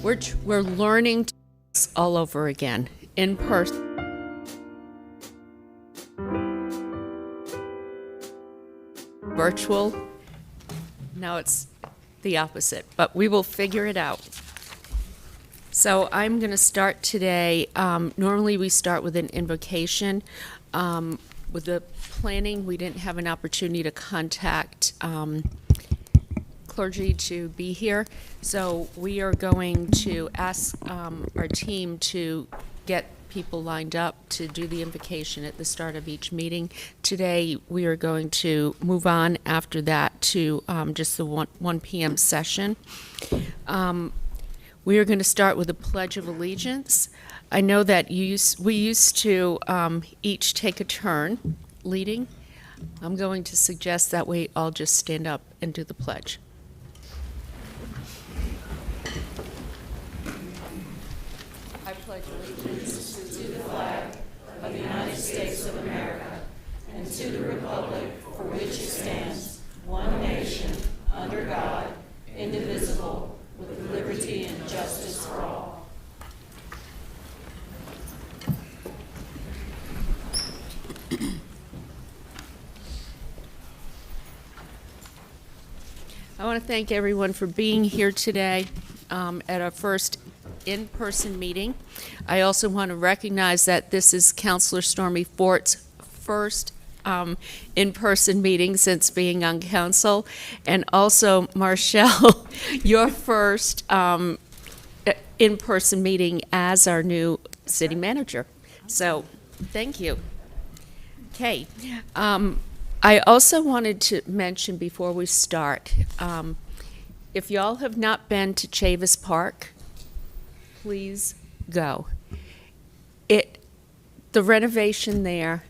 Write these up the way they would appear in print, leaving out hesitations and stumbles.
We're learning all over again, in person. Virtual. Now it's the opposite, but we will figure it out. So I'm going to start today. Normally we start with an invocation. With the planning, we didn't have an opportunity to contact clergy to be here. So we are going to ask our team to get people lined up to do the invocation at the start of each meeting. Today, we are going to move on after that to just the 1 p.m. session. We are going to start with a Pledge of Allegiance. I know that we used to each take a turn leading. I'm going to suggest that we all just stand up and do the pledge. I pledge allegiance to the flag of the United States of America and to the republic for which it stands, one nation, under God, indivisible, with liberty and justice for all. I want to thank everyone for being here today at our first in-person meeting. I also want to recognize that this is Councilor Stormy Fort's first in-person meeting since being on council, and also Marshall, your first in-person meeting as our new city manager. So thank you. Okay. I also wanted to mention before we start, if y'all have not been to Chavis Park, please go. The renovation there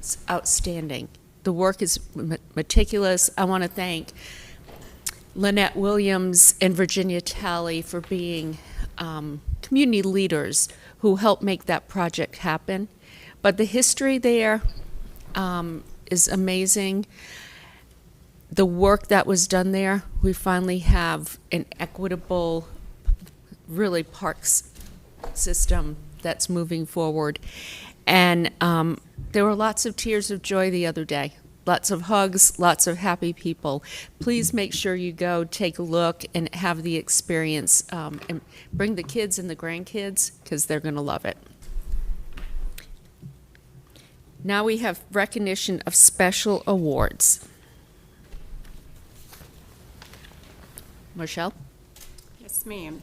is outstanding. The work is meticulous. I want to thank Lynette Williams and Virginia Talley for being community leaders who helped make that project happen. But the history there is amazing. The work that was done there, we finally have an equitable, really parks system that's moving forward. And there were lots of tears of joy the other day. Lots of hugs, lots of happy people. Please make sure you go take a look and have the experience, and bring the kids and the grandkids because they're going to love it. Now we have recognition of special awards. Michelle? Yes, ma'am.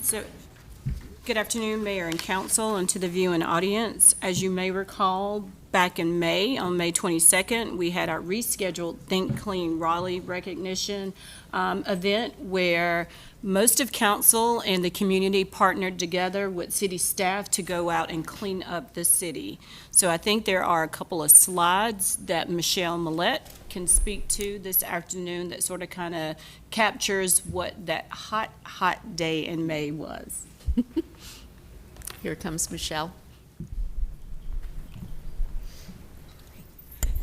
So, good afternoon, Mayor and Council, and to the viewing audience. As you may recall, back in May, on May 22nd, we had our rescheduled Think Clean Raleigh recognition event where most of council and the community partnered together with city staff to go out and clean up the city. So I think there are a couple of slides that Michelle Millette can speak to this afternoon that sort of kind of captures what that hot, hot day in May was. Here comes Michelle.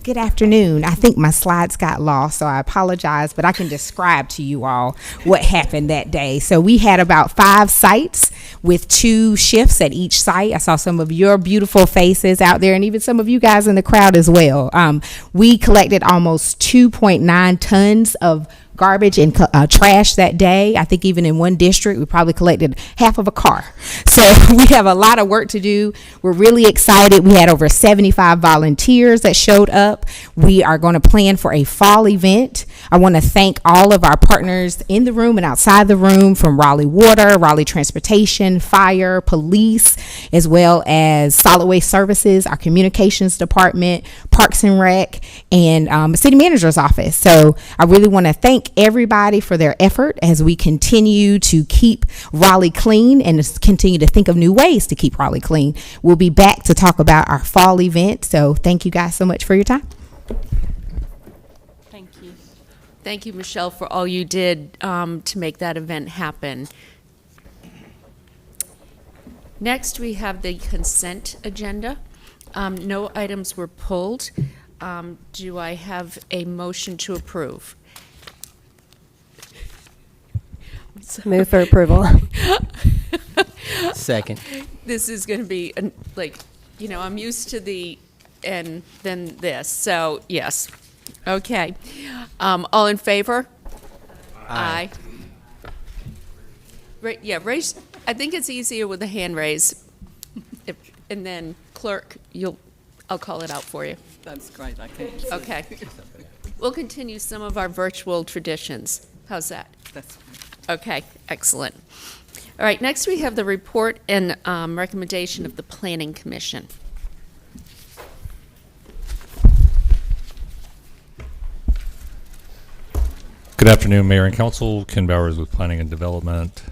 Good afternoon. I think my slides got lost, so I apologize, but I can describe to you all what happened that day. So we had about 5 sites with 2 shifts at each site. I saw some of your beautiful faces out there and even some of you guys in the crowd as well. We collected almost 2.9 tons of garbage and trash that day. I think even in one district, we probably collected half of a car. So we have a lot of work to do. We're really excited. We had over 75 volunteers that showed up. We are going to plan for a fall event. I want to thank all of our partners in the room and outside the room, from Raleigh Water, Raleigh Transportation, Fire, Police, as well as Solid Waste Services, our Communications Department, Parks and Rec, and City Manager's Office. So I really want to thank everybody for their effort as we continue to keep Raleigh clean and continue to think of new ways to keep Raleigh clean. We'll be back to talk about our fall event. So thank you guys so much for your time. Thank you. Thank you, Michelle, for all you did to make that event happen. Next, we have the consent agenda. No items were pulled. Do I have a motion to approve? Move for approval. Second. This is going to be, I'm used to the, and then this, so, yes. Okay. All in favor? Aye. Yeah, raise, I think it's easier with a hand raise. And then clerk, I'll call it out for you. That's great, okay. Okay. We'll continue some of our virtual traditions. How's that? That's Okay, excellent. All right, next we have the report and recommendation of the Planning Commission. Good afternoon, Mayor and Council. Ken Bowers with Planning and Development.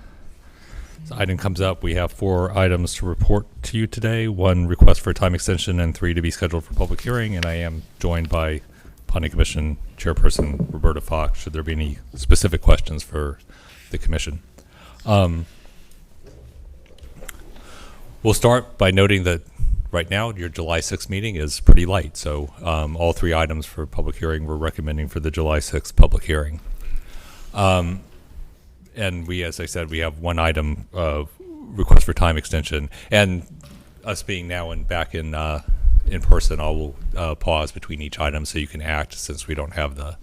This item comes up. We have 4 items to report to you today. 1 request for a time extension and 3 to be scheduled for public hearing. And I am joined by Planning Commission Chairperson Roberta Fox, should there be any specific questions for the Commission. We'll start by noting that right now your July 6th meeting is pretty light. So all 3 items for public hearing we're recommending for the July 6th public hearing. And we, as I said, we have 1 item of request for time extension. And us being now back in person, I will pause between each item so you can act, since we don't have the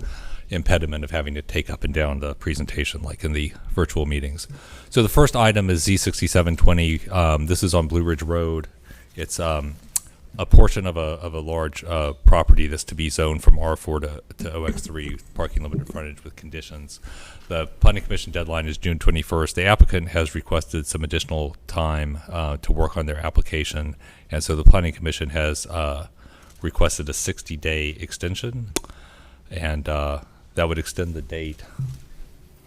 impediment of having to take up and down the presentation like in the virtual meetings. So the first item is Z6720. This is on Blue Ridge Road. It's a portion of a large property that's to be zoned from R4 to OX3, parking limited frontage with conditions. The Planning Commission deadline is June 21st. The applicant has requested some additional time to work on their application, and so the Planning Commission has requested a 60-day extension, and that would extend the date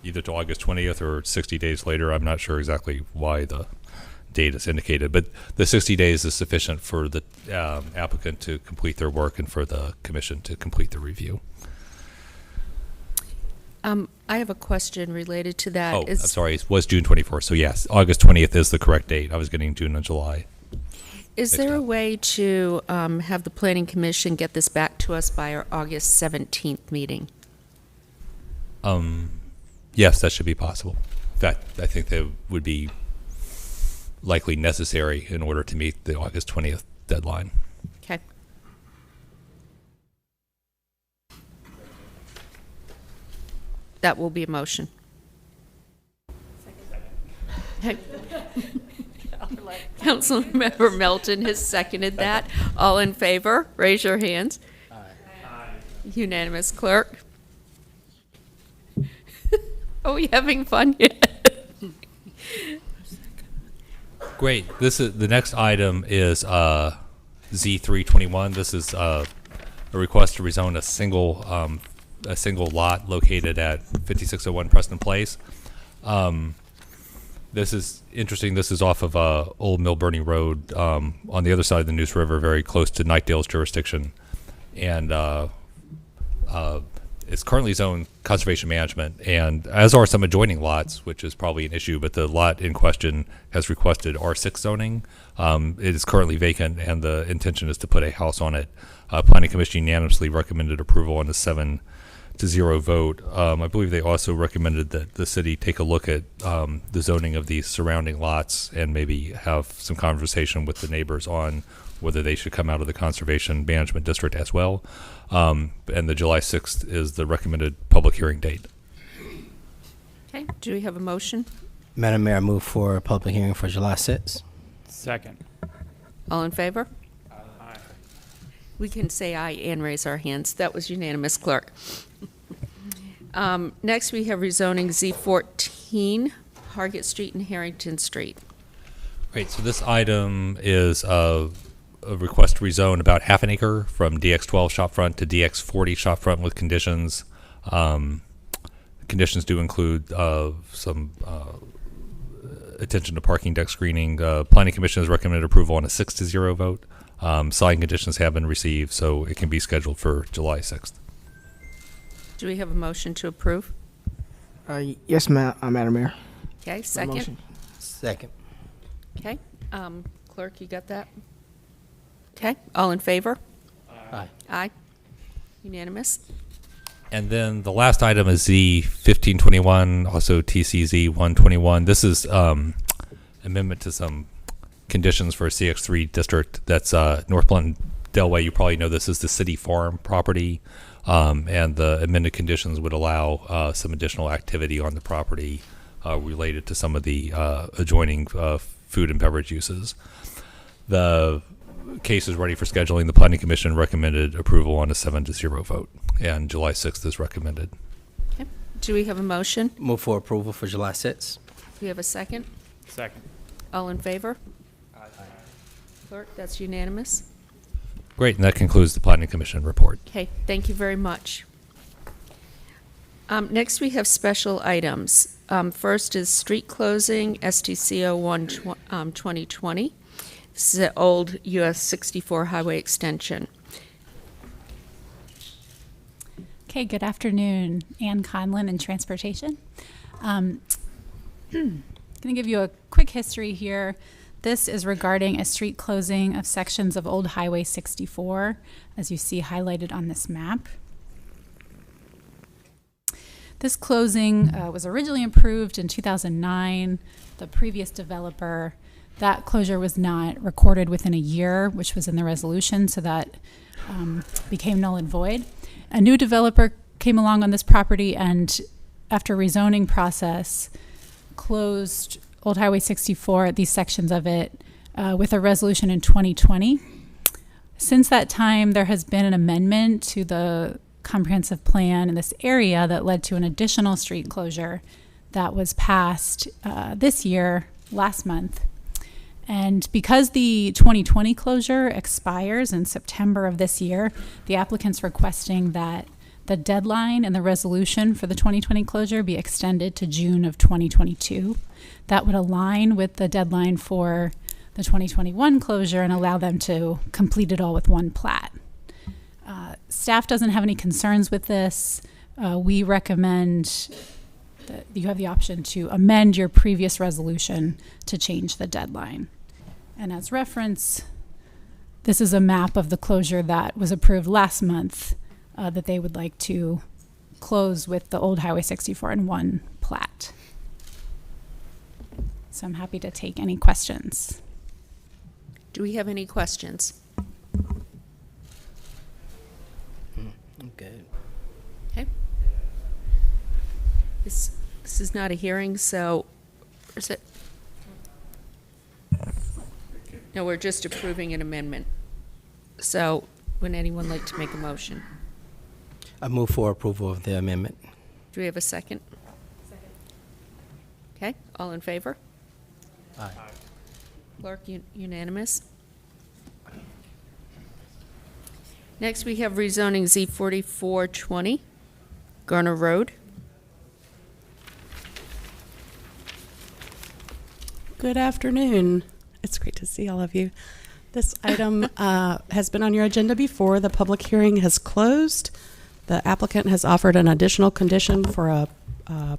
either to August 20th or 60 days later. I'm not sure exactly why the date is indicated, but the 60 days is sufficient for the applicant to complete their work and for the commission to complete the review. I have a question related to that. I'm sorry, it was June 24th. So yes, August 20th is the correct date. I was getting June and July. Is there a way to have the Planning Commission get this back to us by our August 17th meeting? Yes, that should be possible. In fact, I think that would be likely necessary in order to meet the August 20th deadline. Okay. That will be a motion. Councilmember Melton has seconded that. All in favor, raise your hands. Aye. Unanimous, clerk. Are we having fun yet? Great. This is the next item is Z321. This is a request to rezone a single lot located at 5601 Preston Place. This is interesting. This is off of Old Milburnie Road on the other side of the Neuse River, very close to Knightdale's jurisdiction, and it's currently zoned conservation management, and as are some adjoining lots, which is probably an issue, but the lot in question has requested R6 zoning. It is currently vacant, and the intention is to put a house on it. Planning Commission unanimously recommended approval on a 7-0 vote. I believe they also recommended that the city take a look at the zoning of these surrounding lots and maybe have some conversation with the neighbors on whether they should come out of the conservation management district as well. And the July 6th is the recommended public hearing date. Okay, do we have a motion? Madam Mayor, I move for a public hearing for July 6th. second. All in favor? Aye. We can say aye and raise our hands. That was unanimous, clerk. Next, we have rezoning Z14, Hargett Street and Harrington Street. Great. So this item is a request to rezone about half an acre from DX12 shopfront to DX40 shopfront with conditions. Conditions do include some attention to parking deck screening. Planning Commission has recommended approval on a 6-0 vote. Sign conditions have been received, so it can be scheduled for July 6th. Do we have a motion to approve? Yes, Madam Mayor. Okay, second. motion. Second. Okay, clerk, you got that? Okay, all in favor? Aye. Aye. Unanimous. And then the last item is Z 1521, also TCZ 121. This is amendment to some conditions for a CX3 district. That's North Blunt Delway. You probably know this is the city farm property. And the amended conditions would allow some additional activity on the property related to some of the adjoining food and beverage uses. The case is ready for scheduling. The Planning Commission recommended approval on a 7-0 vote, and July 6th is recommended. Okay. Do we have a motion? Move for approval for July 6th. Do we have a second? Second. All in favor? Clerk, that's unanimous. Great, and that concludes the Planning Commission report. Okay, thank you very much. Next, we have special items. First is street closing, STCO 2020. This is an old US 64 highway extension. Okay, good afternoon. Ann Conlon in Transportation. Going to give you a quick history here. This is regarding a street closing of sections of Old Highway 64, as you see highlighted on this map. This closing was originally approved in 2009. The previous developer, that closure was not recorded within a year, which was in the resolution, so that became null and void. A new developer came along on this property and, after rezoning process, closed Old Highway 64, these sections of it, with a resolution in 2020. Since that time, there has been an amendment to the comprehensive plan in this area that led to an additional street closure that was passed this year, last month. And because the 2020 closure expires in September of this year, the applicant's requesting that the deadline and the resolution for the 2020 closure be extended to June of 2022. That would align with the deadline for the 2021 closure and allow them to complete it all with one plat. Staff doesn't have any concerns with this. We recommend that you have the option to amend your previous resolution to change the deadline. And as reference, this is a map of the closure that was approved last month that they would like to close with the Old Highway 64 in one plat. So I'm happy to take any questions. Do we have any questions? I'm good. Okay. This is not a hearing, so is it? No, we're just approving an amendment. So would anyone like to make a motion? I move for approval of the amendment. Do we have a second? Second. Okay, all in favor? Aye. Clerk, unanimous. Next, we have rezoning Z 4420, Garner Road. Good afternoon. It's great to see all of you. This item has been on your agenda before. The public hearing has closed. The applicant has offered an additional condition for a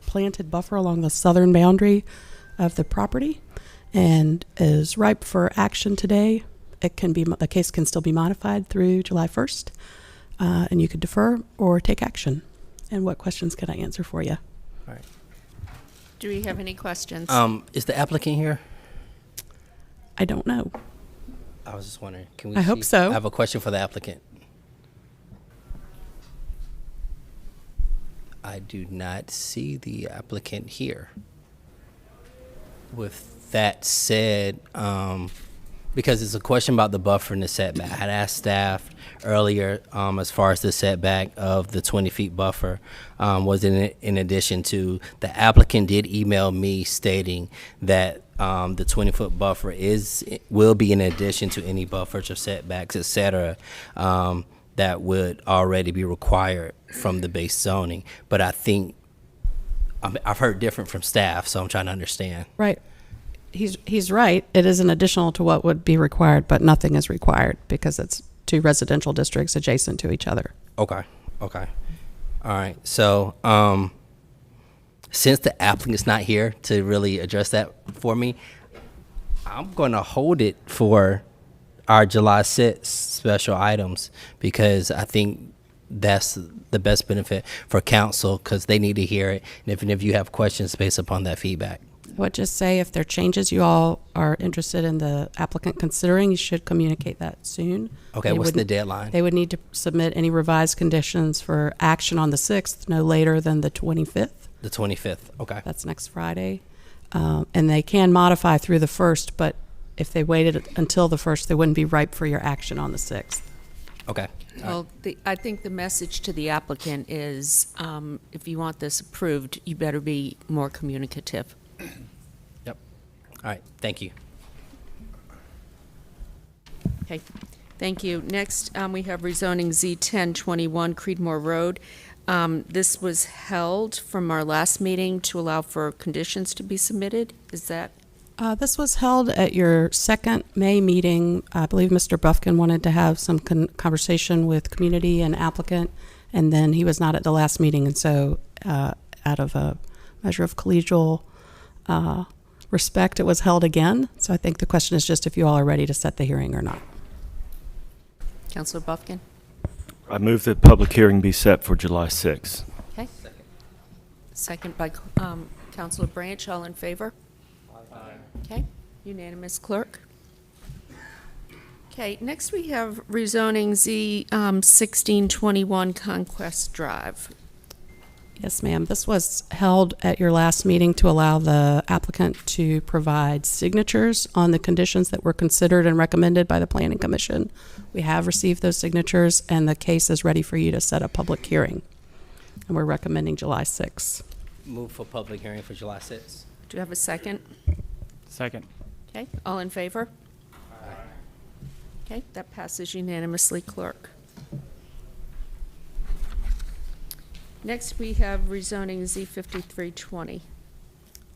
planted buffer along the southern boundary of the property and is ripe for action today. It can be, the case can still be modified through July 1st, and you could defer or take action. And what questions can I answer for you? All right. Do we have any questions? Is the applicant here? I don't know. I was just wondering. Can we? I hope so. I have a question for the applicant. I do not see the applicant here. With that said, because it's a question about the buffer and the setback, I had asked staff earlier as far as the setback of the 20 feet buffer was in addition to, the applicant did email me stating that the 20-foot buffer will be in addition to any buffers or setbacks, et cetera, that would already be required from the base zoning. But I think I've heard different from staff, so I'm trying to understand. Right. He's right. It is an additional to what would be required, but nothing is required because it's two residential districts adjacent to each other. Okay. All right. So since the applicant's not here to really address that for me, I'm going to hold it for our July 6th special items because I think that's the best benefit for council, because they need to hear it, and if you have questions based upon that feedback. I would just say if there are changes you all are interested in the applicant considering, you should communicate that soon. Okay, what's the deadline? They would need to submit any revised conditions for action on the 6th, no later than the 25th. The 25th, okay. That's next Friday. And they can modify through the 1st, but if they waited until the 1st, they wouldn't be ripe for your action on the 6th. Okay. Well, I think the message to the applicant is, if you want this approved, you better be more communicative. Yep. All right, thank you. Okay, thank you. Next, we have rezoning Z1021 Creedmoor Road. This was held from our last meeting to allow for conditions to be submitted. Is that? This was held at your second May meeting. I believe Mr. Buffkin wanted to have some conversation with community and applicant, and then he was not at the last meeting, and so out of a measure of collegial respect, it was held again. So I think the question is just if you all are ready to set the hearing or not. Councilor Buffkin? I move that public hearing be set for July 6th. Okay. Second by Councilor Branch. All in favor? Aye. Okay. Unanimous, clerk. Okay. Next we have rezoning Z 1621 Conquest Drive. Yes, ma'am. This was held at your last meeting to allow the applicant to provide signatures on the conditions that were considered and recommended by the Planning Commission. We have received those signatures, and the case is ready for you to set a public hearing. And we're recommending July 6th. Move for public hearing for July 6th. Do you have a second? Second. Okay. All in favor? Aye. Okay. That passes unanimously, clerk. Next, we have rezoning Z5320.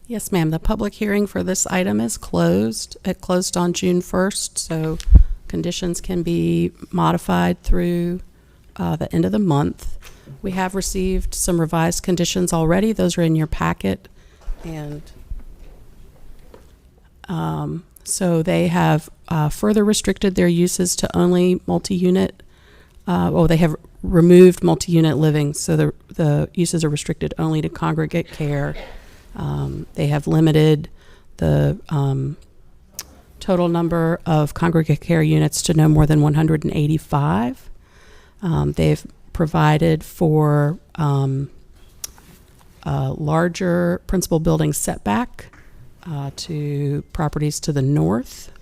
Yes, ma'am. The public hearing for this item is closed. It closed on June 1st, so conditions can be modified through the end of the month. We have received some revised conditions already. Those are in your packet. And so they have further restricted their uses to only multi-unit. They have removed multi-unit living, so the uses are restricted only to congregate care. They have limited the total number of congregate care units to no more than 185. They've provided for a larger principal building setback to properties to the north.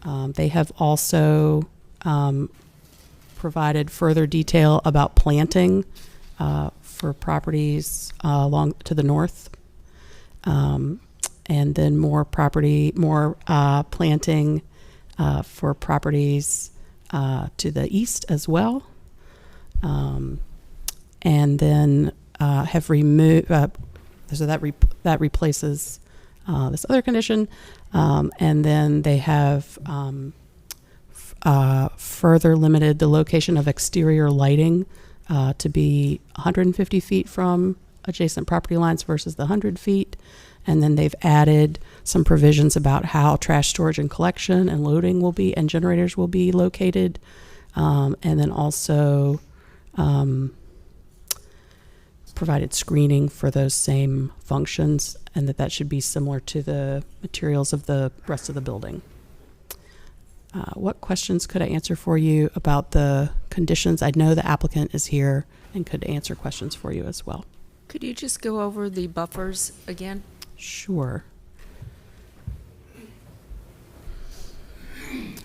They have also provided further detail about planting for properties along to the north, and then more planting for properties to the east as well, and then have removed so that replaces this other condition, and then they have further limited the location of exterior lighting to be 150 feet from adjacent property lines versus the 100 feet. And then they've added some provisions about how trash storage and collection and loading will be, and generators will be located. And then also provided screening for those same functions, and that should be similar to the materials of the rest of the building. What questions could I answer for you about the conditions? I know the applicant is here and could answer questions for you as well. Could you just go over the buffers again? Sure.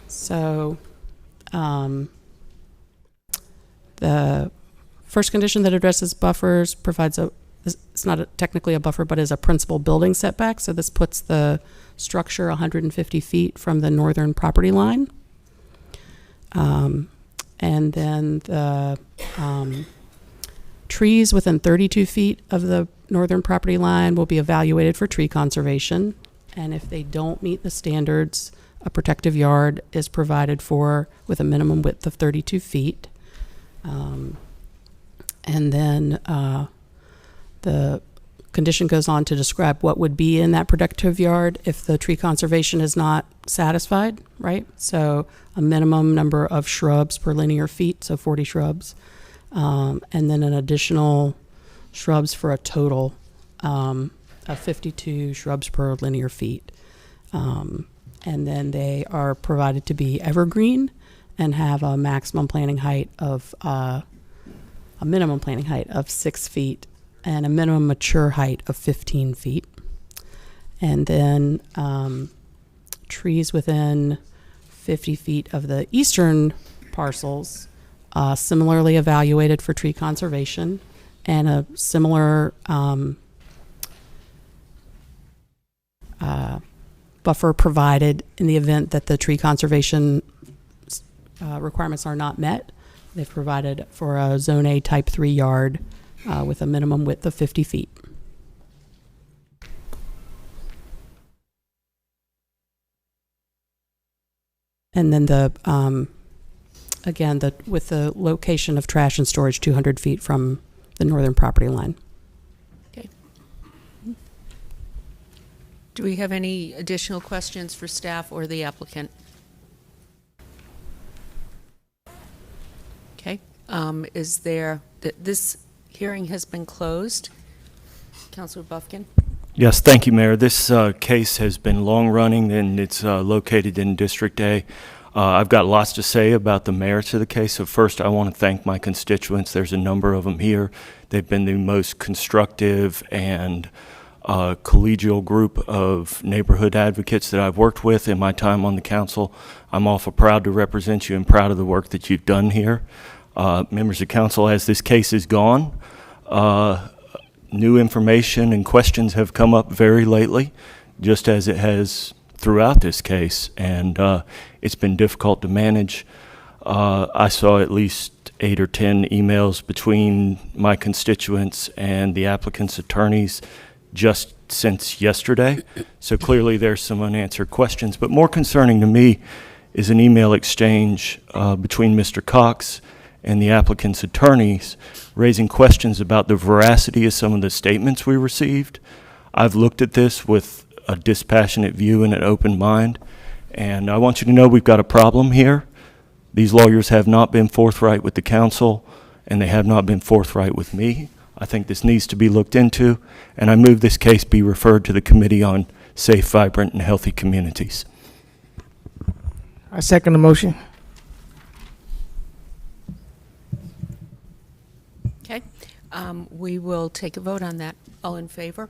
So, the first condition that addresses buffers provides it's not technically a buffer, but is a principal building setback. So this puts the structure 150 feet from the northern property line. And then the trees within 32 feet of the northern property line will be evaluated for tree conservation. And if they don't meet the standards, a protective yard is provided for with a minimum width of 32 feet. And then the condition goes on to describe what would be in that protective yard if the tree conservation is not satisfied, right? So a minimum number of shrubs per linear feet, so 40 shrubs. and then an additional shrubs for a total of 52 shrubs per linear feet. And then they are provided to be evergreen and have a maximum planting height of a minimum planting height of 6 feet and a minimum mature height of 15 feet. And then trees within 50 feet of the eastern parcels, similarly evaluated for tree conservation, and a similar buffer provided in the event that the tree conservation requirements are not met. They've provided for a Zone A Type 3 yard with a minimum width of 50 feet. And then again, with the location of trash and storage 200 feet from the northern property line. Okay. Do we have any additional questions for staff or the applicant? Okay. Is there, this hearing has been closed. Councilor Buffkin? Yes, thank you, Mayor. This case has been long-running, and it's located in District A. I've got lots to say about the merits of the case. So first, I want to thank my constituents. There's a number of them here. They've been the most constructive and collegial group of neighborhood advocates that I've worked with in my time on the council. I'm awful proud to represent you and proud of the work that you've done here. Members of council, as this case is gone, new information and questions have come up very lately, just as it has throughout this case, and it's been difficult to manage. I saw at least 8 or 10 emails between my constituents and the applicant's attorneys just since yesterday, so clearly there's some unanswered questions. But more concerning to me is an email exchange between Mr. Cox and the applicant's attorneys, raising questions about the veracity of some of the statements we received. I've looked at this with a dispassionate view and an open mind, and I want you to know we've got a problem here. These lawyers have not been forthright with the council, and they have not been forthright with me. I think this needs to be looked into, and I move this case be referred to the Committee on Safe, Vibrant, and Healthy Communities. I second the motion. Okay. We will take a vote on that. All in favor?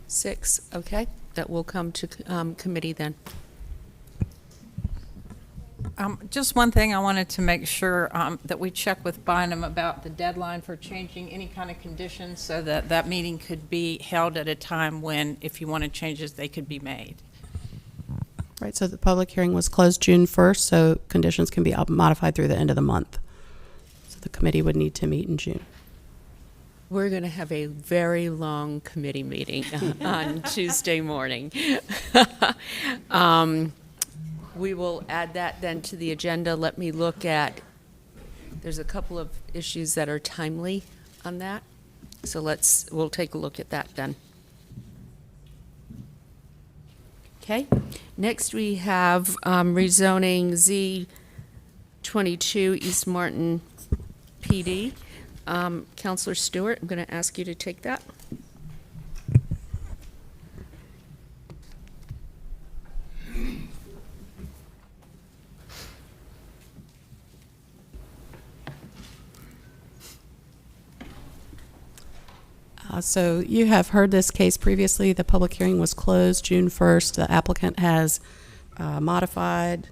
Six. Okay. That will come to committee then. Just one thing I wanted to make sure that we check with Bynum about the deadline for changing any kind of conditions so that that meeting could be held at a time when, if you wanted changes, they could be made. Right, so the public hearing was closed June 1st, so conditions can be modified through the end of the month. So the committee would need to meet in June. We're going to have a very long committee meeting on Tuesday morning. We will add that then to the agenda. Let me look at, there's a couple of issues that are timely on that. So we'll take a look at that then. Okay. Next we have rezoning Z22 East Martin PD. Councilor Stewart, I'm going to ask you to take that. So you have heard this case previously. The public hearing was closed June 1st. The applicant has modified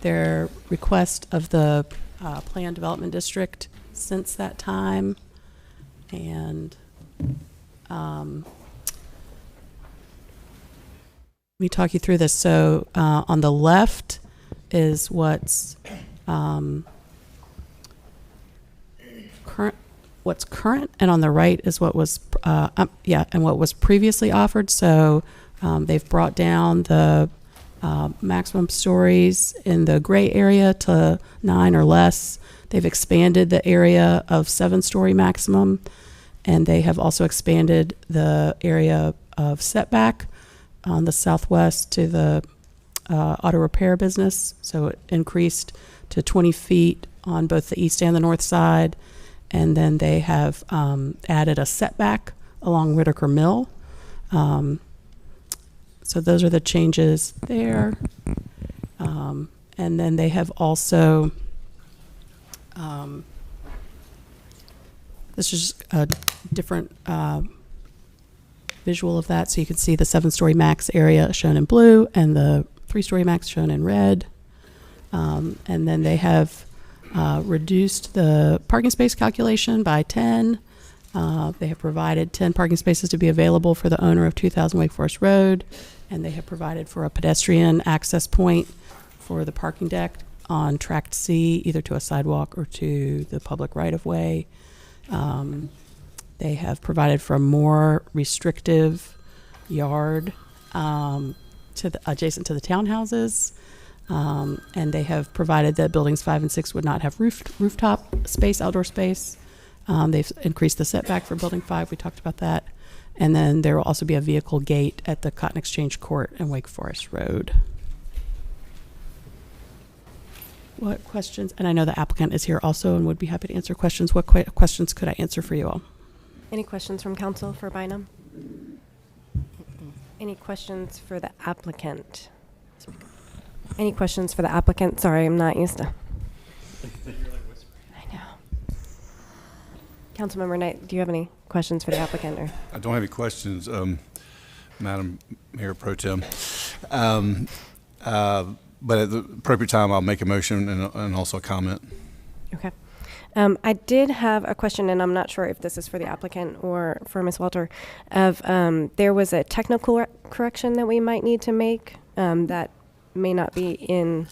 their request of the Planned Development District since that time. And let me talk you through this. So on the left is what's current, and on the right is what was and what was previously offered. So they've brought down the maximum stories in the gray area to 9 or less. They've expanded the area of 7-story maximum, and they have also expanded the area of setback on the southwest to the auto repair business, so it increased to 20 feet on both the east and the north side. And then they have added a setback along Whitaker Mill. So those are the changes there. And then they have also, this is a different visual of that. So you can see the 7-story max area shown in blue and the 3-story max shown in red. And then they have reduced the parking space calculation by 10. They have provided 10 parking spaces to be available for the owner of 2000 Wake Forest Road. And they have provided for a pedestrian access point for the parking deck on Tract C, either to a sidewalk or to the public right-of-way. They have provided for a more restrictive yard adjacent to the townhouses. And they have provided that buildings 5 and 6 would not have rooftop space, outdoor space. They've increased the setback for building 5. We talked about that. And then there will also be a vehicle gate at the Cotton Exchange Court and Wake Forest Road. What questions? And I know the applicant is here also and would be happy to answer questions. What questions could I answer for you all? Any questions from council for Bynum? Any questions for the applicant? Any questions for the applicant? Sorry, I'm not used to. I know. Councilmember Knight, do you have any questions for the applicant? Or? I don't have any questions, Madam Mayor Pro Tem. But at the appropriate time, I'll make a motion and also a comment. Okay. I did have a question, and I'm not sure if this is for the applicant or for Ms. Walter, of there was a technical correction that we might need to make that may not be in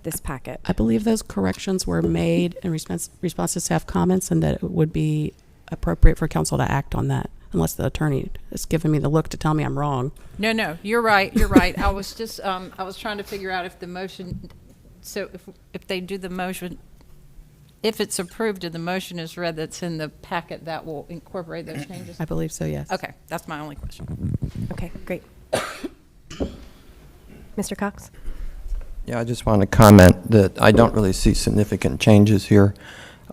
this packet. I believe those corrections were made in response to staff comments, and that it would be appropriate for council to act on that, unless the attorney is giving me the look to tell me I'm wrong. No, you're right. You're right. I was just, I was trying to figure out if the motion, so if they do the motion, if it's approved and the motion is read that's in the packet, that will incorporate those changes? I believe so, yes. Okay, that's my only question. Okay, great. Mr. Cox? Yeah, I just want to comment that I don't really see significant changes here.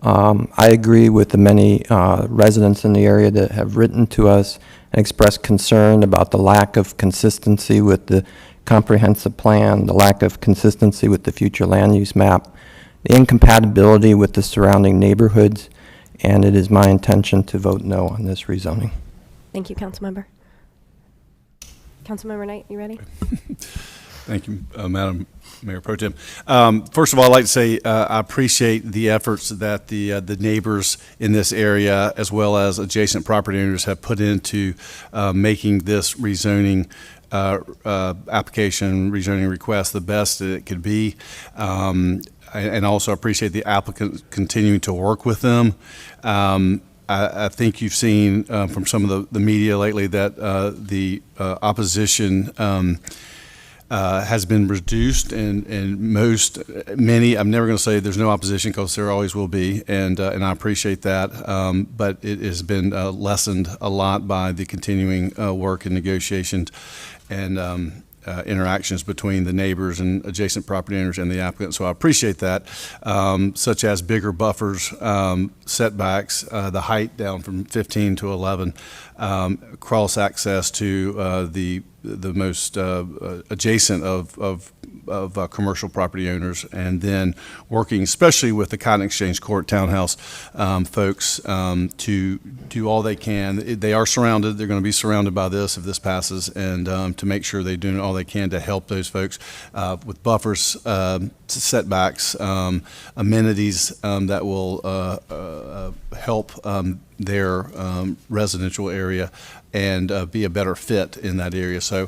I agree with the many residents in the area that have written to us and expressed concern about the lack of consistency with the comprehensive plan, the lack of consistency with the future land use map, the incompatibility with the surrounding neighborhoods, and it is my intention to vote no on this rezoning. Thank you, Councilmember. Councilmember Knight, you ready? Thank you, Madam Mayor Pro Tem. First of all, I'd like to say I appreciate the efforts that the neighbors in this area, as well as adjacent property owners, have put into making this rezoning application, rezoning request, the best that it could be. And also appreciate the applicant continuing to work with them. I think you've seen from some of the media lately that the opposition has been reduced, and many, I'm never going to say there's no opposition, because there always will be, and I appreciate that, but it has been lessened a lot by the continuing work and negotiations and interactions between the neighbors and adjacent property owners and the applicant. So I appreciate that, such as bigger buffers, setbacks, the height down from 15 to 11, cross access to the most adjacent of commercial property owners, and then working especially with the Cotton Exchange Court townhouse folks to do all they can. They are surrounded. They're going to be surrounded by this if this passes, and to make sure they're doing all they can to help those folks with buffers, setbacks, amenities that will help their residential area and be a better fit in that area. So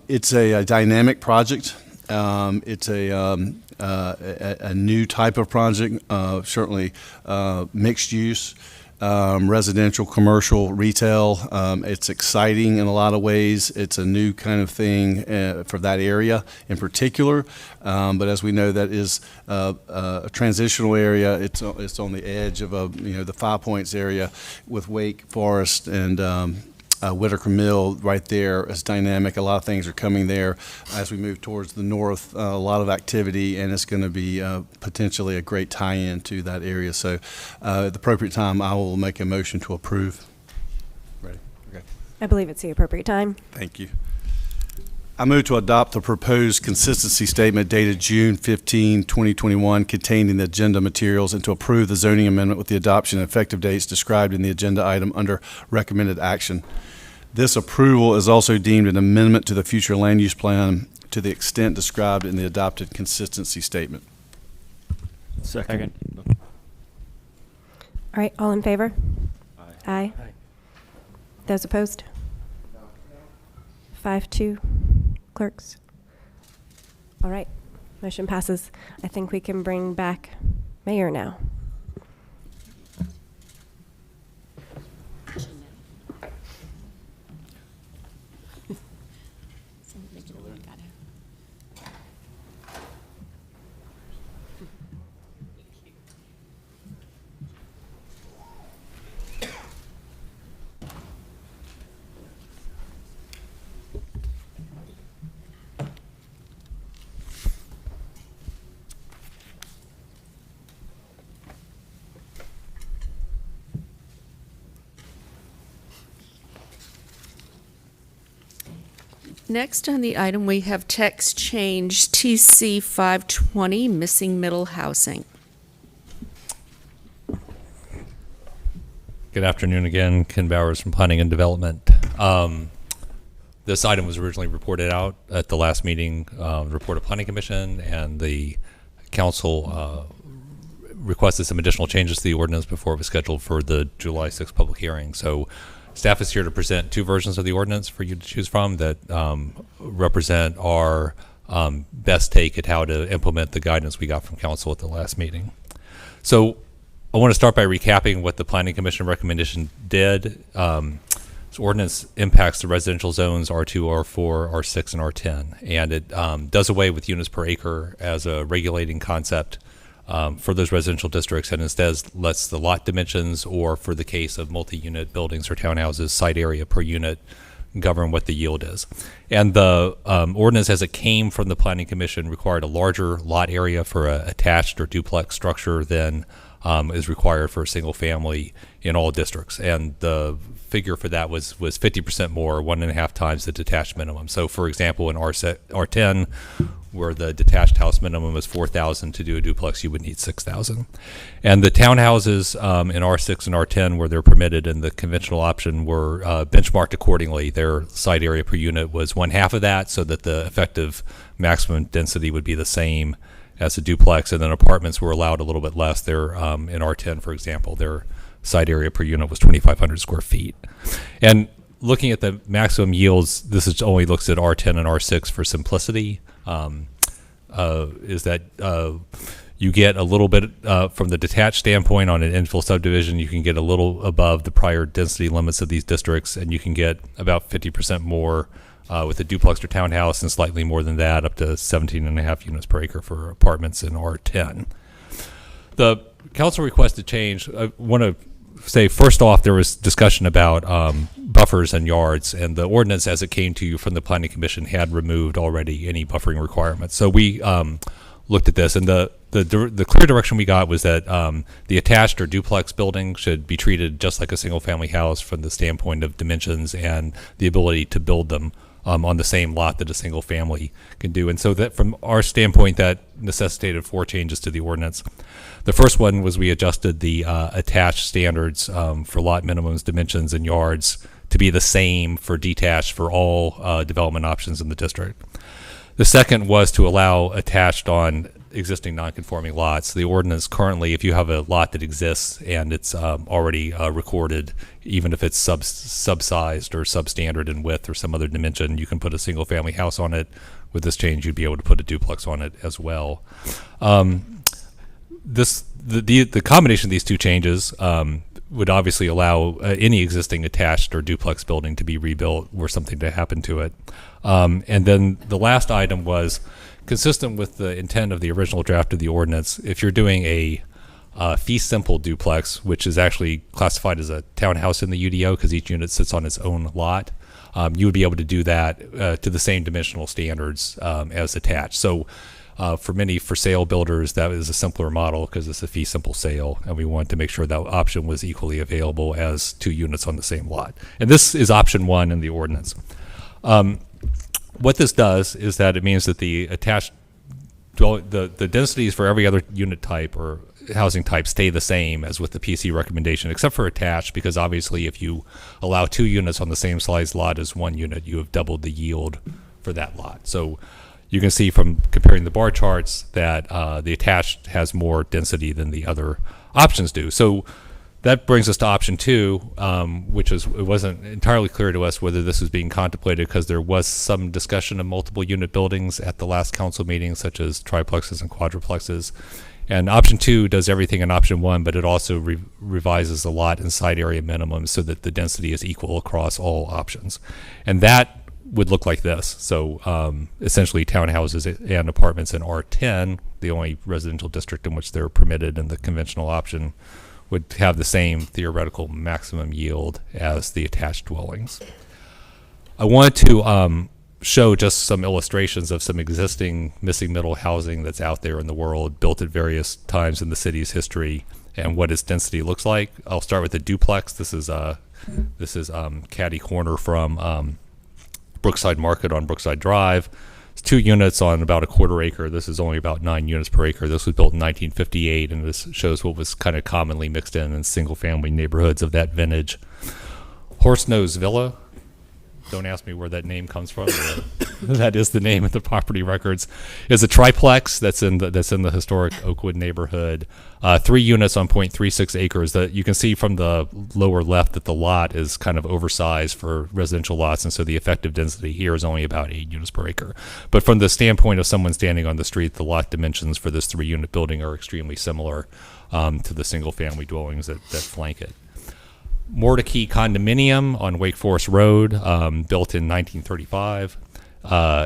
it's a dynamic project. It's a new type of project, certainly mixed use, residential, commercial, retail. It's exciting in a lot of ways. It's a new kind of thing for that area in particular. But as we know, that is a transitional area. It's on the edge of the 5 Points area with Wake Forest and Whitaker Mill right there is dynamic. A lot of things are coming there as we move towards the north. A lot of activity, and it's going to be potentially a great tie-in to that area. So at the appropriate time, I will make a motion to approve. Ready? Okay. I believe it's the appropriate time. Thank you. I move to adopt the proposed consistency statement dated June 15, 2021, contained in the agenda materials, and to approve the zoning amendment with the adoption and effective dates described in the agenda item under recommended action. This approval is also deemed an amendment to the future land use plan to the extent described in the adopted consistency statement. Second. All right, all in favor? Aye. Those opposed? 5-2. Clerks? All right, motion passes. I think we can bring back Mayor now. Next on the item, we have text change TC 520, missing middle housing. Good afternoon again. Ken Bowers from Planning and Development. This item was originally reported out at the last meeting, report of Planning Commission, and the council requested some additional changes to the ordinance before it was scheduled for the July 6th public hearing. So staff is here to present two versions of the ordinance for you to choose from that represent our best take at how to implement the guidance we got from council at the last meeting. So I want to start by recapping what the Planning Commission recommendation did. This ordinance impacts the residential zones R2, R4, R6, and R10, and it does away with units per acre as a regulating concept for those residential districts, and instead lets the lot dimensions, or for the case of multi-unit buildings or townhouses, site area per unit govern what the yield is. And the ordinance as it came from the Planning Commission required a larger lot area for a attached or duplex structure than is required for a single family in all districts. And the figure for that was 50% more, 1.5 times the detached minimum. So for example, in R10, where the detached house minimum is 4,000, to do a duplex you would need 6,000. And the townhouses in R6 and R10, where they're permitted in the conventional option, were benchmarked accordingly. Their site area per unit was 1/2 of that, so that the effective maximum density would be the same as a duplex. And then apartments were allowed a little bit less. They're in R10, for example, their site area per unit was 2,500 square feet. And looking at the maximum yields, this is only looks at R10 and R6 for simplicity. Is that you get a little bit from the detached standpoint on an infill subdivision, you can get a little above the prior density limits of these districts, and you can get about 50% more with a duplex or townhouse, and slightly more than that, up to 17.5 units per acre for apartments in R10. The council requested change. I want to say, first off, there was discussion about buffers and yards, and the ordinance as it came to you from the Planning Commission had removed already any buffering requirements. So we looked at this, and the clear direction we got was that the attached or duplex building should be treated just like a single family house from the standpoint of dimensions and the ability to build them on the same lot that a single family can do. And so that from our standpoint, that necessitated 4 changes to the ordinance. The first one was we adjusted the attached standards for lot minimums, dimensions, and yards to be the same for detached for all development options in the district. The second was to allow attached on existing non-conforming lots. The ordinance currently, if you have a lot that exists and it's already recorded, even if it's subsized or substandard in width or some other dimension, you can put a single family house on it. With this change, you'd be able to put a duplex on it as well. The combination of these two changes would obviously allow any existing attached or duplex building to be rebuilt were something to happen to it. And then the last item was consistent with the intent of the original draft of the ordinance. If you're doing a fee simple duplex, which is actually classified as a townhouse in the UDO because each unit sits on its own lot. You would be able to do that to the same dimensional standards as attached. So for many for sale builders, that is a simpler model because it's a fee simple sale, and we want to make sure that option was equally available as 2 units on the same lot. And this is option 1 in the ordinance. What this does is that it means that the attached the densities for every other unit type or housing type stay the same as with the PC recommendation, except for attached, because obviously if you allow 2 units on the same size lot as 1 unit, you have doubled the yield for that lot. So you can see from comparing the bar charts that the attached has more density than the other options do. So that brings us to option 2, which is, it wasn't entirely clear to us whether this was being contemplated because there was some discussion of multiple unit buildings at the last council meeting, such as triplexes and quadruplexes. And option 2 does everything in option 1, but it also revises the lot and side area minimums so that the density is equal across all options. And that would look like this. So essentially townhouses and apartments in R10, the only residential district in which they're permitted in the conventional option, would have the same theoretical maximum yield as the attached dwellings. I wanted to show just some illustrations of some existing missing middle housing that's out there in the world, built at various times in the city's history, and what its density looks like. I'll start with the duplex. This is Caddy Corner from Brookside Market on Brookside Drive. It's 2 units on about a quarter acre. This is only about 9 units per acre. This was built in 1958, and this shows what was kind of commonly mixed in single-family neighborhoods of that vintage. Horsenose Villa. Don't ask me where that name comes from. That is the name of the property records. Is a triplex that's in the historic Oakwood neighborhood. 3 units on 0.36 acres. That you can see from the lower left that the lot is kind of oversized for residential lots, and so the effective density here is only about 8 units per acre. But from the standpoint of someone standing on the street, the lot dimensions for this 3-unit building are extremely similar to the single-family dwellings that flank it. Mordecai Condominium on Wake Forest Road, built in 1935,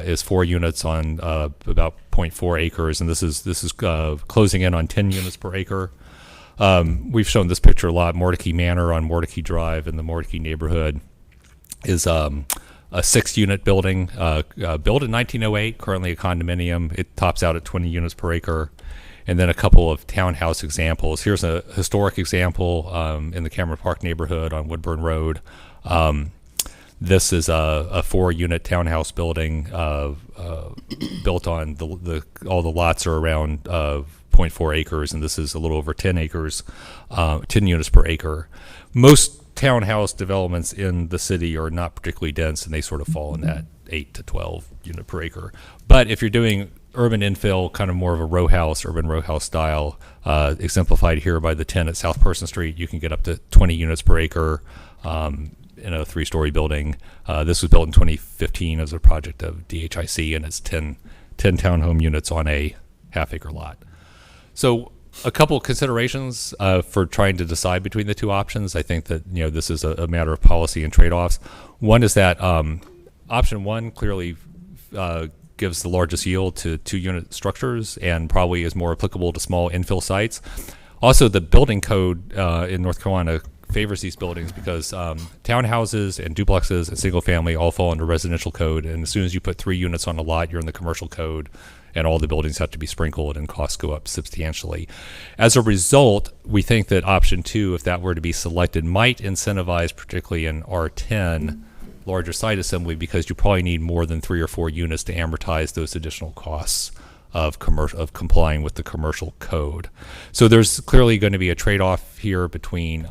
is 4 units on about 0.4 acres, and this is closing in on 10 units per acre. We've shown this picture a lot. Mordecai Manor on Mordecai Drive in the Mordecai neighborhood is a 6-unit building, built in 1908, currently a condominium. It tops out at 20 units per acre. And then a couple of townhouse examples. Here's a historic example in the Cameron Park neighborhood on Woodburn Road. This is a 4-unit townhouse building built on all the lots are around 0.4 acres, and this is a little over 10 acres, 10 units per acre. Most townhouse developments in the city are not particularly dense, and they sort of fall in that 8 to 12 unit per acre. But if you're doing urban infill, kind of more of a urban row house style, exemplified here by the 10 at South Person Street, you can get up to 20 units per acre in a 3-story building. This was built in 2015 as a project of DHIC, and it's 10 townhome units on a half-acre lot. So a couple of considerations for trying to decide between the 2 options. I think that this is a matter of policy and trade-offs. One is that option 1 clearly gives the largest yield to 2-unit structures and probably is more applicable to small infill sites. Also, the building code in North Carolina favors these buildings because townhouses and duplexes and single family all fall under residential code, and as soon as you put 3 units on a lot, you're in the commercial code, and all the buildings have to be sprinkled and costs go up substantially. As a result, we think that option 2, if that were to be selected, might incentivize, particularly in R10, larger site assembly, because you probably need more than 3 or 4 units to amortize those additional costs of complying with the commercial code. So there's clearly going to be a trade-off here between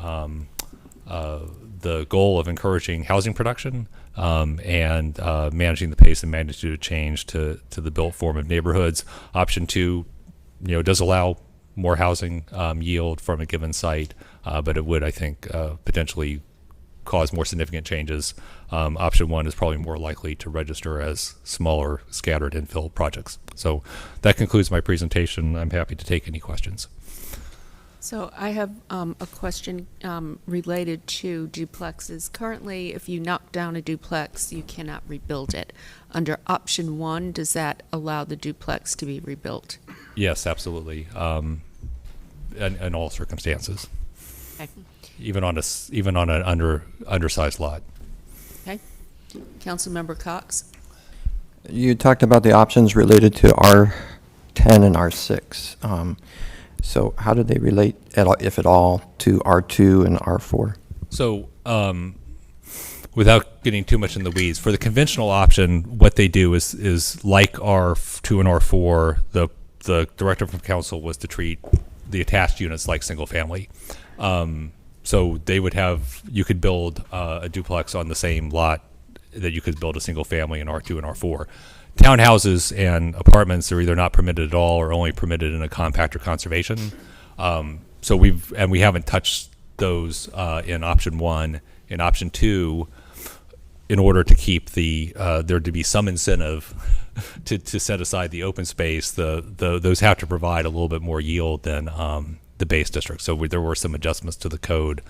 the goal of encouraging housing production and managing the pace and magnitude of change to the built form of neighborhoods. Option 2, does allow more housing yield from a given site, but it would, I think, potentially cause more significant changes. Option 1 is probably more likely to register as smaller scattered infill projects. So that concludes my presentation. I'm happy to take any questions. So I have a question related to duplexes. Currently, if you knock down a duplex, you cannot rebuild it. Under option 1, does that allow the duplex to be rebuilt? Yes, absolutely. in all circumstances, Okay. even on an undersized lot. Okay. Councilmember Cox? You talked about the options related to R10 and R6. So how do they relate, at all, if at all, to R2 and R4? So, without getting too much in the weeds, for the conventional option, what they do is like R2 and R4, the directive from council was to treat the attached units like single family. So they would have, you could build a duplex on the same lot that you could build a single family in R2 and R4. Townhouses and apartments are either not permitted at all or only permitted in a compact or conservation. So we haven't touched those in option 1. In option 2, in order to keep there to be some incentive to set aside the open space, those have to provide a little bit more yield than the base district. So there were some adjustments to the code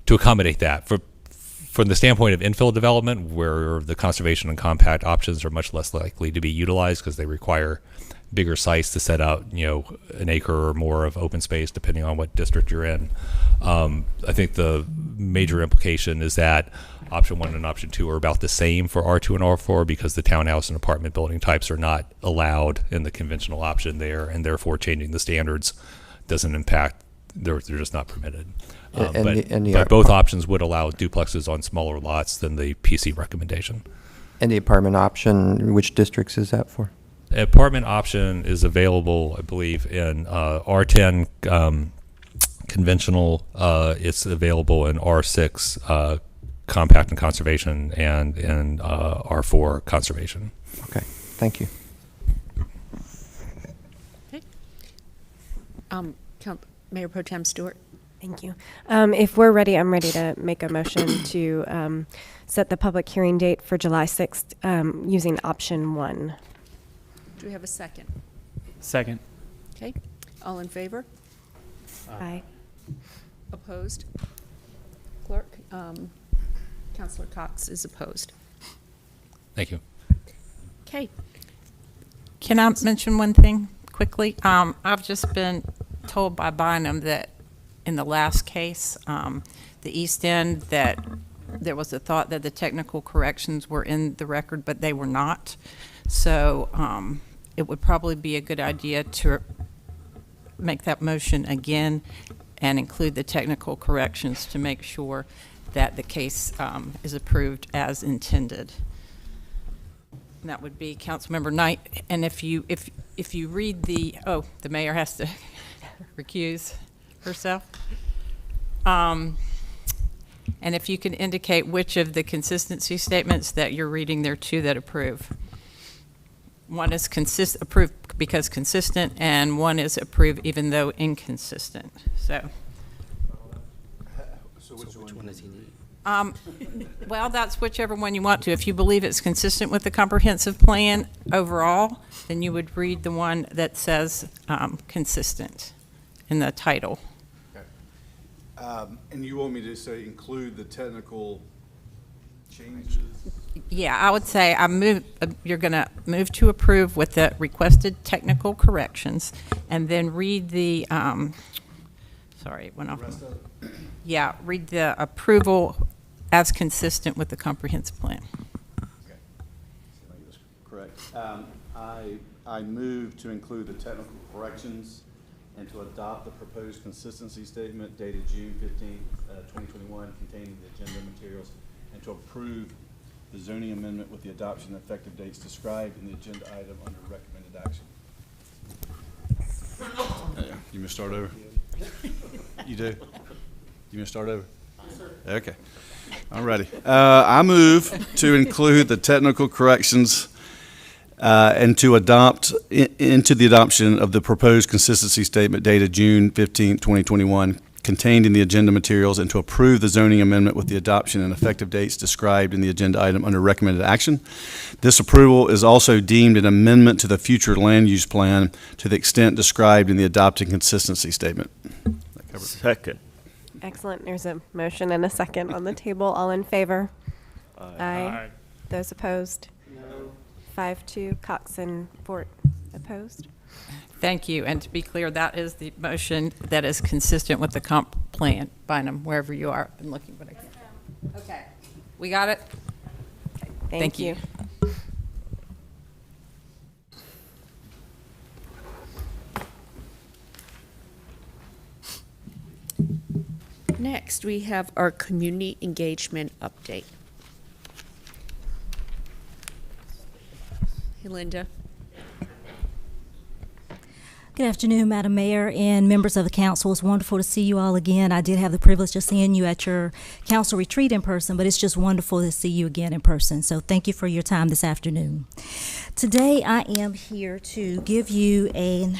to accommodate that. From the standpoint of infill development, where the conservation and compact options are much less likely to be utilized because they require bigger sites to set out, an acre or more of open space, depending on what district you're in. I think the major implication is that option 1 and option 2 are about the same for R2 and R4 because the townhouse and apartment building types are not allowed in the conventional option there, and therefore changing the standards doesn't impact. They're just not permitted. But both options would allow duplexes on smaller lots than the PC recommendation. And the apartment option, which districts is that for? Apartment option is available, I believe, in R10 conventional. It's available in R6 compact and conservation, and in R4 conservation. Okay, thank you. Okay. Mayor Pro Tem Stewart? Thank you. If we're ready, I'm ready to make a motion to set the public hearing date for July 6th using option 1. Do we have a second? Second. Okay. All in favor? Aye. Opposed? Clerk? Councilor Cox is opposed. Thank you. Okay. Can I mention one thing quickly? I've just been told by Bynum that in the last case, the East End, that there was a thought that the technical corrections were in the record, but they were not. So it would probably be a good idea to make that motion again and include the technical corrections to make sure that the case is approved as intended. And that would be Councilmember Knight. And if you read the mayor has to recuse herself. And if you can indicate which of the consistency statements that you're reading, there are 2 that approve. One is approved because consistent, and one is approved even though inconsistent. So which one does he need? Well, that's whichever one you want to. If you believe it's consistent with the comprehensive plan overall, then you would read the one that says consistent in the title. Okay. And you want me to say include the technical changes? Yeah, I would say you're going to move to approve with the requested technical corrections, and then read the, sorry, it went off. Yeah, read the approval as consistent with the comprehensive plan. Okay. Correct. I move to include the technical corrections and to adopt the proposed consistency statement dated June 15th, 2021, containing the agenda materials, and to approve the zoning amendment with the adoption and effective dates described in the agenda item under recommended action. You may start over. You do? You may start over? Okay. I'm ready. I move to include the technical corrections and to adopt into the adoption of the proposed consistency statement dated June 15, 2021, contained in the agenda materials, and to approve the zoning amendment with the adoption and effective dates described in the agenda item under recommended action. This approval is also deemed an amendment to the future land use plan to the extent described in the adopted consistency statement. Second. Excellent. There's a motion and a second on the table. All in favor? Aye. Those opposed? No. 5-2. Cox and Fort. Opposed? Thank you. And to be clear, that is the motion that is consistent with the comp plan. Bynum, wherever you are. I've been looking, but I can't. Okay. We got it? Thank you. Next, we have our community engagement update. Hey, Linda. Good afternoon, Madam Mayor and members of the council. It's wonderful to see you all again. I did have the privilege of seeing you at your council retreat in person, but it's just wonderful to see you again in person. So thank you for your time this afternoon. Today, I am here to give you a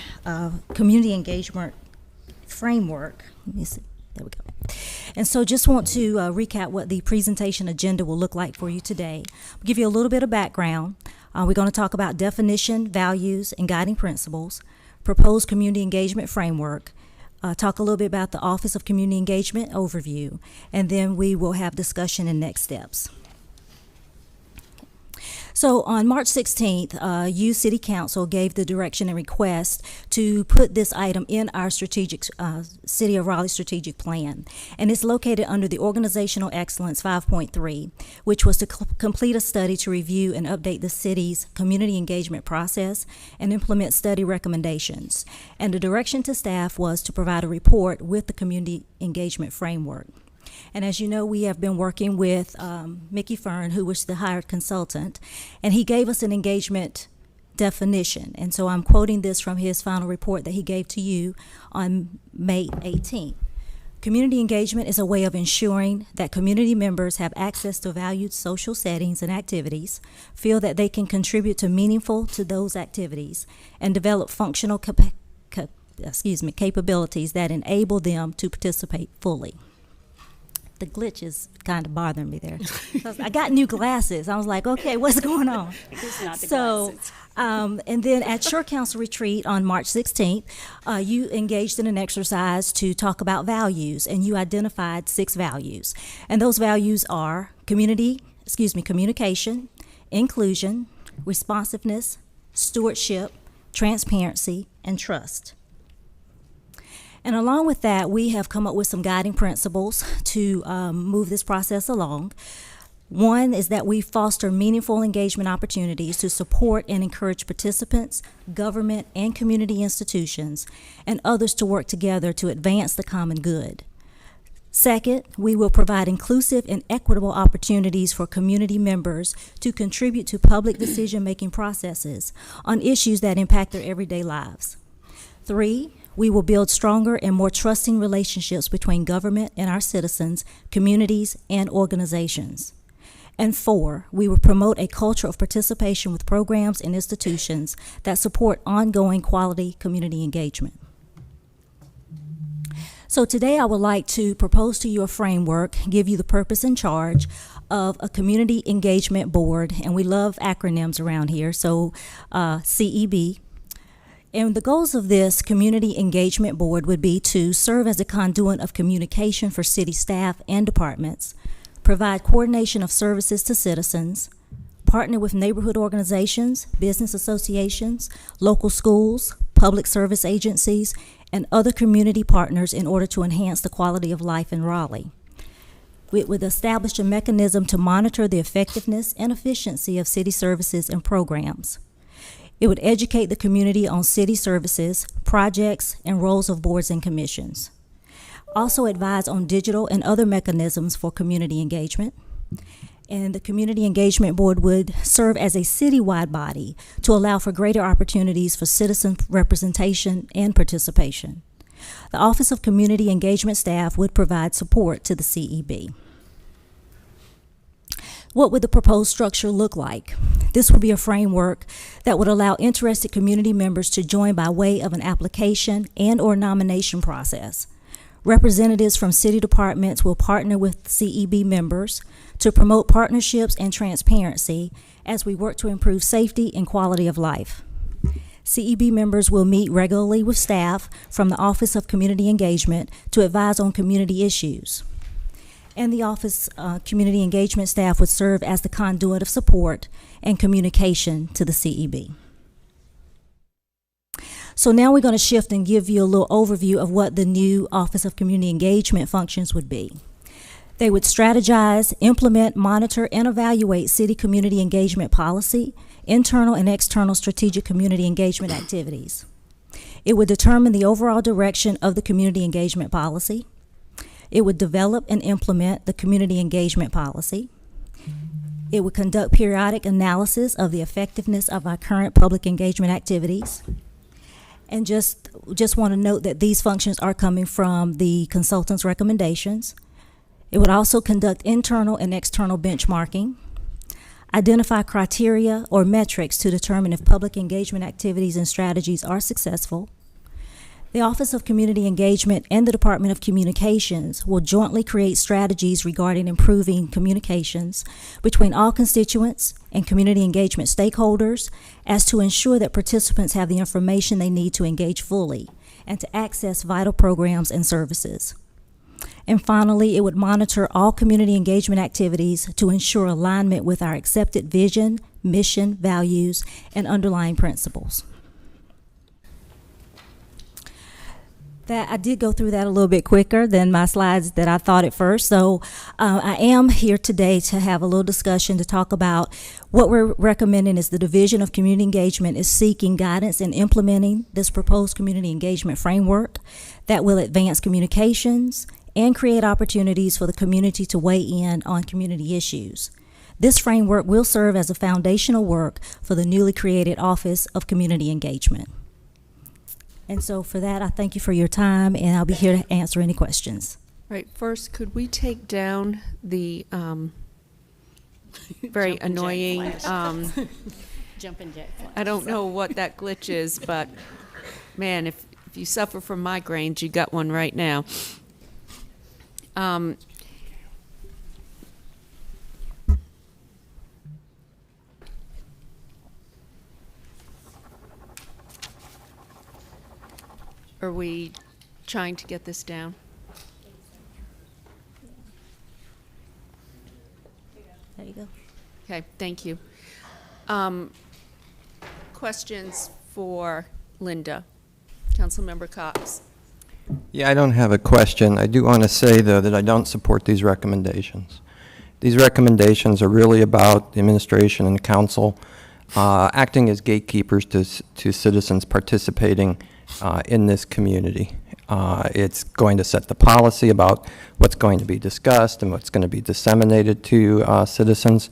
community engagement framework. Let me see. There we go. And so just want to recap what the presentation agenda will look like for you today. I'll give you a little bit of background. We're going to talk about definition, values, and guiding principles, proposed community engagement framework, talk a little bit about the Office of Community Engagement overview, and then we will have discussion and next steps. So on March 16th, you City Council gave the direction and request to put this item in our strategic City of Raleigh strategic plan. And it's located under the Organizational Excellence 5.3, which was to complete a study to review and update the city's community engagement process and implement study recommendations. And the direction to staff was to provide a report with the community engagement framework. And as you know, we have been working with Mickey Fern, who was the hired consultant, and he gave us an engagement definition. And so I'm quoting this from his final report that he gave to you on May 18th. Community engagement is a way of ensuring that community members have access to valued social settings and activities, feel that they can contribute to meaningful to those activities, and develop functional capabilities that enable them to participate fully. The glitch is kind of bothering me there. I got new glasses. I was like, okay, what's going on? It's not the glasses. And then at your council retreat on March 16th, you engaged in an exercise to talk about values, and you identified 6 values. And those values are communication, inclusion, responsiveness, stewardship, transparency, and trust. And along with that, we have come up with some guiding principles to move this process along. One is that we foster meaningful engagement opportunities to support and encourage participants, government, and community institutions, and others to work together to advance the common good. Second, we will provide inclusive and equitable opportunities for community members to contribute to public decision-making processes on issues that impact their everyday lives. 3, we will build stronger and more trusting relationships between government and our citizens, communities, and organizations. And 4, we will promote a culture of participation with programs and institutions that support ongoing quality community engagement. So today I would like to propose to you a framework, give you the purpose and charge of a community engagement board, and we love acronyms around here, so CEB. And the goals of this community engagement board would be to serve as a conduit of communication for city staff and departments, provide coordination of services to citizens, partner with neighborhood organizations, business associations, local schools, public service agencies, and other community partners in order to enhance the quality of life in Raleigh. It would establish a mechanism to monitor the effectiveness and efficiency of city services and programs. It would educate the community on city services, projects, and roles of boards and commissions. Also advise on digital and other mechanisms for community engagement. And the Community Engagement Board would serve as a citywide body to allow for greater opportunities for citizen representation and participation. The Office of Community Engagement staff would provide support to the CEB. What would the proposed structure look like? This would be a framework that would allow interested community members to join by way of an application and/or nomination process. Representatives from city departments will partner with CEB members to promote partnerships and transparency as we work to improve safety and quality of life. CEB members will meet regularly with staff from the Office of Community Engagement to advise on community issues. And the Office Community Engagement staff would serve as the conduit of support and communication to the CEB. So now we're going to shift and give you a little overview of what the new Office of Community Engagement functions would be. They would strategize, implement, monitor, and evaluate city community engagement policy, internal and external strategic community engagement activities. It would determine the overall direction of the community engagement policy. It would develop and implement the community engagement policy. It would conduct periodic analysis of the effectiveness of our current public engagement activities. And just want to note that these functions are coming from the consultant's recommendations. It would also conduct internal and external benchmarking, identify criteria or metrics to determine if public engagement activities and strategies are successful. The Office of Community Engagement and the Department of Communications will jointly create strategies regarding improving communications between all constituents and community engagement stakeholders as to ensure that participants have the information they need to engage fully and to access vital programs and services. And finally, it would monitor all community engagement activities to ensure alignment with our accepted vision, mission, values, and underlying principles. That I did go through that a little bit quicker than my slides that I thought at first. So I am here today to have a little discussion to talk about what we're recommending is the Division of Community Engagement is seeking guidance in implementing this proposed community engagement framework that will advance communications and create opportunities for the community to weigh in on community issues. This framework will serve as a foundational work for the newly created Office of Community Engagement. And so for that, I thank you for your time, and I'll be here to answer any questions. Right, first, could we take down the very annoying, Jumping jack flags. I don't know what that glitch is, but man, if you suffer from migraines, you got one right now. Are we trying to get this down? There you go. Okay, thank you. Questions for Linda? Councilmember Cox. Yeah, I don't have a question. I do want to say, though, that I don't support these recommendations. These recommendations are really about the administration and the council acting as gatekeepers to citizens participating in this community. It's going to set the policy about what's going to be discussed and what's going to be disseminated to citizens.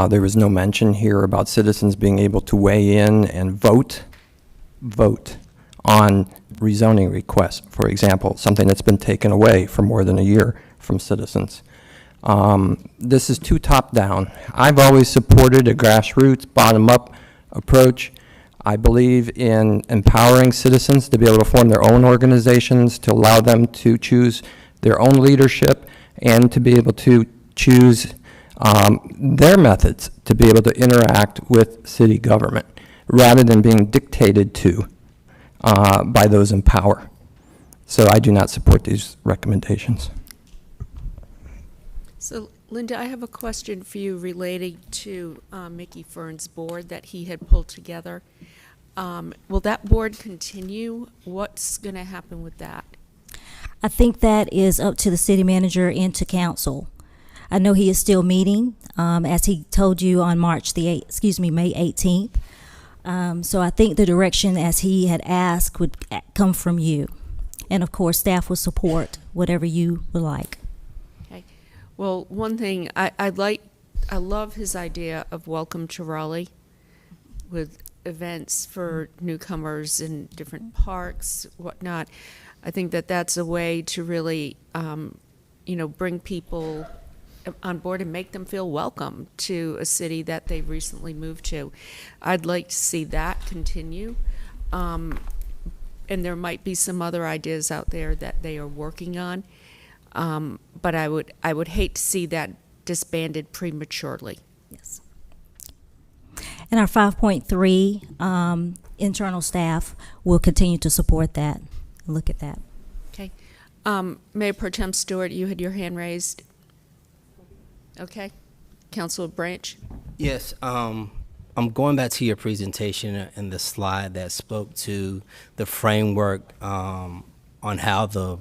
There was no mention here about citizens being able to weigh in and vote on rezoning requests, for example, something that's been taken away for more than a year from citizens. This is too top-down. I've always supported a grassroots, bottom-up approach. I believe in empowering citizens to be able to form their own organizations, to allow them to choose their own leadership, and to be able to choose their methods to be able to interact with city government, rather than being dictated to by those in power. So I do not support these recommendations. So, Linda, I have a question for you relating to Mickey Fern's board that he had pulled together. Will that board continue? What's going to happen with that? I think that is up to the city manager and to council. I know he is still meeting, as he told you on May 18th. So I think the direction as he had asked would come from you. And of course, staff will support whatever you would like. Okay. Well, one thing, I love his idea of Welcome to Raleigh with events for newcomers in different parks, whatnot. I think that that's a way to really, bring people on board and make them feel welcome to a city that they recently moved to. I'd like to see that continue. And there might be some other ideas out there that they are working on. But I would hate to see that disbanded prematurely. Yes. And our 5.3 internal staff will continue to support that, look at that. Okay. Mayor Pro Tem Stewart, you had your hand raised. Okay. Councilor Branch. Yes. I'm going back to your presentation and the slide that spoke to the framework on how the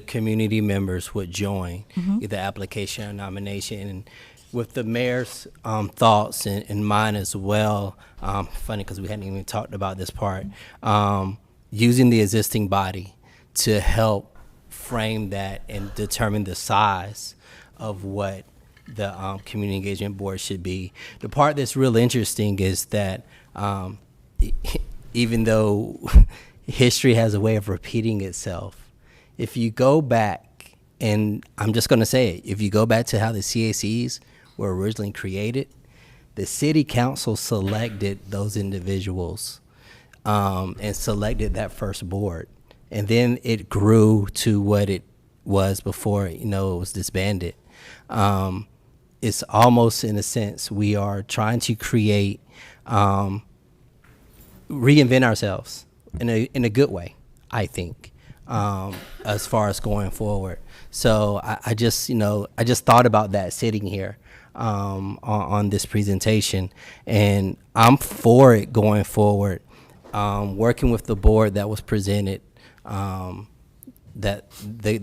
community members would join the application or nomination. And with the mayor's thoughts and mine as well, funny because we hadn't even talked about this part, using the existing body to help frame that and determine the size of what the community engagement board should be. The part that's real interesting is that even though history has a way of repeating itself, if you go back, and I'm just going to say it, if you go back to how the CACs were originally created, the city council selected those individuals and selected that first board. And then it grew to what it was before, it was disbanded. It's almost, in a sense, we are trying to create, reinvent ourselves in a good way, I think, as far as going forward. So I just thought about that sitting here on this presentation, and I'm for it going forward, working with the board that was presented, that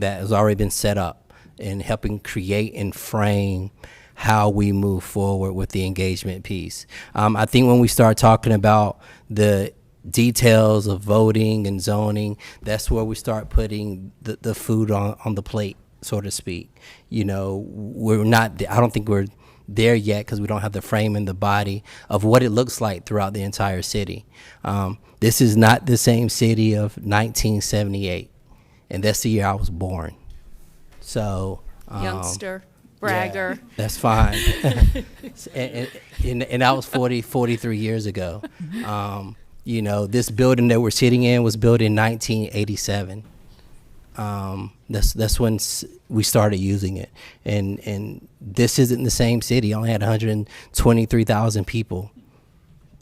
has already been set up, and helping create and frame how we move forward with the engagement piece. I think when we start talking about the details of voting and zoning, that's where we start putting the food on the plate, so to speak. We're not, I don't think we're there yet because we don't have the frame and the body of what it looks like throughout the entire city. This is not the same city of 1978, and that's the year I was born. So youngster, bragger. Yeah, that's fine. and that was 43 years ago. This building that we're sitting in was built in 1987. That's when we started using it. And this isn't the same city. It only had 123,000 people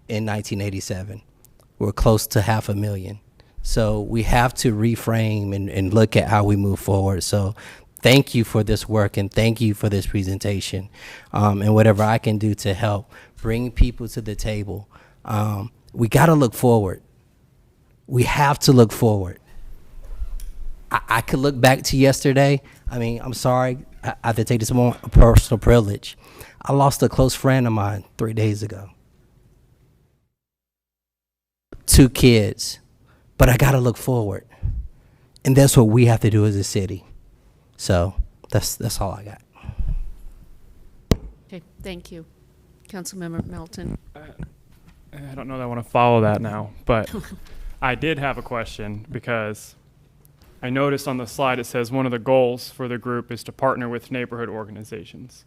in 1987. We're close to 500,000. So we have to reframe and look at how we move forward. So thank you for this work, and thank you for this presentation, and whatever I can do to help bring people to the table. We got to look forward. We have to look forward. I could look back to yesterday. I mean, I'm sorry, I have to take this moment of personal privilege. I lost a close friend of mine 3 days ago. 2 kids. But I got to look forward. And that's what we have to do as a city. So that's all I got. Okay, thank you. Councilmember Melton. I don't know that I want to follow that now, but I did have a question because I noticed on the slide it says one of the goals for the group is to partner with neighborhood organizations.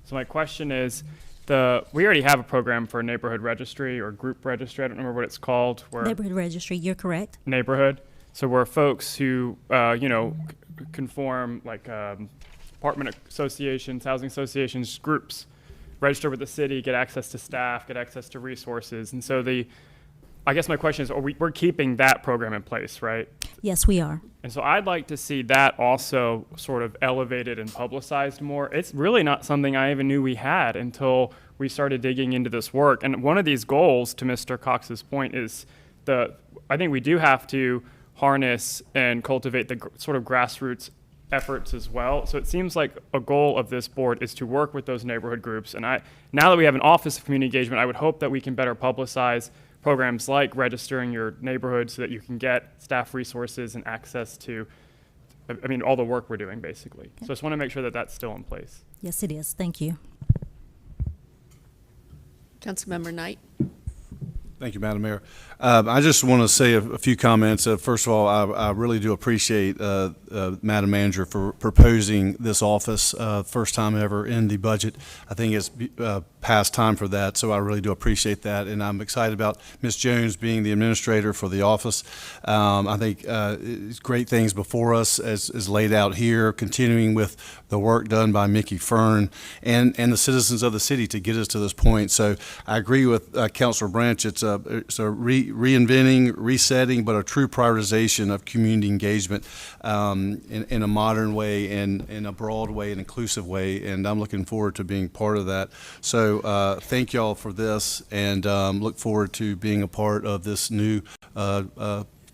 So my question is, we already have a program for a neighborhood registry or group registry. I don't remember what it's called. Neighborhood registry, you're correct. Neighborhood. So where folks who, conform like apartment associations, housing associations, groups, register with the city, get access to staff, get access to resources. And so I guess my question is, we're keeping that program in place, right? Yes, we are. And so I'd like to see that also sort of elevated and publicized more. It's really not something I even knew we had until we started digging into this work. And one of these goals, to Mr. Cox's point, is I think we do have to harness and cultivate the sort of grassroots efforts as well. So it seems like a goal of this board is to work with those neighborhood groups. And now that we have an Office of Community Engagement, I would hope that we can better publicize programs like registering your neighborhood so that you can get staff resources and access to, all the work we're doing, basically. Okay. So I just want to make sure that that's still in place. Yes, it is. Thank you. Councilmember Knight. Thank you, Madam Mayor. I just want to say a few comments. First of all, I really do appreciate Madam Manager for proposing this office, first time ever in the budget. I think it's past time for that, so I really do appreciate that. And I'm excited about Ms. Jones being the administrator for the office. I think it's great things before us as laid out here, continuing with the work done by Mickey Fern and the citizens of the city to get us to this point. So I agree with Councilor Branch. It's a reinventing, resetting, but a true prioritization of community engagement in a modern way and in a broad way, an inclusive way, and I'm looking forward to being part of that. So So thank y'all for this, and look forward to being a part of this new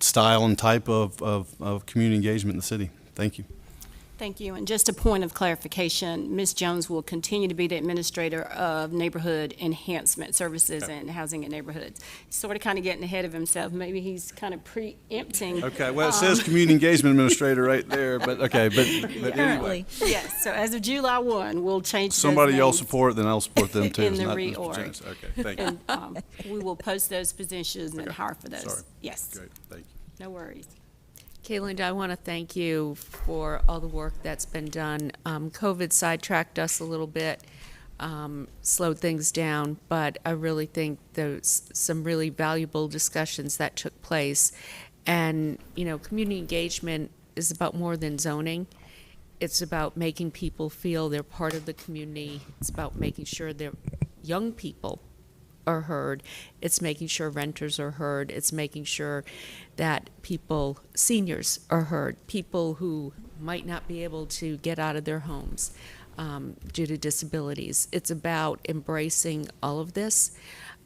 style and type of community engagement in the city. Thank you. Thank you. And just a point of clarification, Ms. Jones will continue to be the administrator of neighborhood enhancement services and housing in neighborhoods. He's sort of kind of getting ahead of himself. Maybe he's kind of preempting. Okay, well, it says community engagement administrator right there, but okay, but anyway. Yes, so as of July 1, we'll change those Somebody y'all names support, then I'll support them too. in It's the not reorg. James. Okay, thank you. And we will post those positions and hire for those. Sorry. Yes. Great, thank you. No worries. Caitlin, I want to thank you for all the work that's been done. COVID sidetracked us a little bit, slowed things down, but I really think there's some really valuable discussions that took place. And, you know, community engagement is about more than zoning. It's about making people feel they're part of the community. It's about making sure their young people are heard. It's making sure renters are heard. It's making sure that people, seniors, are heard. People who might not be able to get out of their homes due to disabilities. It's about embracing all of this.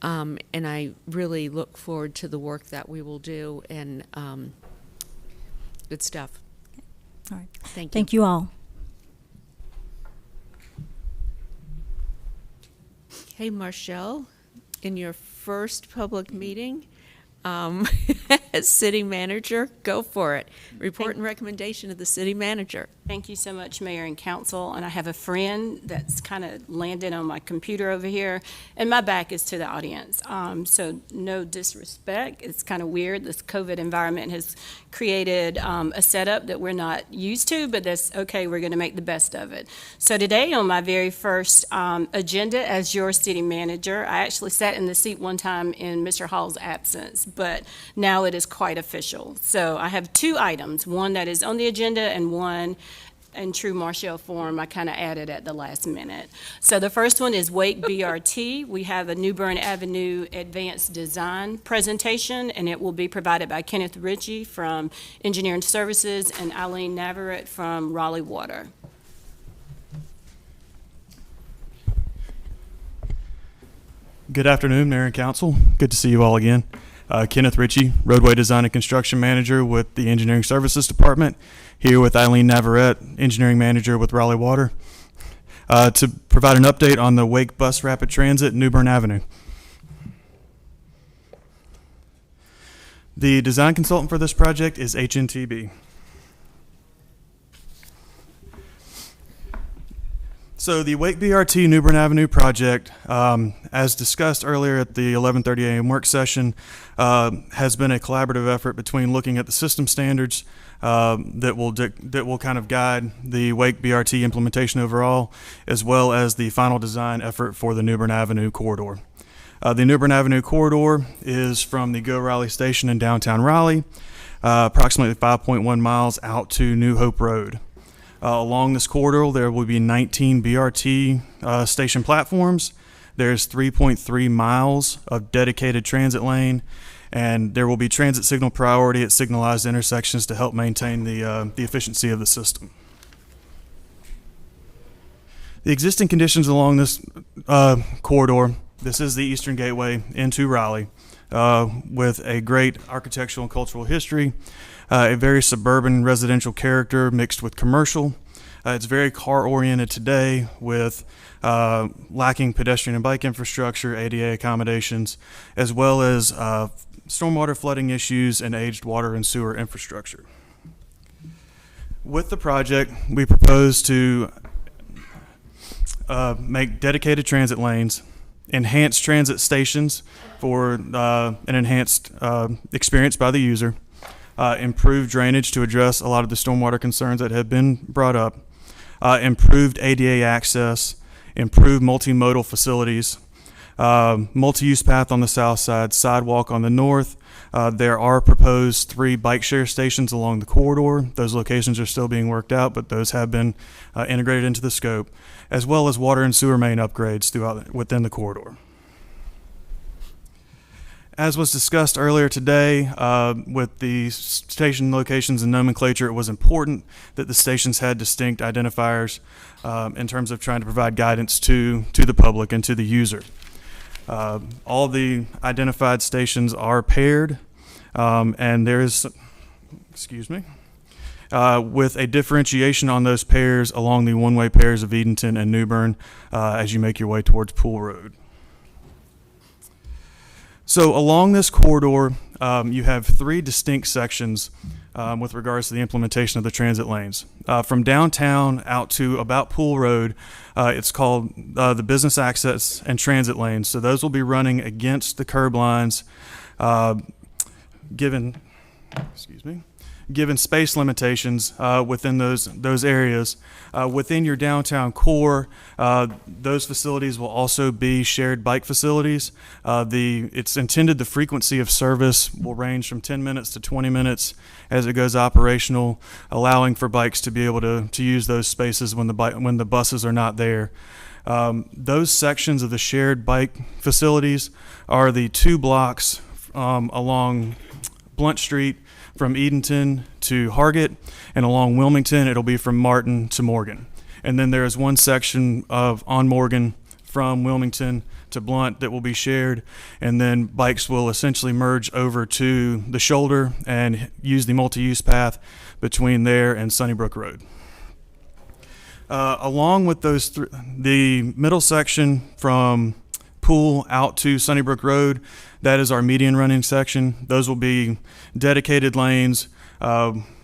And I really look forward to the work that we will do, and good stuff. All right. Thank you. Thank you all. Hey, Marshall, in your first public meeting as city manager, go for it. Report and recommendation of the city manager. Thank you so much, Mayor and Council. And I have a friend that's kind of landed on my computer over here, and my back is to the audience. So no disrespect. It's kind of weird. This COVID environment has created a setup that we're not used to, but that's okay. We're going to make the best of it. So today, on my very first agenda as your city manager, I actually sat in the seat one time in Mr. Hall's absence, but now it is quite official. So I have two items, one that is on the agenda and one in true Marshall form I kind of added at the last minute. So the first one is Wake BRT. We have a New Bern Avenue advanced design presentation, and it will be provided by Kenneth Ritchie from Engineering Services and Eileen Navarrete from Raleigh Water. Good afternoon, Mayor and Council. Good to see you all again. Kenneth Ritchie, Roadway Design and Construction Manager with the Engineering Services Department, here with Eileen Navarrete, Engineering Manager with Raleigh Water, to provide an update on the Wake Bus Rapid Transit New Bern Avenue. The design consultant for this project is HNTB. So the Wake BRT New Bern Avenue project, as discussed earlier at the 11:30 a.m. work session, has been a collaborative effort between looking at the system standards that will kind of guide the Wake BRT implementation overall, as well as the final design effort for the New Bern Avenue corridor. The New Bern Avenue corridor is from the Go Raleigh station in downtown Raleigh, approximately 5.1 miles out to New Hope Road. Along this corridor, there will be 19 BRT station platforms. There's 3.3 miles of dedicated transit lane, and there will be transit signal priority at signalized intersections to help maintain the efficiency of the system. The existing conditions along this corridor, this is the Eastern Gateway into Raleigh, with a great architectural and cultural history, a very suburban residential character mixed with commercial. It's very car-oriented today with lacking pedestrian and bike infrastructure, ADA accommodations, as well as stormwater flooding issues and aged water and sewer infrastructure. With the project, we propose to make dedicated transit lanes, enhance transit stations for an enhanced experience by the user, improved drainage to address a lot of the stormwater concerns that have been brought up, improved ADA access, improved multimodal facilities, multi-use path on the south side, sidewalk on the north. There are proposed 3 bike share stations along the corridor. Those locations are still being worked out, but those have been integrated into the scope, as well as water and sewer main upgrades throughout within the corridor. As was discussed earlier today, with the station locations and nomenclature, it was important that the stations had distinct identifiers in terms of trying to provide guidance to the public and to the user. All the identified stations are paired, and there is, with a differentiation on those pairs along the one-way pairs of Edenton and New Bern as you make your way towards Pool Road. So along this corridor, you have 3 distinct sections with regards to the implementation of the transit lanes. From downtown out to about Pool Road, it's called the business access and transit lanes. So those will be running against the curb lines, given space limitations within those areas. Within your downtown core, those facilities will also be shared bike facilities. It's intended the frequency of service will range from 10 minutes to 20 minutes as it goes operational, allowing for bikes to be able to use those spaces when the buses are not there. Those sections of the shared bike facilities are the 2 blocks along Blunt Street from Edenton to Hargett, and along Wilmington, it'll be from Martin to Morgan. And then there is one section on Morgan from Wilmington to Blunt that will be shared, and then bikes will essentially merge over to the shoulder and use the multi-use path between there and Sunnybrook Road. Along with those, the middle section from Pool out to Sunnybrook Road, that is our median running section. Those will be dedicated lanes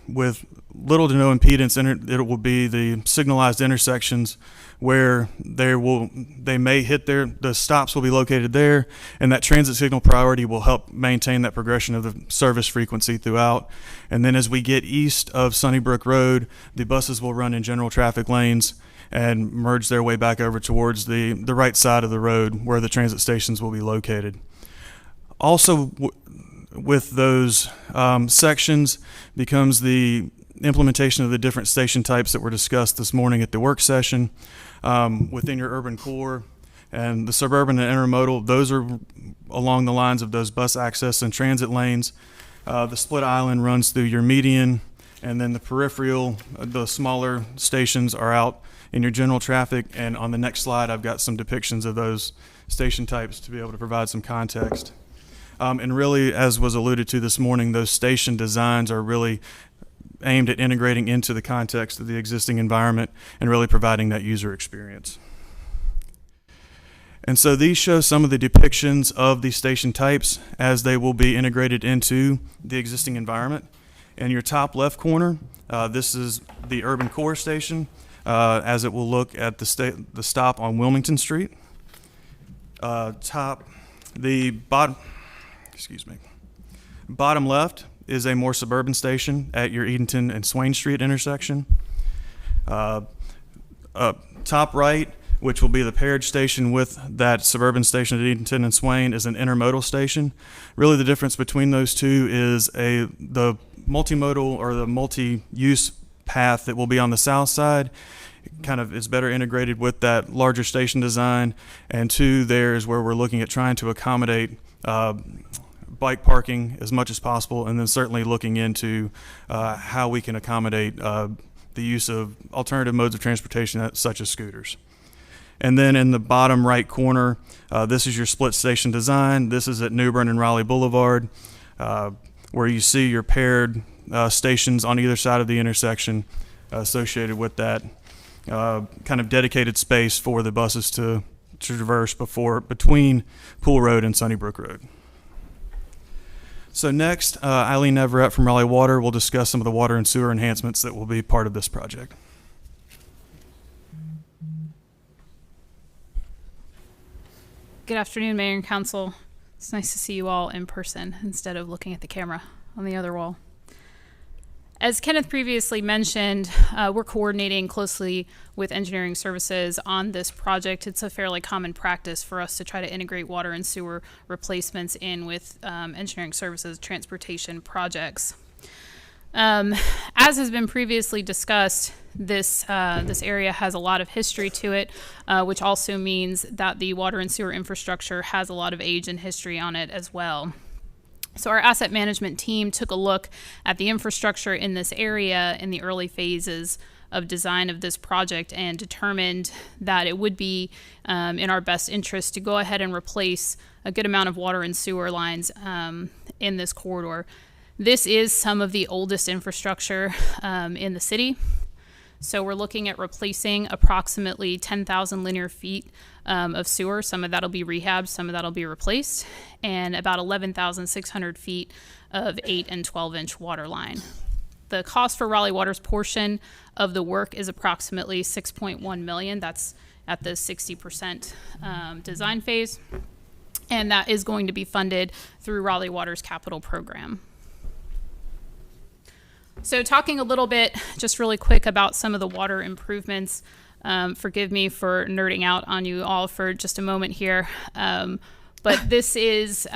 with little to no impedance. It will be the signalized intersections where they may hit the stops will be located there, and that transit signal priority will help maintain that progression of the service frequency throughout. And then as we get east of Sunnybrook Road, the buses will run in general traffic lanes and merge their way back over towards the right side of the road where the transit stations will be located. Also, with those sections becomes the implementation of the different station types that were discussed this morning at the work session within your urban core. And the suburban and intermodal, those are along the lines of those bus access and transit lanes. The split island runs through your median, and then the peripheral, the smaller stations are out in your general traffic. And on the next slide, I've got some depictions of those station types to be able to provide some context. And really, as was alluded to this morning, those station designs are really aimed at integrating into the context of the existing environment and really providing that user experience. And so these show some of the depictions of these station types as they will be integrated into the existing environment. In your top left corner, this is the urban core station as it will look at the stop on Wilmington Street. Bottom left is a more suburban station at your Edenton and Swain Street intersection. Top right, which will be the paired station with that suburban station at Edenton and Swain, is an intermodal station. Really the difference between those two is the multimodal or the multi-use path that will be on the south side kind of is better integrated with that larger station design, and 2 there is where we're looking at trying to accommodate bike parking as much as possible, and then certainly looking into how we can accommodate the use of alternative modes of transportation such as scooters. And then in the bottom right corner, this is your split station design. This is at New Bern and Raleigh Boulevard, where you see your paired stations on either side of the intersection associated with that kind of dedicated space for the buses to traverse between Pool Road and Sunnybrook Road. So next, Eileen Everett from Raleigh Water will discuss some of the water and sewer enhancements that will be part of this project. Good afternoon, Mayor and Council. It's nice to see you all in person instead of looking at the camera on the other wall. As Kenneth previously mentioned, we're coordinating closely with engineering services on this project. It's a fairly common practice for us to try to integrate water and sewer replacements in with engineering services transportation projects. As has been previously discussed, this area has a lot of history to it, which also means that the water and sewer infrastructure has a lot of age and history on it as well. So our asset management team took a look at the infrastructure in this area in the early phases of design of this project and determined that it would be in our best interest to go ahead and replace a good amount of water and sewer lines in this corridor. This is some of the oldest infrastructure in the city. So we're looking at replacing approximately 10,000 linear feet of sewer. Some of that'll be rehabbed, some of that'll be replaced, and about 11,600 feet of 8 and 12-inch water line. The cost for Raleigh Water's portion of the work is approximately $6.1 million. That's at the 60% design phase, and that is going to be funded through Raleigh Water's capital program. So talking a little bit, just really quick, about some of the water improvements. Forgive me for nerding out on you all for just a moment here. But this is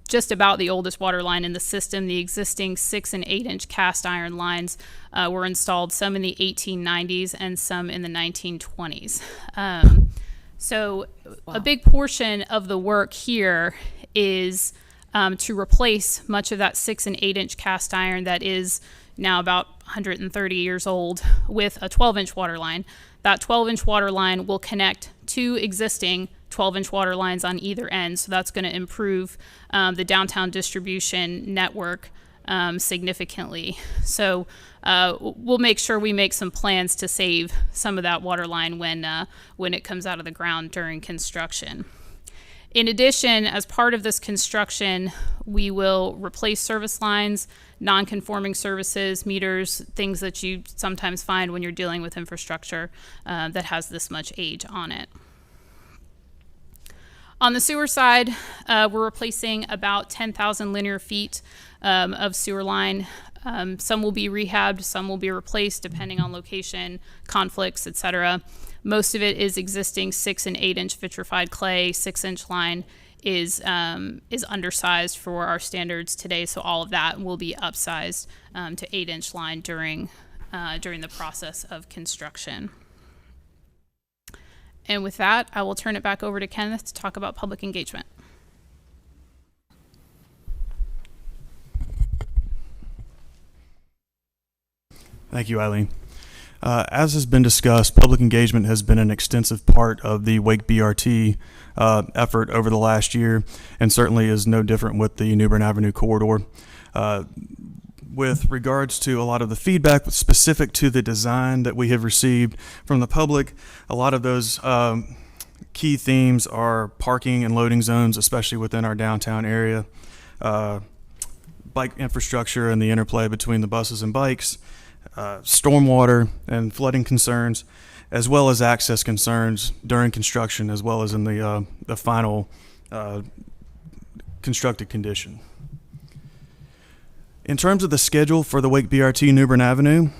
just about the oldest water line in the system. The existing 6 and 8 inch cast iron lines were installed, some in the 1890s and some in the 1920s. So a big portion of the work here is to replace much of that 6 and 8 inch cast iron that is now about 130 years old with a 12-inch water line. That 12-inch water line will connect two existing 12-inch water lines on either end, so that's going to improve the downtown distribution network significantly. So we'll make sure we make some plans to save some of that water line when it comes out of the ground during construction. In addition, as part of this construction, we will replace service lines, non-conforming services, meters, things that you sometimes find when you're dealing with infrastructure that has this much age on it. On the sewer side, we're replacing about 10,000 linear feet of sewer line. Some will be rehabbed, some will be replaced depending on location, conflicts, etc. Most of it is existing 6 and 8 inch vitrified clay. 6-inch line is undersized for our standards today, so all of that will be upsized to 8-inch line during the process of construction. And with that, I will turn it back over to Kenneth to talk about public engagement. Thank you, Eileen. As has been discussed, public engagement has been an extensive part of the Wake BRT effort over the last year, and certainly is no different with the New Bern Avenue corridor. With regards to a lot of the feedback specific to the design that we have received from the public, a lot of those key themes are parking and loading zones, especially within our downtown area, bike infrastructure and the interplay between the buses and bikes, stormwater and flooding concerns, as well as access concerns during construction, as well as in the final constructed condition. In terms of the schedule for the Wake BRT New Bern Avenue,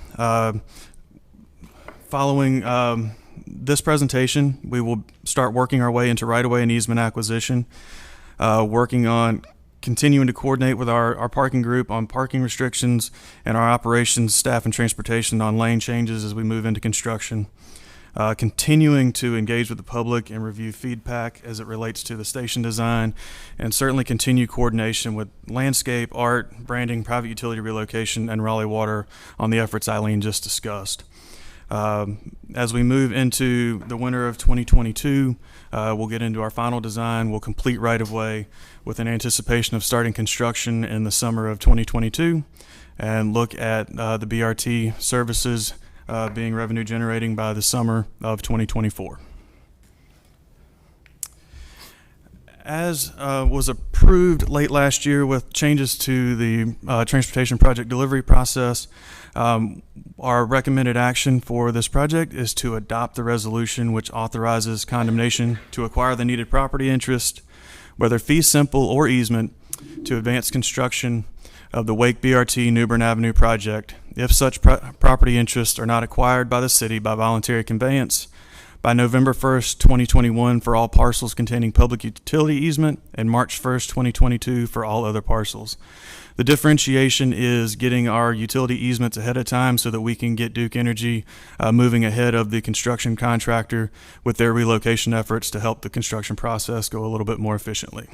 following this presentation, we will start working our way into right-of-way and easement acquisition, working on continuing to coordinate with our parking group on parking restrictions and our operations staff and transportation on lane changes as we move into construction. Continuing to engage with the public and review feedback as it relates to the station design, and certainly continue coordination with landscape, art, branding, private utility relocation, and Raleigh Water on the efforts Eileen just discussed. As we move into the winter of 2022, we'll get into our final design. We'll complete right-of-way with an anticipation of starting construction in the summer of 2022, and look at the BRT services being revenue generating by the summer of 2024. As was approved late last year with changes to the transportation project delivery process, our recommended action for this project is to adopt the resolution which authorizes condemnation to acquire the needed property interest, whether fee simple or easement, to advance construction of the Wake BRT New Bern Avenue project if such property interests are not acquired by the city by voluntary conveyance by November 1st, 2021 for all parcels containing public utility easement, and March 1st, 2022 for all other parcels. The differentiation is getting our utility easements ahead of time so that we can get Duke Energy moving ahead of the construction contractor with their relocation efforts to help the construction process go a little bit more efficiently.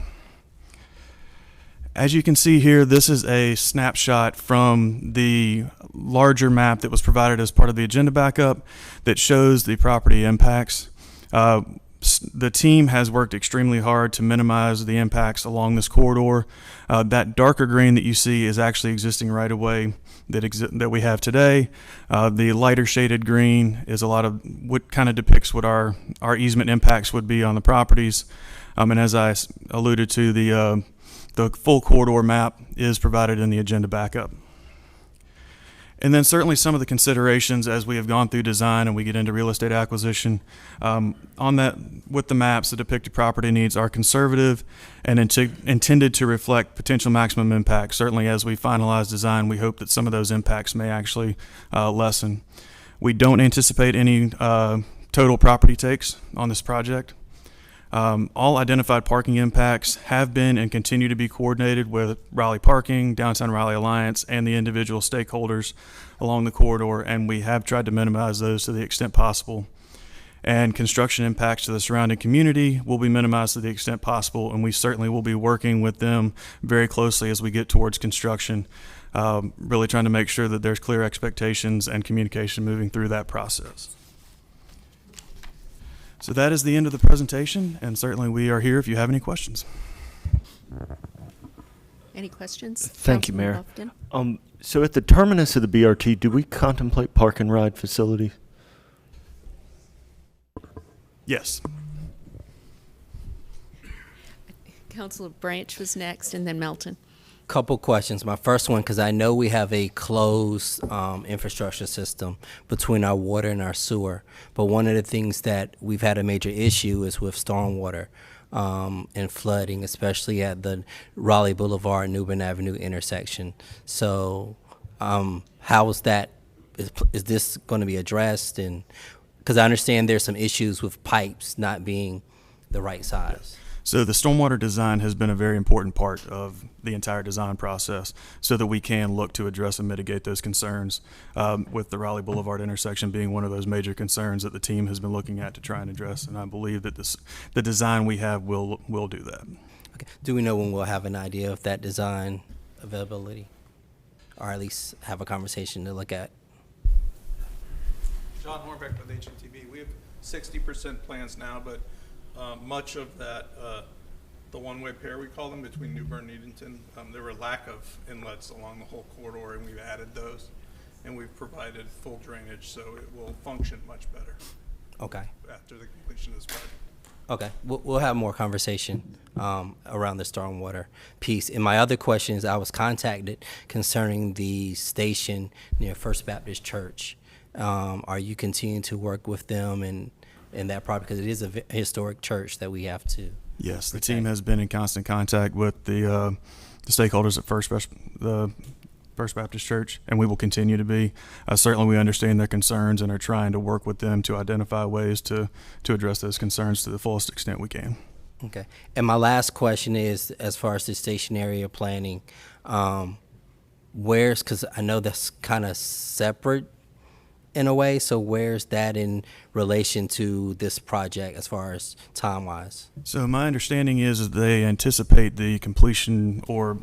As you can see here, this is a snapshot from the larger map that was provided as part of the agenda backup that shows the property impacts. The team has worked extremely hard to minimize the impacts along this corridor. That darker green that you see is actually existing right away that we have today. The lighter shaded green is a lot of what kind of depicts what our easement impacts would be on the properties. And as I alluded to, the full corridor map is provided in the agenda backup. And then certainly some of the considerations as we have gone through design and we get into real estate acquisition. On that, with the maps, the depicted property needs are conservative and intended to reflect potential maximum impact. Certainly as we finalize design, we hope that some of those impacts may actually lessen. We don't anticipate any total property takes on this project. All identified parking impacts have been and continue to be coordinated with Raleigh Parking, Downtown Raleigh Alliance, and the individual stakeholders along the corridor, and we have tried to minimize those to the extent possible. And construction impacts to the surrounding community will be minimized to the extent possible, and we certainly will be working with them very closely as we get towards construction, really trying to make sure that there's clear expectations and communication moving through that process. So that is the end of the presentation, and certainly we are here if you have any questions. Any questions? Thank you, Mayor. Councilman So at the terminus of the BRT, do we contemplate park and ride facilities? Yes. Councilor Branch was next, and then Melton. Couple questions. My first one, because I know we have a closed infrastructure system between our water and our sewer, but one of the things that we've had a major issue is with stormwater and flooding, especially at the Raleigh Boulevard, New Bern Avenue intersection. So how is that, is this going to be addressed? And because I understand there's some issues with pipes not being the right size. So the stormwater design has been a very important part of the entire design process so that we can look to address and mitigate those concerns, with the Raleigh Boulevard intersection being one of those major concerns that the team has been looking at to try and address. And I believe that the design we have will do that. Okay. Do we know when we'll have an idea of that design availability? Or at least have a conversation to look at? John Hornbeck with HNTB. We have 60% plans now, but much of that, the one-way pair we call them between New Bern and Edenton, there were lack of inlets along the whole corridor, and we've added those, and we've provided full drainage, so it will function much better. Okay. After the completion of this project. Okay, we'll have more conversation around the stormwater piece. And my other question is, I was contacted concerning the station near First Baptist Church. Are you continuing to work with them in that project, because it is a historic church that we have to? Yes, the team has been in constant contact with the stakeholders at the First Baptist Church, and we will continue to be. Certainly we understand their concerns and are trying to work with them to identify ways to address those concerns to the fullest extent we can. Okay. And my last question is, as far as the station area planning, because I know that's kind of separate in a way, so where's that in relation to this project as far as time-wise? So my understanding is that they anticipate the completion or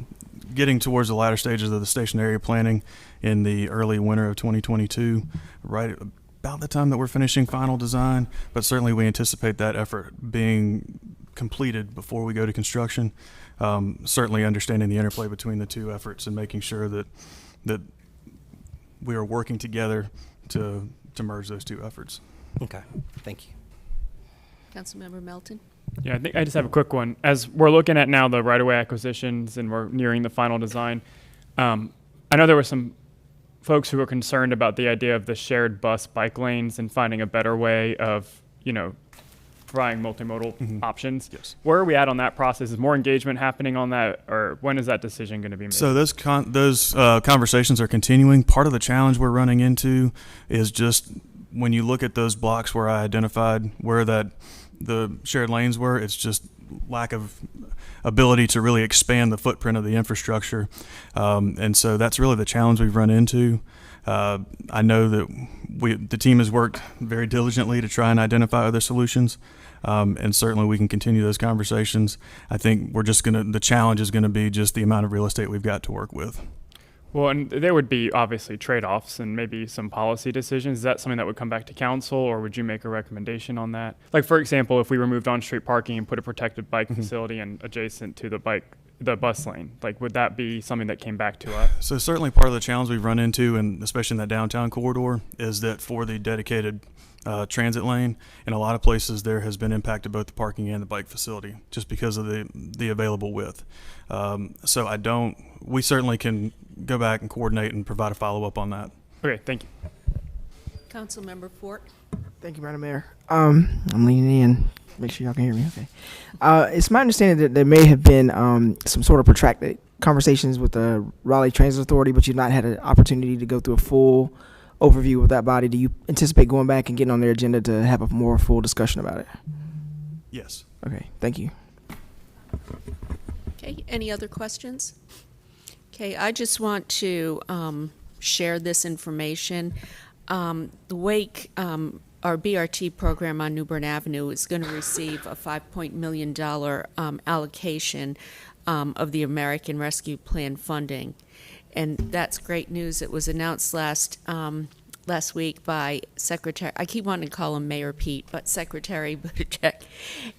getting towards the latter stages of the station area planning in the early winter of 2022, right about the time that we're finishing final design, but certainly we anticipate that effort being completed before we go to construction. Certainly understanding the interplay between the two efforts and making sure that we are working together to merge those two efforts. Okay, thank you. Councilmember Melton. Yeah, I think I just have a quick one. As we're looking at now the right-of-way acquisitions and we're nearing the final design, I know there were some folks who were concerned about the idea of the shared bus bike lanes and finding a better way of, providing multimodal options. Yes. Where are we at on that process? Is more engagement happening on that, or when is that decision going to be made? So those conversations are continuing. Part of the challenge we're running into is just when you look at those blocks where I identified where the shared lanes were, it's just lack of ability to really expand the footprint of the infrastructure. And so that's really the challenge we've run into. I know that the team has worked very diligently to try and identify other solutions. And certainly we can continue those conversations. I think the challenge is going to be just the amount of real estate we've got to work with. Well, and there would be obviously trade-offs and maybe some policy decisions. Is that something that would come back to council, or would you make a recommendation on that? Like, for example, if we removed on-street parking and put a protected bike facility and adjacent to the bus lane, like, would that be something that came back to us? So certainly part of the challenge we've run into, and especially in that downtown corridor, is that for the dedicated transit lane, in a lot of places there has been impact to both the parking and the bike facility just because of the available width. So we certainly can go back and coordinate and provide a follow-up on that. Okay, thank you. Councilmember Fort. Thank you, Madam Mayor. I'm leaning in. Make sure y'all can hear me. Okay. It's my understanding that there may have been some sort of protracted conversations with the Raleigh Transit Authority, but you've not had an opportunity to go through a full overview of that body. Do you anticipate going back and getting on their agenda to have a more full discussion about it? Yes. Okay. Thank you. Okay, any other questions? Okay, I just want to share this information. The Wake, our BRT program on New Bern Avenue, is going to receive a $5 million allocation of the American Rescue Plan funding. And that's great news. It was announced last week by Secretary, I keep wanting to call him Mayor Pete, but Secretary Buttigieg.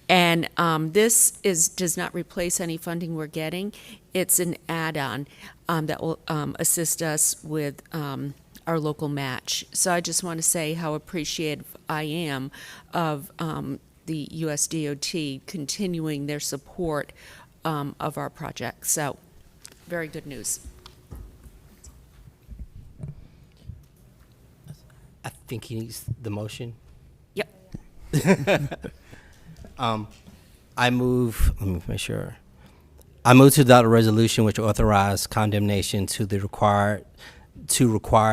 And this does not replace any funding we're getting. It's an add-on that will assist us with our local match. So I just want to say how appreciative I am of the USDOT continuing their support of our project. So very good news. I think he needs the motion. Yep. I move, let me make sure. I move to adopt a resolution which authorizes condemnation to require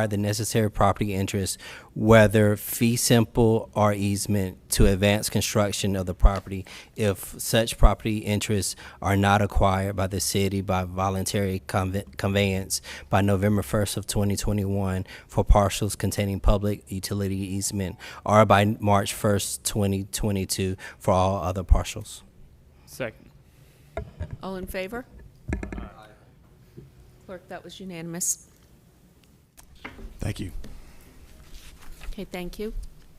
the necessary property interest, whether fee simple or easement, to advance construction of the property if such property interests are not acquired by the city by voluntary conveyance by November 1st of 2021 for parcels containing public utility easement, or by March 1st, 2022 for all other parcels. Second. All in favor? Clerk, that was unanimous. Thank you. Okay, thank you.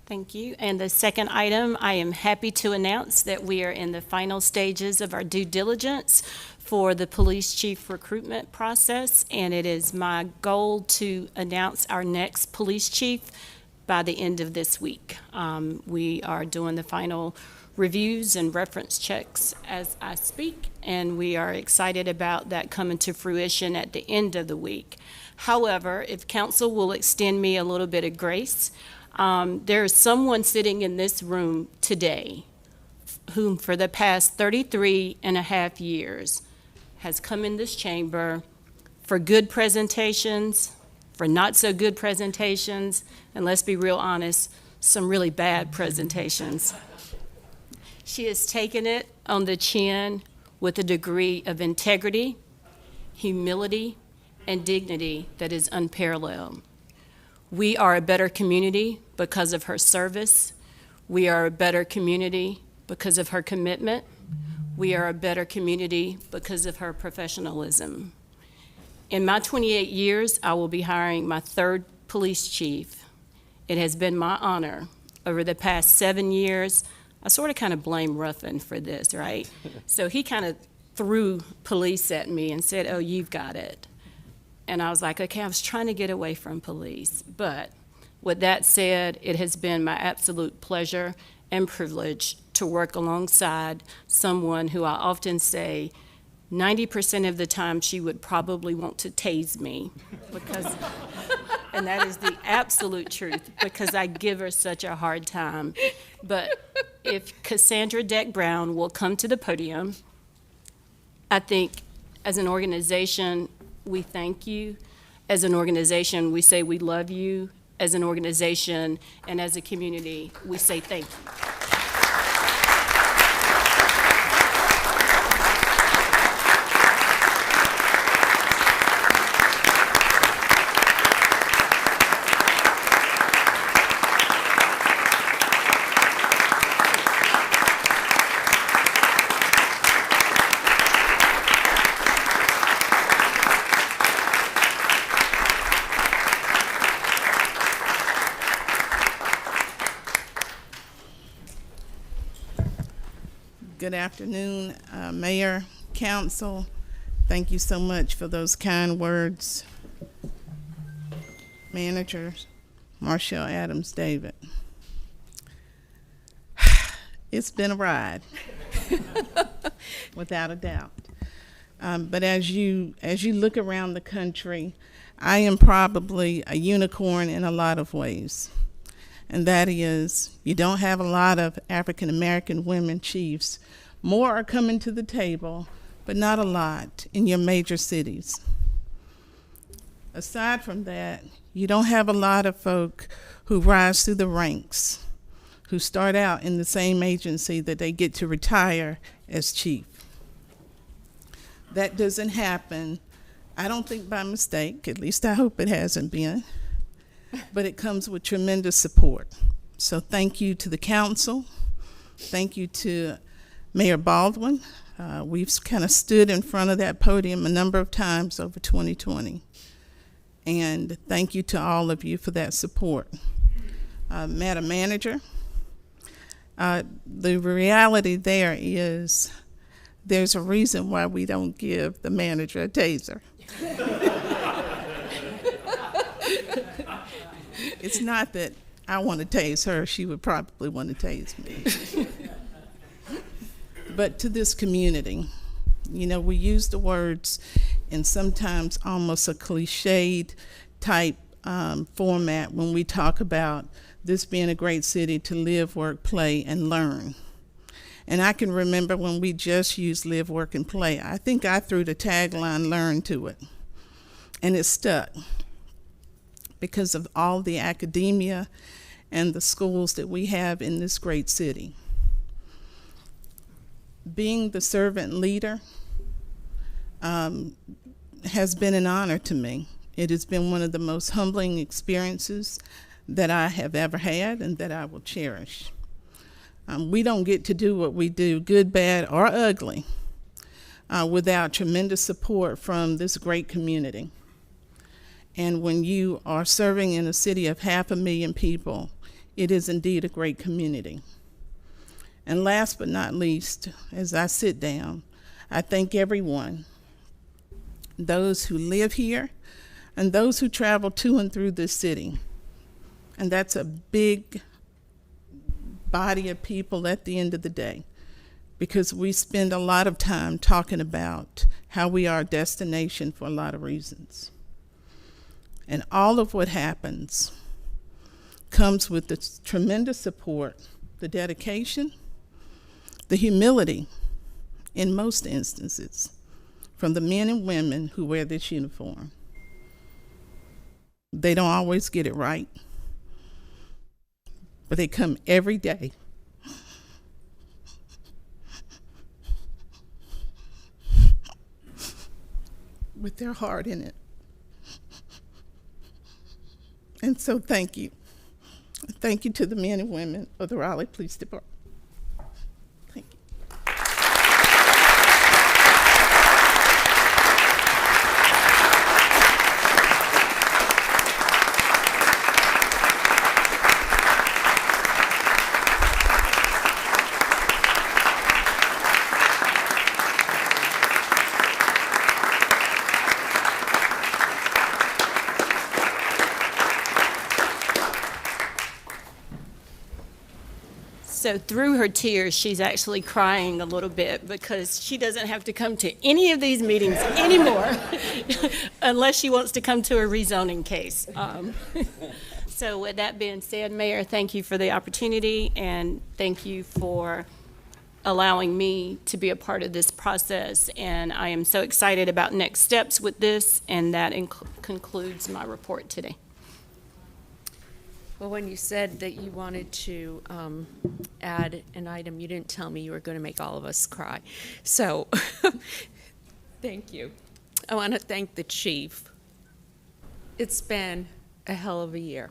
Thank you. And the second item, I am happy to announce that we are in the final stages of our due diligence for the police chief recruitment process, and it is my goal to announce our next police chief by the end of this week. We are doing the final reviews and reference checks as I speak, and we are excited about that coming to fruition at the end of the week. However, if council will extend me a little bit of grace, there is someone sitting in this room today whom for the past 33 and a half years has come in this chamber for good presentations, for not so good presentations, and let's be real honest, some really bad presentations. She has taken it on the chin with a degree of integrity, humility, and dignity that is unparalleled. We are a better community because of her service. We are a better community because of her commitment. We are a better community because of her professionalism. In my 28 years, I will be hiring my third police chief. It has been my honor. Over the past 7 years, I sort of kind of blame Ruffin for this, right? So he kind of threw police at me and said, oh, you've got it. And I was like, okay, I was trying to get away from police. But with that said, it has been my absolute pleasure and privilege to work alongside someone who I often say 90% of the time she would probably want to tase me because, and that is the absolute truth because I give her such a hard time. But if Cassandra Deck Brown will come to the podium, I think as an organization, we thank you. As an organization, we say we love you. As an organization and as a community, we say thank you. Good afternoon, Mayor, Council. Thank you so much for those kind words. Manager Marshall Adams David. It's been a ride, without a doubt. But as you look around the country, I am probably a unicorn in a lot of ways. And that is, you don't have a lot of African American women chiefs. More are coming to the table, but not a lot in your major cities. Aside from that, you don't have a lot of folk who rise through the ranks, who start out in the same agency that they get to retire as chief. That doesn't happen, I don't think by mistake, at least I hope it hasn't been, but it comes with tremendous support. So thank you to the council. Thank you to Mayor Baldwin. We've kind of stood in front of that podium a number of times over 2020. And thank you to all of you for that support. Madam Manager, the reality there is there's a reason why we don't give the manager a taser. It's not that I want to tase her, she would probably want to tase me. But to this community, you know, we use the words in sometimes almost a cliched type format when we talk about this being a great city to live, work, play, and learn. And I can remember when we just used live, work, and play. I think I threw the tagline learn to it, and it stuck because of all the academia and the schools that we have in this great city. Being the servant leader has been an honor to me. It has been one of the most humbling experiences that I have ever had and that I will cherish. We don't get to do what we do, good, bad, or ugly, without tremendous support from this great community. And when you are serving in a city of 500,000 people, it is indeed a great community. And last but not least, as I sit down, I thank everyone, those who live here and those who travel to and through this city. And that's a big body of people at the end of the day, because we spend a lot of time talking about how we are a destination for a lot of reasons. And all of what happens comes with the tremendous support, the dedication, the humility, in most instances, from the men and women who wear this uniform. They don't always get it right, but they come every day. With their heart in it. And so thank you. Thank you to the men and women of the Raleigh Police Department. Thank you. So through her tears, she's actually crying a little bit because she doesn't have to come to any of these meetings anymore unless she wants to come to a rezoning case. So with that being said, Mayor, thank you for the opportunity and thank you for allowing me to be a part of this process. And I am so excited about next steps with this, and that concludes my report today. Well, when you said that you wanted to add an item, you didn't tell me you were going to make all of us cry. So thank you. I want to thank the chief. It's been a hell of a year.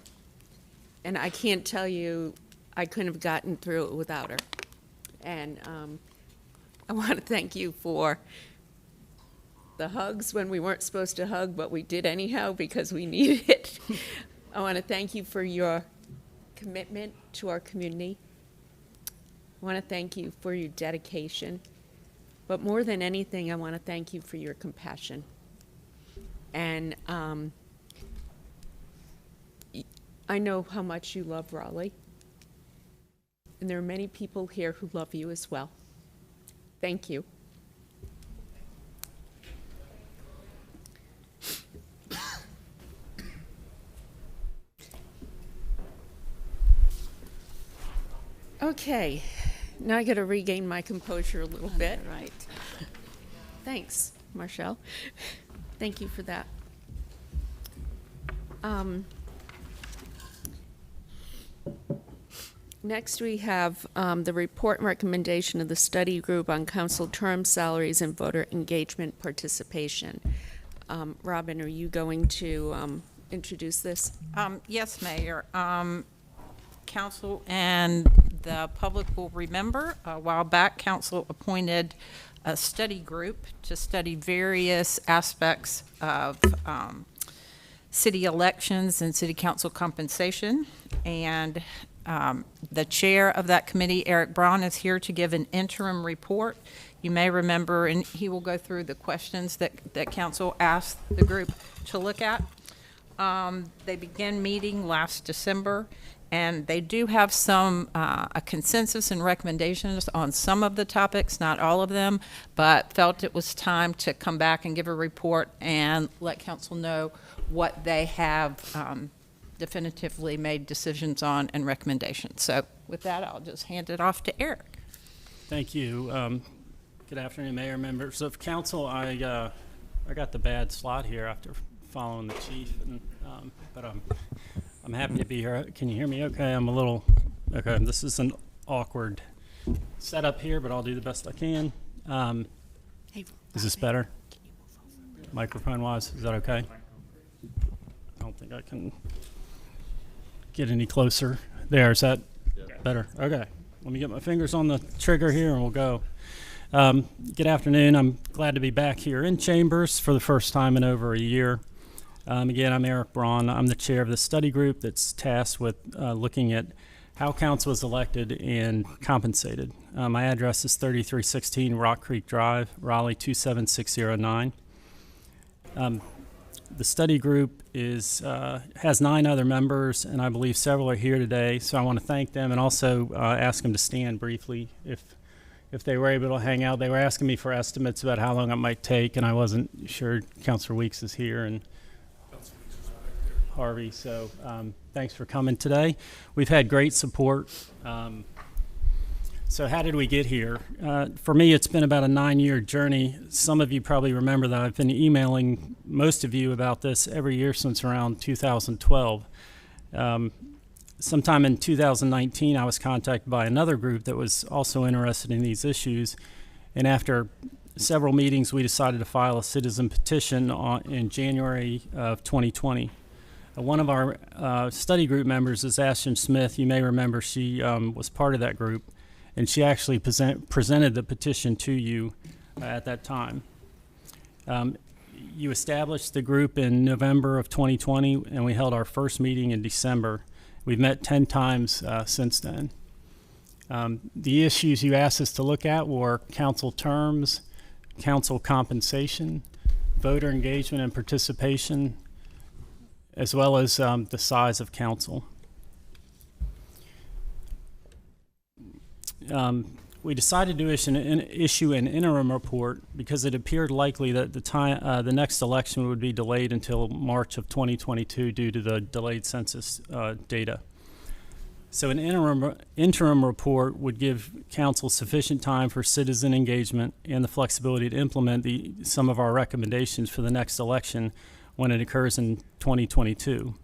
And I can't tell you, I couldn't have gotten through it without her. And I want to thank you for the hugs when we weren't supposed to hug, but we did anyhow because we needed it. I want to thank you for your commitment to our community. I want to thank you for your dedication, but more than anything, I want to thank you for your compassion. And I know how much you love Raleigh, and there are many people here who love you as well. Thank you. Okay, now I got to regain my composure a little bit. Right. Thanks, Marshall. Thank you for that. Next, we have the report and recommendation of the study group on council term salaries and voter engagement participation. Robin, are you going to introduce this? Yes, Mayor. Council and the public will remember a while back, council appointed a study group to study various aspects of city elections and city council compensation. And the chair of that committee, Eric Braun, is here to give an interim report. You may remember, and he will go through the questions that council asked the group to look at. They began meeting last December, and they do have some a consensus and recommendations on some of the topics, not all of them, but felt it was time to come back and give a report and let council know what they have definitively made decisions on and recommendations. So with that, I'll just hand it off to Eric. Thank you. Good afternoon, Mayor, members of council. I got the bad slot here after following the chief, and, but I'm happy to be here. Can you hear me okay? I'm a little, okay, this is an awkward setup here, but I'll do the best I can. Is this better? Microphone-wise, is that okay? I don't think I can get any closer. There, is that better? Okay, let me get my fingers on the trigger here and we'll go. Good afternoon. I'm glad to be back here in Chambers for the first time in over a year. Again, I'm Eric Braun. I'm the chair of the study group that's tasked with looking at how council is elected and compensated. My address is 3316 Rock Creek Drive, Raleigh 27609. The study group has 9 other members, and I believe several are here today, so I want to thank them and also ask them to stand briefly if they were able to hang out. They were asking me for estimates about how long it might take, and I wasn't sure. Councilor Weeks is here, and Harvey, so thanks for coming today. We've had great support. So how did we get here? For me, it's been about a 9-year journey. Some of you probably remember that I've been emailing most of you about this every year since around 2012. Sometime in 2019, I was contacted by another group that was also interested in these issues. And after several meetings, we decided to file a citizen petition in January of 2020. One of our study group members is Ashton Smith. You may remember she was part of that group, and she actually presented the petition to you at that time. You established the group in November of 2020, and we held our first meeting in December. We've met 10 times since then. The issues you asked us to look at were council terms, council compensation, voter engagement and participation, as well as the size of council. We decided to issue an interim report because it appeared likely that the next election would be delayed until March of 2022 due to the delayed census data. So an interim report would give council sufficient time for citizen engagement and the flexibility to implement some of our recommendations for the next election when it occurs in 2022.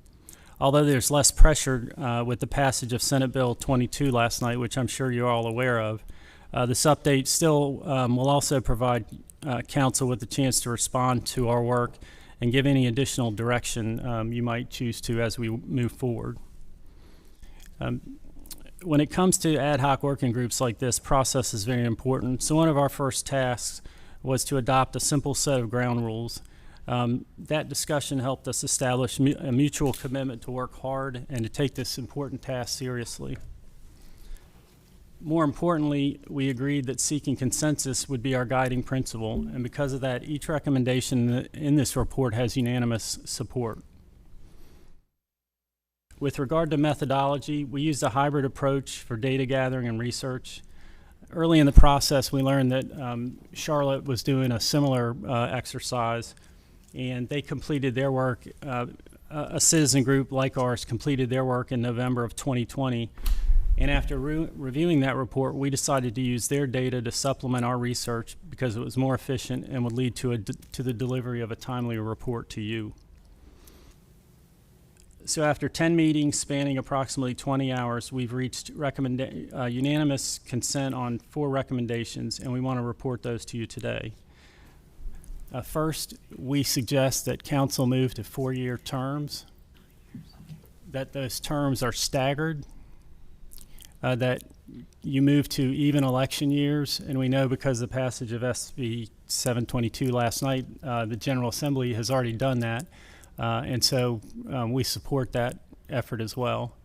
Although there's less pressure with the passage of Senate Bill 22 last night, which I'm sure you're all aware of, this update still will also provide council with the chance to respond to our work and give any additional direction you might choose to as we move forward. When it comes to ad hoc working groups like this, process is very important. So one of our first tasks was to adopt a simple set of ground rules. That discussion helped us establish a mutual commitment to work hard and to take this important task seriously. More importantly, we agreed that seeking consensus would be our guiding principle, and because of that, each recommendation in this report has unanimous support. With regard to methodology, we used a hybrid approach for data gathering and research. Early in the process, we learned that Charlotte was doing a similar exercise, and they completed their work. A citizen group like ours completed their work in November of 2020. And after reviewing that report, we decided to use their data to supplement our research because it was more efficient and would lead to the delivery of a timely report to you. So after 10 meetings spanning approximately 20 hours, we've reached unanimous consent on 4 recommendations, and we want to report those to you today. First, we suggest that council move to 4-year terms, that those terms are staggered, that you move to even election years, and we know because of the passage of SB 722 last night, the General Assembly has already done that, and so we support that effort as well.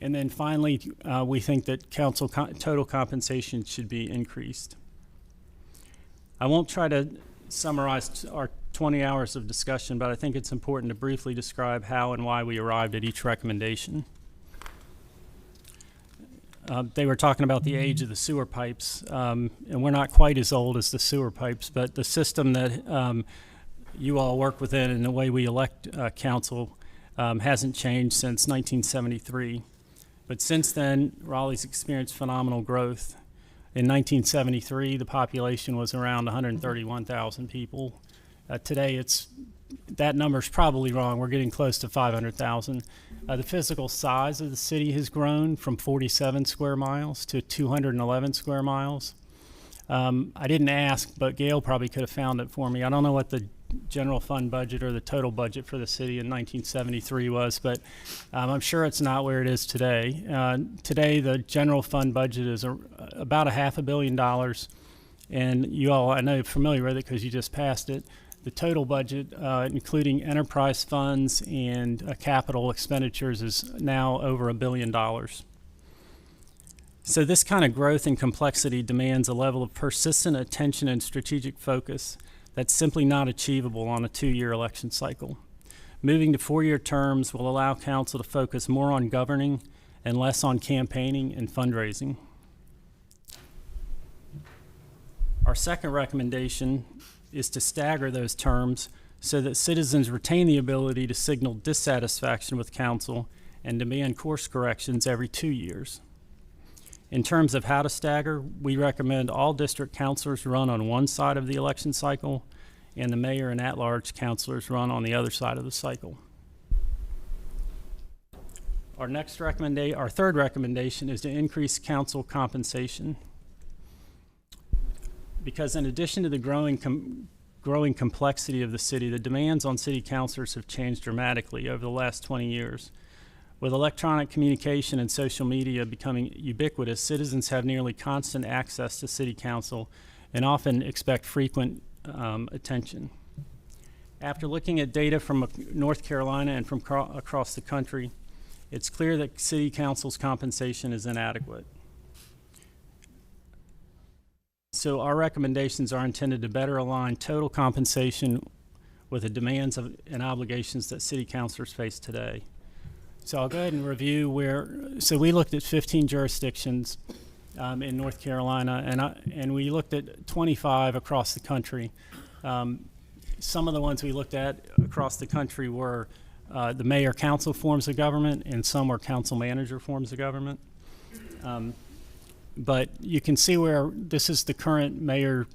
And then finally, we think that council total compensation should be increased. I won't try to summarize our 20 hours of discussion, but I think it's important to briefly describe how and why we arrived at each recommendation. They were talking about the age of the sewer pipes, and we're not quite as old as the sewer pipes, but the system that you all work within and the way we elect council hasn't changed since 1973. But since then, Raleigh's experienced phenomenal growth. In 1973, the population was around 131,000 people. Today, that number's probably wrong. We're getting close to 500,000. The physical size of the city has grown from 47 square miles to 211 square miles. I didn't ask, but Gail probably could have found it for me. I don't know what the general fund budget or the total budget for the city in 1973 was, but I'm sure it's not where it is today. Today, the general fund budget is about $500 million, and you all, I know you're familiar with it because you just passed it. The total budget, including enterprise funds and capital expenditures, is now over $1 billion. So this kind of growth and complexity demands a level of persistent attention and strategic focus that's simply not achievable on a 2-year election cycle. Moving to 4-year terms will allow council to focus more on governing and less on campaigning and fundraising. Our second recommendation is to stagger those terms so that citizens retain the ability to signal dissatisfaction with council and demand course corrections every 2 years. In terms of how to stagger, we recommend all district councilors run on one side of the election cycle and the mayor and at-large councilors run on the other side of the cycle. Our third recommendation is to increase council compensation. Because in addition to the growing complexity of the city, the demands on city councilors have changed dramatically over the last 20 years. With electronic communication and social media becoming ubiquitous, citizens have nearly constant access to city council and often expect frequent attention. After looking at data from North Carolina and from across the country, it's clear that city council's compensation is inadequate. So our recommendations are intended to better align total compensation with the demands and obligations that city councilors face today. So I'll go ahead and review so we looked at 15 jurisdictions in North Carolina, and we looked at 25 across the country. Some of the ones we looked at across the country were the mayor-council forms of government, and some were council-manager forms of government. But you can see where this is the current mayor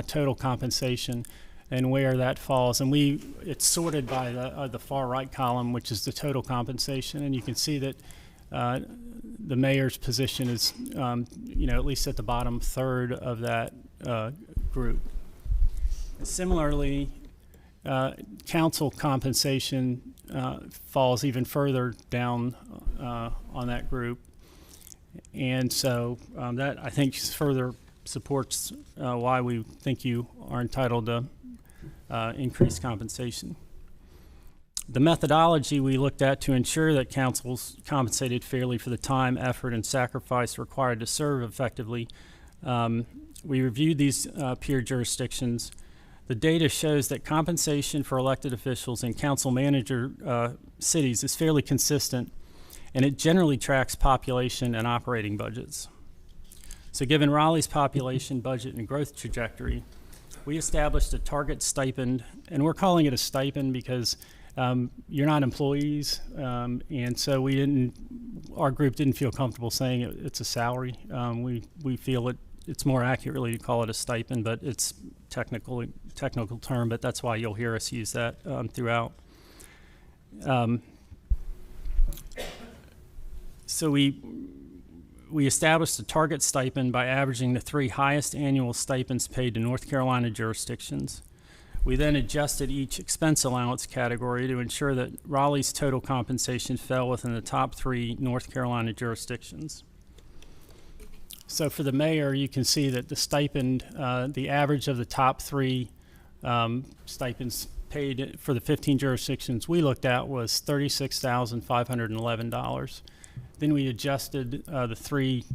total compensation and where that falls. And it's sorted by the far right column, which is the total compensation. And you can see that the mayor's position is, at least at the bottom third of that group. Similarly, council compensation falls even further down on that group. And so that, I think, further supports why we think you are entitled to increased compensation. The methodology we looked at to ensure that council's compensated fairly for the time, effort, and sacrifice required to serve effectively. We reviewed these peer jurisdictions. The data shows that compensation for elected officials in council manager cities is fairly consistent, and it generally tracks population and operating budgets. So given Raleigh's population, budget, and growth trajectory, we established a target stipend, and we're calling it a stipend because you're not employees, and so our group didn't feel comfortable saying it's a salary. We feel it's more accurately to call it a stipend, but it's technical term, but that's why you'll hear us use that throughout. So we established a target stipend by averaging the 3 highest annual stipends paid to North Carolina jurisdictions. We then adjusted each expense allowance category to ensure that Raleigh's total compensation fell within the top 3 North Carolina jurisdictions. So for the mayor, you can see that the stipend, the average of the top 3 stipends paid for the 15 jurisdictions we looked at was $36,511. Then we adjusted the 3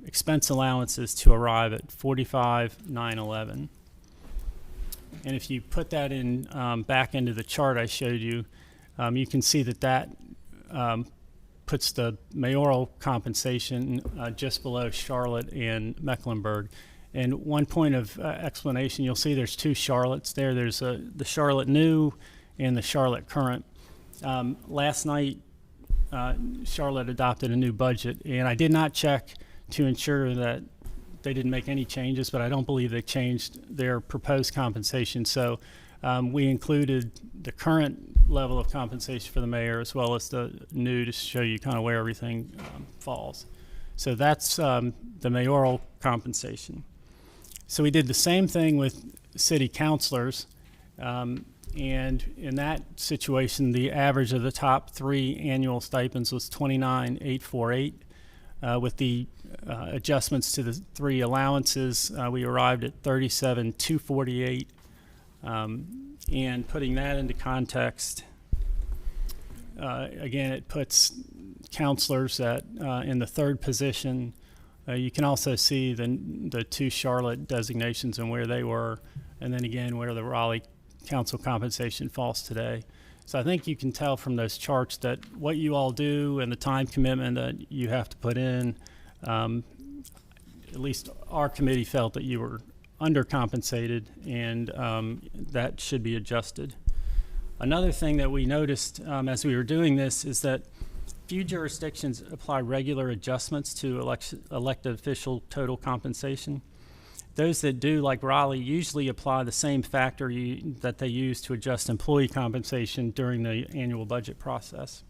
expense allowances to arrive at $45,911. And if you put that in back into the chart I showed you, you can see that puts the mayoral compensation just below Charlotte and Mecklenburg. And one point of explanation, you'll see there's 2 Charlottes there. There's the Charlotte New and the Charlotte Current. Last night, Charlotte adopted a new budget, and I did not check to ensure that they didn't make any changes, but I don't believe they changed their proposed compensation. So we included the current level of compensation for the mayor as well as the new to show you kind of where everything falls. So that's the mayoral compensation. So we did the same thing with city councilors. And in that situation, the average of the top 3 annual stipends was $29,848. With the adjustments to the 3 allowances, we arrived at $37,248. And putting that into context, again, it puts counselors at in the 3rd position. You can also see the 2 Charlotte designations and where they were, and then again where the Raleigh council compensation falls today. So I think you can tell from those charts that what you all do and the time commitment that you have to put in, at least our committee felt that you were undercompensated, and that should be adjusted. Another thing that we noticed as we were doing this is that few jurisdictions apply regular adjustments to elected official total compensation. Those that do, like Raleigh, usually apply the same factor that they use to adjust employee compensation during the annual budget process.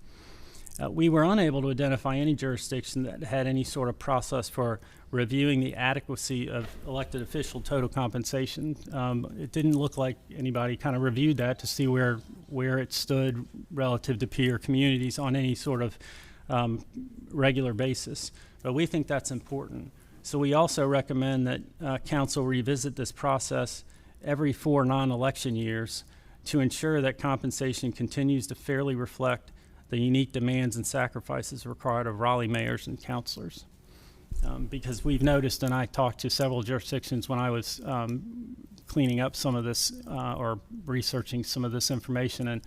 We were unable to identify any jurisdiction that had any sort of process for reviewing the adequacy of elected official total compensation. It didn't look like anybody kind of reviewed that to see where it stood relative to peer communities on any sort of regular basis. But we think that's important. So we also recommend that council revisit this process every 4 non-election years to ensure that compensation continues to fairly reflect the unique demands and sacrifices required of Raleigh mayors and councilors. Because we've noticed, and I talked to several jurisdictions when I was cleaning up some of this or researching some of this information, and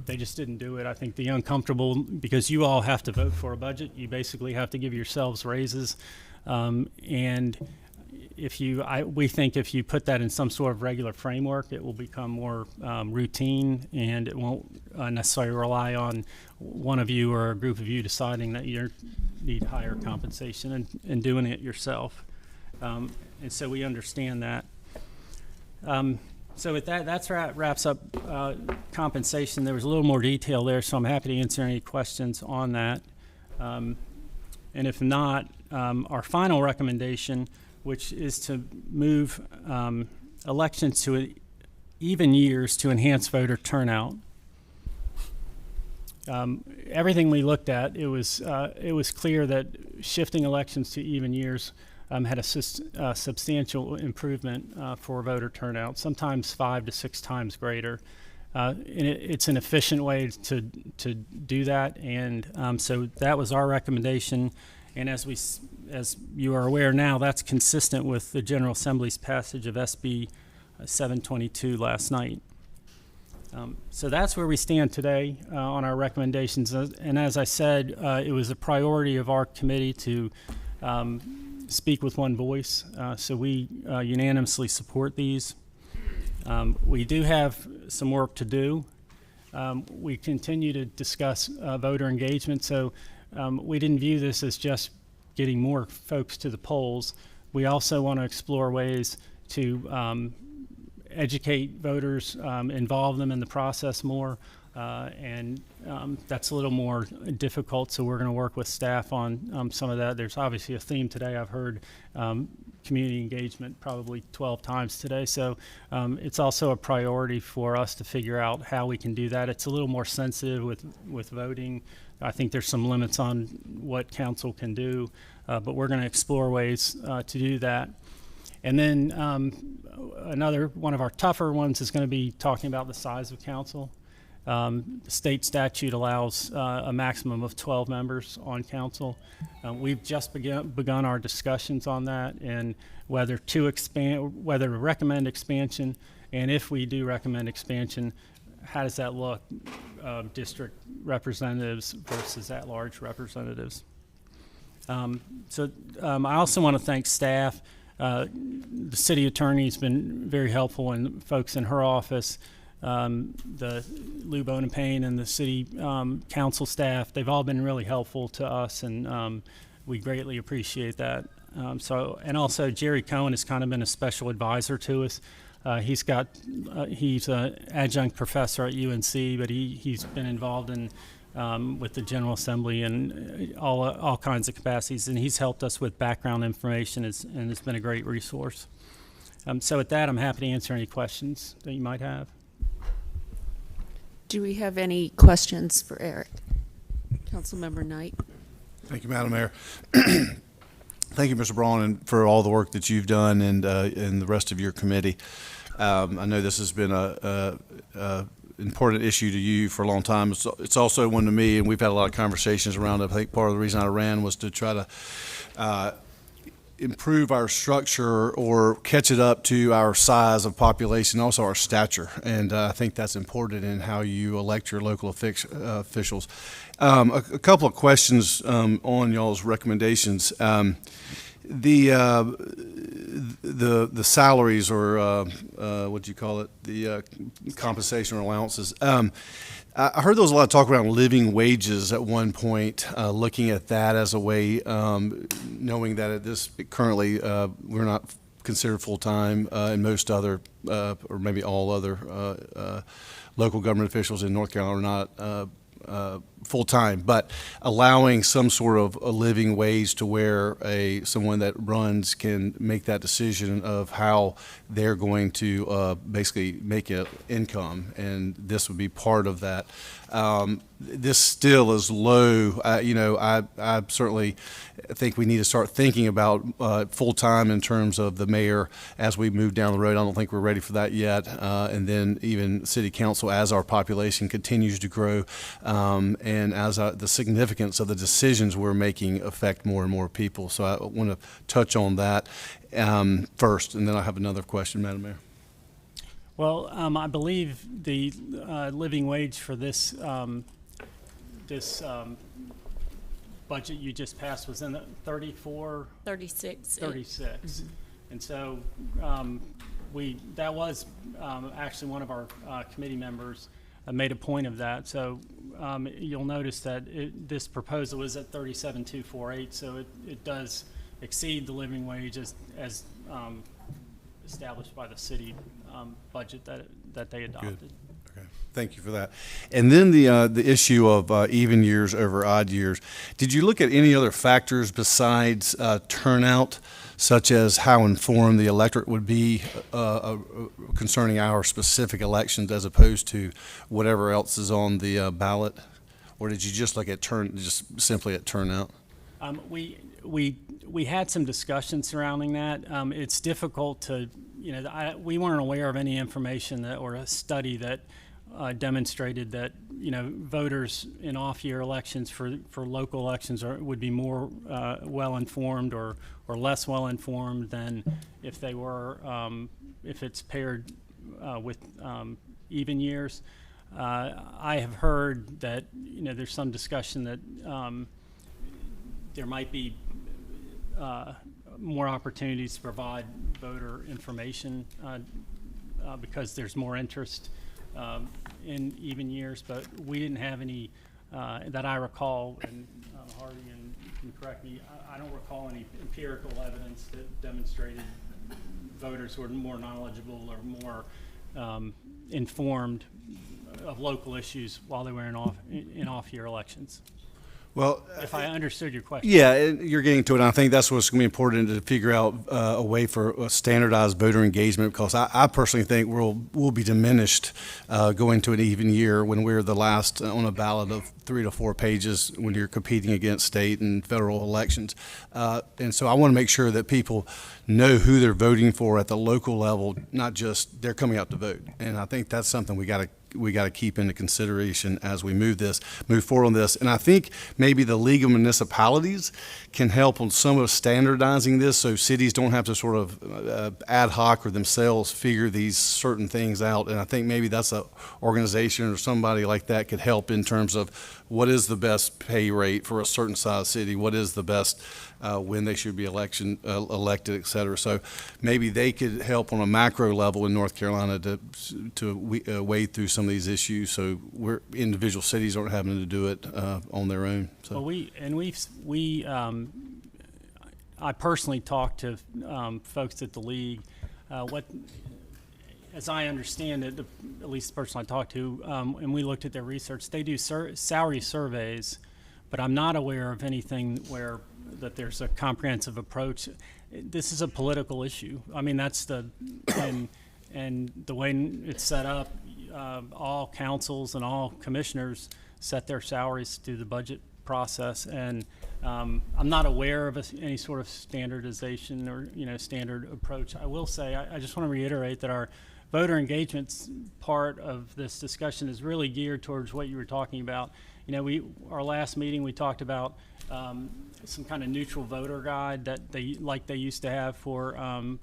they just didn't do it. I think the uncomfortable, because you all have to vote for a budget, you basically have to give yourselves raises, and we think if you put that in some sort of regular framework, it will become more routine, and it won't necessarily rely on one of you or a group of you deciding that you need higher compensation and doing it yourself. And so we understand that. So with that wraps up compensation. There was a little more detail there, so I'm happy to answer any questions on that. And if not, our final recommendation, which is to move elections to even years to enhance voter turnout. Everything we looked at, it was clear that shifting elections to even years had a substantial improvement for voter turnout, sometimes 5 to 6 times greater. it's an efficient way to do that, and so that was our recommendation. And as you are aware now, that's consistent with the General Assembly's passage of SB 722 last night. So that's where we stand today on our recommendations. And as I said, it was a priority of our committee to speak with one voice. So we unanimously support these. We do have some work to do. We continue to discuss voter engagement. So we didn't view this as just getting more folks to the polls. We also want to explore ways to educate voters, involve them in the process more, and that's a little more difficult, so we're going to work with staff on some of that. There's obviously a theme today. I've heard community engagement probably 12 times today, so it's also a priority for us to figure out how we can do that. It's a little more sensitive with voting. I think there's some limits on what council can do, but we're going to explore ways to do that. And then another one of our tougher ones is going to be talking about the size of council. The state statute allows a maximum of 12 members on council. We've just begun our discussions on that and whether to recommend expansion, and if we do recommend expansion, how does that look? District representatives versus at-large representatives. So I also want to thank staff. The city attorney's been very helpful, and folks in her office, the Lou Bonapane and the city council staff, they've all been really helpful to us, and we greatly appreciate that. And also Jerry Cohen has kind of been a special advisor to us. He's an adjunct professor at UNC, but he's been involved in with the General Assembly and all kinds of capacities, and he's helped us with background information and has been a great resource. So with that, I'm happy to answer any questions that you might have. Do we have any questions for Eric? Councilmember Knight. Thank you, Madam Mayor. Thank you, Mr. Braun, and for all the work that you've done and the rest of your committee. I know this has been a important issue to you for a long time. It's also one to me, and we've had a lot of conversations around it. I think part of the reason I ran was to try to improve our structure or catch it up to our size of population, also our stature. And I think that's important in how you elect your local officials. A couple of questions on y'all's recommendations. The salaries, or what do you call it, the compensation or allowances. I heard there was a lot of talk around living wages at one point, looking at that as a way, knowing that currently we're not considered full-time, and most other, or maybe all other local government officials in North Carolina are not full-time, but allowing some sort of a living wage to where someone that runs can make that decision of how they're going to basically make an income, and this would be part of that. This still is low. I certainly think we need to start thinking about full-time in terms of the mayor as we move down the road. I don't think we're ready for that yet. And then even city council, as our population continues to grow, and as the significance of the decisions we're making affect more and more people. So I want to touch on that first, and then I have another question, Madam Mayor. Well, I believe the living wage for this budget you just passed was in the 36. 36. Mm-hmm. And so that was actually one of our committee members made a point of that. So you'll notice that this proposal is at 37,248, so it does exceed the living wage as established by the city budget that they adopted. Good. Okay. Thank you for that. And then the issue of even years over odd years. Did you look at any other factors besides turnout, such as how informed the electorate would be concerning our specific elections, as opposed to whatever else is on the ballot? Or did you just look at just simply at turnout? We had some discussion surrounding that. It's difficult to, we weren't aware of any information or a study that demonstrated that, voters in off-year elections for local elections would be more well-informed or less well-informed than if they were, if it's paired with even years. I have heard that, there's some discussion that there might be more opportunities to provide voter information because there's more interest in even years, but we didn't have any that I recall, and Hardy can correct me, I don't recall any empirical evidence that demonstrated voters were more knowledgeable or more informed of local issues while they were in off-year elections. Well, if I understood your question. Yeah, you're getting to it. And I think that's what's going to be important to figure out a way for a standardized voter engagement, because I personally think we'll be diminished going to an even year when we're the last on a ballot of 3 to 4 pages when you're competing against state and federal elections. And so I want to make sure that people know who they're voting for at the local level, not just they're coming out to vote. And I think that's something we got to keep into consideration as we move forward on this. And I think maybe the League of Municipalities can help on some of standardizing this, so cities don't have to sort of ad hoc or themselves figure these certain things out. And I think maybe that's an organization or somebody like that could help in terms of what is the best pay rate for a certain size city, what is the best when they should be elected, et cetera. So maybe they could help on a macro level in North Carolina to wade through some of these issues, so individual cities aren't having to do it on their own. So. Well, I personally talked to folks at the league. As I understand it, at least the person I talked to, and we looked at their research, they do salary surveys, but I'm not aware of anything that there's a comprehensive approach. This is a political issue. I mean, that's and the way it's set up, all councils and all commissioners set their salaries through the budget process, and I'm not aware of any sort of standardization or standard approach. I will say I just want to reiterate that our voter engagement part of this discussion is really geared towards what you were talking about. Our last meeting we talked about some kind of neutral voter guide that they used to have for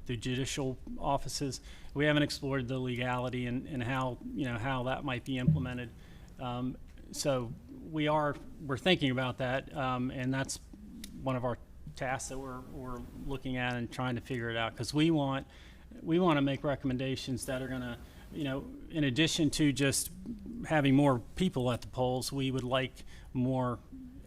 the judicial offices. We haven't explored the legality and how that might be implemented. So we're thinking about that, and that's one of our tasks that we're looking at and trying to figure it out, because we want to make recommendations that are going to, in addition to just having more people at the polls, we would like more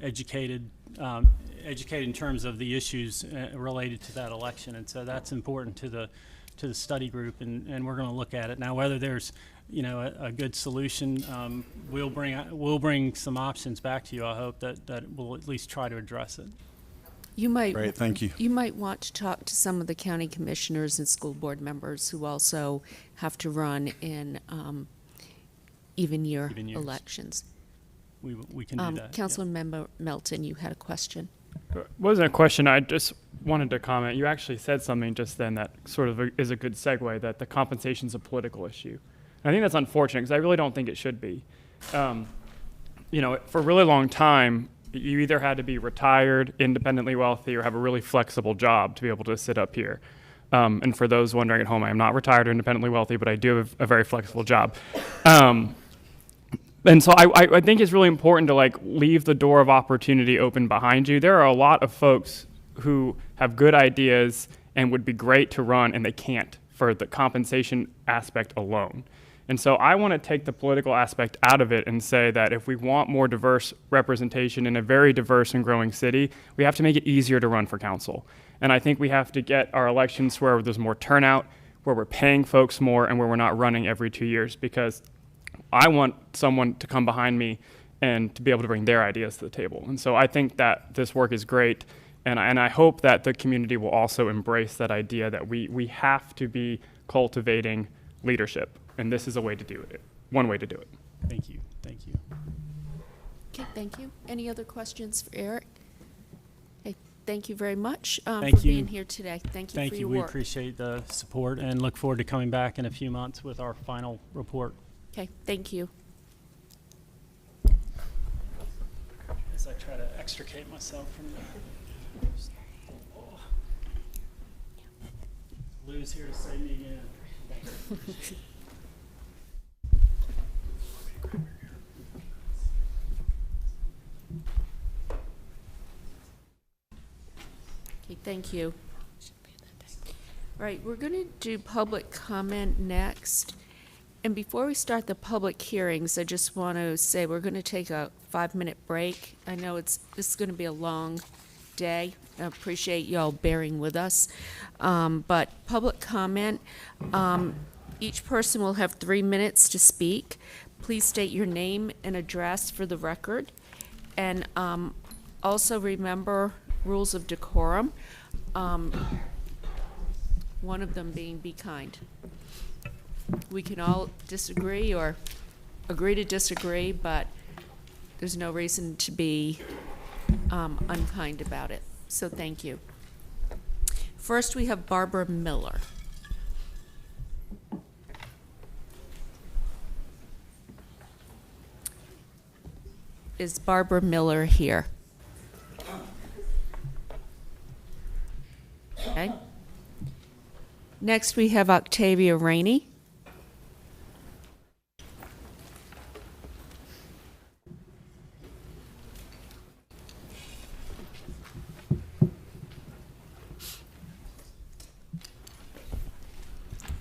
educated in terms of the issues related to that election, and so that's important to the study group, and we're going to look at it now. Whether there's a good solution, we'll bring some options back to you. I hope that we'll at least try to address it. Great, thank you. You might want to talk to some of the county commissioners and school board members who also have to run in even year elections. We can do that. Councilmember Melton, you had a question. It wasn't a question. I just wanted to comment. You actually said something just then that sort of is a good segue, that the compensation is a political issue. And I think that's unfortunate, because I really don't think it should be. For a really long time, you either had to be retired, independently wealthy, or have a really flexible job to be able to sit up here. And for those wondering at home, I am not retired or independently wealthy, but I do have a very flexible job. And so I think it's really important to leave the door of opportunity open behind you. There are a lot of folks who have good ideas and would be great to run, and they can't for the compensation aspect alone. And so I want to take the political aspect out of it and say that if we want more diverse representation in a very diverse and growing city, we have to make it easier to run for council. And I think we have to get our elections where there's more turnout, where we're paying folks more, and where we're not running every 2 years, because I want someone to come behind me and to be able to bring their ideas to the table. And so I think that this work is great, and I hope that the community will also embrace that idea that we have to be cultivating leadership. And this is a way to do it, one way to do it. Thank you. Okay, thank you. Any other questions for Eric? Okay, thank you very much for Thank you. being here today. Thank you for your work. We appreciate the support and look forward to coming back in a few months with our final report. Okay, thank you. As I try to extricate myself from the Lou's here to save me again. Okay, thank you. All right, we're going to do public comment next. And before we start the public hearings, I just want to say we're going to take a 5-minute break. I know this is going to be a long day. I appreciate y'all bearing with us. But public comment, each person will have 3 minutes to speak. Please state your name and address for the record. And also remember rules of decorum. One of them being be kind. We can all disagree or agree to disagree, but there's no reason to be unkind about it. So thank you. First, we have Barbara Miller. Is Barbara Miller here? Okay. Next, we have Octavia Rainey.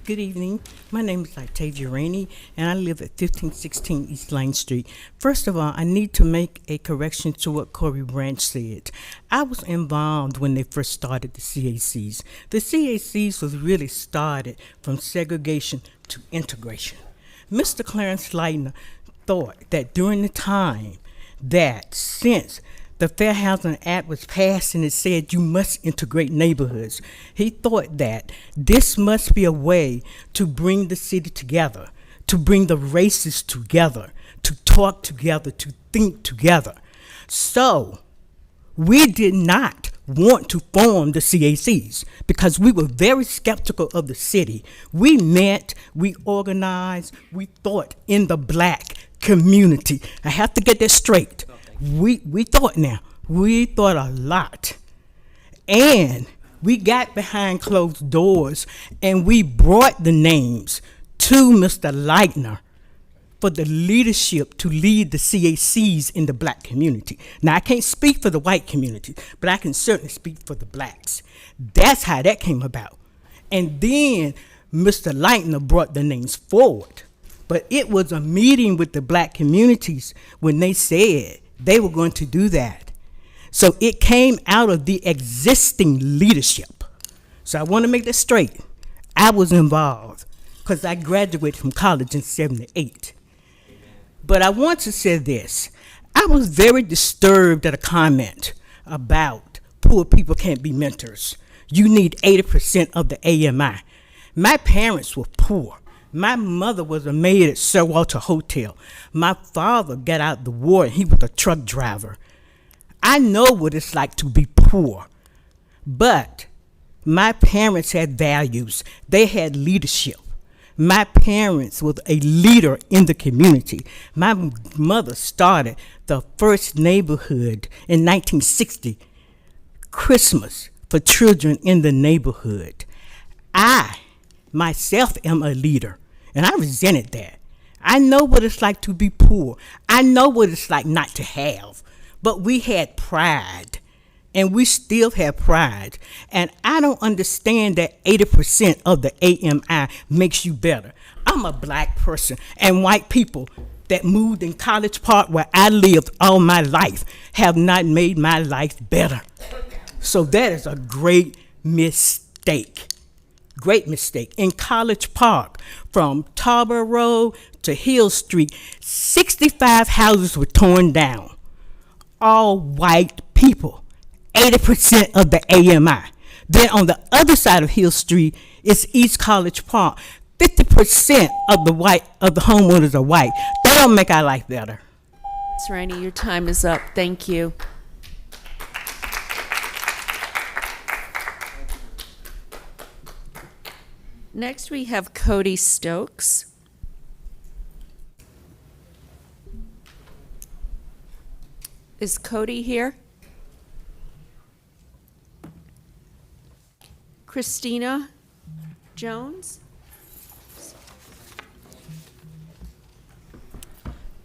Good evening. My name is Octavia Rainey, and I live at 1516 East Lane Street. First of all, I need to make a correction to what Corey Branch said. I was involved when they first started the CACs. The CACs was really started from segregation to integration. Mr. Clarence Leitner thought that during the time that since the Fair Housing Act was passed and it said you must integrate neighborhoods, he thought that this must be a way to bring the city together, to bring the races together, to talk together, to think together. So we did not want to form the CACs because we were very skeptical of the city. We met, we organized, we thought in the black community. I have to get that straight. We thought now. We thought a lot. And we got behind closed doors and we brought the names to Mr. Leitner for the leadership to lead the CACs in the black community. Now, I can't speak for the white community, but I can certainly speak for the blacks. That's how that came about. And then Mr. Leitner brought the names forward. But it was a meeting with the black communities when they said they were going to do that. So it came out of the existing leadership. So I want to make that straight. I was involved because I graduated from college in '78. But I want to say this. I was very disturbed at a comment about poor people can't be mentors. You need 80% of the AMI. My parents were poor. My mother was a maid at Sir Walter Hotel. My father got out the war and he was a truck driver. I know what it's like to be poor, but my parents had values. They had leadership. My parents was a leader in the community. My mother started the first neighborhood in 1960, Christmas for children in the neighborhood. I myself am a leader. And I resented that. I know what it's like to be poor. I know what it's like not to have. But we had pride. And we still have pride. And I don't understand that 80% of the AMI makes you better. I'm a black person. And white people that moved in College Park where I lived all my life have not made my life better. So that is a great mistake. Great mistake. In College Park, from Tarboro Road to Hill Street, 65 houses were torn down. All white people, 80% of the AMI. Then on the other side of Hill Street is East College Park. 50% of the homeowners are white. That don't make our life better. Ms. Rainey, your time is up. Thank you. Next, we have Cody Stokes. Is Cody here? Christina Jones?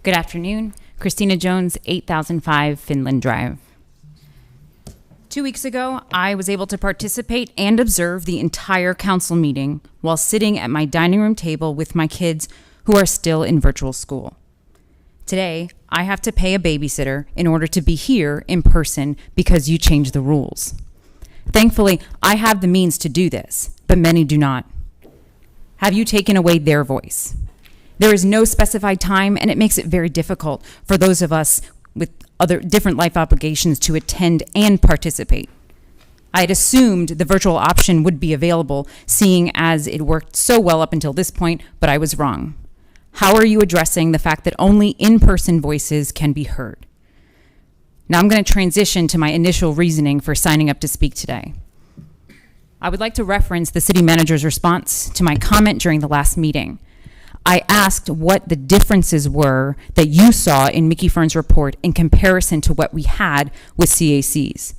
Good afternoon. Christina Jones, 8005 Finland Drive. 2 weeks ago, I was able to participate and observe the entire council meeting while sitting at my dining room table with my kids who are still in virtual school. Today, I have to pay a babysitter in order to be here in person because you changed the rules. Thankfully, I have the means to do this, but many do not. Have you taken away their voice? There is no specified time, and it makes it very difficult for those of us with other different life obligations to attend and participate. I had assumed the virtual option would be available, seeing as it worked so well up until this point, but I was wrong. How are you addressing the fact that only in-person voices can be heard? Now I'm going to transition to my initial reasoning for signing up to speak today. I would like to reference the city manager's response to my comment during the last meeting. I asked what the differences were that you saw in Mickey Fern's report in comparison to what we had with CACs.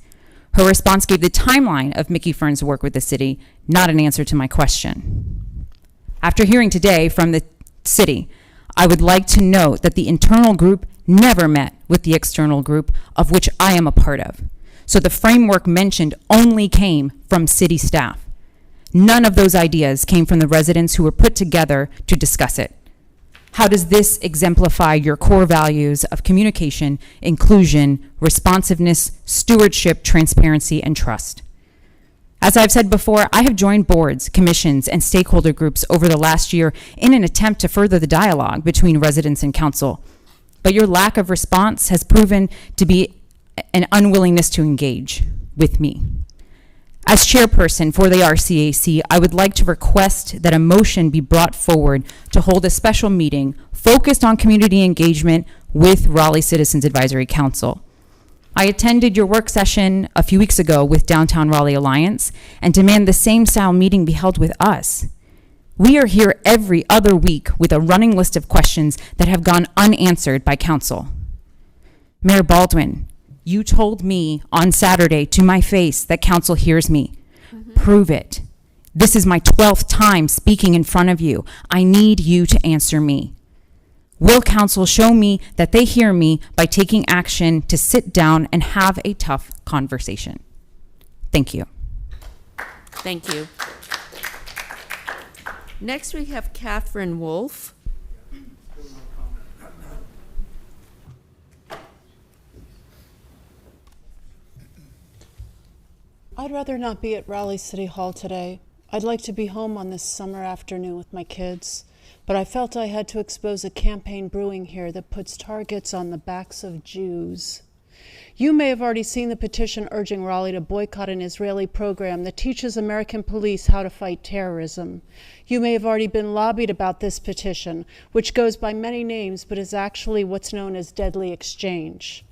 Her response gave the timeline of Mickey Fern's work with the city, not an answer to my question. After hearing today from the city, I would like to note that the internal group never met with the external group of which I am a part of. So the framework mentioned only came from city staff. None of those ideas came from the residents who were put together to discuss it. How does this exemplify your core values of communication, inclusion, responsiveness, stewardship, transparency, and trust? As I've said before, I have joined boards, commissions, and stakeholder groups over the last year in an attempt to further the dialogue between residents and council. But your lack of response has proven to be an unwillingness to engage with me. As chairperson for the RCAC, I would like to request that a motion be brought forward to hold a special meeting focused on community engagement with Raleigh Citizens Advisory Council. I attended your work session a few weeks ago with Downtown Raleigh Alliance and demand the same style meeting be held with us. We are here every other week with a running list of questions that have gone unanswered by council. Mayor Baldwin, you told me on Saturday to my face that council hears me. Prove it. This is my 12th time speaking in front of you. I need you to answer me. Will council show me that they hear me by taking action to sit down and have a tough conversation? Thank you. Thank you. Next, we have Catherine Wolf. I'd rather not be at Raleigh City Hall today. I'd like to be home on this summer afternoon with my kids, but I felt I had to expose a campaign brewing here that puts targets on the backs of Jews. You may have already seen the petition urging Raleigh to boycott an Israeli program that teaches American police how to fight terrorism. You may have already been lobbied about this petition, which goes by many names but is actually what's known as deadly exchange.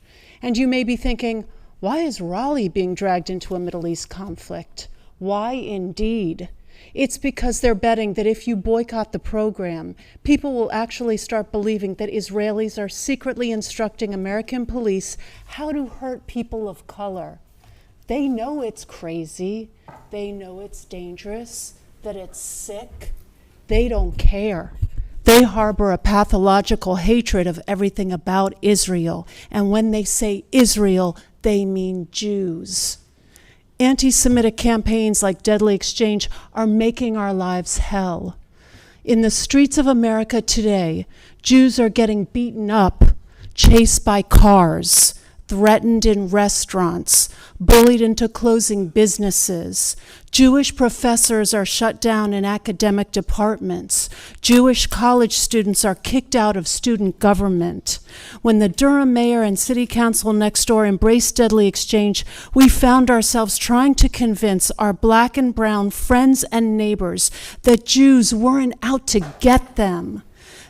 And you may be thinking, why is Raleigh being dragged into a Middle East conflict? Why indeed? It's because they're betting that if you boycott the program, people will actually start believing that Israelis are secretly instructing American police how to hurt people of color. They know it's crazy. They know it's dangerous, that it's sick. They don't care. They harbor a pathological hatred of everything about Israel. And when they say Israel, they mean Jews. Anti-Semitic campaigns like Deadly Exchange are making our lives hell. In the streets of America today, Jews are getting beaten up, chased by cars, threatened in restaurants, bullied into closing businesses. Jewish professors are shut down in academic departments. Jewish college students are kicked out of student government. When the Durham mayor and city council next door embraced Deadly Exchange, we found ourselves trying to convince our black and brown friends and neighbors that Jews weren't out to get them.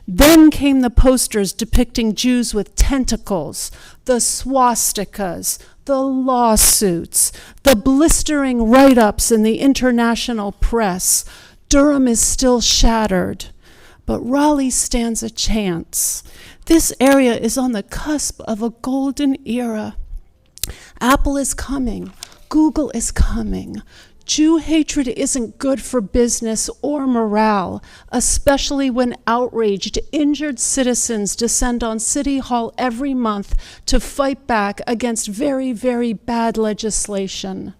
Then came the posters depicting Jews with tentacles, the swastikas, the lawsuits, the blistering write-ups in the international press. Durham is still shattered. but Raleigh stands a chance. This area is on the cusp of a golden era. Apple is coming. Google is coming. Jew hatred isn't good for business or morale, especially when outraged, injured citizens descend on City Hall every month to fight back against very, very bad legislation.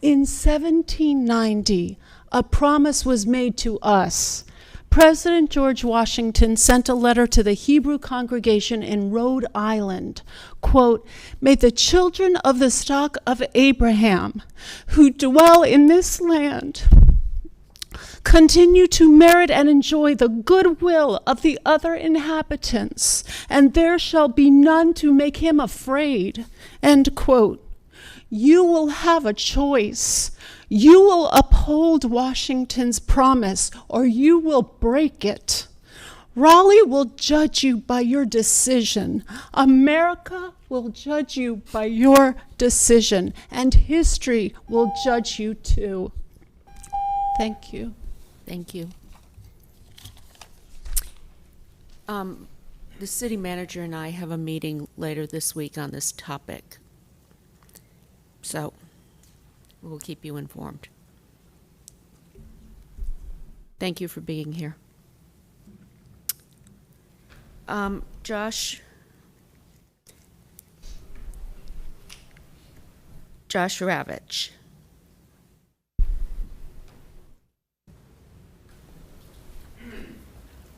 In 1790, a promise was made to us. President George Washington sent a letter to the Hebrew congregation in Rhode Island. Quote, "May the children of the stock of Abraham who dwell in this land continue to merit and enjoy the goodwill of the other inhabitants, and there shall be none to make him afraid." End quote. You will have a choice. You will uphold Washington's promise, or you will break it. Raleigh will judge you by your decision. America will judge you by your decision, and history will judge you too. Thank you. Thank you. The city manager and I have a meeting later this week on this topic. So we'll keep you informed. Thank you for being here. Josh Ravitch.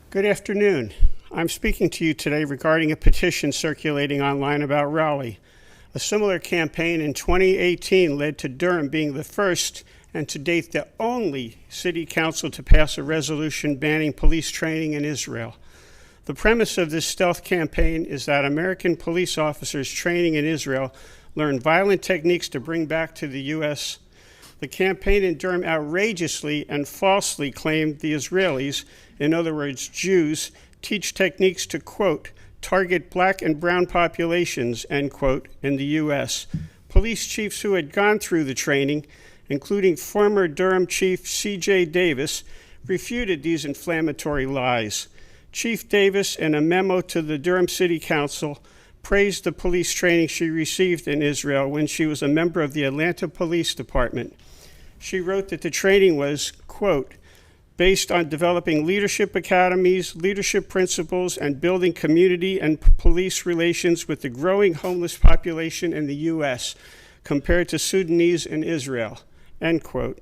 Good afternoon. I'm speaking to you today regarding a petition circulating online about Raleigh. A similar campaign in 2018 led to Durham being the first and to date the only city council to pass a resolution banning police training in Israel. The premise of this stealth campaign is that American police officers training in Israel learn violent techniques to bring back to the U.S. The campaign in Durham outrageously and falsely claimed the Israelis, in other words, Jews, teach techniques to, quote, target black and brown populations, end quote, in the U.S. Police chiefs who had gone through the training, including former Durham Chief C.J. Davis, refuted these inflammatory lies. Chief Davis, in a memo to the Durham City Council, praised the police training she received in Israel when she was a member of the Atlanta Police Department. She wrote that the training was, quote, based on developing leadership academies, leadership principles, and building community and police relations with the growing homeless population in the U.S. compared to Sudanese in Israel, end quote.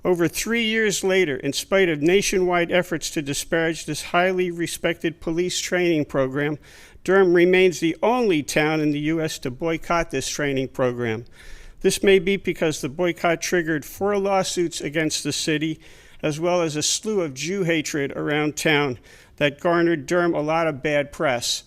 Over 3 years later, in spite of nationwide efforts to disparage this highly respected police training program, Durham remains the only town in the U.S. to boycott this training program. This may be because the boycott triggered 4 lawsuits against the city, as well as a slew of Jew hatred around town that garnered Durham a lot of bad press.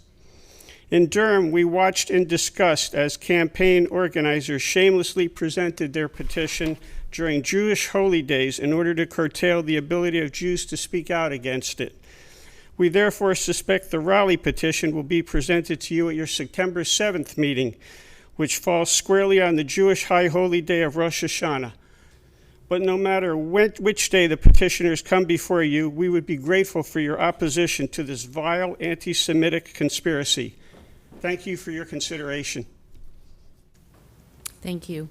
In Durham, we watched in disgust as campaign organizers shamelessly presented their petition during Jewish holy days in order to curtail the ability of Jews to speak out against it. We therefore suspect the Raleigh petition will be presented to you at your September 7th meeting, which falls squarely on the Jewish high holy day of Rosh Hashanah. But no matter which day the petitioners come before you, we would be grateful for your opposition to this vile anti-Semitic conspiracy. Thank you for your consideration. Thank you.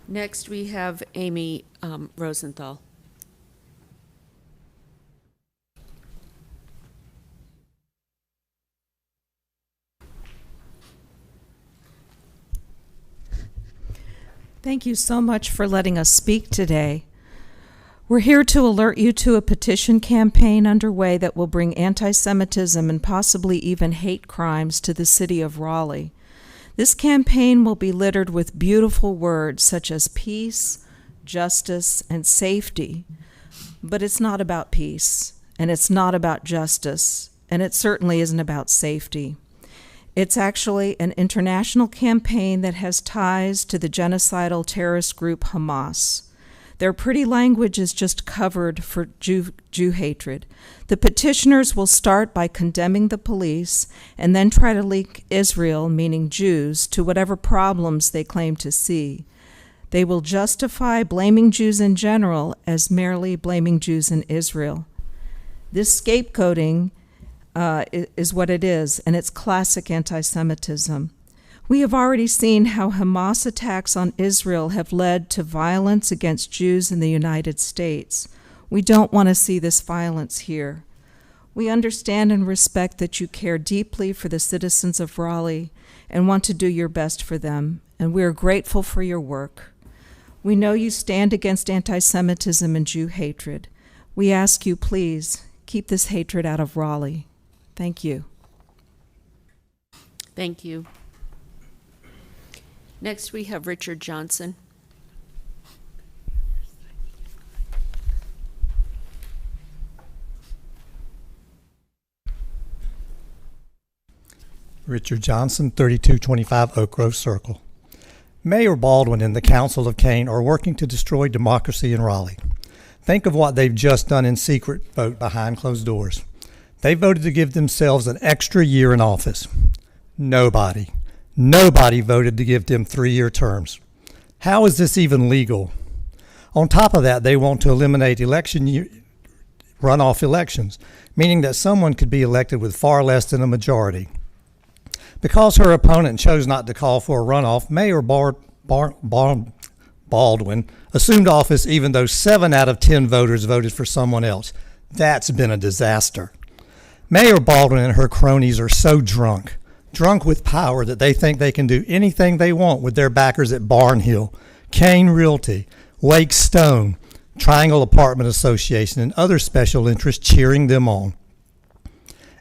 Next, we have Amy Rosenthal. Thank you so much for letting us speak today. We're here to alert you to a petition campaign underway that will bring anti-Semitism and possibly even hate crimes to the city of Raleigh. This campaign will be littered with beautiful words such as peace, justice, and safety. But it's not about peace, and it's not about justice, and it certainly isn't about safety. It's actually an international campaign that has ties to the genocidal terrorist group Hamas. Their pretty language is just covered for Jew hatred. The petitioners will start by condemning the police and then try to link Israel, meaning Jews, to whatever problems they claim to see. They will justify blaming Jews in general as merely blaming Jews in Israel. This scapegoating is what it is, and it's classic anti-Semitism. We have already seen how Hamas attacks on Israel have led to violence against Jews in the United States. We don't want to see this violence here. We understand and respect that you care deeply for the citizens of Raleigh and want to do your best for them, and we are grateful for your work. We know you stand against anti-Semitism and Jew hatred. We ask you, please, keep this hatred out of Raleigh. Thank you. Thank you. Next, we have Richard Johnson. Richard Johnson, 3225 Oak Grove Circle. Mayor Baldwin and the Council of Kane are working to destroy democracy in Raleigh. Think of what they've just done in secret vote behind closed doors. They voted to give themselves an extra year in office. Nobody voted to give them 3-year terms. How is this even legal? On top of that, they want to eliminate runoff elections, meaning that someone could be elected with far less than a majority. Because her opponent chose not to call for a runoff, Mayor Baldwin assumed office even though 7 out of 10 voters voted for someone else. That's been a disaster. Mayor Baldwin and her cronies are so drunk with power that they think they can do anything they want with their backers at Barnhill, Kane Realty, Wake Stone, Triangle Apartment Association, and other special interests cheering them on.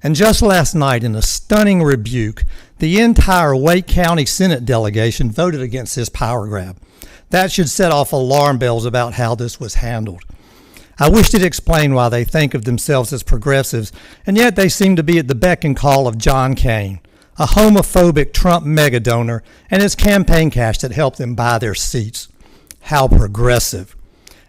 And just last night, in a stunning rebuke, the entire Wake County Senate delegation voted against this power grab. That should set off alarm bells about how this was handled. I wish to explain why they think of themselves as progressives, and yet they seem to be at the beck and call of John Kane, a homophobic Trump mega donor, and his campaign cash that helped them buy their seats. How progressive.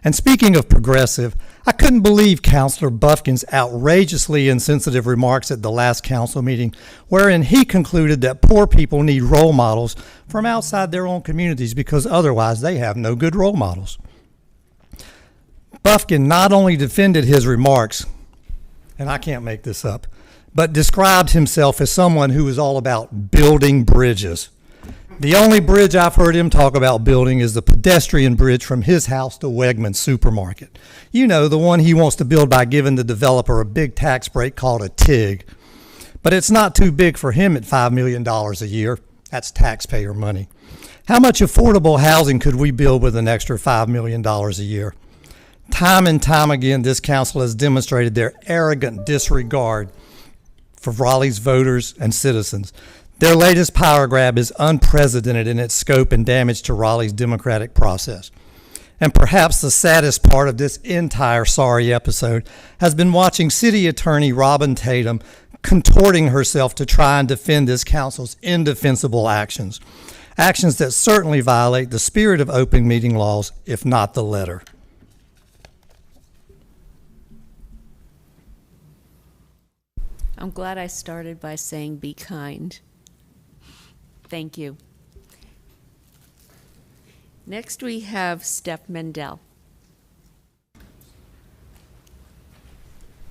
And speaking of progressive, I couldn't believe Councilor Bufkin's outrageously insensitive remarks at the last council meeting, wherein he concluded that poor people need role models from outside their own communities because otherwise they have no good role models. Bufkin not only defended his remarks, and I can't make this up, but described himself as someone who is all about building bridges. The only bridge I've heard him talk about building is the pedestrian bridge from his house to Wegmans Supermarket. You know, the one he wants to build by giving the developer a big tax break called a TIG. But it's not too big for him at $5 million a year. That's taxpayer money. How much affordable housing could we build with an extra $5 million a year? Time and time again, this council has demonstrated their arrogant disregard for Raleigh's voters and citizens. Their latest power grab is unprecedented in its scope and damage to Raleigh's democratic process. And perhaps the saddest part of this entire sorry episode has been watching City Attorney Robin Tatum contorting herself to try and defend this council's indefensible actions. Actions that certainly violate the spirit of open meeting laws, if not the letter. I'm glad I started by saying be kind. Thank you. Next, we have Steph Mendel.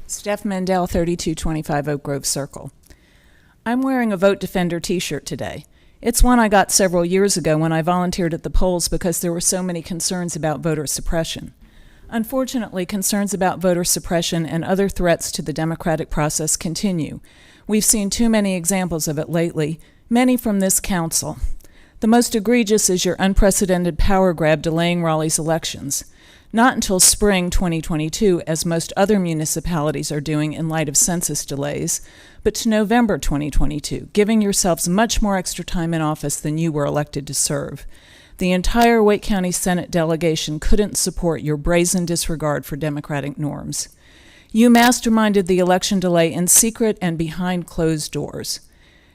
Steph Mendel, 3225 Oak Grove Circle. I'm wearing a Vote Defender t-shirt today. It's one I got several years ago when I volunteered at the polls because there were so many concerns about voter suppression. Unfortunately, concerns about voter suppression and other threats to the democratic process continue. We've seen too many examples of it lately, many from this council. The most egregious is your unprecedented power grab delaying Raleigh's elections. Not until spring 2022, as most other municipalities are doing in light of census delays, but to November 2022, giving yourselves much more extra time in office than you were elected to serve. The entire Wake County Senate delegation couldn't support your brazen disregard for democratic norms. You masterminded the election delay in secret and behind closed doors.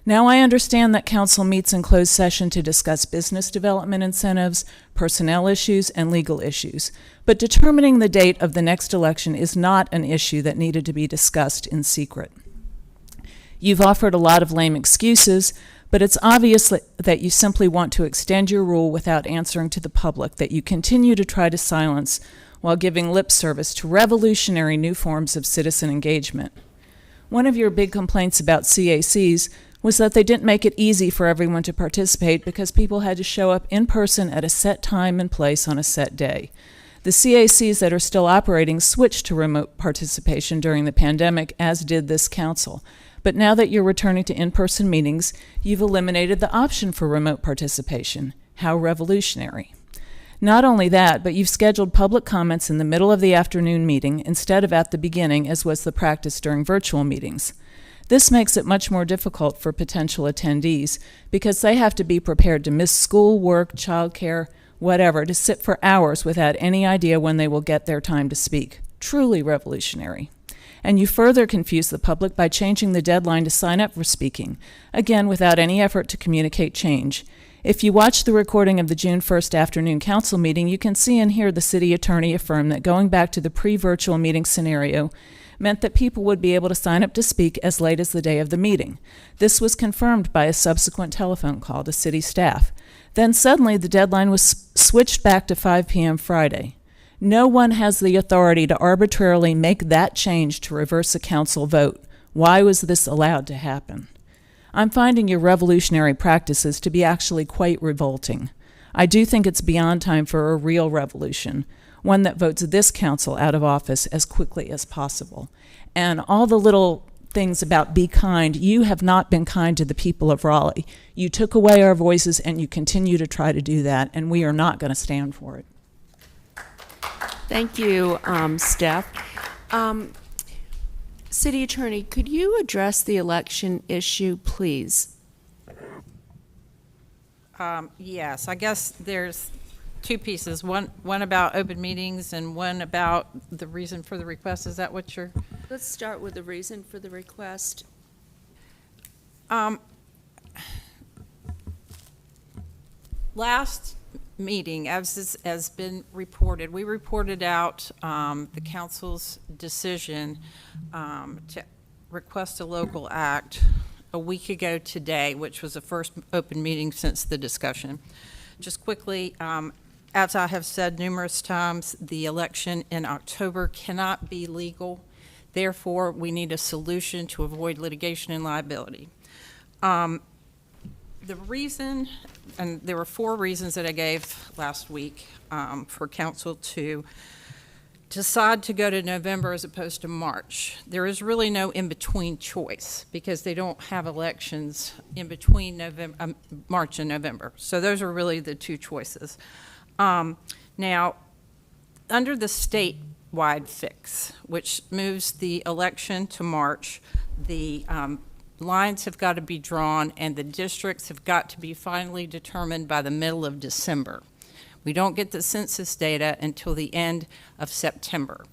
Now I understand that council meets in closed session to discuss business development incentives, personnel issues, and legal issues, but determining the date of the next election is not an issue that needed to be discussed in secret. You've offered a lot of lame excuses, But it's obvious that you simply want to extend your rule without answering to the public, that you continue to try to silence while giving lip service to revolutionary new forms of citizen engagement. One of your big complaints about CACs was that they didn't make it easy for everyone to participate because people had to show up in person at a set time and place on a set day. The CACs that are still operating switched to remote participation during the pandemic, as did this council. But now that you're returning to in-person meetings, you've eliminated the option for remote participation. How revolutionary. Not only that, but you've scheduled public comments in the middle of the afternoon meeting instead of at the beginning, as was the practice during virtual meetings. This makes it much more difficult for potential attendees because they have to be prepared to miss school, work, childcare, whatever, to sit for hours without any idea when they will get their time to speak. Truly revolutionary. And you further confuse the public by changing the deadline to sign up for speaking, again without any effort to communicate change. If you watch the recording of the June 1st afternoon council meeting, you can see and hear the city attorney affirm that going back to the pre-virtual meeting scenario meant that people would be able to sign up to speak as late as the day of the meeting. This was confirmed by a subsequent telephone call to city staff. Then suddenly the deadline was switched back to 5 p.m. Friday. No one has the authority to arbitrarily make that change to reverse a council vote. Why was this allowed to happen? I'm finding your revolutionary practices to be actually quite revolting. I do think it's beyond time for a real revolution, one that votes this council out of office as quickly as possible. And all the little things about be kind, you have not been kind to the people of Raleigh. You took away our voices and you continue to try to do that, and we are not going to stand for it. Thank you, Steph. City Attorney, could you address the election issue, please? Yes, I guess there's two pieces, one about open meetings and one about the reason for the request. Is that what you're? Let's start with the reason for the request. Last meeting, as has been reported, we reported out the council's decision to request a local act a week ago today, which was the first open meeting since the discussion. Just quickly, as I have said numerous times, the election in October cannot be legal. Therefore, we need a solution to avoid litigation and liability. The reason, and there were 4 reasons that I gave last week for council to decide to go to November as opposed to March. There is really no in-between choice because they don't have elections in between March and November. So those are really the 2 choices. Now, under the statewide fix, which moves the election to March, the lines have got to be drawn and the districts have got to be finally determined by the middle of December. We don't get the census data until the end of September.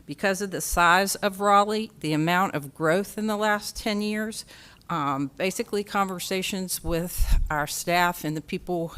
Because of the size of Raleigh, the amount of growth in the last 10 years, basically conversations with our staff and the people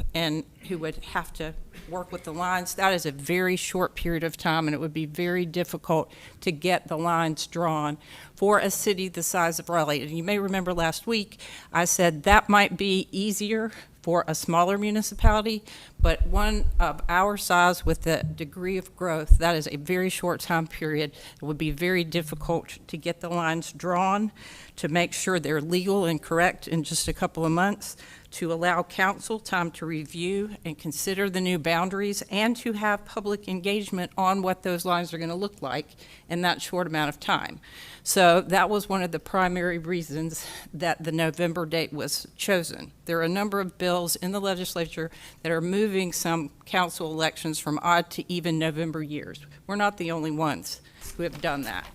who would have to work with the lines, that is a very short period of time, and it would be very difficult to get the lines drawn for a city the size of Raleigh. And you may remember last week I said that might be easier for a smaller municipality, but one of our size with the degree of growth, that is a very short time period. It would be very difficult to get the lines drawn, to make sure they're legal and correct in just a couple of months, to allow council time to review and consider the new boundaries, and to have public engagement on what those lines are going to look like in that short amount of time. So that was one of the primary reasons that the November date was chosen. There are a number of bills in the legislature that are moving some council elections from odd to even November years. We're not the only ones who have done that.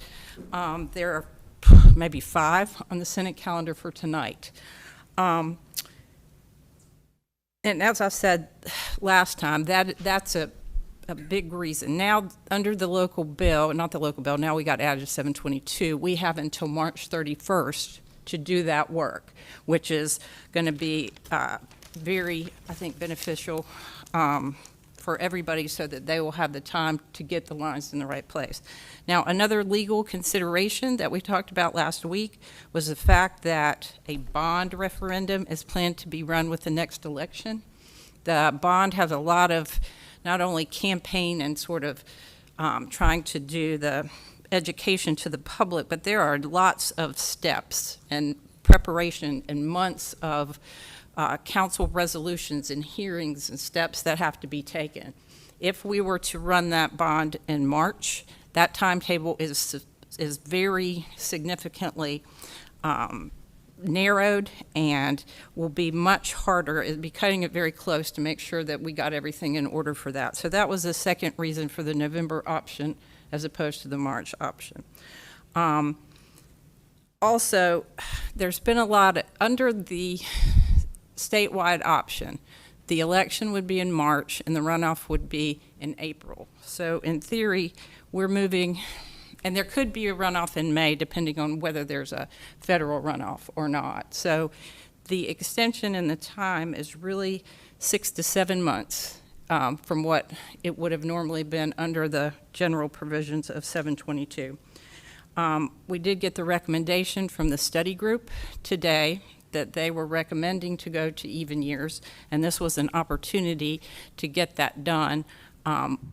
There are maybe 5 on the Senate calendar for tonight. And as I said last time, that's a big reason. Now, under the local bill, not the local bill, now we got added to 722, we have until March 31st to do that work, which is going to be very, I think, beneficial for everybody so that they will have the time to get the lines in the right place. Now, another legal consideration that we talked about last week was the fact that a bond referendum is planned to be run with the next election. The bond has a lot of not only campaign and sort of trying to do the education to the public, but there are lots of steps and preparation and months of council resolutions and hearings and steps that have to be taken. If we were to run that bond in March, that timetable is very significantly narrowed and will be much harder. It'll be cutting it very close to make sure that we got everything in order for that. So that was the second reason for the November option as opposed to the March option. Also, there's been a lot under the statewide option. The election would be in March and the runoff would be in April. So in theory, we're moving, and there could be a runoff in May depending on whether there's a federal runoff or not. So the extension in the time is really 6 to 7 months from what it would have normally been under the general provisions of 722. We did get the recommendation from the study group today that they were recommending to go to even years, and this was an opportunity to get that done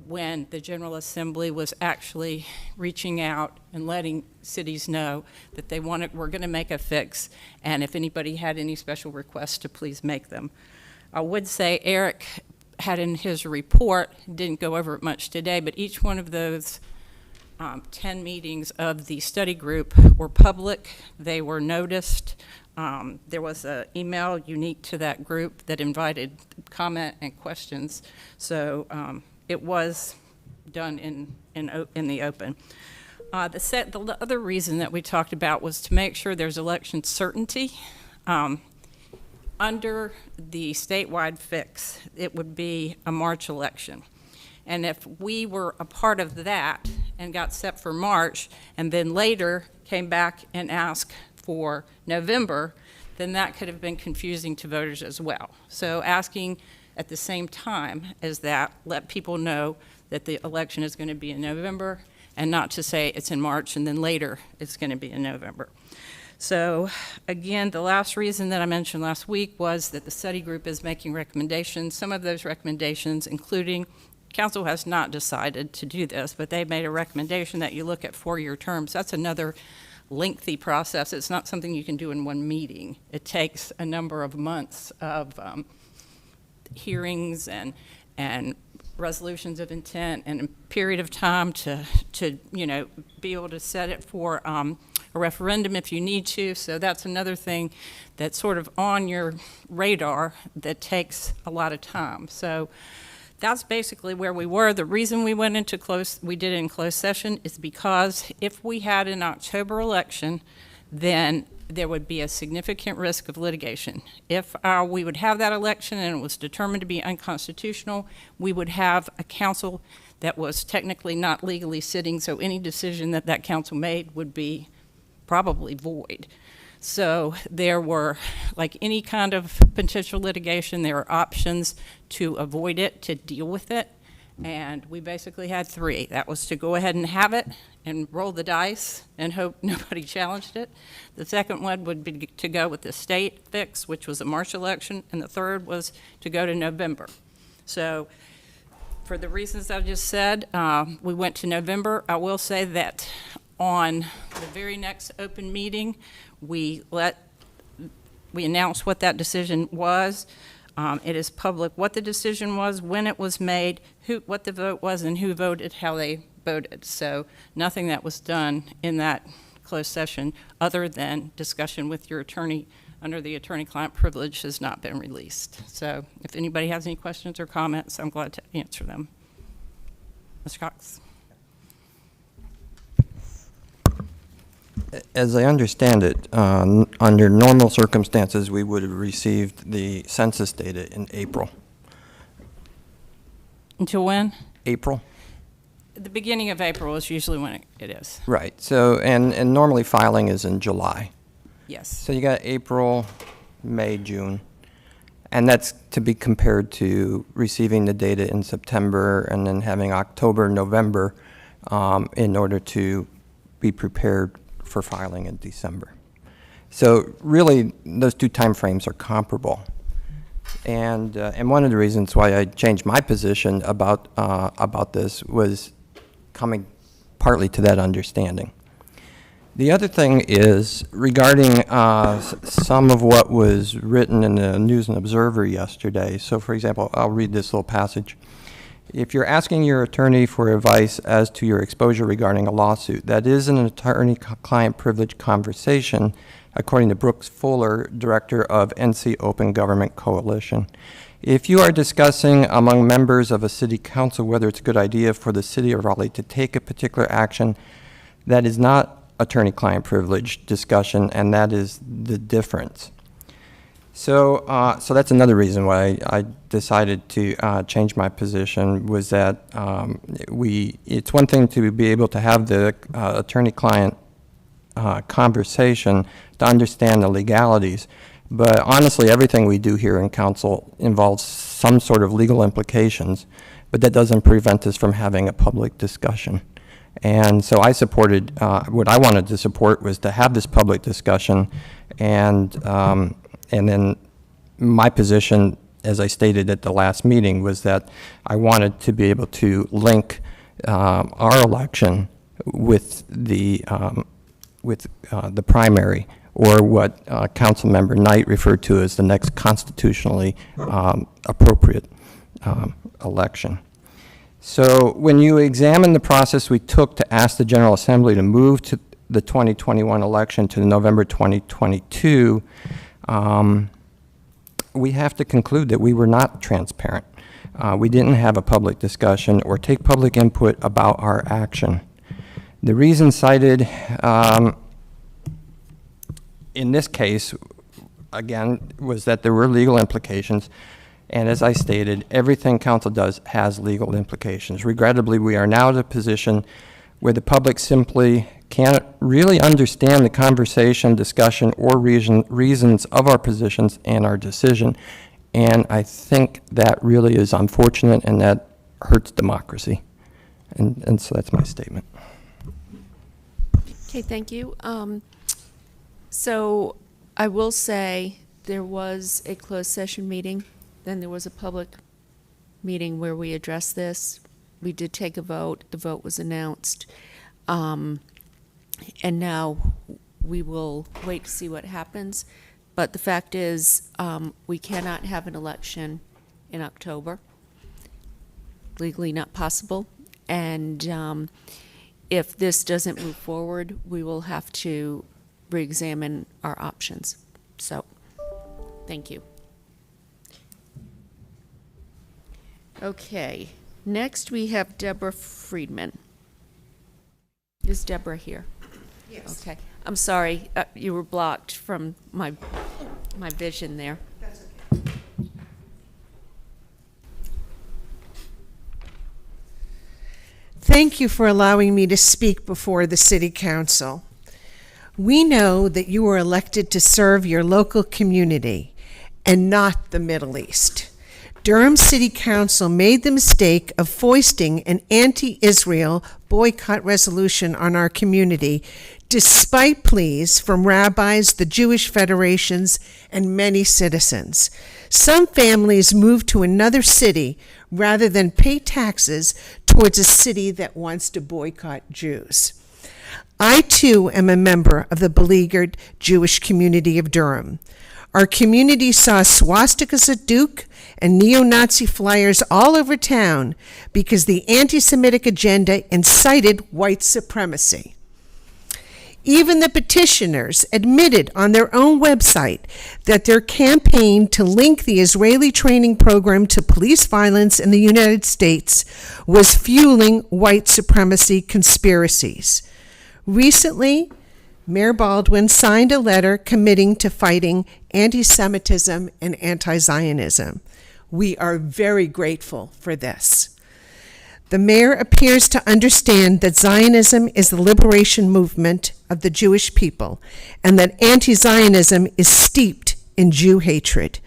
when the General Assembly was actually reaching out and letting cities know that they were going to make a fix, and if anybody had any special requests to please make them. I would say Eric had in his report, didn't go over it much today, but each one of those 10 meetings of the study group were public. They were noticed. There was an email unique to that group that invited comment and questions. So it was done in the open. The other reason that we talked about was to make sure there's election certainty. Under the statewide fix, it would be a March election. And if we were a part of that and got set for March and then later came back and asked for November, then that could have been confusing to voters as well. So asking at the same time as that, let people know that the election is going to be in November and not to say it's in March and then later it's going to be in November. So again, the last reason that I mentioned last week was that the study group is making recommendations. Some of those recommendations, including Council has not decided to do this, but they made a recommendation that you look at 4-year terms. That's another lengthy process. It's not something you can do in one meeting. It takes a number of months of hearings and resolutions of intent and a period of time to be able to set it for a referendum if you need to. So that's another thing that's sort of on your radar that takes a lot of time. So that's basically where we were. The reason we did it in closed session is because if we had an October election, then there would be a significant risk of litigation. If we would have that election and it was determined to be unconstitutional, we would have a council that was technically not legally sitting, so any decision that council made would be probably void. So there were, like any kind of potential litigation, there are options to avoid it, to deal with it, and we basically had 3. That was to go ahead and have it and roll the dice and hope nobody challenged it. The second one would be to go with the state fix, which was a March election, and the third was to go to November. So for the reasons I just said, we went to November. I will say that on the very next open meeting, we announced what that decision was. It is public what the decision was, when it was made, what the vote was, and who voted, how they voted. So nothing that was done in that closed session other than discussion with your attorney under the attorney-client privilege has not been released. So if anybody has any questions or comments, I'm glad to answer them. Mr. Cox. As I understand it, under normal circumstances, we would have received the census data in April. Until when? April. The beginning of April is usually when it is. Right. So, and normally filing is in July. Yes. So you got April, May, June. And that's to be compared to receiving the data in September and then having October, November in order to be prepared for filing in December. So really, those two timeframes are comparable. And one of the reasons why I changed my position about this was coming partly to that understanding. The other thing is regarding some of what was written in the News and Observer yesterday. So, for example, I'll read this little passage. If you're asking your attorney for advice as to your exposure regarding a lawsuit, that is an attorney-client privilege conversation, according to Brooks Fuller, director of NC Open Government Coalition. If you are discussing among members of a city council whether it's a good idea for the city of Raleigh to take a particular action, that is not attorney-client privilege discussion, and that is the difference. So that's another reason why I decided to change my position, was that it's one thing to be able to have the attorney-client conversation to understand the legalities, but honestly, everything we do here in council involves some sort of legal implications, but that doesn't prevent us from having a public discussion. And so I supported, what I wanted to support was to have this public discussion, and then my position, as I stated at the last meeting, was that I wanted to be able to link our election with the primary, or what Councilmember Knight referred to as the next constitutionally appropriate election. So when you examine the process we took to ask the General Assembly to move to the 2021 election to November 2022, we have to conclude that we were not transparent. We didn't have a public discussion or take public input about our action. The reason cited in this case, again, was that there were legal implications. And as I stated, everything council does has legal implications. Regrettably, we are now at a position where the public simply can't really understand the conversation, discussion, or reasons of our positions and our decision. And I think that really is unfortunate, and that hurts democracy. And so that's my statement. Okay, thank you. So I will say there was a closed session meeting. Then there was a public meeting where we addressed this. We did take a vote. The vote was announced. And now we will wait to see what happens. But the fact is, we cannot have an election in October. Legally not possible. And if this doesn't move forward, we will have to re-examine our options. So, thank you. Okay, next we have Deborah Friedman. Is Deborah here? Yes. Okay, I'm sorry, you were blocked from my vision there. That's okay. Thank you for allowing me to speak before the City Council. We know that you were elected to serve your local community and not the Middle East. Durham City Council made the mistake of foisting an anti-Israel boycott resolution on our community, despite pleas from rabbis, the Jewish federations, and many citizens. Some families moved to another city rather than pay taxes towards a city that wants to boycott Jews. I, too, am a member of the beleaguered Jewish community of Durham. Our community saw swastikas at Duke and neo-Nazi flyers all over town because the anti-Semitic agenda incited white supremacy. Even the petitioners admitted on their own website that their campaign to link the Israeli training program to police violence in the United States was fueling white supremacy conspiracies. Recently, Mayor Baldwin signed a letter committing to fighting anti-Semitism and anti-Zionism. We are very grateful for this. The mayor appears to understand that Zionism is the liberation movement of the Jewish people and that anti-Zionism is steeped in Jew hatred.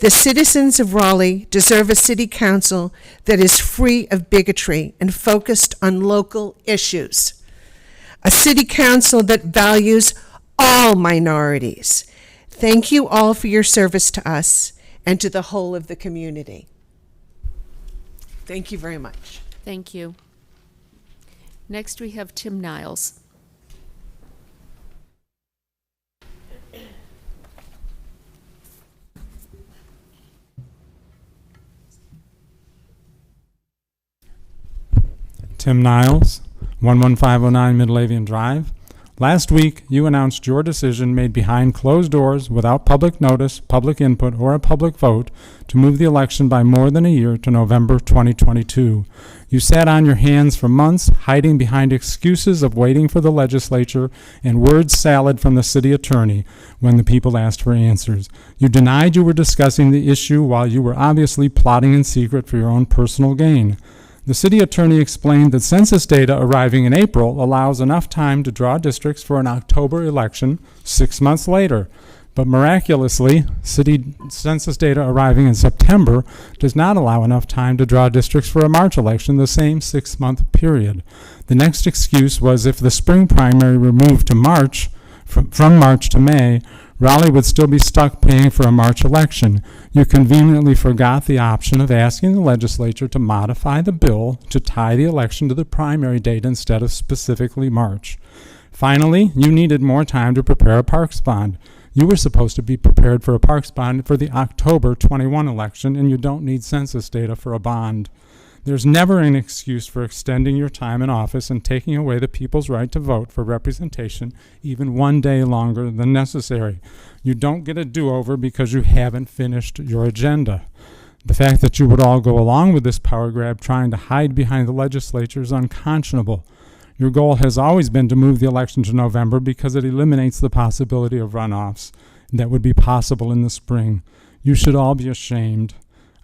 The citizens of Raleigh deserve a city council that is free of bigotry and focused on local issues. A city council that values all minorities. Thank you all for your service to us and to the whole of the community. Thank you very much. Thank you. Next, we have Tim Niles. Tim Niles, 11509 Midlothian Drive. Last week, you announced your decision made behind closed doors without public notice, public input, or a public vote to move the election by more than a year to November 2022. You sat on your hands for months, hiding behind excuses of waiting for the legislature and word salad from the city attorney when the people asked for answers. You denied you were discussing the issue while you were obviously plotting in secret for your own personal gain. The city attorney explained that census data arriving in April allows enough time to draw districts for an October election 6 months later. But miraculously, city census data arriving in September does not allow enough time to draw districts for a March election the same 6-month period. The next excuse was if the spring primary were moved to March, from March to May, Raleigh would still be stuck paying for a March election. You conveniently forgot the option of asking the legislature to modify the bill to tie the election to the primary date instead of specifically March. Finally, you needed more time to prepare a parks bond. You were supposed to be prepared for a parks bond for the October 21 election, and you don't need census data for a bond. There's never an excuse for extending your time in office and taking away the people's right to vote for representation even one day longer than necessary. You don't get a do-over because you haven't finished your agenda. The fact that you would all go along with this power grab trying to hide behind the legislature is unconscionable. Your goal has always been to move the election to November because it eliminates the possibility of runoffs that would be possible in the spring. You should all be ashamed.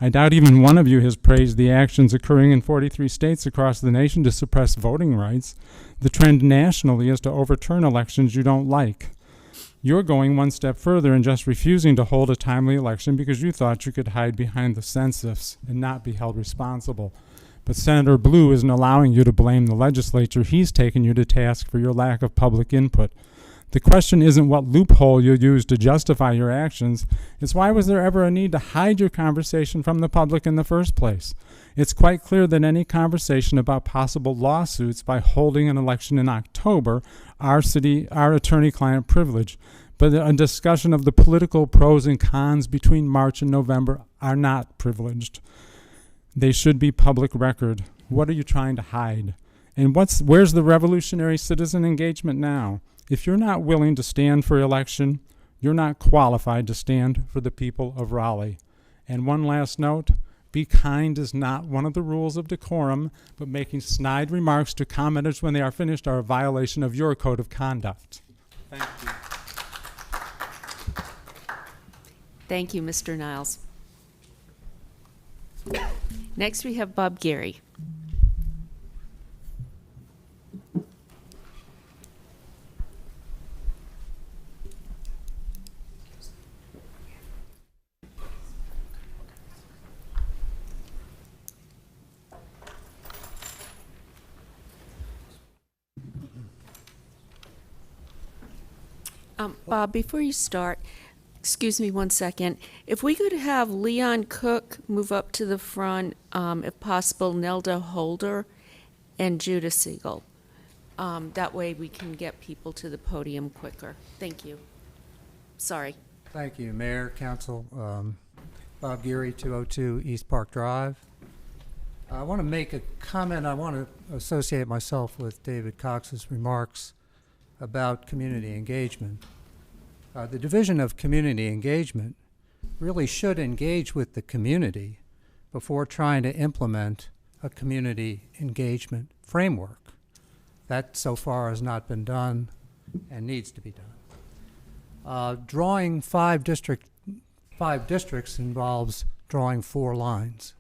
I doubt even one of you has praised the actions occurring in 43 states across the nation to suppress voting rights. The trend nationally is to overturn elections you don't like. You're going one step further and just refusing to hold a timely election because you thought you could hide behind the census and not be held responsible. But Senator Blue isn't allowing you to blame the legislature. He's taken you to task for your lack of public input. The question isn't what loophole you used to justify your actions. It's why was there ever a need to hide your conversation from the public in the first place? It's quite clear that any conversation about possible lawsuits by holding an election in October are attorney-client privilege. But a discussion of the political pros and cons between March and November are not privileged. They should be public record. What are you trying to hide? And where's the revolutionary citizen engagement now? If you're not willing to stand for election, you're not qualified to stand for the people of Raleigh. And one last note, be kind is not one of the rules of decorum, but making snide remarks to commenters when they are finished are a violation of your code of conduct. Thank you. Thank you, Mr. Niles. Next, we have Bob Gary. Bob, before you start, excuse me 1 second. If we could have Leon Cook move up to the front, if possible, Nelda Holder and Judah Siegel. That way we can get people to the podium quicker. Thank you. Sorry. Thank you, Mayor, Council. Bob Geary, 202 East Park Drive. I want to make a comment. I want to associate myself with David Cox's remarks about community engagement. The Division of Community Engagement really should engage with the community before trying to implement a community engagement framework. That so far has not been done and needs to be done. Drawing five districts involves drawing 4 lines.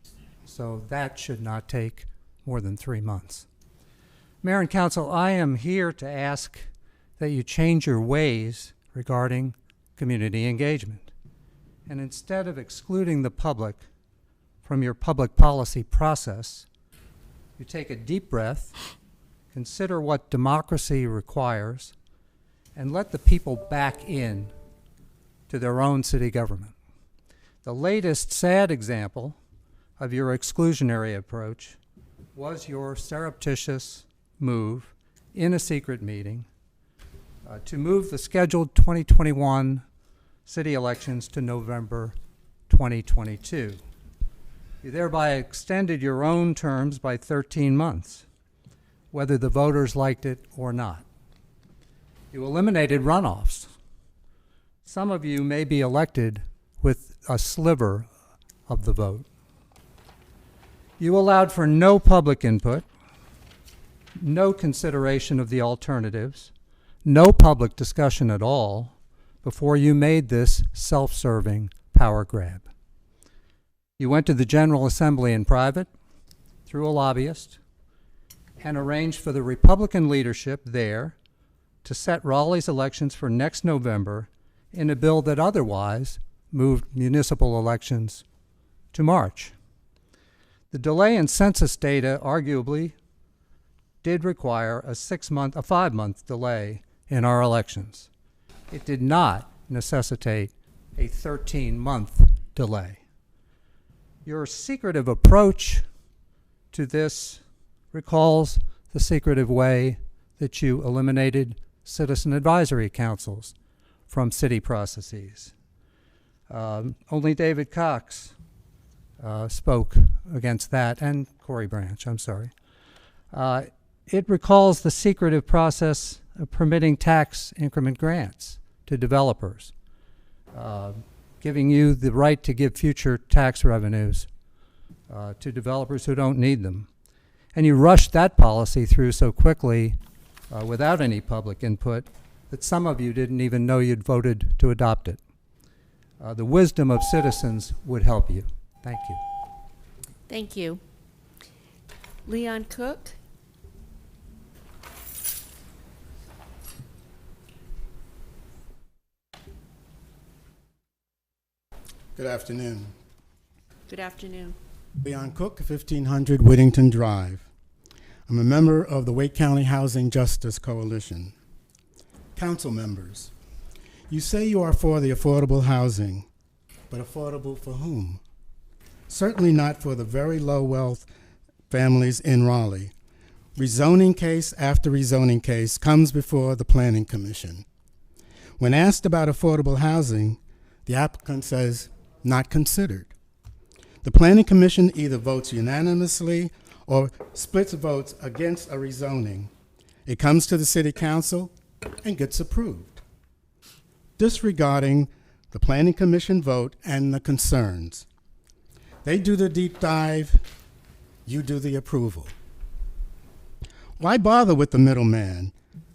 So that should not take more than 3 months. Mayor and Council, I am here to ask that you change your ways regarding community engagement. And instead of excluding the public from your public policy process, you take a deep breath, consider what democracy requires, and let the people back in to their own city government. The latest sad example of your exclusionary approach was your surreptitious move in a secret meeting to move the scheduled 2021 city elections to November 2022. You thereby extended your own terms by 13 months, whether the voters liked it or not. You eliminated runoffs. Some of you may be elected with a sliver of the vote. You allowed for no public input, no consideration of the alternatives, no public discussion at all before you made this self-serving power grab. You went to the General Assembly in private, through a lobbyist, and arranged for the Republican leadership there to set Raleigh's elections for next November in a bill that otherwise moved municipal elections to March. The delay in census data arguably did require a 5-month delay in our elections. It did not necessitate a 13-month delay. Your secretive approach to this recalls the secretive way that you eliminated citizen advisory councils from city processes. Only David Cox spoke against that, and Corey Branch, I'm sorry. It recalls the secretive process of permitting tax increment grants to developers, giving you the right to give future tax revenues to developers who don't need them. And you rushed that policy through so quickly without any public input that some of you didn't even know you'd voted to adopt it. The wisdom of citizens would help you. Thank you. Thank you. Leon Cook? Good afternoon. Good afternoon. Leon Cook, 1500 Whittington Drive. I'm a member of the Wake County Housing Justice Coalition. Council members, you say you are for the affordable housing, but affordable for whom? Certainly not for the very low wealth families in Raleigh. Rezoning case after rezoning case comes before the Planning Commission. When asked about affordable housing, the applicant says, not considered. The Planning Commission either votes unanimously or splits votes against a rezoning. It comes to the City Council and gets approved. Disregarding the Planning Commission vote and the concerns. They do the deep dive, you do the approval. Why bother with the middleman?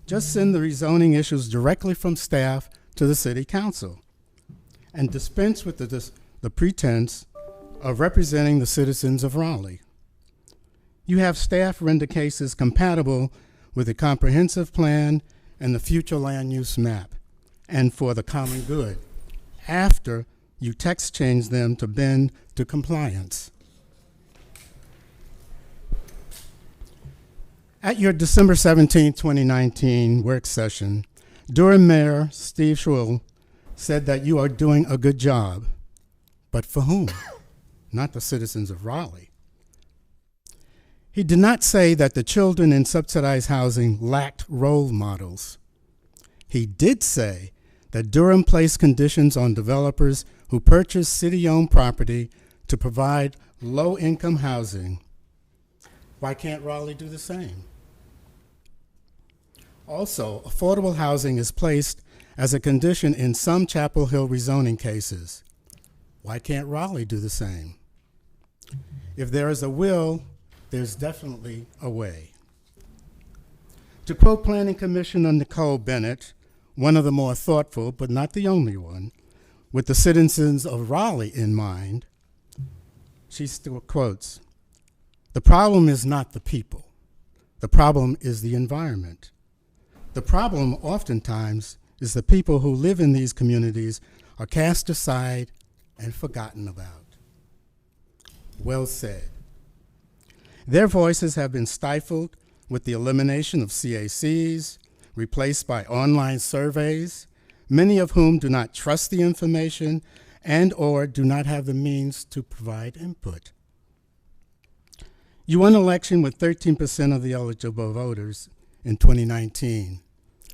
Just send the rezoning issues directly from staff to the City Council and dispense with the pretense of representing the citizens of Raleigh. You have staff render cases compatible with the comprehensive plan and the future land use map, and for the common good, after you text change them to bend to compliance. At your December 17, 2019 work session, Durham Mayor Steve Schrull said that you are doing a good job, but for whom? Not the citizens of Raleigh. He did not say that the children in subsidized housing lacked role models. He did say that Durham placed conditions on developers who purchase city-owned property to provide low-income housing. Why can't Raleigh do the same? Also, affordable housing is placed as a condition in some Chapel Hill rezoning cases. Why can't Raleigh do the same? If there is a will, there's definitely a way. To quote Planning Commissioner Nicole Bennett, one of the more thoughtful, but not the only one, with the citizens of Raleigh in mind, she still quotes, "The problem is not the people. The problem is the environment. The problem oftentimes is the people who live in these communities are cast aside and forgotten about. Well said. Their voices have been stifled with the elimination of CACs, replaced by online surveys, many of whom do not trust the information and or do not have the means to provide input. You won election with 13% of the eligible voters in 2019,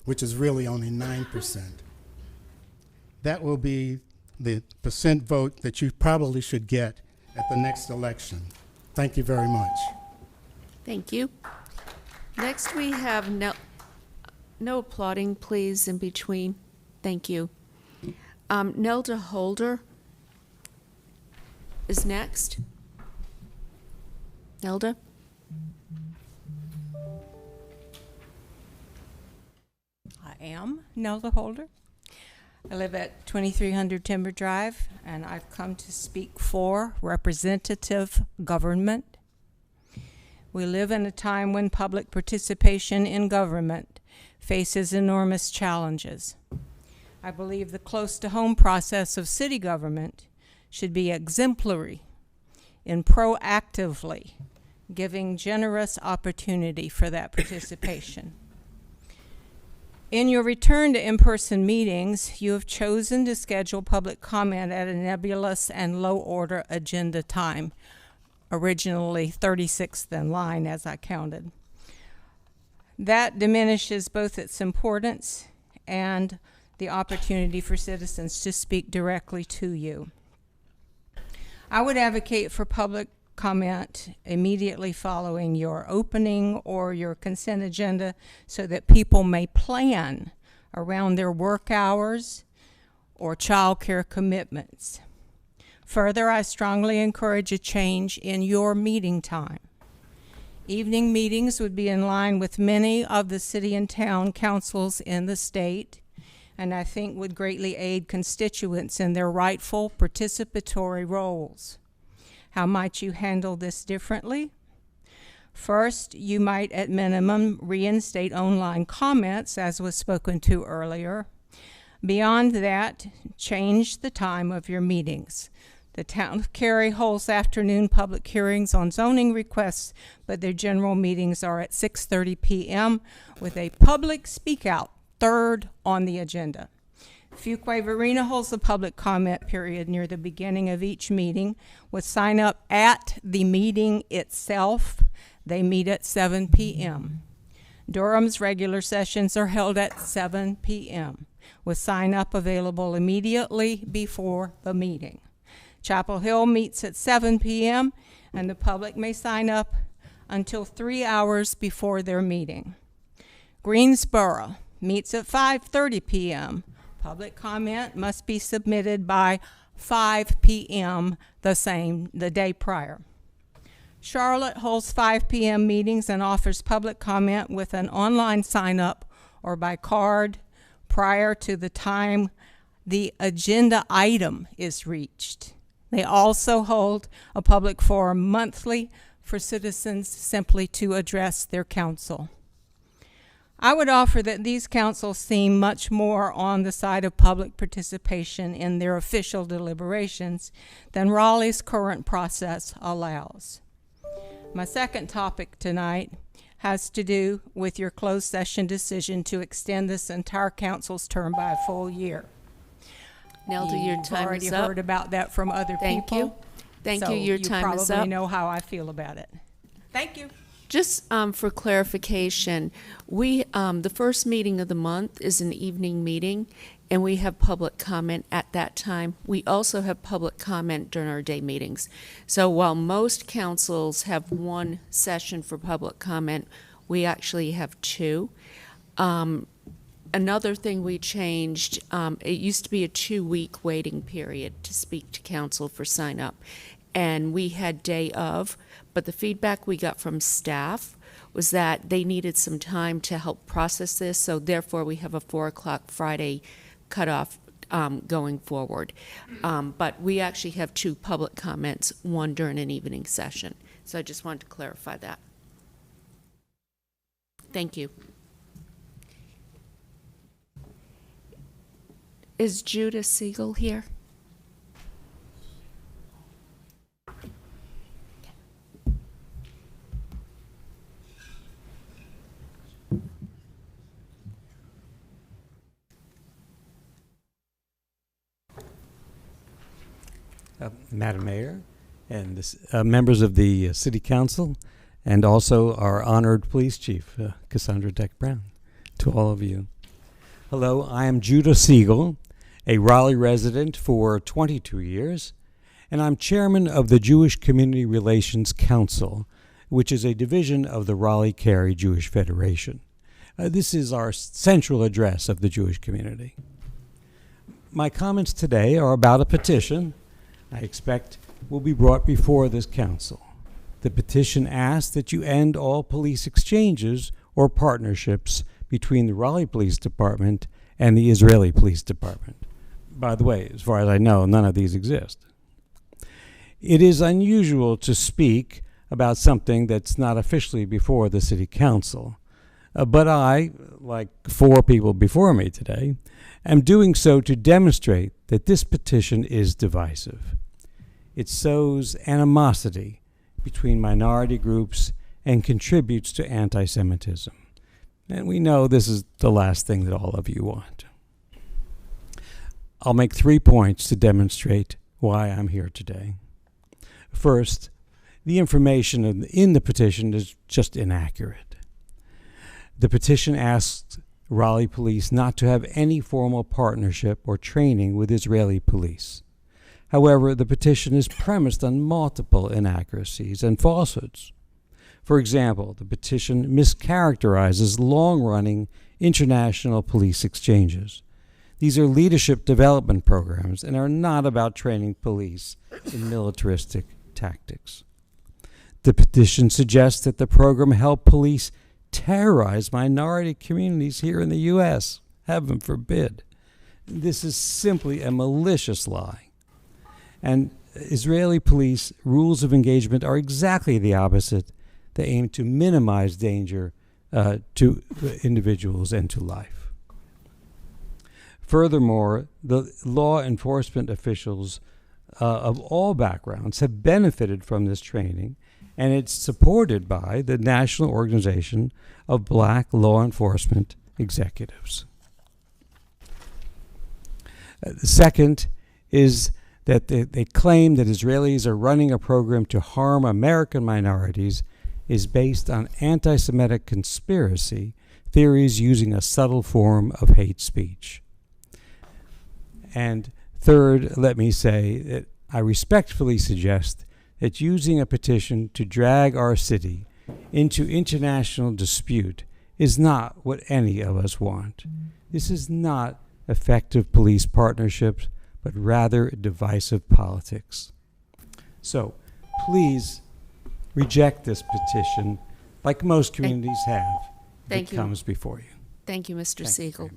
which is really only 9%. That will be the percent vote that you probably should get at the next election. Thank you very much. Thank you. Next, we have no applauding, please, in between. Thank you. Nelda Holder is next. Nelda? I am Nelda Holder. I live at 2300 Timber Drive, and I've come to speak for representative government. We live in a time when public participation in government faces enormous challenges. I believe the close-to-home process of city government should be exemplary in proactively giving generous opportunity for that participation. In your return to in-person meetings, you have chosen to schedule public comment at a nebulous and low-order agenda time, originally 36th in line as I counted. That diminishes both its importance and the opportunity for citizens to speak directly to you. I would advocate for public comment immediately following your opening or your consent agenda so that people may plan around their work hours or childcare commitments. Further, I strongly encourage a change in your meeting time. Evening meetings would be in line with many of the city and town councils in the state, and I think would greatly aid constituents in their rightful participatory roles. How might you handle this differently? First, you might at minimum reinstate online comments, as was spoken to earlier. Beyond that, change the time of your meetings. The town of Cary holds afternoon public hearings on zoning requests, but their general meetings are at 6:30 p.m. with a public speak out third on the agenda. Fuquay Varina holds a public comment period near the beginning of each meeting with sign up at the meeting itself. They meet at 7 p.m. Durham's regular sessions are held at 7 p.m. with sign up available immediately before the meeting. Chapel Hill meets at 7 p.m. and the public may sign up until 3 hours before their meeting. Greensboro meets at 5:30 p.m. Public comment must be submitted by 5 p.m. the day prior. Charlotte holds 5 p.m. meetings and offers public comment with an online sign-up or by card prior to the time the agenda item is reached. They also hold a public forum monthly for citizens simply to address their council. I would offer that these councils seem much more on the side of public participation in their official deliberations than Raleigh's current process allows. My second topic tonight has to do with your closed session decision to extend this entire council's term by a full year. Nelda, your time is up. You've already heard about that from other people. Thank you. Your time is up. You probably know how I feel about it. Thank you. Just for clarification, the first meeting of the month is an evening meeting, and we have public comment at that time. We also have public comment during our day meetings. So while most councils have one session for public comment, we actually have two. Another thing we changed, it used to be a 2-week waiting period to speak to council for sign up. And we had day of, but the feedback we got from staff was that they needed some time to help process this, so therefore we have a 4 o'clock Friday cutoff going forward. But we actually have 2 public comments, one during an evening session. So I just wanted to clarify that. Thank you. Is Judah Siegel here? Madam Mayor, and members of the City Council, and also our honored Police Chief, Cassandra Deck-Brown, to all of you. Hello, I am Judah Siegel, a Raleigh resident for 22 years, and I'm chairman of the Jewish Community Relations Council, which is a division of the Raleigh-Cary Jewish Federation. This is our central address of the Jewish community. My comments today are about a petition I expect will be brought before this council. The petition asks that you end all police exchanges or partnerships between the Raleigh Police Department and the Israeli Police Department. By the way, as far as I know, none of these exist. It is unusual to speak about something that's not officially before the City Council. But I, like 4 people before me today, am doing so to demonstrate that this petition is divisive. It sows animosity between minority groups and contributes to anti-Semitism. And we know this is the last thing that all of you want. I'll make 3 points to demonstrate why I'm here today. First, the information in the petition is just inaccurate. The petition asks Raleigh Police not to have any formal partnership or training with Israeli police. However, the petition is premised on multiple inaccuracies and falsehoods. For example, the petition mischaracterizes long-running international police exchanges. These are leadership development programs and are not about training police in militaristic tactics. The petition suggests that the program helped police terrorize minority communities here in the U.S. Heaven forbid. This is simply a malicious lie. And Israeli police rules of engagement are exactly the opposite. They aim to minimize danger to individuals and to life. Furthermore, the law enforcement officials of all backgrounds have benefited from this training, and it's supported by the National Organization of Black Law Enforcement Executives. The second is that they claim that Israelis are running a program to harm American minorities is based on anti-Semitic conspiracy theories using a subtle form of hate speech. And third, let me say that I respectfully suggest that using a petition to drag our city into international dispute is not what any of us want. This is not effective police partnerships, but rather divisive politics. So please reject this petition like most communities have. Thank it you. Comes before you. Thank you, Mr. Siegel.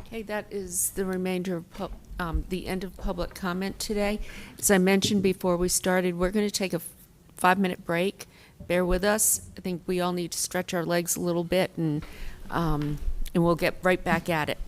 Okay, that is the remainder of the end of public comment today. As I mentioned before we started, we're going to take a 5-minute break. Bear with us. I think we all need to stretch our legs a little bit, and we'll get right back at it.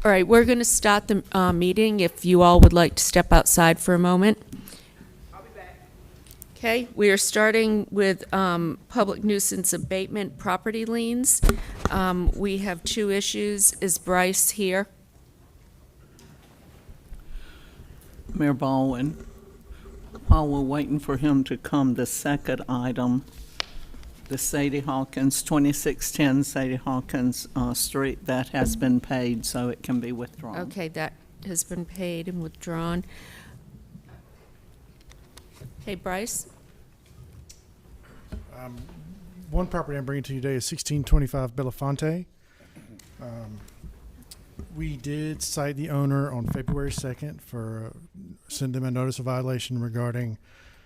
All right, we're going to start the meeting if you all would like to step outside for a moment. I'll be back. Okay, we are starting with public nuisance abatement property liens. We have two issues. Is Bryce here? Mayor Baldwin, while we're waiting for him to come, the second item, the Sadie Hawkins, 2610 Sadie Hawkins Street, that has been paid, so it can be withdrawn. Okay, that has been paid and withdrawn. Okay, Bryce? One property I'm bringing to you today is 1625 Belafonte. We did cite the owner on February 2nd for send them a notice of violation regarding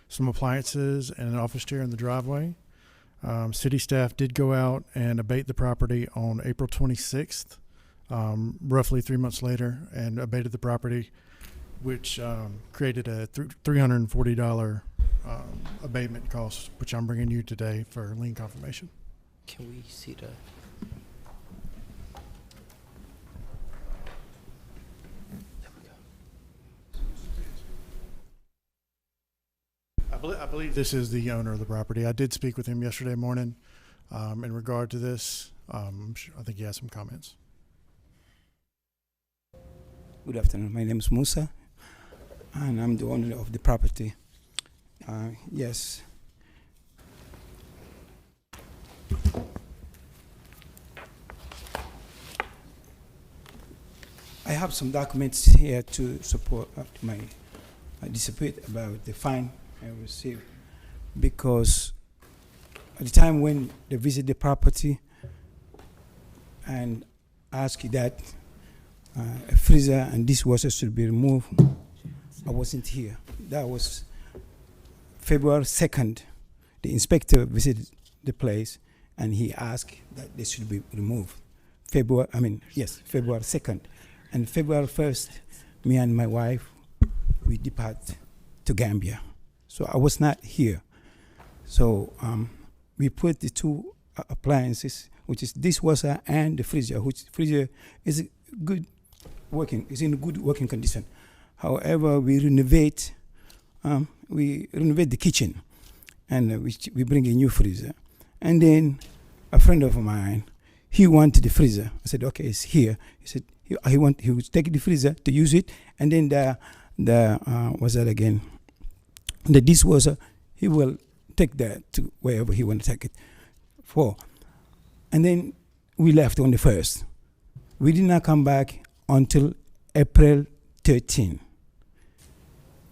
some appliances and an office chair in the driveway. City staff did go out and abate the property on April 26th, roughly 3 months later, and abated the property, which created a $340 abatement cost, which I'm bringing you today for lien confirmation. Can we see the? I believe this is the owner of the property. I did speak with him yesterday morning in regard to this. I think he has some comments. Good afternoon. My name is Musa, and I'm the owner of the property. Yes. I have some documents here to support my dispute about the fine I received, because at the time when they visit the property and ask that a freezer and dishwasher should be removed, I wasn't here. That was February 2nd. The inspector visited the place and he asked that they should be removed. February 2nd. And February 1st, me and my wife, we depart to Gambia. So I was not here. So we put the two appliances, which is dishwasher and the freezer, which freezer is good working, is in good working condition. However, we renovate the kitchen, and we bring a new freezer. And then a friend of mine, he wanted the freezer. I said, okay, it's here. He said he would take the freezer to use it, and then what's that again? The dishwasher, he will take that to wherever he want to take it for. And then we left on the 1st. We did not come back until April 13.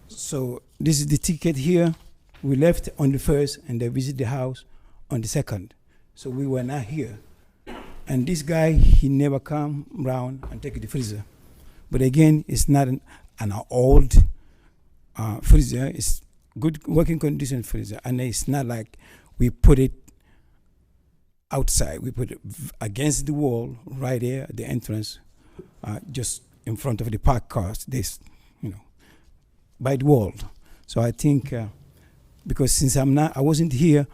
So this is the ticket here. We left on the 1st and they visit the house on the 2nd. So we were not here. And this guy, he never come around and take the freezer. But again, it's not an old freezer. It's good working condition freezer. And it's not like we put it outside. We put it against the wall right there at the entrance, just in front of the parked cars. By the wall. So I think because since I wasn't here,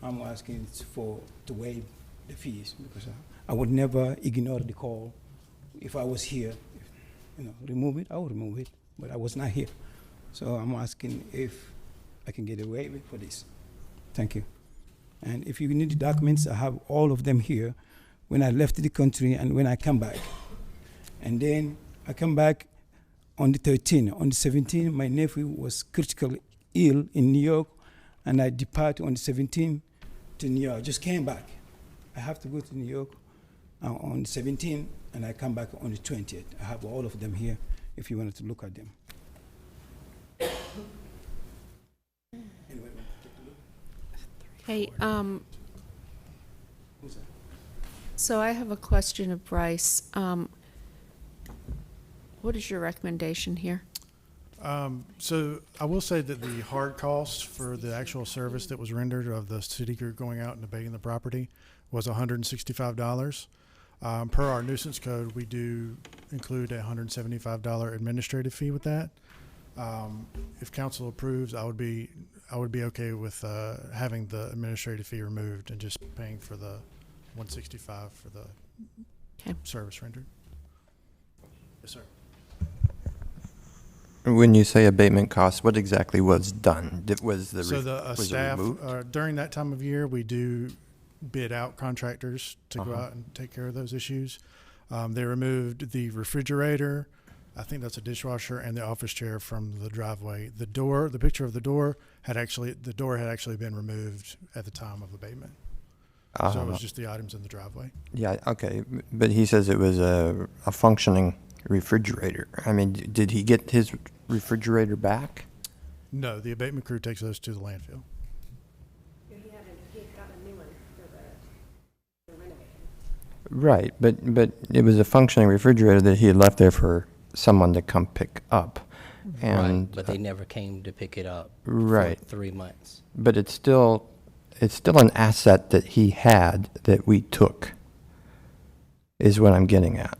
I'm asking to waive the fees, because I would never ignore the call. If I was here, remove it, I would remove it, but I was not here. So I'm asking if I can get a waiver for this. Thank you. And if you need the documents, I have all of them here when I left the country and when I come back. And then I come back on the 13th. On the 17th, my nephew was critically ill in New York, and I departed on the 17th to New York. I just came back. I have to go to New York on the 17th, and I come back on the 20th. I have all of them here if you wanted to look at them. Hey, so I have a question of Bryce. What is your recommendation here? So I will say that the hard cost for the actual service that was rendered of the city group going out and abating the property was $165. Per our nuisance code, we do include a $175 administrative fee with that. If council approves, I would be okay with having the administrative fee removed and just paying for the $165 for the service rendered. Yes, sir. When you say abatement costs, what exactly was done? Was the So the was it staff, removed? during that time of year, we do bid out contractors to go Uh-huh. out and take care of those issues. They removed the refrigerator, I think that's a dishwasher, and the office chair from the driveway. The door, the picture of the door had actually been removed at the time of abatement. So it was just the items in the driveway. Yeah, okay, but he says it was a functioning refrigerator. I mean, did he get his refrigerator back? No, the abatement crew takes those to the landfill. Right, but it was a functioning refrigerator that he had left there for someone to come pick up. And right, but they never came to pick it up right. for 3 months. But it's still an asset that he had that we took, is what I'm getting at.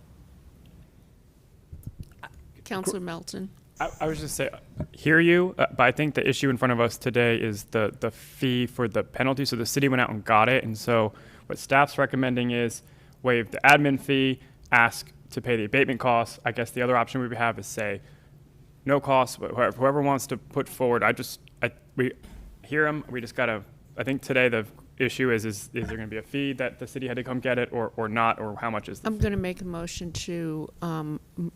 Councilor Melton. I was just say, hear you, but I think the issue in front of us today is the fee for the penalty. So the city went out and got it, and so what staff's recommending is waive the admin fee, ask to pay the abatement costs. I guess the other option we have is say no costs, whoever wants to put forward. We hear them. We just gotta. I think today the issue is there going to be a fee that the city had to come get it or not, or how much is? I'm going to make a motion to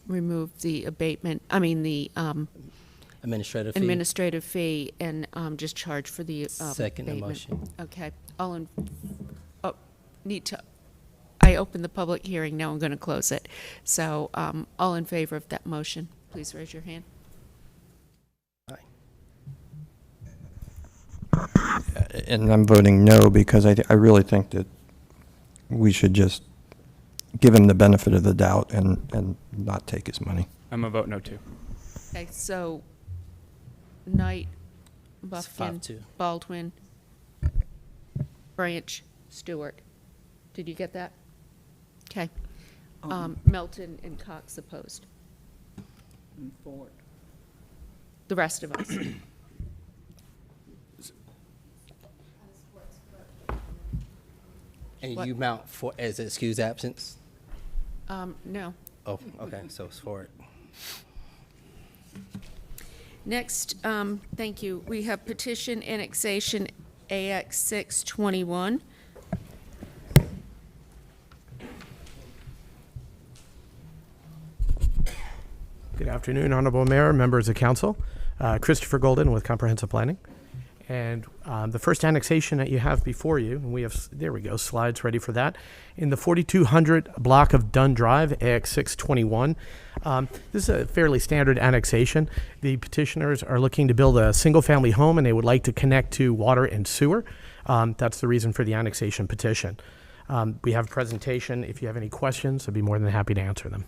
remove the abatement. I mean the administrative fee and just charge for the Second abatement. motion. Okay. I opened the public hearing. Now I'm going to close it. So all in favor of that motion, please raise your hand. And I'm voting no because I really think that we should just give him the benefit of the doubt and not take his money. I'm a vote no too. Okay. So Knight, It's Buffkin, 5-2. Baldwin, Branch, Stewart. Did you get that? Okay. Melton and Cox opposed. And Ford. The rest of us. And What? you mount for as excused absence? No. Oh, okay, so it's for it. Next, thank you. We have petition annexation AX 621. Good afternoon, Honorable Mayor, members of council. Christopher Golden with Comprehensive Planning. And the first annexation that you have before you, and we have, there we go, slides ready for that. In the 4200 block of Dunn Drive, AX 621. This is a fairly standard annexation. The petitioners are looking to build a single-family home, and they would like to connect to water and sewer. That's the reason for the annexation petition. We have a presentation. If you have any questions, I'd be more than happy to answer them.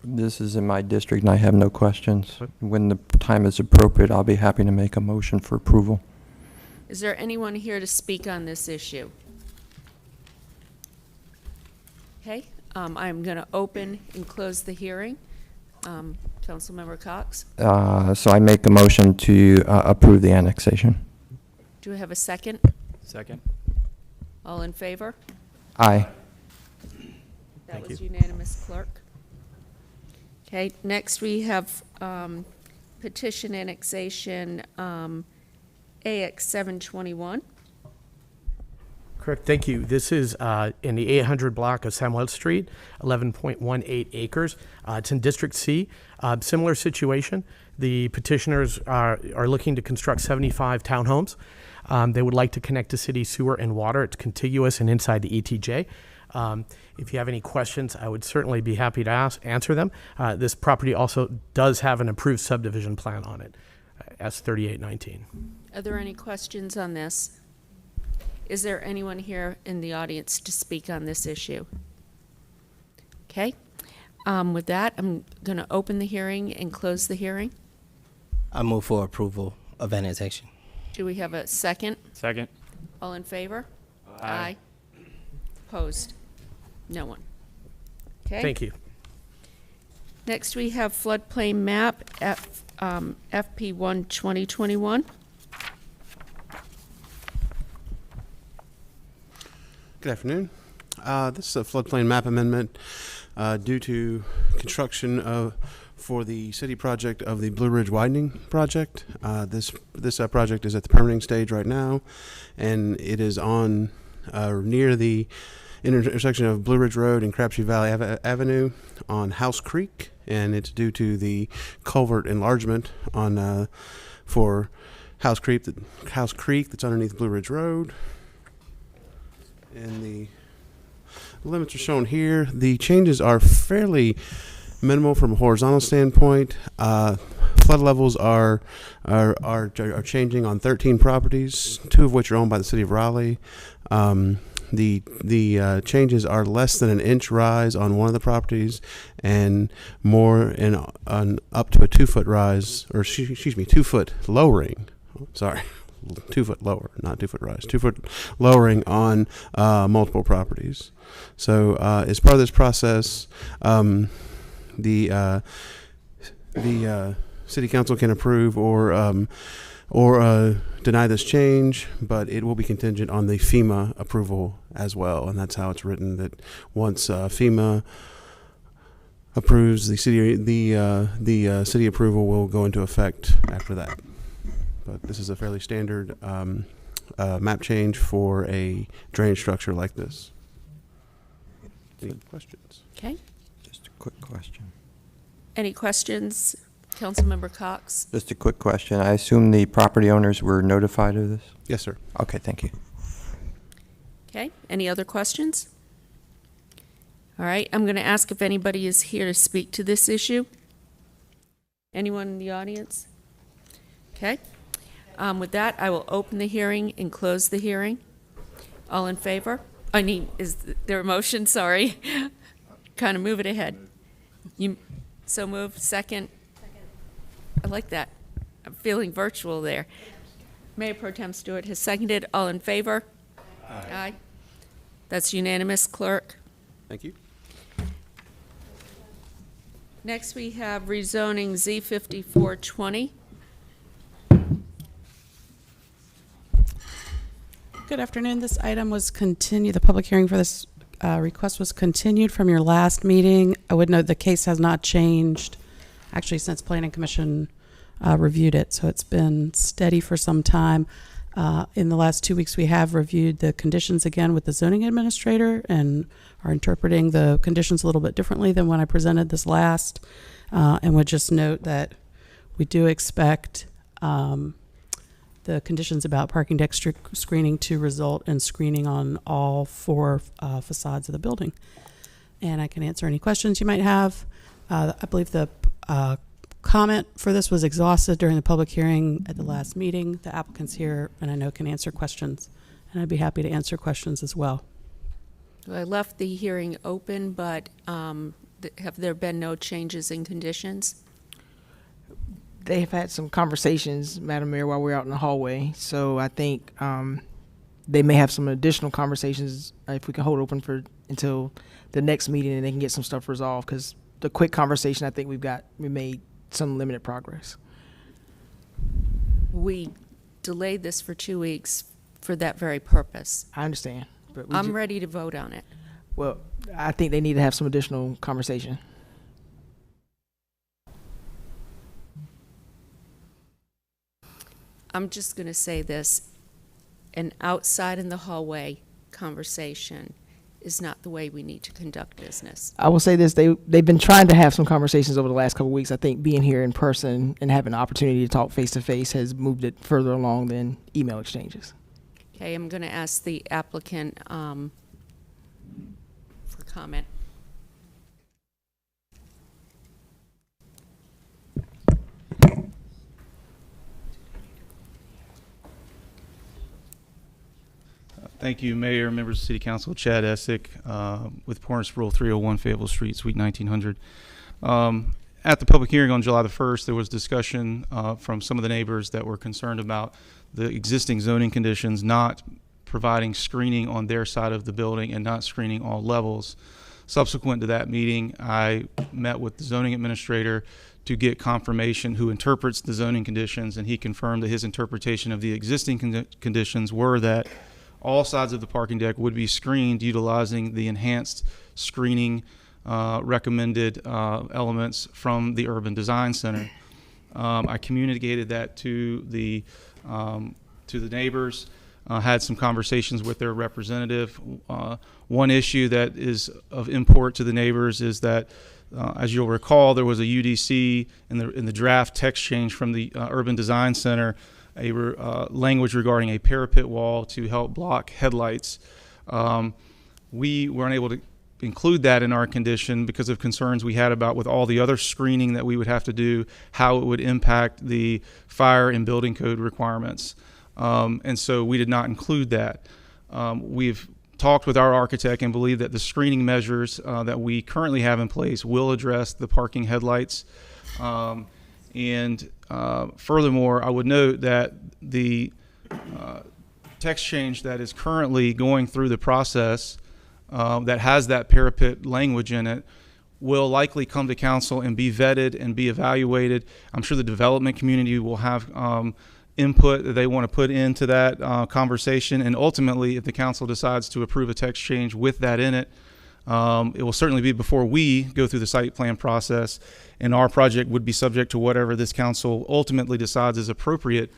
This is in my district, and I have no questions. When the time is appropriate, I'll be happy to make a motion for approval. Is there anyone here to speak on this issue? Okay, I'm going to open and close the hearing. Councilmember Cox? So I make a motion to approve the annexation. Do we have a second? Second. All in favor? Aye. That was unanimous, clerk. Okay, next we have petition annexation AX 721. Correct, thank you. This is in the 800 block of Samuel Street, 11.18 acres. It's in District C. Similar situation. The petitioners are looking to construct 75 townhomes. They would like to connect to city sewer and water. It's contiguous and inside the ETJ. If you have any questions, I would certainly be happy to answer them. This property also does have an approved subdivision plan on it, S3819. Are there any questions on this? Is there anyone here in the audience to speak on this issue? Okay. With that, I'm going to open the hearing and close the hearing. I move for approval of annexation. Do we have a second? Second. All in favor? Aye. Opposed? No one. Okay. Thank you. Next, we have floodplain map FP1 2021. Good afternoon. This is a floodplain map amendment due to construction for the city project of the Blue Ridge widening project. This project is at the permitting stage right now, and it is on near the intersection of Blue Ridge Road and Crabtree Valley Avenue on House Creek, and it's due to the culvert enlargement on for House Creek that's underneath Blue Ridge Road. And the limits are shown here. The changes are fairly minimal from a horizontal standpoint. Flood levels are changing on 13 properties, 2 of which are owned by the city of Raleigh. The changes are less than an inch rise on one of the properties, and more on up to a 2 foot rise, or excuse me, 2 foot lowering. Sorry. 2 foot lower, not 2 foot rise, 2 foot lowering on multiple properties. So as part of this process, the city council can approve or deny this change, but it will be contingent on the FEMA approval as well, and that's how it's written. That once FEMA approves, the city approval will go into effect after that. But this is a fairly standard map change for a drainage structure like this. Any questions? Okay. Just a quick question. Any questions, Councilmember Cox? Just a quick question. I assume the property owners were notified of this? Yes, sir. Okay, thank you. Okay. Any other questions? All right. I'm going to ask if anybody is here to speak to this issue. Anyone in the audience? Okay. With that, I will open the hearing and close the hearing. All in favor? I mean, is there a motion? Sorry. Kind of move it ahead. You so move. Second. I like that. I'm feeling virtual there. Mayor Pro Tem Stewart has seconded. All in favor? Aye. Aye. That's unanimous, clerk. Thank you. Next, we have rezoning Z5420. Good afternoon. This item was continued. The public hearing for this request was continued from your last meeting. I would note the case has not changed, actually, since Planning Commission reviewed it. So it's been steady for some time. In the last 2 weeks, we have reviewed the conditions again with the zoning administrator and are interpreting the conditions a little bit differently than when I presented this last. And would just note that we do expect the conditions about parking deck screening to result in screening on all 4 facades of the building. And I can answer any questions you might have. I believe the comment for this was exhausted during the public hearing at the last meeting. The applicant's here, and I know can answer questions, and I'd be happy to answer questions as well. I left the hearing open, but have there been no changes in conditions? They have had some conversations, Madam Mayor, while we're out in the hallway. So I think they may have some additional conversations if we can hold open until the next meeting and they can get some stuff resolved. Because the quick conversation, I think we made some limited progress. We delayed this for 2 weeks for that very purpose. I understand. But I'm ready to vote on it. Well, I think they need to have some additional conversation. I'm just going to say this. An outside in the hallway conversation is not the way we need to conduct business. I will say this, they've been trying to have some conversations over the last couple of weeks. I think being here in person and having the opportunity to talk face to face has moved it further along than email exchanges. Okay, I'm going to ask the applicant for comment. Thank you, Mayor, members of City Council. Chad Essick with Pornis Rule 301 Fayetteville Street, Suite 1900. At the public hearing on July the 1st, there was discussion from some of the neighbors that were concerned about the existing zoning conditions not providing screening on their side of the building and not screening all levels. Subsequent to that meeting, I met with the zoning administrator to get confirmation who interprets the zoning conditions, and he confirmed that his interpretation of the existing conditions were that all sides of the parking deck would be screened utilizing the enhanced screening recommended elements from the Urban Design Center. I communicated that to the neighbors, had some conversations with their representative. One issue that is of import to the neighbors is that, as you'll recall, there was a UDC in the draft text change from the Urban Design Center, language regarding a parapet wall to help block headlights. We weren't able to include that in our condition because of concerns we had about with all the other screening that we would have to do, how it would impact the fire and building code requirements. And so we did not include that. We've talked with our architect and believe that the screening measures that we currently have in place will address the parking headlights. Furthermore, I would note that the text change that is currently going through the process that has that parapet language in it will likely come to council and be vetted and be evaluated. I'm sure the development community will have input that they want to put into that conversation, and ultimately, if the council decides to approve a text change with that in it, it will certainly be before we go through the site plan process, and our project would be subject to whatever this council ultimately decides is appropriate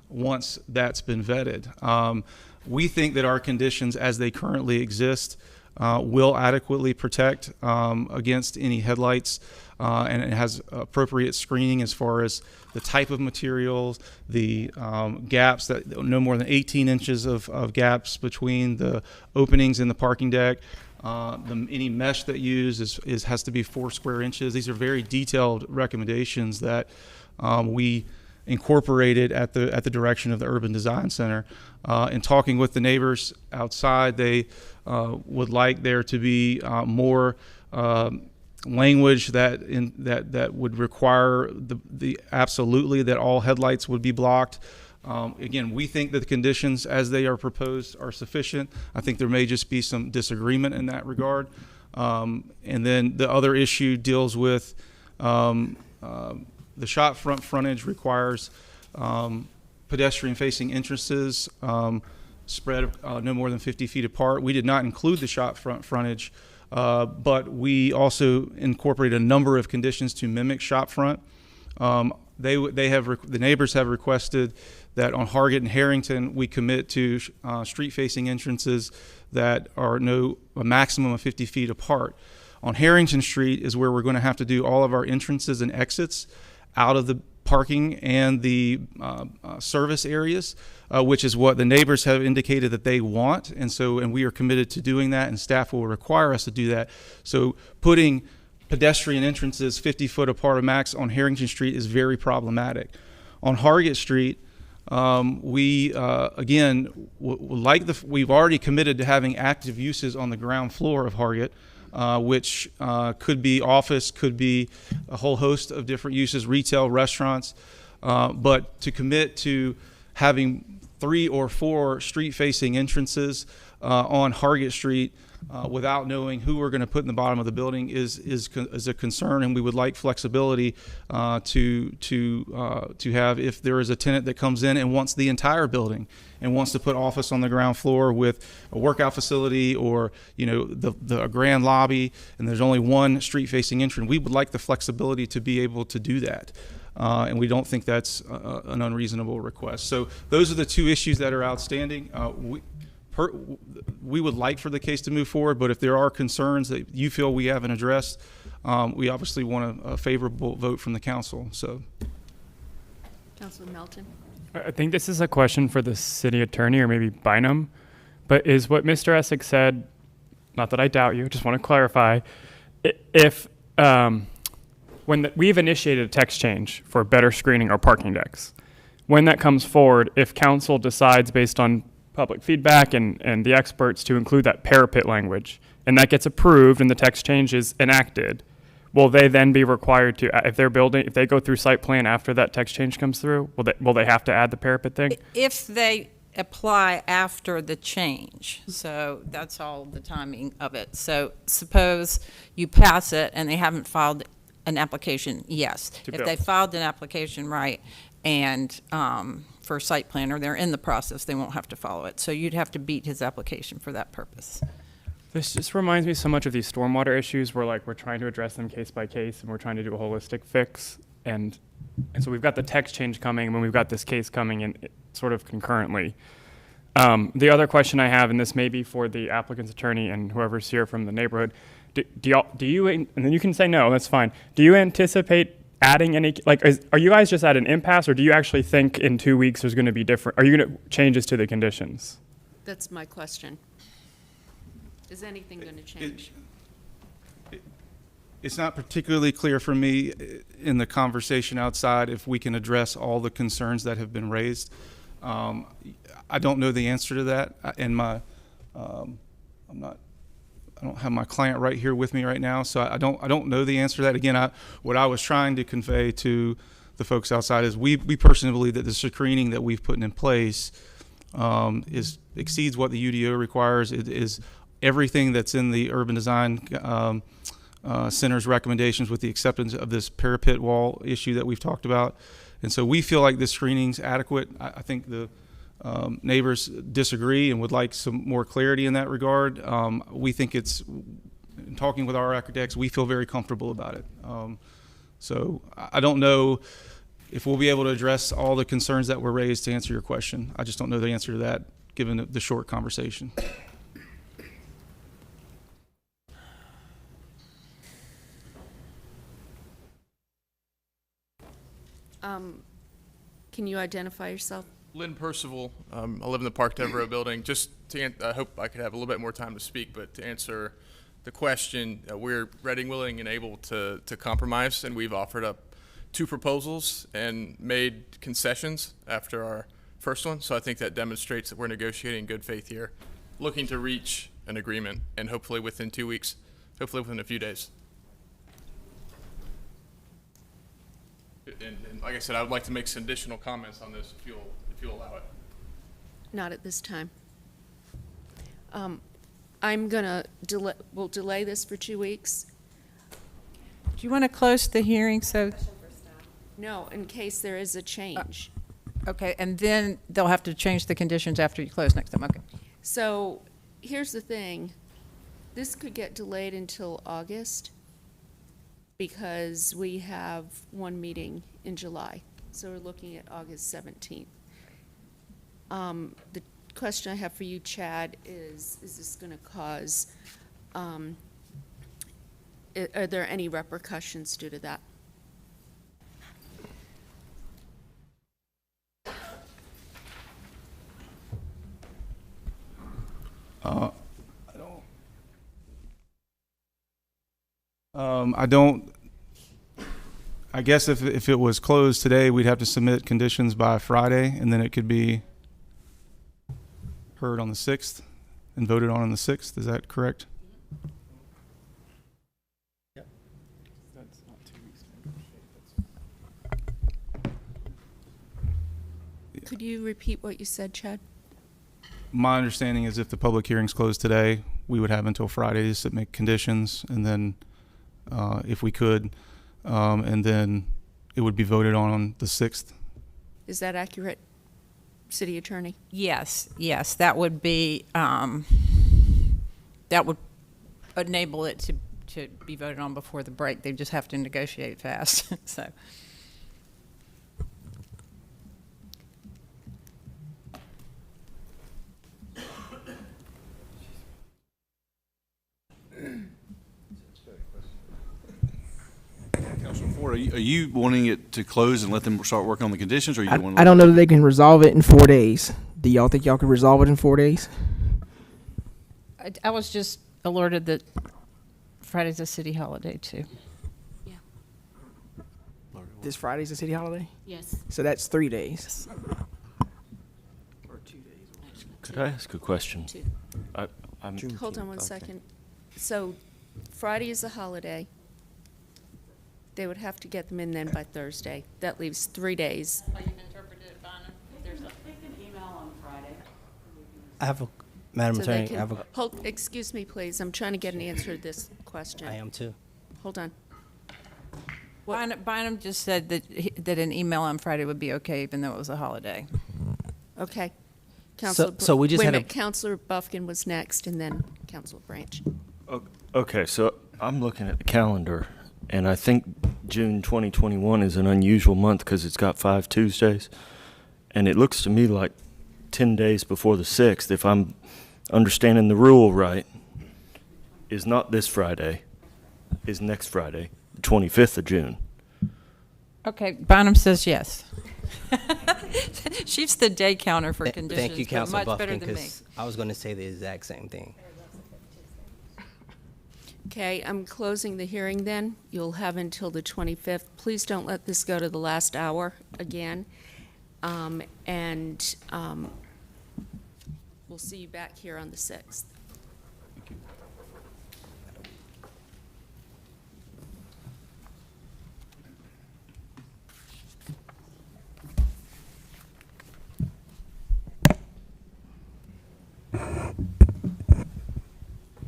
once that's been vetted. We think that our conditions as they currently exist will adequately protect against any headlights, and it has appropriate screening as far as the type of materials, the gaps, that no more than 18 inches of gaps between the openings in the parking deck. Any mesh that used has to be 4 square inches. These are very detailed recommendations that we incorporated at the direction of the Urban Design Center. In talking with the neighbors outside, they would like there to be more language that would require the absolutely that all headlights would be blocked. Again, we think that the conditions as they are proposed are sufficient. I think there may just be some disagreement in that regard. And then the other issue deals with the shop front frontage requires pedestrian-facing entrances spread no more than 50 feet apart. We did not include the shop front frontage, but we also incorporated a number of conditions to mimic shop front. The neighbors have requested that on Hargett and Harrington we commit to street-facing entrances that are a maximum of 50 feet apart. On Harrington Street is where we're going to have to do all of our entrances and exits out of the parking and the service areas, which is what the neighbors have indicated that they want, and we are committed to doing that, and staff will require us to do that. So putting pedestrian entrances 50 foot apart of max on Harrington Street is very problematic. On Hargett Street, we again we've already committed to having active uses on the ground floor of Hargett, which could be office, could be a whole host of different uses, retail, restaurants, but to commit to having 3 or 4 street-facing entrances on Hargett Street without knowing who we're going to put in the bottom of the building is a concern, and we would like flexibility to have if there is a tenant that comes in and wants the entire building and wants to put office on the ground floor with a workout facility or the grand lobby, and there's only one street-facing entrance. We would like the flexibility to be able to do that. And we don't think that's an unreasonable request. So those are the 2 issues that are outstanding. We would like for the case to move forward, but if there are concerns that you feel we haven't addressed, we obviously want a favorable vote from the council. So, Councilman Melton. I think this is a question for the city attorney or maybe Bynum, but is what Mr. Essex said, not that I doubt you, just want to clarify, if we've initiated a text change for better screening our parking decks, when that comes forward, if council decides based on public feedback and the experts to include that parapet language, and that gets approved and the text change is enacted, will they then be required to, if they go through site plan after that text change comes through, will they have to add the parapet thing? If they apply after the change, so that's all the timing of it. So suppose you pass it and they haven't filed an application, yes. If they filed an application right, and for site plan, or they're in the process, they won't have to follow it. So you'd have to beat his application for that purpose. This just reminds me so much of these stormwater issues where like we're trying to address them case by case and we're trying to do a holistic fix. And so we've got the text change coming and then we've got this case coming in sort of concurrently. The other question I have, and this may be for the applicant's attorney and whoever's here from the neighborhood, do you, and then you can say no, that's fine. Do you anticipate adding any, like, are you guys just at an impasse, or do you actually think in 2 weeks there's going to be different, are you going to changes to the conditions? That's my question. Is anything going to change? It's not particularly clear for me in the conversation outside if we can address all the concerns that have been raised. I don't know the answer to that, and I don't have my client right here with me right now, so I don't know the answer to that. Again, what I was trying to convey to the folks outside is we personally believe that the screening that we've put in place exceeds what the UDO requires. It is everything that's in the urban design center's recommendations, with the acceptance of this parapet wall issue that we've talked about. And so we feel like this screening's adequate. I think the neighbors disagree and would like some more clarity in that regard. We think it's, in talking with our architects, we feel very comfortable about it. So I don't know if we'll be able to address all the concerns that were raised to answer your question. I just don't know the answer to that given the short conversation. Can you identify yourself? Lynn Percival. I live in the Park Devereaux building. Just to, I hope I could have a little bit more time to speak, but to answer the question, we're ready, willing, and able to compromise, and we've offered up 2 proposals and made concessions after our first one. So I think that demonstrates that we're negotiating in good faith here, looking to reach an agreement, and hopefully within 2 weeks, hopefully within a few days. And like I said, I would like to make some additional comments on this if you'll allow it. Not at this time. I'm gonna we'll delay this for 2 weeks. Do you want to close the hearing so? No, in case there is a change. Okay, and then they'll have to change the conditions after you close next time. Okay. So here's the thing. This could get delayed until August because we have one meeting in July. So we're looking at August 17th. The question I have for you, Chad, is this going to cause, are there any repercussions due to that? I guess if it was closed today, we'd have to submit conditions by Friday, and then it could be heard on the 6th and voted on the 6th. Is that correct? Yep. That's not 2 weeks. Could you repeat what you said, Chad? My understanding is if the public hearing's closed today, we would have until Friday to submit conditions, and then if we could, and then it would be voted on the 6th. Is that accurate, City Attorney? Yes, that would be, that would enable it to be voted on before the break. They just have to negotiate fast, so. Councilman Ford, are you wanting it to close and let them start working on the conditions, or you want? I don't know that they can resolve it in 4 days. Do y'all think y'all can resolve it in 4 days? I was just alerted that Friday's a city holiday too. Yeah. This Friday's a city holiday? Yes. So that's 3 days. Or 2 days. Could I ask a question? Hold on one second. So Friday is a holiday. They would have to get them in then by Thursday. That leaves 3 days. How you've interpreted it, Bonham? There's an email on Friday. I have a, Madam So they Attorney, can- I have a, Hold, excuse me, please. I'm trying to get an answer to this question. I am too. Hold on. Bynum just said that an email on Friday would be okay, even though it was a holiday. Okay. Councilor so we just wait a had a- minute, Councilor Buffkin was next, and then Councilor Branch. Okay, so I'm looking at the calendar, and I think June 2021 is an unusual month because it's got 5 Tuesdays, and it looks to me like 10 days before the 6th, if I'm understanding the rule right, is not this Friday, is next Friday, the 25th of June. Okay, Bynum says yes. She's the day counter for conditions, Thank you, but Councilor much better Buffkin, than me. because I was going to say the exact same thing. Okay, I'm closing the hearing then. You'll have until the 25th. Please don't let this go to the last hour again. We'll see you back here on the 6th.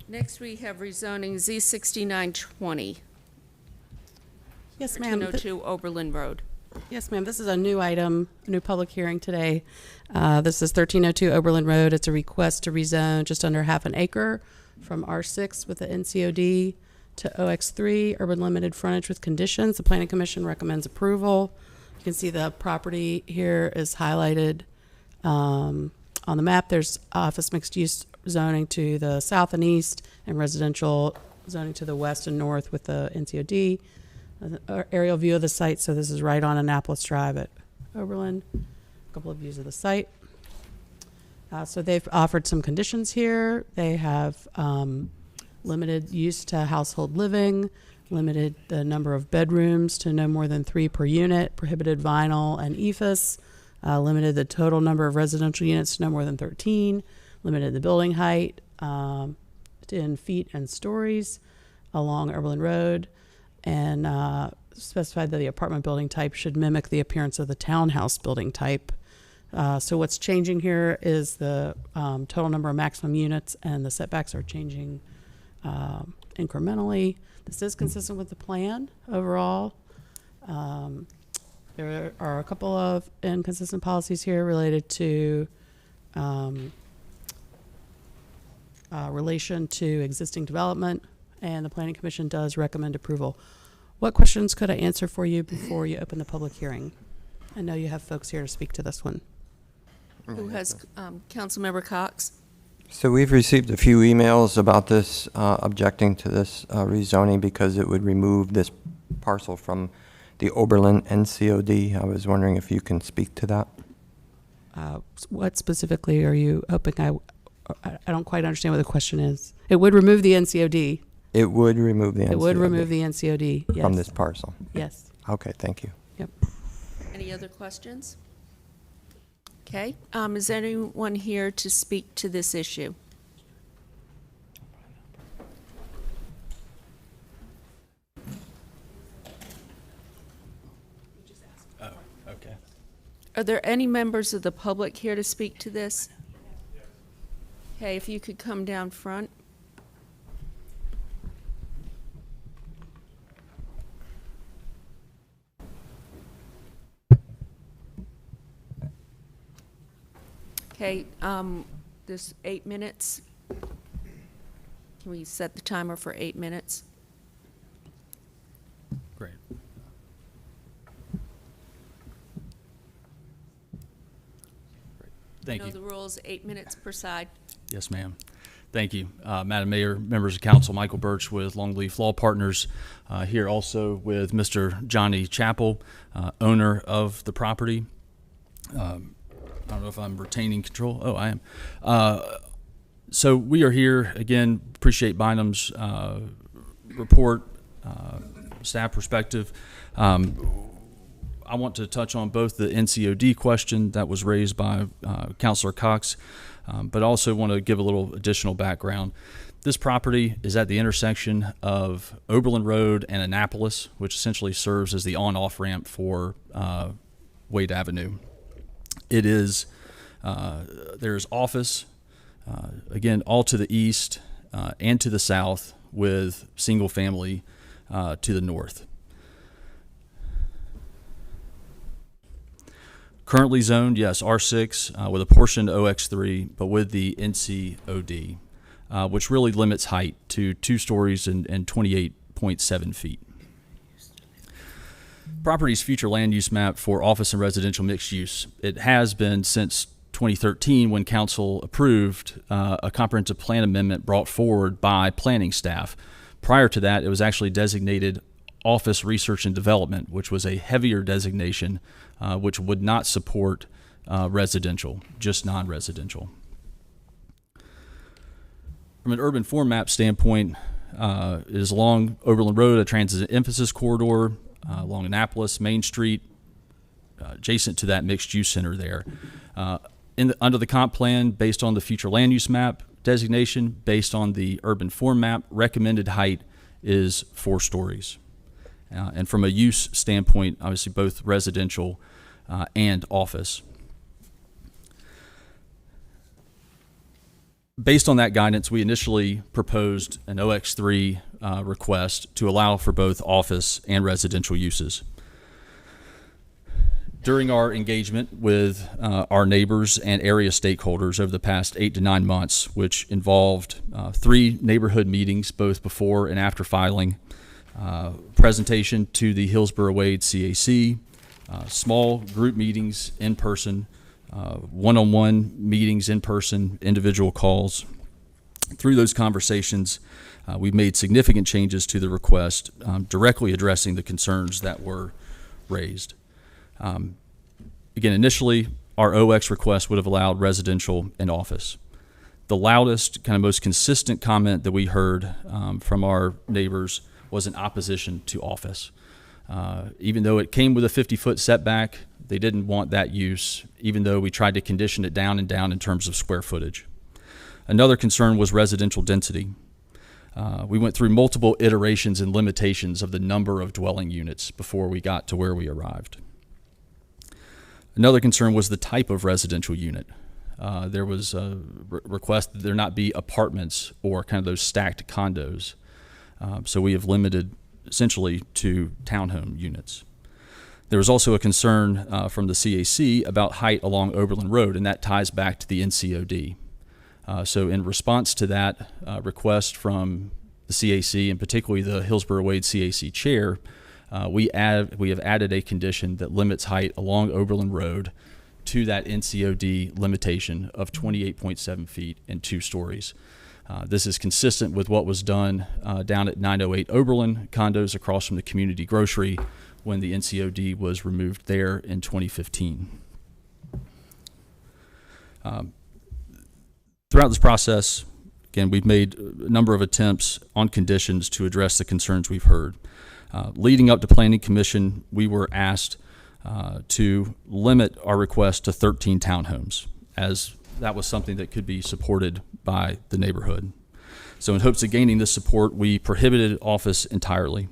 Next, we have rezoning Z6920. Yes, ma'am. 1302 Oberlin Road. Yes, ma'am. This is a new item, a new public hearing today. This is 1302 Oberlin Road. It's a request to rezone just under half an acre from R6 with the NCOD to OX3, urban limited frontage with conditions. The Planning Commission recommends approval. You can see the property here is highlighted on the map. There's office mixed-use zoning to the south and east, and residential zoning to the west and north with the NCOD. Aerial view of the site, so this is right on Annapolis Drive at Oberlin. A couple of views of the site. So they've offered some conditions here. They have limited use to household living, limited the number of bedrooms to no more than 3 per unit, prohibited vinyl and EFS, limited the total number of residential units to no more than 13, limited the building height in feet and stories along Oberlin Road, and specified that the apartment building type should mimic the appearance of the townhouse building type. So what's changing here is the total number of maximum units, and the setbacks are changing incrementally. This is consistent with the plan overall. There are a couple of inconsistent policies here related to relation to existing development, and the Planning Commission does recommend approval. What questions could I answer for you before you open the public hearing? I know you have folks here to speak to this one. Who has, Councilmember Cox? So we've received a few emails about this, objecting to this rezoning because it would remove this parcel from the Oberlin NCOD. I was wondering if you can speak to that. What specifically are you hoping? I don't quite understand what the question is. It would remove the NCOD. It would remove the NCOD. It would remove the NCOD, yes. From this parcel? Yes. Okay, thank you. Yep. Any other questions? Okay. Is anyone here to speak to this issue? Oh, okay. Are there any members of the public here to speak to this? Okay, if you could come down front. Okay, there's 8 minutes. Can we set the timer for 8 minutes? Great. Thank you. Know the rules, 8 minutes per side. Yes, ma'am. Thank you. Madam Mayor, members of council, Michael Birch with Longleaf Law Partners, here also with Mr. Johnny Chappell, owner of the property. I don't know if I'm retaining control. Oh, I am. So we are here, again, appreciate Bynum's report, staff perspective. I want to touch on both the NCOD question that was raised by Councilor Cox, but also want to give a little additional background. This property is at the intersection of Oberlin Road and Annapolis, which essentially serves as the on-off ramp for Wade Avenue. It is, there's office, again, all to the east and to the south, with single family to the north. Currently zoned, yes, R6 with a portion OX3, but with the NCOD, which really limits height to 2 stories and 28.7 feet. Property's future land use map for office and residential mixed use. It has been since 2013 when council approved a comprehensive plan amendment brought forward by planning staff. Prior to that, it was actually designated office research and development, which was a heavier designation, which would not support residential, just non-residential. From an urban form map standpoint, it is along Oberlin Road, a transit emphasis corridor, along Annapolis, Main Street, adjacent to that mixed use center there. Under the comp plan, based on the future land use map designation, based on the urban form map, recommended height is 4 stories. And from a use standpoint, obviously both residential and office. Based on that guidance, we initially proposed an OX3 request to allow for both office and residential uses. During our engagement with our neighbors and area stakeholders over the past 8 to 9 months, which involved 3 neighborhood meetings, both before and after filing, presentation to the Hillsborough Wade CAC, small group meetings in person, one-on-one meetings in person, individual calls. Through those conversations, we've made significant changes to the request, directly addressing the concerns that were raised. Again, initially, our OX request would have allowed residential and office. The loudest, kind of most consistent comment that we heard from our neighbors was an opposition to office. Even though it came with a 50-foot setback, they didn't want that use, even though we tried to condition it down and down in terms of square footage. Another concern was residential density. We went through multiple iterations and limitations of the number of dwelling units before we got to where we arrived. Another concern was the type of residential unit. There was a request that there not be apartments or kind of those stacked condos. So we have limited essentially to townhome units. There was also a concern from the CAC about height along Oberlin Road, and that ties back to the NCOD. So in response to that request from the CAC, and particularly the Hillsborough Wade CAC chair, we have added a condition that limits height along Oberlin Road to that NCOD limitation of 28.7 feet and 2 stories. This is consistent with what was done down at 908 Oberlin, condos across from the community grocery, when the NCOD was removed there in 2015. Throughout this process, again, we've made a number of attempts on conditions to address the concerns we've heard. Leading up to Planning Commission, we were asked to limit our request to 13 townhomes, as that was something that could be supported by the neighborhood. So in hopes of gaining this support, we prohibited office entirely.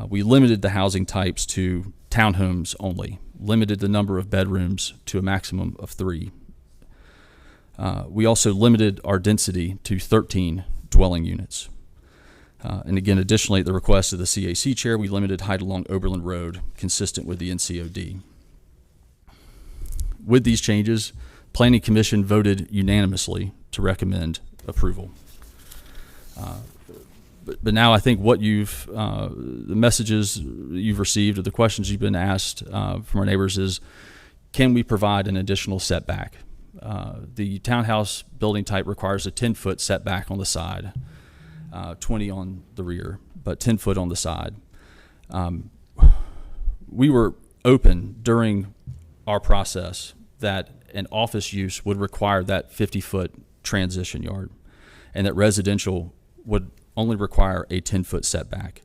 We limited the housing types to townhomes only, limited the number of bedrooms to a maximum of 3. We also limited our density to 13 dwelling units. And again, additionally, at the request of the CAC chair, we limited height along Oberlin Road, consistent with the NCOD. With these changes, Planning Commission voted unanimously to recommend approval. But now I think what the messages you've received or the questions you've been asked from our neighbors is, can we provide an additional setback? The townhouse building type requires a 10-foot setback on the side, 20 on the rear, but 10 foot on the side. We were open during our process that an office use would require that 50-foot transition yard, and that residential would only require a 10-foot setback.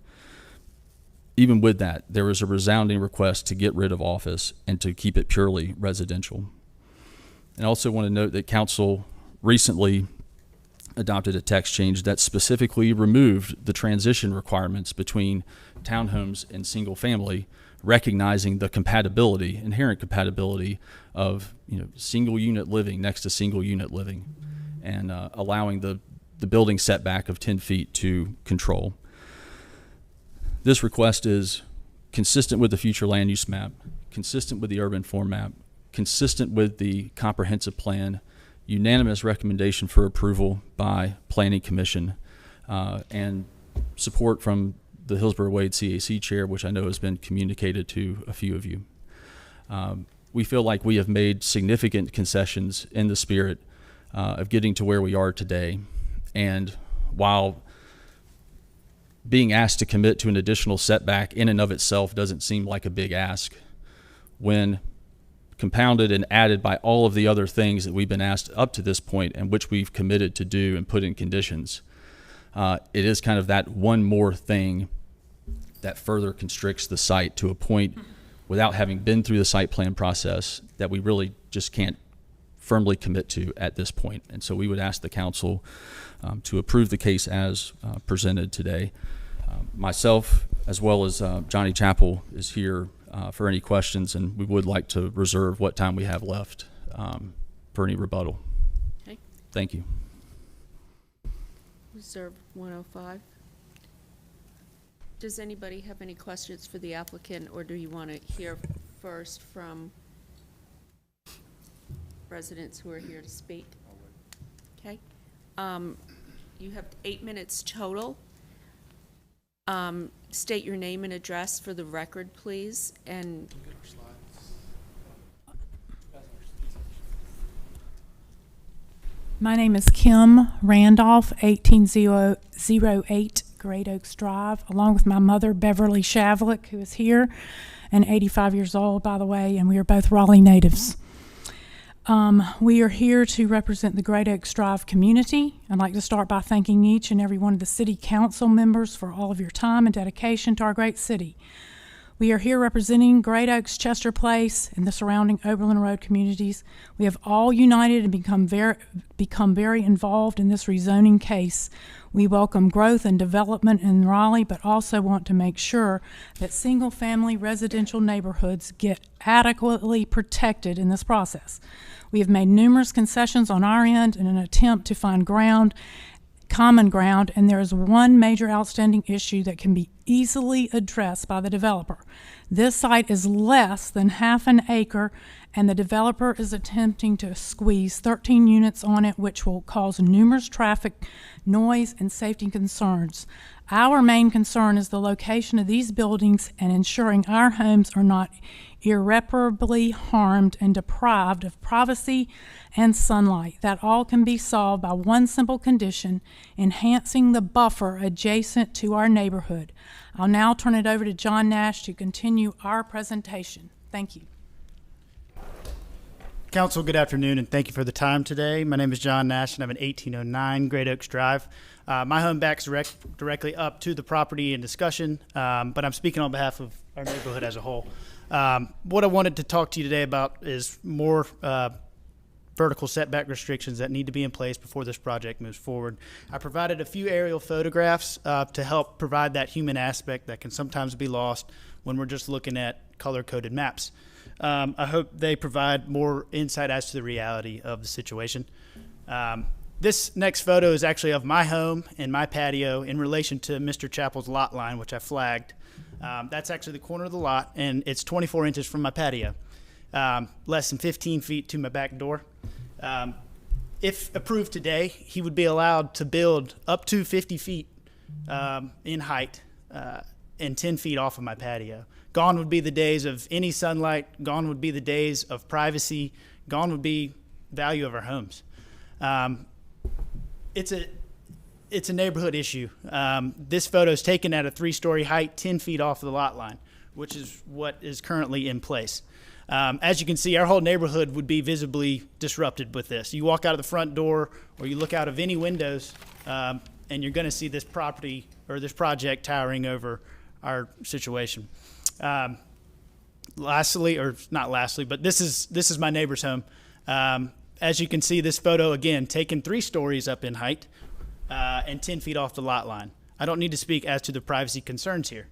Even with that, there was a resounding request to get rid of office and to keep it purely residential. And I also want to note that council recently adopted a text change that specifically removed the transition requirements between townhomes and single family, recognizing the compatibility, inherent compatibility of single unit living next to single unit living, and allowing the building setback of 10 feet to control. This request is consistent with the future land use map, consistent with the urban form map, consistent with the comprehensive plan, unanimous recommendation for approval by Planning Commission, and support from the Hillsborough Wade CAC chair, which I know has been communicated to a few of you. We feel like we have made significant concessions in the spirit of getting to where we are today. And while being asked to commit to an additional setback in and of itself doesn't seem like a big ask, when compounded and added by all of the other things that we've been asked up to this point and which we've committed to do and put in conditions, it is kind of that one more thing that further constricts the site to a point without having been through the site plan process that we really just can't firmly commit to at this point. And so we would ask the council to approve the case as presented today. Myself, as well as Johnny Chappell, is here for any questions, and we would like to reserve what time we have left for any rebuttal. Okay. Thank you. Reserve 105. Does anybody have any questions for the applicant, or do you want to hear first from residents who are here to speak? Okay. You have 8 minutes total. State your name and address for the record, please. And my name is Kim Randolph, 18008 Great Oaks Drive, along with my mother, Beverly Shavlik, who is here, and 85 years old, by the way, and we are both Raleigh natives. We are here to represent the Great Oaks Drive community. I'd like to start by thanking each and every one of the city council members for all of your time and dedication to our great city. We are here representing Great Oaks, Chester Place, and the surrounding Oberlin Road communities. We have all united and become very involved in this rezoning case. We welcome growth and development in Raleigh, but also want to make sure that single-family residential neighborhoods get adequately protected in this process. We have made numerous concessions on our end in an attempt to find common ground, and there is one major outstanding issue that can be easily addressed by the developer. This site is less than half an acre, and the developer is attempting to squeeze 13 units on it, which will cause numerous traffic, noise, and safety concerns. Our main concern is the location of these buildings and ensuring our homes are not irreparably harmed and deprived of privacy and sunlight. That all can be solved by one simple condition: enhancing the buffer adjacent to our neighborhood. I'll now turn it over to John Nash to continue our presentation. Thank you. Council, good afternoon, and thank you for the time today. My name is John Nash, and I'm at 1809 Great Oaks Drive. My home backs directly up to the property in discussion, but I'm speaking on behalf of our neighborhood as a whole. What I wanted to talk to you today about is more vertical setback restrictions that need to be in place before this project moves forward. I provided a few aerial photographs to help provide that human aspect that can sometimes be lost when we're just looking at color-coded maps. I hope they provide more insight as to the reality of the situation. This next photo is actually of my home and my patio in relation to Mr. Chappell's lot line, which I flagged. That's actually the corner of the lot, and it's 24 inches from my patio, less than 15 feet to my back door. If approved today, he would be allowed to build up to 50 feet in height and 10 feet off of my patio. Gone would be the days of any sunlight. Gone would be the days of privacy. Gone would be value of our homes. It's a neighborhood issue. This photo is taken at a 3-story height, 10 feet off the lot line, which is what is currently in place. As you can see, our whole neighborhood would be visibly disrupted with this. You walk out of the front door or you look out of any windows, and you're going to see this property or this project towering over our situation. Lastly, or not lastly, but this is my neighbor's home. As you can see, this photo, again, taken 3 stories up in height and 10 feet off the lot line. I don't need to speak as to the privacy concerns here.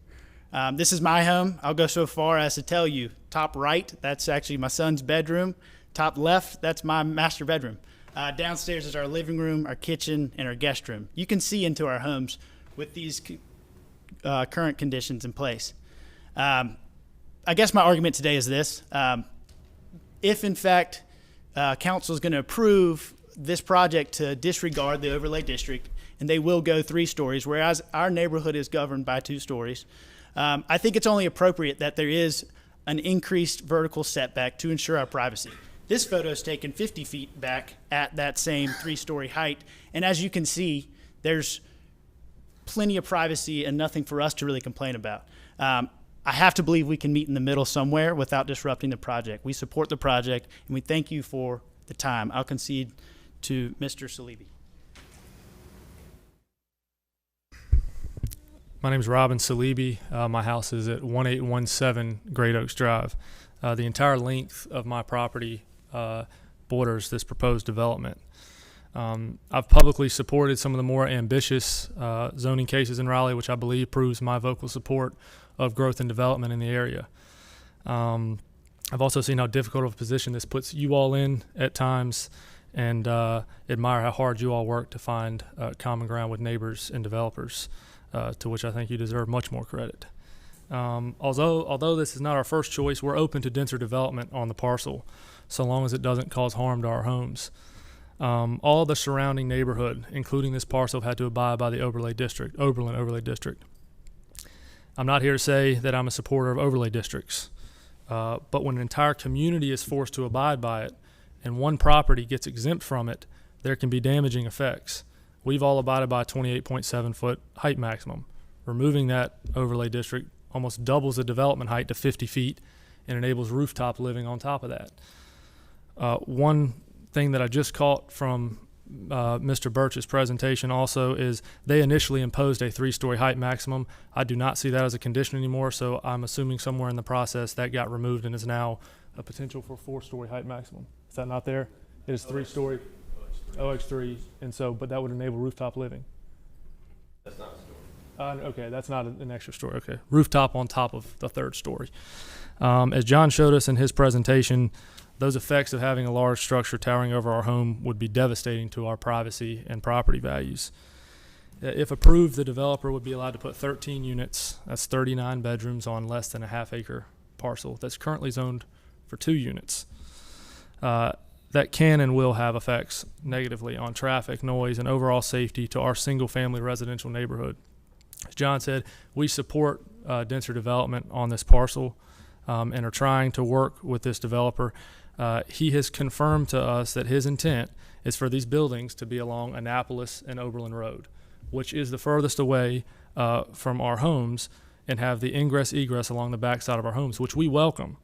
This is my home. I'll go so far as to tell you, top right, that's actually my son's bedroom. Top left, that's my master bedroom. Downstairs is our living room, our kitchen, and our guest room. You can see into our homes with these current conditions in place. I guess my argument today is this. if in fact council is going to approve this project to disregard the overlay district, and they will go 3 stories, whereas our neighborhood is governed by 2 stories, I think it's only appropriate that there is an increased vertical setback to ensure our privacy. This photo is taken 50 feet back at that same 3-story height, and as you can see, there's plenty of privacy and nothing for us to really complain about. I have to believe we can meet in the middle somewhere without disrupting the project. We support the project, and we thank you for the time. I'll concede to Mr. Salibi. My name is Robin Salibi. My house is at 1817 Great Oaks Drive. The entire length of my property borders this proposed development. I've publicly supported some of the more ambitious zoning cases in Raleigh, which I believe proves my vocal support of growth and development in the area. I've also seen how difficult of a position this puts you all in at times, and admire how hard you all work to find common ground with neighbors and developers, to which I think you deserve much more credit. Although this is not our first choice, we're open to denser development on the parcel, so long as it doesn't cause harm to our homes. All the surrounding neighborhood, including this parcel, have had to abide by the Oberlin Overlay District. I'm not here to say that I'm a supporter of overlay districts, but when an entire community is forced to abide by it, and one property gets exempt from it, there can be damaging effects. We've all abided by a 28.7 foot height maximum. Removing that overlay district almost doubles the development height to 50 feet and enables rooftop living on top of that. One thing that I just caught from Mr. Birch's presentation also is they initially imposed a 3-story height maximum. I do not see that as a condition anymore, so I'm assuming somewhere in the process that got removed and is now a potential for 4-story height maximum. Is that not there? It is 3-story OX3, and so, but that would enable rooftop living. That's not a story. Okay, that's not an extra story. Okay, rooftop on top of the 3rd story. As John showed us in his presentation, those effects of having a large structure towering over our home would be devastating to our privacy and property values. If approved, the developer would be allowed to put 13 units, that's 39 bedrooms, on less than a half-acre parcel that's currently zoned for 2 units. That can and will have effects negatively on traffic, noise, and overall safety to our single-family residential neighborhood. As John said, we support denser development on this parcel and are trying to work with this developer. He has confirmed to us that his intent is for these buildings to be along Annapolis and Oberlin Road, which is the furthest away from our homes, and have the ingress-egress along the backside of our homes, which we welcome.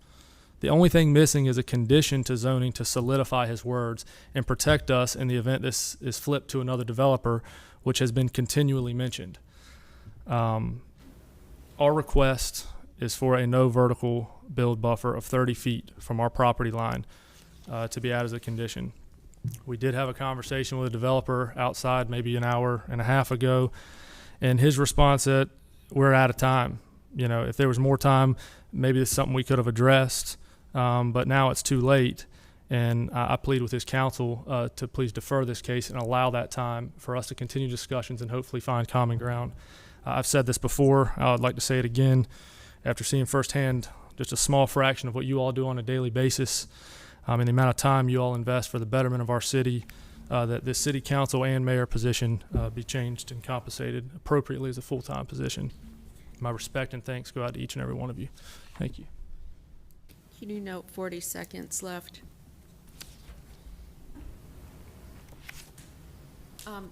The only thing missing is a condition to zoning to solidify his words and protect us in the event this is flipped to another developer, which has been continually mentioned. Our request is for a no vertical build buffer of 30 feet from our property line to be added as a condition. We did have a conversation with a developer outside maybe an hour and a half ago, and his response said, we're out of time. You know, if there was more time, maybe it's something we could have addressed, but now it's too late. And I plead with his counsel to please defer this case and allow that time for us to continue discussions and hopefully find common ground. I've said this before. I would like to say it again. After seeing firsthand just a small fraction of what you all do on a daily basis, and the amount of time you all invest for the betterment of our city, that this city council and mayor position be changed and compensated appropriately as a full-time position. My respect and thanks go out to each and every one of you. Thank you. Can you note 40 seconds left?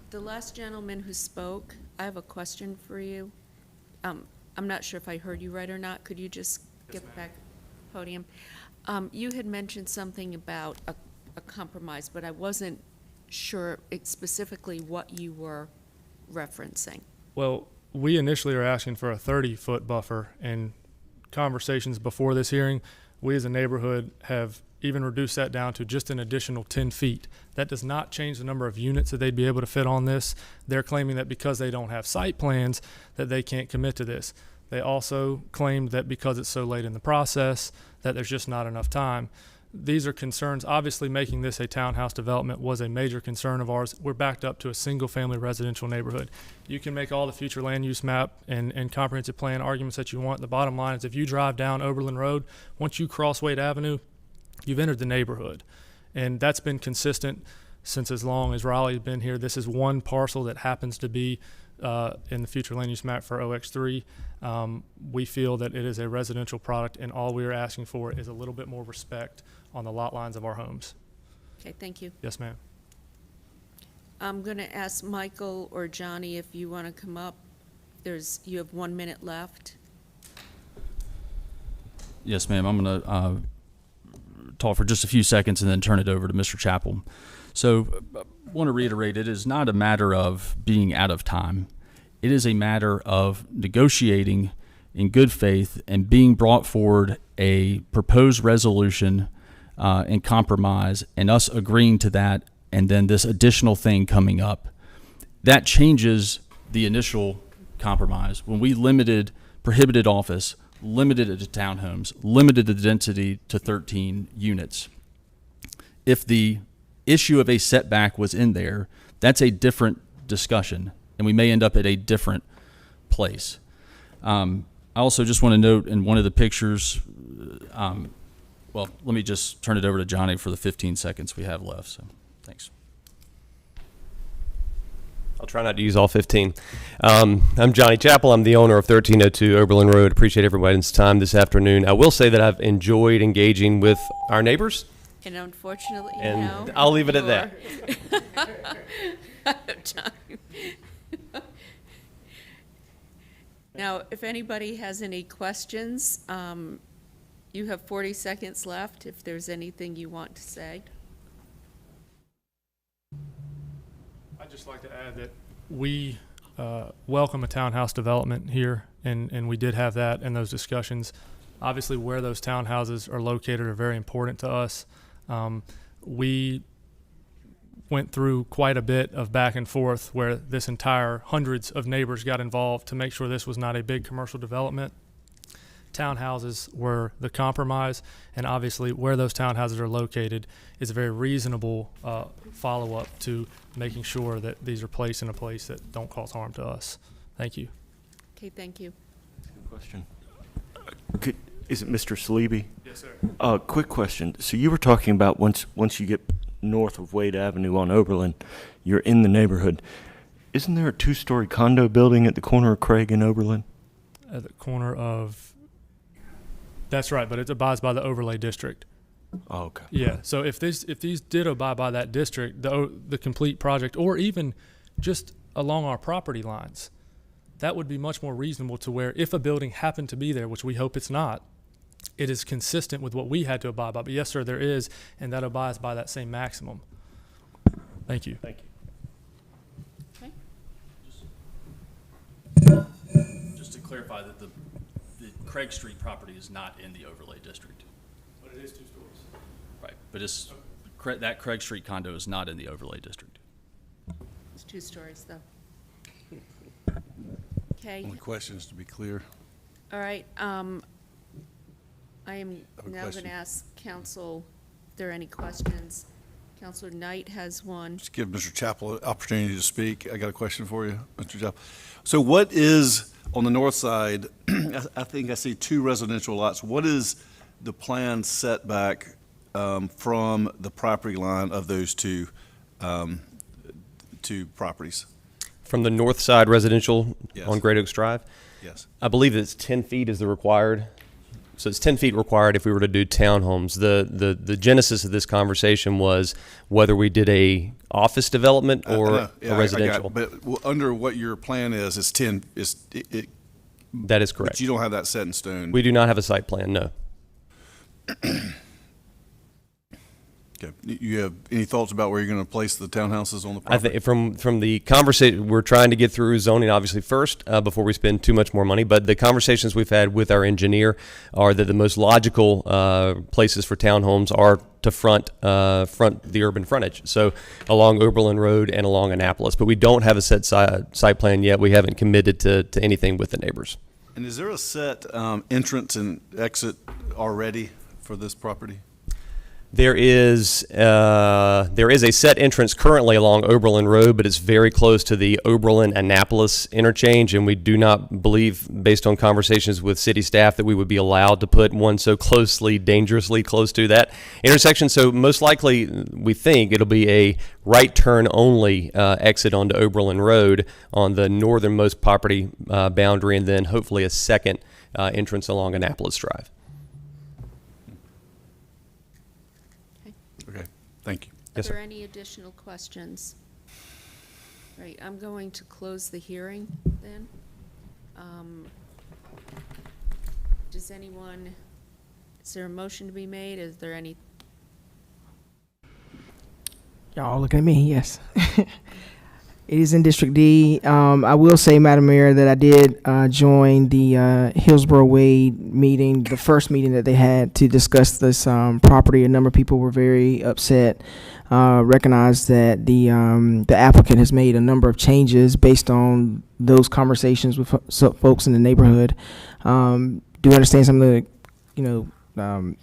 The last gentleman who spoke, I have a question for you. I'm not sure if I heard you right or not. Could you just get back to the podium? You had mentioned something about a compromise, but I wasn't sure specifically what you were referencing. Well, we initially are asking for a 30-foot buffer, and conversations before this hearing, we as a neighborhood have even reduced that down to just an additional 10 feet. That does not change the number of units that they'd be able to fit on this. They're claiming that because they don't have site plans that they can't commit to this. They also claimed that because it's so late in the process that there's just not enough time. These are concerns. Obviously, making this a townhouse development was a major concern of ours. We're backed up to a single-family residential neighborhood. You can make all the future land use map and comprehensive plan arguments that you want. The bottom line is if you drive down Oberlin Road, once you cross Wade Avenue, you've entered the neighborhood. And that's been consistent since as long as Raleigh's been here. This is one parcel that happens to be in the future land use map for OX3. We feel that it is a residential product, and all we are asking for is a little bit more respect on the lot lines of our homes. Okay, thank you. Yes, ma'am. I'm going to ask Michael or Johnny if you want to come up. You have 1 minute left. Yes, ma'am. I'm going to talk for just a few seconds and then turn it over to Mr. Chappell. So I want to reiterate, it is not a matter of being out of time. It is a matter of negotiating in good faith and being brought forward a proposed resolution and compromise, and us agreeing to that, and then this additional thing coming up. That changes the initial compromise. When we prohibited office, limited it to townhomes, limited the density to 13 units. If the issue of a setback was in there, that's a different discussion, and we may end up at a different place. I also just want to note in one of the pictures, well, let me just turn it over to Johnny for the 15 seconds we have left. So, thanks. I'll try not to use all 15. I'm Johnny Chappell. I'm the owner of 1302 Oberlin Road. Appreciate everybody's time this afternoon. I will say that I've enjoyed engaging with our neighbors. And unfortunately, And now I'll leave it at that. out of time. Now, if anybody has any questions, you have 40 seconds left if there's anything you want to say. I'd just like to add that we welcome a townhouse development here, and we did have that in those discussions. Obviously, where those townhouses are located are very important to us. We went through quite a bit of back and forth where this entire hundreds of neighbors got involved to make sure this was not a big commercial development. Townhouses were the compromise, and obviously where those townhouses are located is a very reasonable follow-up to making sure that these are placed in a place that don't cause harm to us. Thank you. Okay, thank you. Question. Is it Mr. Sleeby? Yes, sir. Quick question. So you were talking about once you get north of Wade Avenue on Oberlin, you're in the neighborhood. Isn't there a 2-story condo building at the corner of Craig and Oberlin? At the corner of... That's right, but it abides by the overlay district. Oh, okay. Yeah, so if these did abide by that district, the complete project, or even just along our property lines, that would be much more reasonable to where if a building happened to be there, which we hope it's not, it is consistent with what we had to abide by. But yes, sir, there is, and that abides by that same maximum. Thank you. Thank you. Okay. Just to clarify that the Craig Street property is not in the overlay district. But it is 2 stories. Right, but that Craig Street condo is not in the overlay district. It's 2 stories, though. Okay. Only questions, to be clear. All right. I am have a now going question. to ask council if there are any questions. Councilor Knight has one. Just give Mr. Chappell an opportunity to speak. I got a question for you, Mr. Chappell. So what is, on the north side, I think I see 2 residential lots. What is the planned setback from the property line of those two properties? From the north side residential Yes. on Great Oaks Drive? Yes. I believe it's 10 feet is the required. So it's 10 feet required if we were to do townhomes. The genesis of this conversation was whether we did a office development or a residential. But under what your plan is, it's 10. That is correct. But you don't have that set in stone. We do not have a site plan, no. Okay. You have any thoughts about where you're going to place the townhouses on the property? I think from the conversation, we're trying to get through zoning obviously first before we spend too much more money. But the conversations we've had with our engineer are that the most logical places for townhomes are to front the urban frontage. So along Oberlin Road and along Annapolis. But we don't have a set site plan yet. We haven't committed to anything with the neighbors. And is there a set entrance and exit already for this property? There is a set entrance currently along Oberlin Road, but it's very close to the Oberlin-Annapolis interchange, and we do not believe, based on conversations with city staff, that we would be allowed to put one so dangerously close to that intersection. So most likely, we think it'll be a right turn only exit onto Oberlin Road on the northernmost property boundary, and then hopefully a second entrance along Annapolis Drive. Okay, thank you. Are there any additional questions? Right, I'm going to close the hearing then. Is there a motion to be made? Is there any? Y'all looking at me, yes. It is in District D. I will say, Madam Mayor, that I did join the Hillsborough Wade meeting, the first meeting that they had to discuss this property. A number of people were very upset, recognized that the applicant has made a number of changes based on those conversations with folks in the neighborhood. Do understand some of the,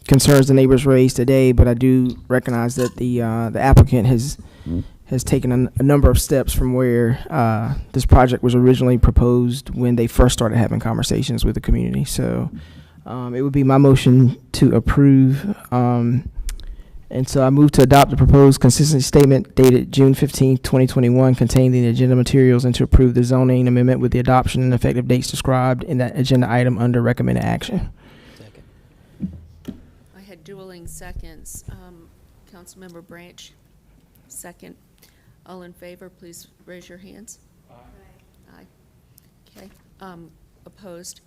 concerns the neighbors raised today, but I do recognize that the applicant has taken a number of steps from where this project was originally proposed when they first started having conversations with the community. So it would be my motion to approve. And so I move to adopt the proposed consistency statement dated June 15, 2021, containing the agenda materials, and to approve the zoning amendment with the adoption and effective dates described in that agenda item under recommended action. I had dueling seconds. Councilmember Branch, second. All in favor, please raise your hands. Aye. Aye. Okay. Opposed?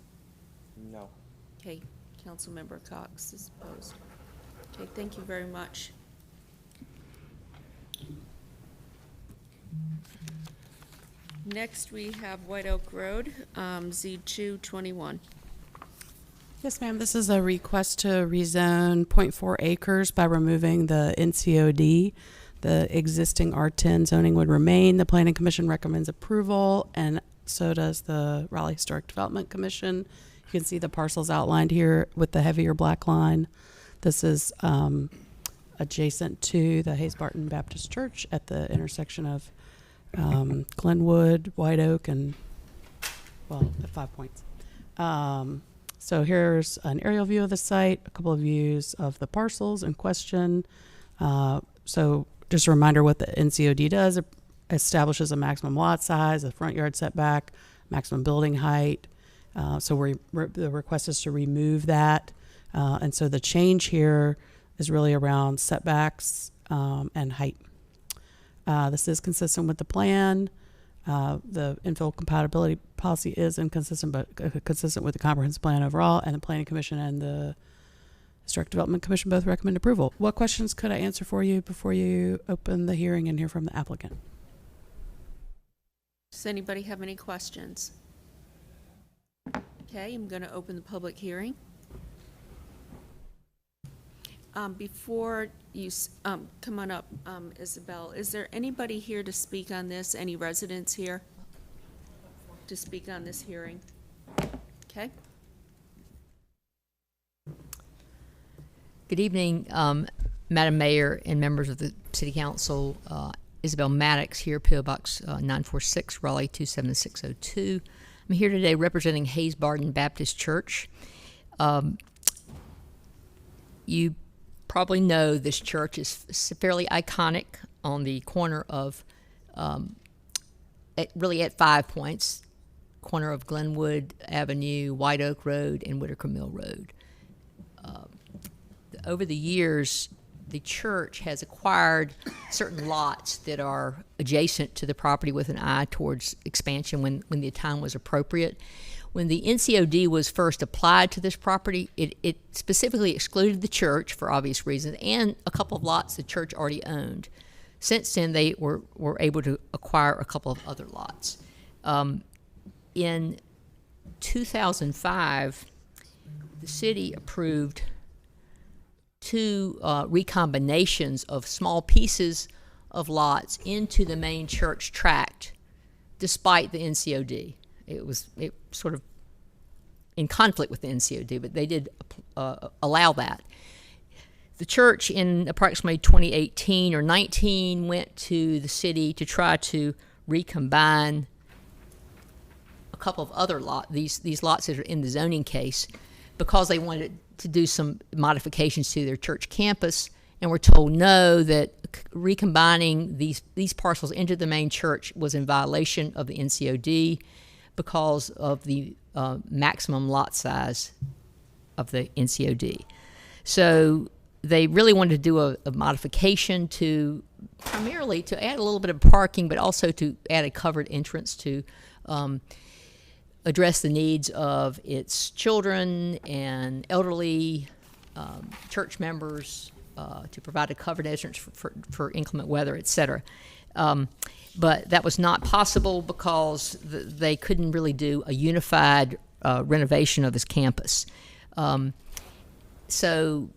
No. Okay. Councilmember Cox is opposed. Okay, thank you very much. Next, we have White Oak Road, Z221. Yes, ma'am. This is a request to rezone 0.4 acres by removing the NCOD. The existing R10 zoning would remain. The Planning Commission recommends approval, and so does the Raleigh Historic Development Commission. You can see the parcels outlined here with the heavier black line. This is adjacent to the Hayes Barton Baptist Church at the intersection of Glenwood, White Oak, and, well, at 5 Points. So here's an aerial view of the site, a couple of views of the parcels in question. So just a reminder what the NCOD does. It establishes a maximum lot size, a front yard setback, maximum building height. So the request is to remove that. And so the change here is really around setbacks and height. This is consistent with the plan. The infill compatibility policy is inconsistent, but consistent with the comprehensive plan overall. And the Planning Commission and the Historic Development Commission both recommend approval. What questions could I answer for you before you open the hearing and hear from the applicant? Does anybody have any questions? Okay, I'm going to open the public hearing. Before you come on up, Isabel, is there anybody here to speak on this? Any residents here to speak on this hearing? Okay. Good evening, Madam Mayor and members of the City Council. Isabel Maddox here, P.O. Box 946, Raleigh 27602. I'm here today representing Hayes Barton Baptist Church. You probably know this church is fairly iconic on the corner of, really at 5 Points, corner of Glenwood Avenue, White Oak Road, and Whitaker Mill Road. Over the years, the church has acquired certain lots that are adjacent to the property with an eye towards expansion when the time was appropriate. When the NCOD was first applied to this property, it specifically excluded the church for obvious reasons and a couple of lots the church already owned. Since then, they were able to acquire a couple of other lots. In 2005, the city approved two recombinations of small pieces of lots into the main church tract, despite the NCOD. It sort of in conflict with the NCOD, but they did allow that. The church in approximately 2018 or 19 went to the city to try to recombine a couple of other these lots that are in the zoning case, because they wanted to do some modifications to their church campus, and were told no, that recombining these parcels into the main church was in violation of the NCOD because of the maximum lot size of the NCOD. So they really wanted to do a modification to primarily to add a little bit of parking, but also to add a covered entrance to address the needs of its children and elderly church members, to provide a covered entrance for inclement weather, et cetera. But that was not possible because they couldn't really do a unified renovation of this campus. So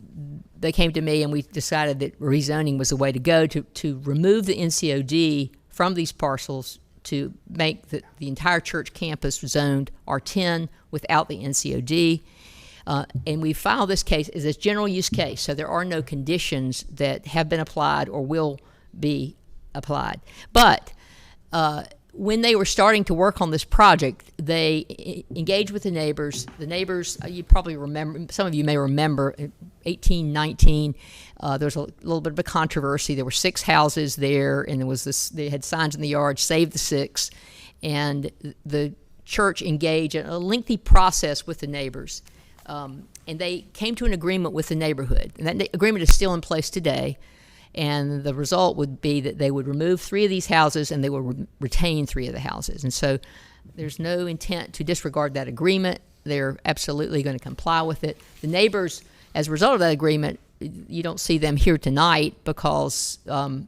they came to me and we decided that rezoning was the way to go, to remove the NCOD from these parcels, to make the entire church campus zoned R10 without the NCOD. And we filed this case as a general use case, so there are no conditions that have been applied or will be applied. But when they were starting to work on this project, they engaged with the neighbors. The neighbors, you probably remember, some of you may remember, in 1819, there was a little bit of a controversy. There were 6 houses there, and there was this, they had signs in the yard, save the 6, and the church engaged in a lengthy process with the neighbors. And they came to an agreement with the neighborhood, and that agreement is still in place today. And the result would be that they would remove 3 of these houses and they would retain 3 of the houses. And so there's no intent to disregard that agreement. They're absolutely going to comply with it. The neighbors, as a result of that agreement, you don't see them here tonight because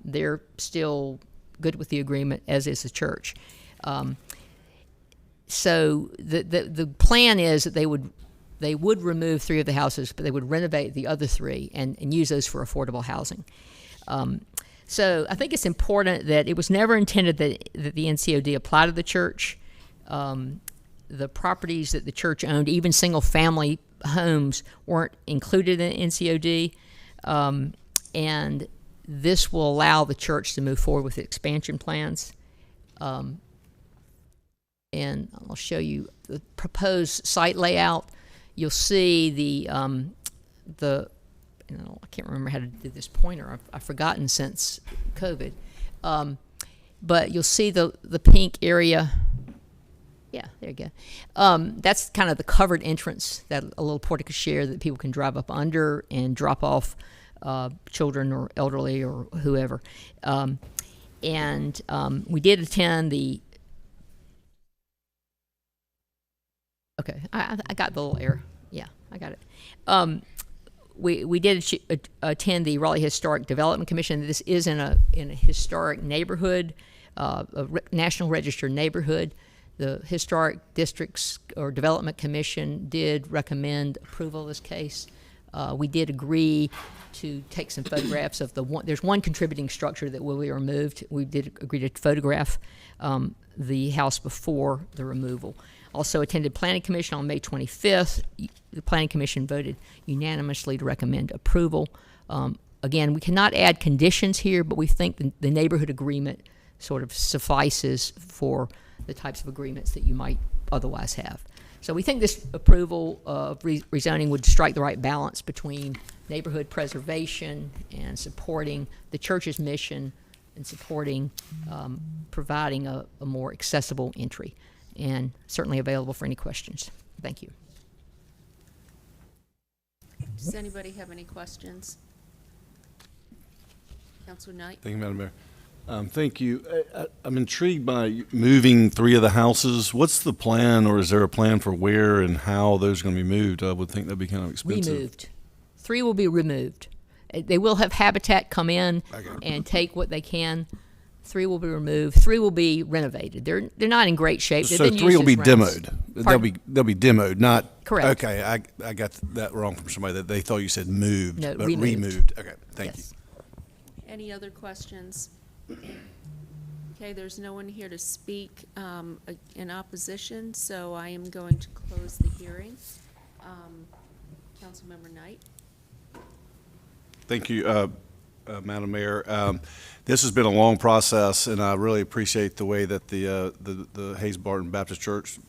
they're still good with the agreement, as is the church. So the plan is that they would remove 3 of the houses, but they would renovate the other 3 and use those for affordable housing. So I think it's important that it was never intended that the NCOD apply to the church. The properties that the church owned, even single-family homes, weren't included in NCOD. And this will allow the church to move forward with expansion plans. And I'll show you the proposed site layout. You'll see I can't remember how to do this pointer. I've forgotten since COVID. But you'll see the pink area. Yeah, there you go. That's kind of the covered entrance, that a little portico share that people can drive up under and drop off children or elderly or whoever. We did attend the. Okay, I got the little error. Yeah, I got it. We did attend the Raleigh Historic Development Commission. This is in a historic neighborhood, a National Register neighborhood. The Historic Districts or Development Commission did recommend approval of this case. We did agree to take some photographs of there's one contributing structure that will be removed. We did agree to photograph the house before the removal. Also attended Planning Commission on May 25th. The Planning Commission voted unanimously to recommend approval. Again, we cannot add conditions here, but we think the neighborhood agreement sort of suffices for the types of agreements that you might otherwise have. So we think this approval of rezoning would strike the right balance between neighborhood preservation and supporting the church's mission and supporting providing a more accessible entry, and certainly available for any questions. Thank you. Does anybody have any questions? Councilor Knight? Thank you, Madam Mayor. Thank you. I'm intrigued by moving 3 of the houses. What's the plan, or is there a plan for where and how those are going to be moved? I would think that'd be kind of expensive. Removed. 3 will be removed. They will have Habitat come in and take what they can. 3 will be removed. 3 will be renovated. They're not in great shape. So 3 will be demoed. They'll be demoed, not correct. Okay, I got that wrong from somebody that they thought you said moved, no, but removed. removed. Okay, thank you. Any other questions? Okay, there's no one here to speak in opposition, so I am going to close the hearing. Councilmember Knight. Thank you, Madam Mayor. This has been a long process, and I really appreciate the way that the Hayes Barton Baptist Church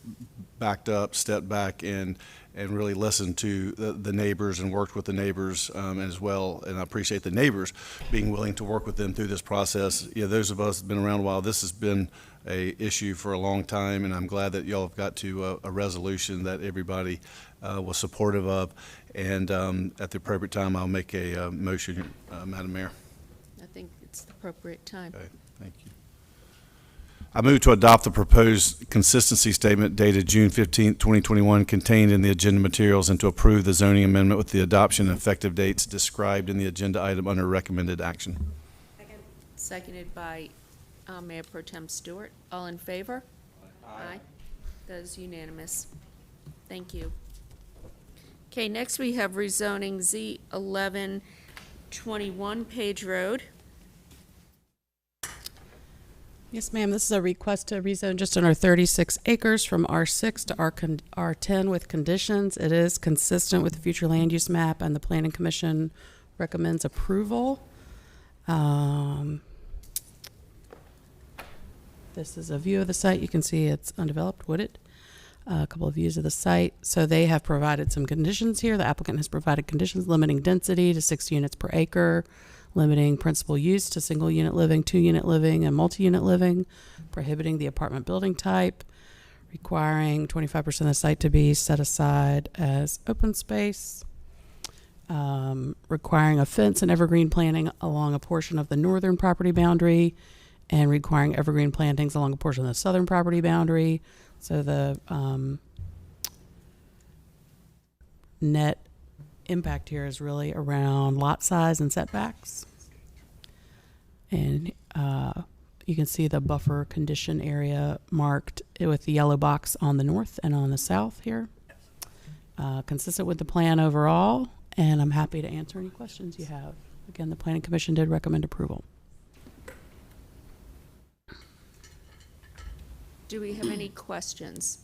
backed up, stepped back, and really listened to the neighbors and worked with the neighbors as well. And I appreciate the neighbors being willing to work with them through this process. Yeah, those of us who've been around a while, this has been a issue for a long time, and I'm glad that y'all have got to a resolution that everybody was supportive of. And at the appropriate time, I'll make a motion, Madam Mayor. I think it's the appropriate time. Okay, thank you. I move to adopt the proposed consistency statement dated June 15th, 2021, contained in the agenda materials, and to approve the zoning amendment with the adoption and effective dates described in the agenda item under recommended action. Seconded by Mayor Pro Tem Stewart. All in favor? Aye. That is unanimous. Thank you. Okay, next we have rezoning Z1121 Page Road. Yes, ma'am. This is a request to rezone just under 36 acres from R6 to R10 with conditions. It is consistent with the future land use map, and the Planning Commission recommends approval. This is a view of the site. You can see it's undeveloped, wooded. A couple of views of the site. So they have provided some conditions here. The applicant has provided conditions limiting density to 6 units per acre, limiting principal use to single unit living, 2-unit living, and multi-unit living, prohibiting the apartment building type, requiring 25% of the site to be set aside as open space, requiring a fence and evergreen planting along a portion of the northern property boundary, and requiring evergreen plantings along a portion of the southern property boundary. So the net impact here is really around lot size and setbacks. And you can see the buffer condition area marked with the yellow box on the north and on the south here. Consistent with the plan overall, and I'm happy to answer any questions you have. Again, the Planning Commission did recommend approval. Do we have any questions?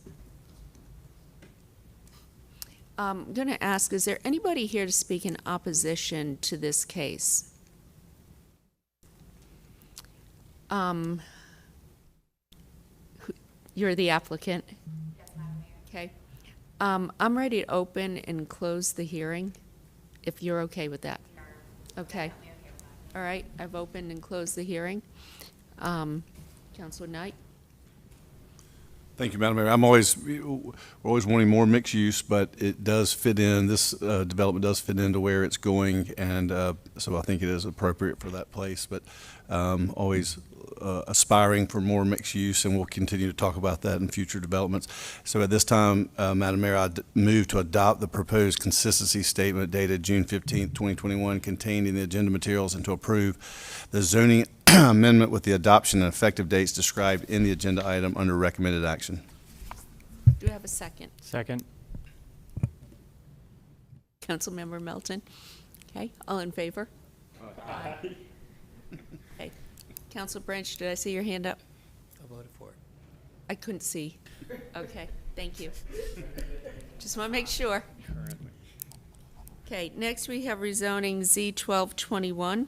I'm going to ask, is there anybody here to speak in opposition to this case? You're the applicant? Yes, Madam Mayor. Okay. I'm ready to open and close the hearing, if you're okay with that. Okay. All right, I've opened and closed the hearing. Councilor Knight? Thank you, Madam Mayor. We're always wanting more mixed use, but it does fit in, this development does fit into where it's going, and so I think it is appropriate for that place, but always aspiring for more mixed use, and we'll continue to talk about that in future developments. So at this time, Madam Mayor, I move to adopt the proposed consistency statement dated June 15th, 2021, contained in the agenda materials, and to approve the zoning amendment with the adoption and effective dates described in the agenda item under recommended action. Do we have a second? Second. Councilmember Melton? Okay, all in favor? Aye. Okay. Council Branch, did I see your hand up? I voted for it. I couldn't see. Okay, thank you. Just want to make sure. Okay, next we have rezoning Z1221,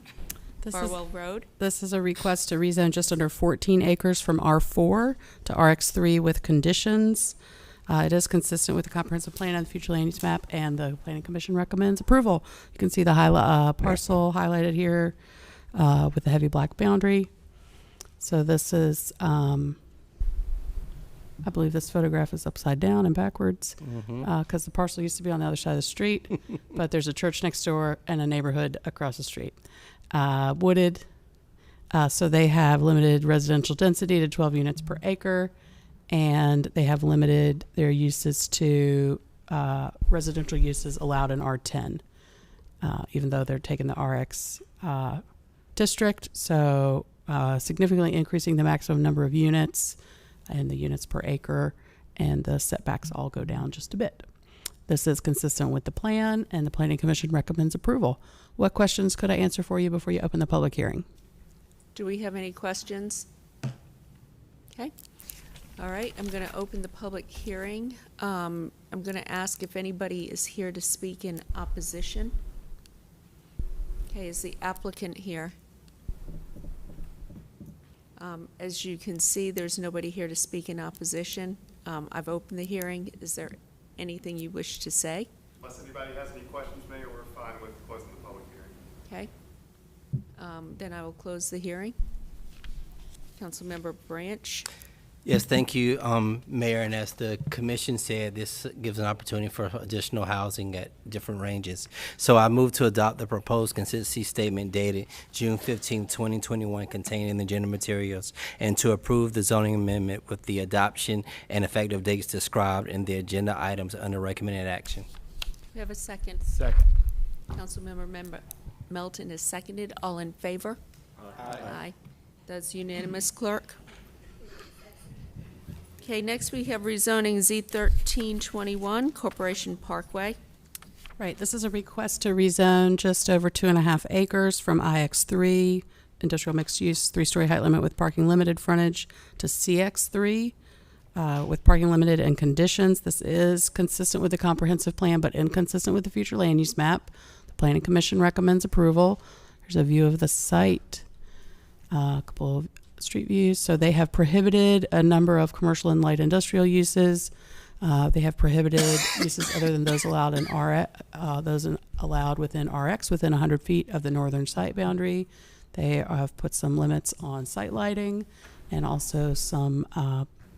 Oberlin Road. This is a request to rezone just under 14 acres from R4 to RX3 with conditions. It is consistent with the comprehensive plan and the future land use map, and the Planning Commission recommends approval. You can see the parcel highlighted here with the heavy black boundary. So this is, I believe this photograph is upside down and backwards because the parcel used to be on the other side of the street, but there's a church next door and a neighborhood across the street. Wooded, so they have limited residential density to 12 units per acre, and they have limited their uses to residential uses allowed in R10, even though they're taking the RX district, so significantly increasing the maximum number of units and the units per acre, and the setbacks all go down just a bit. This is consistent with the plan, and the Planning Commission recommends approval. What questions could I answer for you before you open the public hearing? Do we have any questions? Okay. All right, I'm going to open the public hearing. I'm going to ask if anybody is here to speak in opposition. Okay, is the applicant here? As you can see, there's nobody here to speak in opposition. I've opened the hearing. Is there anything you wish to say? Unless anybody has any questions, Mayor, we're fine with closing the public hearing. Okay. Then I will close the hearing. Councilmember Branch. Yes, thank you, Mayor. And as the commission said, this gives an opportunity for additional housing at different ranges. So I move to adopt the proposed consistency statement dated June 15, 2021, contained in the agenda materials, and to approve the zoning amendment with the adoption and effective dates described in the agenda items under recommended action. We have a second. Second. Councilmember Melton is seconded. All in favor? Aye. Aye. That's unanimous, clerk. Okay, next we have rezoning Z1321, Corporation Parkway. Right, this is a request to rezone just over 2.5 acres from IX3, industrial mixed use, 3-story height limit with parking limited frontage, to CX3 with parking limited and conditions. This is consistent with the comprehensive plan, but inconsistent with the future land use map. The Planning Commission recommends approval. Here's a view of the site, a couple of street views. So they have prohibited a number of commercial and light industrial uses. They have prohibited uses other than those allowed in allowed within RX within 100 feet of the northern site boundary. They have put some limits on site lighting and also some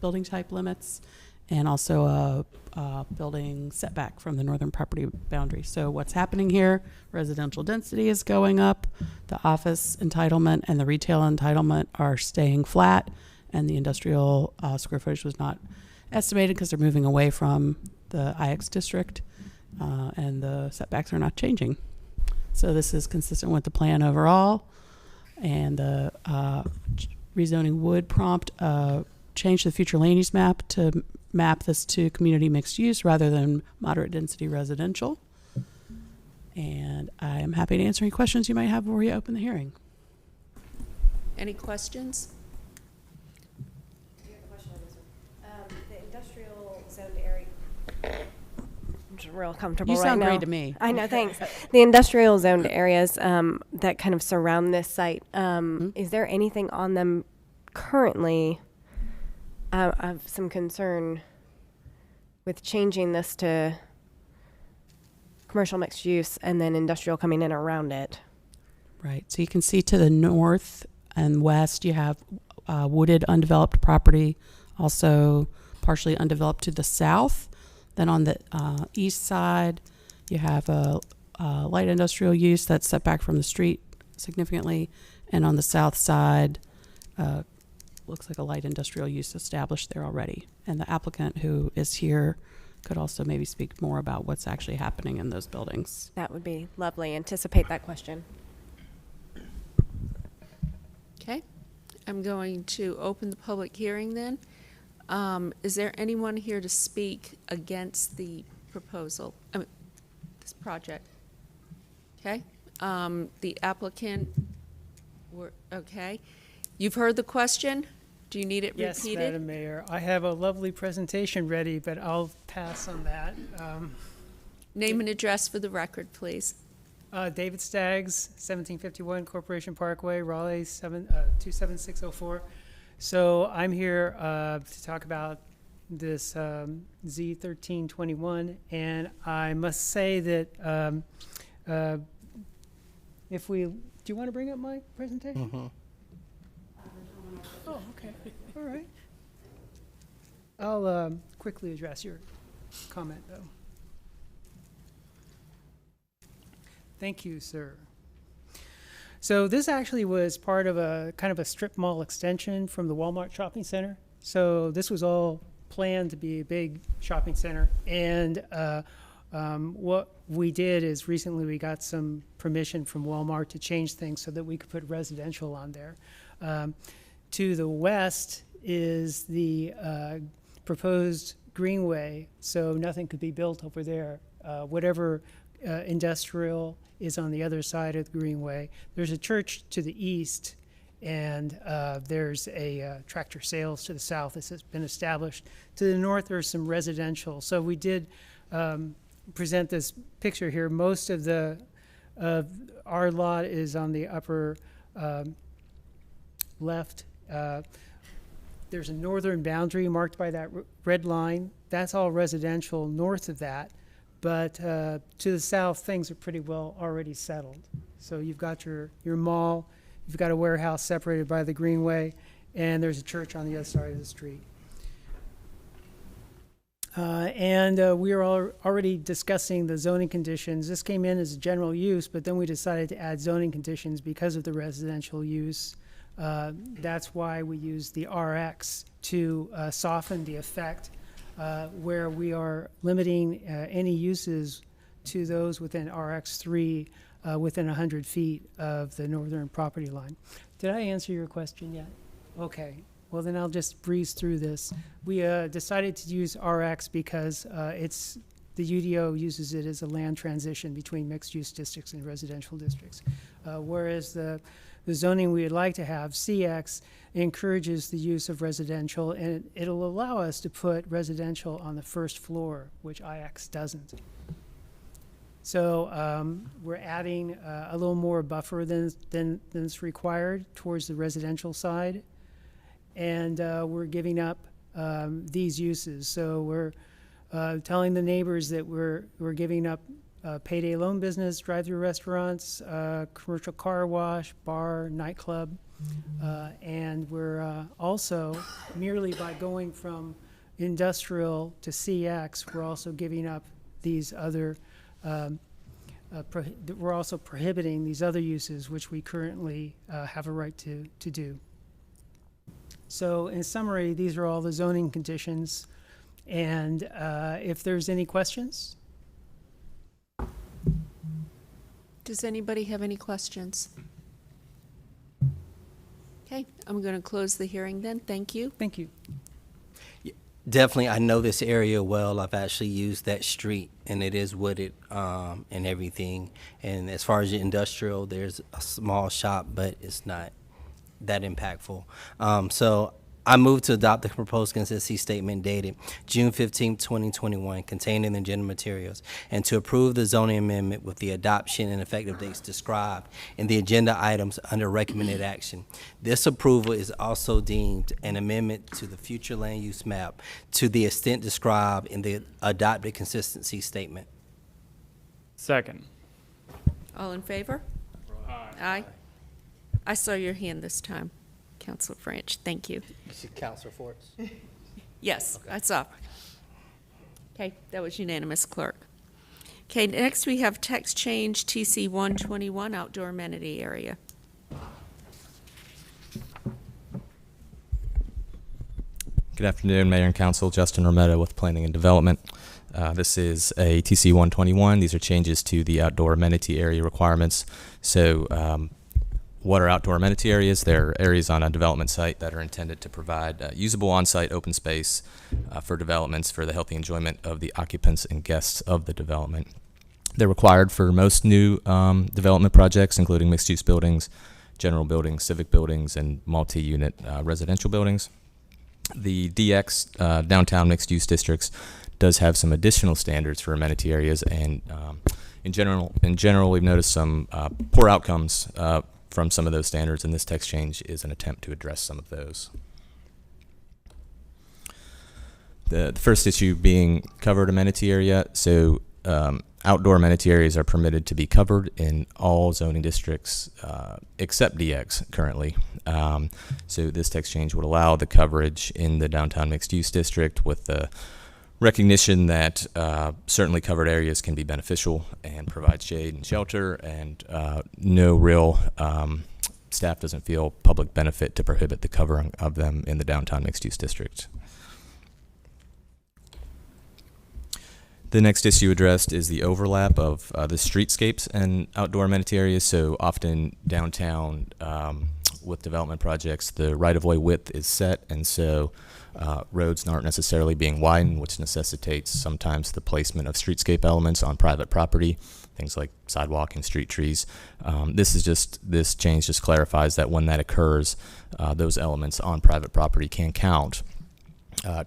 building type limits, and also a building setback from the northern property boundary. So what's happening here, residential density is going up, the office entitlement and the retail entitlement are staying flat, and the industrial square footage was not estimated because they're moving away from the IX district, and the setbacks are not changing. So this is consistent with the plan overall, and the rezoning would prompt change the future land use map to map this to community mixed use rather than moderate density residential. And I am happy to answer any questions you might have before you open the hearing. Any questions? The industrial zoned area. I'm just real comfortable You right sound now. great to me. I know, thanks. The industrial zoned areas that kind of surround this site, is there anything on them currently? I have some concern with changing this to commercial mixed use and then industrial coming in around it. Right. So you can see to the north and west, you have wooded undeveloped property, also partially undeveloped to the south. Then on the east side, you have a light industrial use that's set back from the street significantly. And on the south side, looks like a light industrial use established there already. And the applicant who is here could also maybe speak more about what's actually happening in those buildings. That would be lovely. Anticipate that question. Okay. I'm going to open the public hearing then. Is there anyone here to speak against the proposal, this project? Okay. The applicant, okay. You've heard the question. Do you need it Yes, repeated? Madam Mayor. I have a lovely presentation ready, but I'll pass on that. Name and address for the record, please. David Staggs, 1751 Corporation Parkway, Raleigh, 27604. So I'm here to talk about this Z1321, and I must say that if we, do you want to bring up my presentation? Mm-hmm. Oh, okay. All right. I'll quickly address your comment, though. Thank you, sir. So this actually was part of a kind of a strip mall extension from the Walmart shopping center. So this was all planned to be a big shopping center. And what we did is recently we got some permission from Walmart to change things so that we could put residential on there. To the west is the proposed greenway, so nothing could be built over there. Whatever industrial is on the other side of the greenway. There's a church to the east, and there's a tractor sales to the south that's been established. To the north, there's some residential. So we did present this picture here. Most of the Our lot is on the upper left. There's a northern boundary marked by that red line. That's all residential north of that. But to the south, things are pretty well already settled. So you've got your mall, you've got a warehouse separated by the greenway, and there's a church on the other side of the street. We are already discussing the zoning conditions. This came in as a general use, but then we decided to add zoning conditions because of the residential use. That's why we use the RX to soften the effect, where we are limiting any uses to those within RX3 within 100 feet of the northern property line. Did I answer your question yet? Okay. Well, then I'll just breeze through this. We decided to use RX because the UDO uses it as a land transition between mixed-use districts and residential districts, whereas the zoning we would like to have, CX, encourages the use of residential, and it'll allow us to put residential on the first floor, which IX doesn't. So we're adding a little more buffer than's required towards the residential side. And we're giving up these uses. So we're telling the neighbors that we're giving up payday loan business, drive-through restaurants, commercial car wash, bar, nightclub. And we're also, merely by going from industrial to CX, we're also giving up these other, we're also prohibiting these other uses which we currently have a right to do. So in summary, these are all the zoning conditions. And if there's any questions? Does anybody have any questions? Okay, I'm going to close the hearing then. Thank you. Thank you. Definitely, I know this area well. I've actually used that street, and it is wooded and everything. And as far as the industrial, there's a small shop, but it's not that impactful. So I move to adopt the proposed consistency statement dated June 15, 2021, contained in the agenda materials, and to approve the zoning amendment with the adoption and effective dates described in the agenda items under recommended action. This approval is also deemed an amendment to the future land use map to the extent described in the adopted consistency statement. Second. All in favor? Aye. I saw your hand this time, Councilor French. Thank you. Councilor Forts? Yes, okay. I saw. Okay, that was unanimous, clerk. Okay, next we have text change TC 121 outdoor amenity area. Good afternoon, Mayor and Council. Justin Romero with Planning and Development. This is a TC 121. These are changes to the outdoor amenity area requirements. So what are outdoor amenity areas? They're areas on a development site that are intended to provide usable on-site open space for developments for the healthy enjoyment of the occupants and guests of the development. They're required for most new development projects, including mixed-use buildings, general buildings, civic buildings, and multi-unit residential buildings. The DX downtown mixed-use districts does have some additional standards for amenity areas, and in general, we've noticed some poor outcomes from some of those standards, and this text change is an attempt to address some of those. The first issue being covered amenity area. So outdoor amenity areas are permitted to be covered in all zoning districts except DX currently. So this text change would allow the coverage in the downtown mixed use district with the recognition that certainly covered areas can be beneficial and provide shade and shelter, and no real staff doesn't feel public benefit to prohibit the covering of them in the downtown mixed use district. The next issue addressed is the overlap of the streetscapes and outdoor amenity areas. So often downtown with development projects, the right-of-way width is set, and so roads aren't necessarily being widened, which necessitates sometimes the placement of streetscape elements on private property, things like sidewalk and street trees. This change just clarifies that when that occurs, those elements on private property can count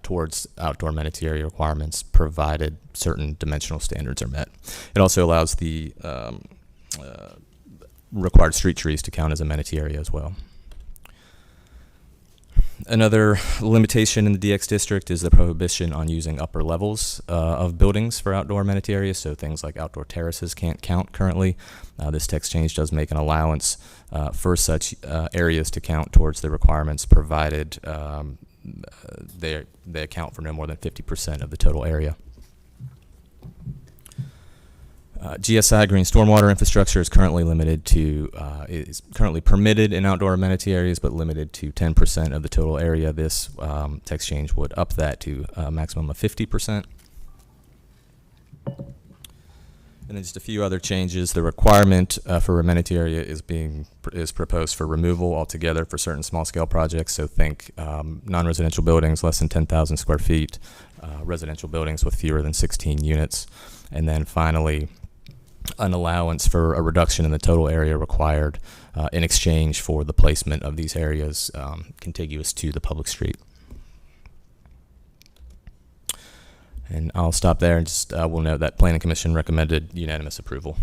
towards outdoor amenity area requirements, provided certain dimensional standards are met. It also allows the required street trees to count as amenity area as well. Another limitation in the DX district is the prohibition on using upper levels of buildings for outdoor amenity areas, so things like outdoor terraces can't count currently. This text change does make an allowance for such areas to count towards the requirements, provided they account for no more than 50% of the total area. GSI, green stormwater infrastructure, is currently limited to is currently permitted in outdoor amenity areas, but limited to 10% of the total area. This text change would up that to a maximum of 50%. And then just a few other changes. The requirement for amenity area is proposed for removal altogether for certain small scale projects. So think non-residential buildings less than 10,000 square feet, residential buildings with fewer than 16 units, and then finally an allowance for a reduction in the total area required in exchange for the placement of these areas contiguous to the public street. And I'll stop there and just we'll note that Planning Commission recommended unanimous approval.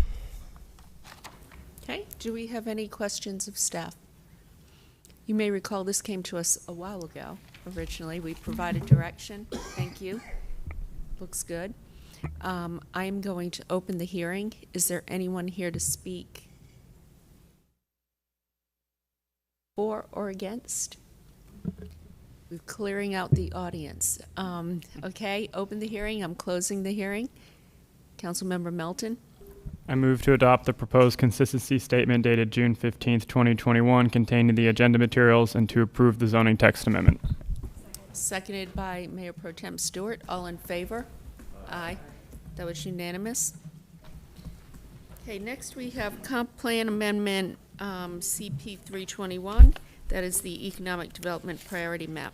Okay, do we have any questions of staff? You may recall this came to us a while ago. Originally, we provided direction. Thank you. Looks good. I am going to open the hearing. Is there anyone here to speak for or against? We're clearing out the audience. Okay, open the hearing. I'm closing the hearing. Councilmember Melton. I move to adopt the proposed consistency statement dated June 15th, 2021, contained in the agenda materials, and to approve the zoning text amendment. Seconded by Mayor Pro Tem Stewart. All in favor? Aye. That was unanimous. Okay, next we have Comp Plan Amendment CP 321. That is the Economic Development Priority Map.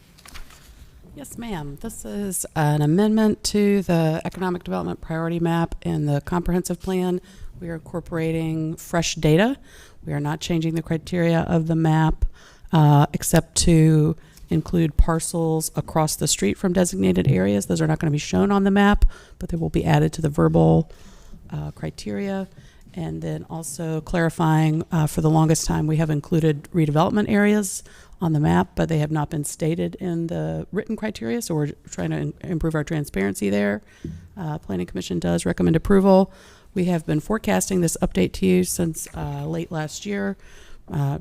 Yes, ma'am. This is an amendment to the Economic Development Priority Map in the Comprehensive Plan. We are incorporating fresh data. We are not changing the criteria of the map except to include parcels across the street from designated areas. Those are not going to be shown on the map, but they will be added to the verbal criteria. And then also clarifying, for the longest time, we have included redevelopment areas on the map, but they have not been stated in the written criteria, so we're trying to improve our transparency there. Planning Commission does recommend approval. We have been forecasting this update to you since late last year.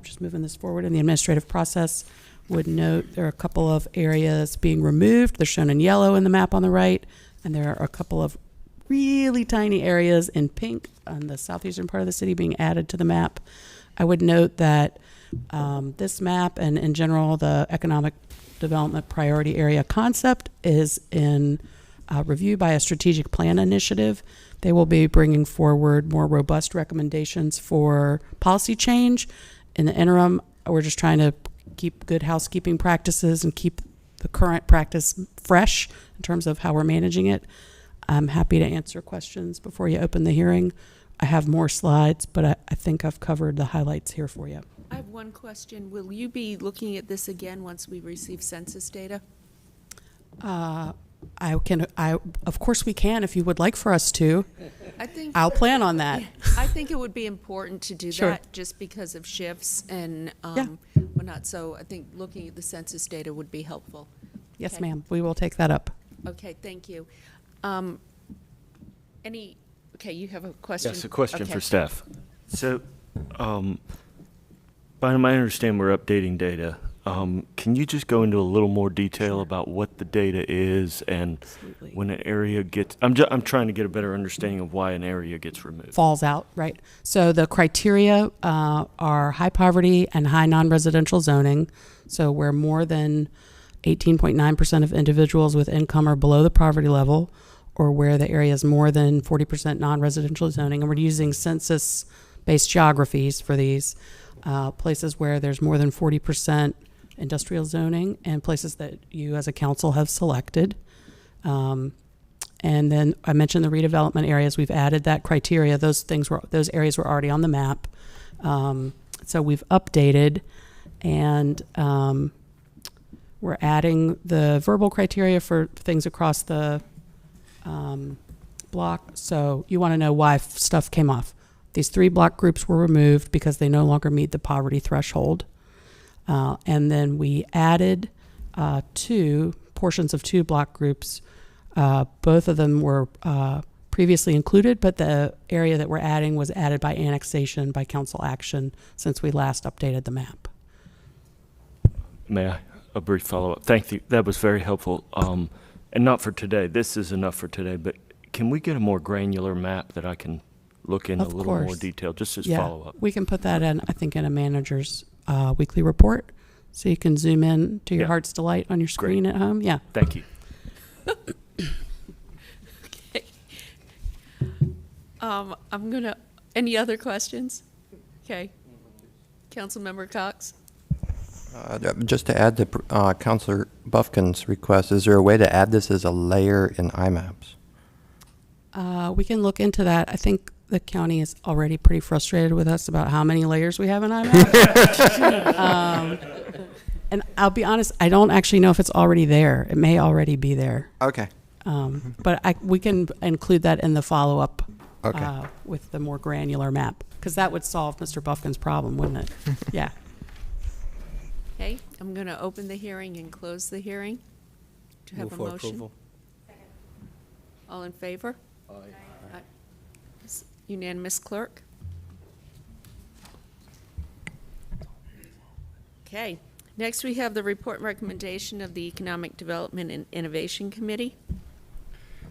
Just moving this forward in the administrative process. Would note there are a couple of areas being removed. They're shown in yellow in the map on the right, and there are a couple of really tiny areas in pink on the southeastern part of the city being added to the map. I would note that this map and in general the economic development priority area concept is in review by a strategic plan initiative. They will be bringing forward more robust recommendations for policy change. In the interim, we're just trying to keep good housekeeping practices and keep the current practice fresh in terms of how we're managing it. I'm happy to answer questions before you open the hearing. I have more slides, but I think I've covered the highlights here for you. I have one question. Will you be looking at this again once we receive census data? Of course we can if you would like for us to. I'll plan on that. I think it would be important to do Sure. that just because of shifts and whatnot. So I think looking at the census data would be helpful. Yes, Okay. ma'am. We will take that up. Okay, thank you. Okay, you have a question? Yes, a question Okay. for staff. So, by my understanding, we're updating data. Can you just go into a little more detail about what the data is and Absolutely. when an area gets? I'm trying to get a better understanding of why an area gets removed. Falls out, right? So the criteria are high poverty and high non-residential zoning. So where more than 18.9% of individuals with income are below the poverty level, or where the area is more than 40% non-residential zoning. And we're using census-based geographies for these places where there's more than 40% industrial zoning and places that you as a council have selected. And then I mentioned the redevelopment areas. We've added that criteria. Those areas were already on the map. So we've updated and we're adding the verbal criteria for things across the block. So you want to know why stuff came off. These 3 block groups were removed because they no longer meet the poverty threshold. And then we added 2 portions of 2 block groups. Both of them were previously included, but the area that we're adding was added by annexation, by council action, since we last updated the map. May I? A brief follow-up. Thank you. That was very helpful. And not for today. This is enough for today, but can we get a more granular map that I can look in a little more detail, just as follow-up? We can put that in, I think, in a manager's weekly report, so you can zoom in to your heart's delight on your screen at home. Yeah. Thank you. Okay. I'm gonna, any other questions? Okay. Councilmember Cox? Just to add to Councilor Buffkin's request, is there a way to add this as a layer in IMAPs? We can look into that. I think the county is already pretty frustrated with us about how many layers we have in IMAP. And I'll be honest, I don't actually know if it's already there. It may already be there. Okay. But we can include that in the follow-up with the more granular map, because that would solve Mr. Buffkin's problem, wouldn't it? Yeah. Okay, I'm going to open the hearing and close the hearing. Do you have a motion? Approval. All in favor? Aye. Unanimous, clerk? Okay, next we have the report and recommendation of the Economic Development and Innovation Committee.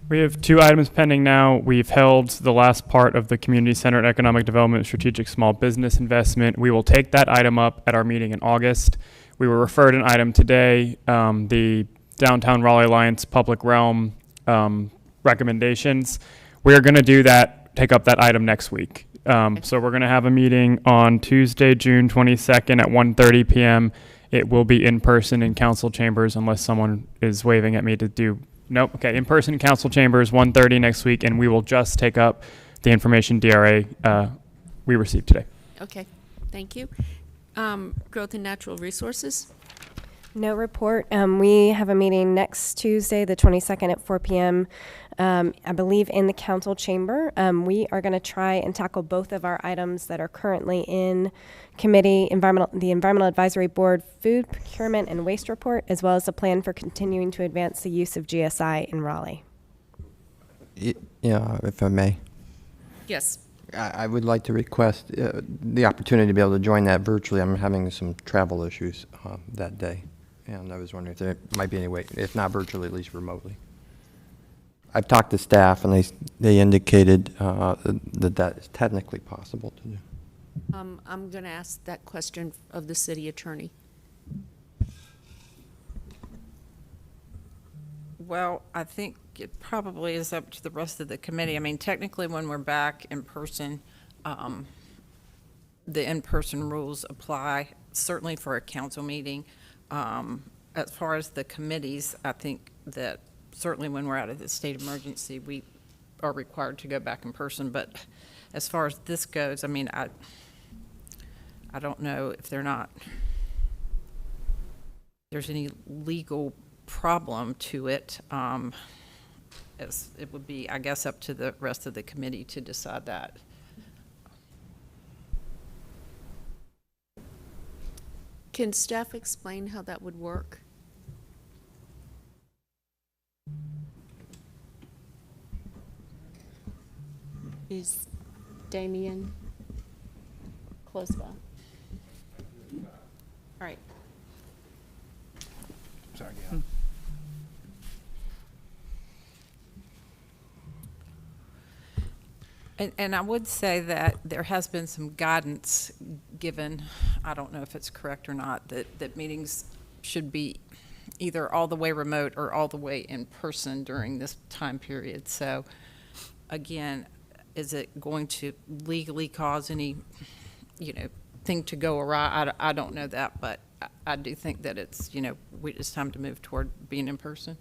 We have 2 items pending now. We've held the last part of the Community Centered Economic Development Strategic Small Business Investment. We will take that item up at our meeting in August. We were referred an item today, the Downtown Raleigh Alliance Public Realm recommendations. We're going to do that, take up that item next week. So we're going to have a meeting on Tuesday, June 22nd at 1:30 p.m. It will be in person in council chambers unless someone is waving at me to do. Nope. Okay. In person in council chambers, 1:30 next week, and we will just take up the information DRA we received today. Okay. Thank you. Growth and Natural Resources. No report. We have a meeting next Tuesday, the 22nd at 4 p.m. I believe in the council chamber. We are going to try and tackle both of our items that are currently in committee, the Environmental Advisory Board Food Procurement and Waste Report, as well as a plan for continuing to advance the use of GSI in Raleigh. Yeah, if I may. Yes. I would like to request the opportunity to be able to join that virtually. I'm having some travel issues that day, and I was wondering if there might be any way, if not virtually, at least remotely. I've talked to staff, and they indicated that is technically possible to do. I'm going to ask that question of the city attorney. Well, I think it probably is up to the rest of the committee. I mean, technically, when we're back in person, the in-person rules apply, certainly for a council meeting. As far as the committees, I think that certainly when we're out of the state of emergency, we are required to go back in person. But as far as this goes, I mean, I don't know if there's any legal problem to it. As it would be, I guess, up to the rest of the committee to decide that. Can staff explain how that would work? Is Damien close by? All right. Sorry, And I would say that there has been some guidance given, I don't know if it's correct or not, that meetings should be either all the way remote or all the way in person during this time period. So again, is it going to legally cause any, thing to go awry? I don't know that, but I do think that it's, it's time to move toward being in person.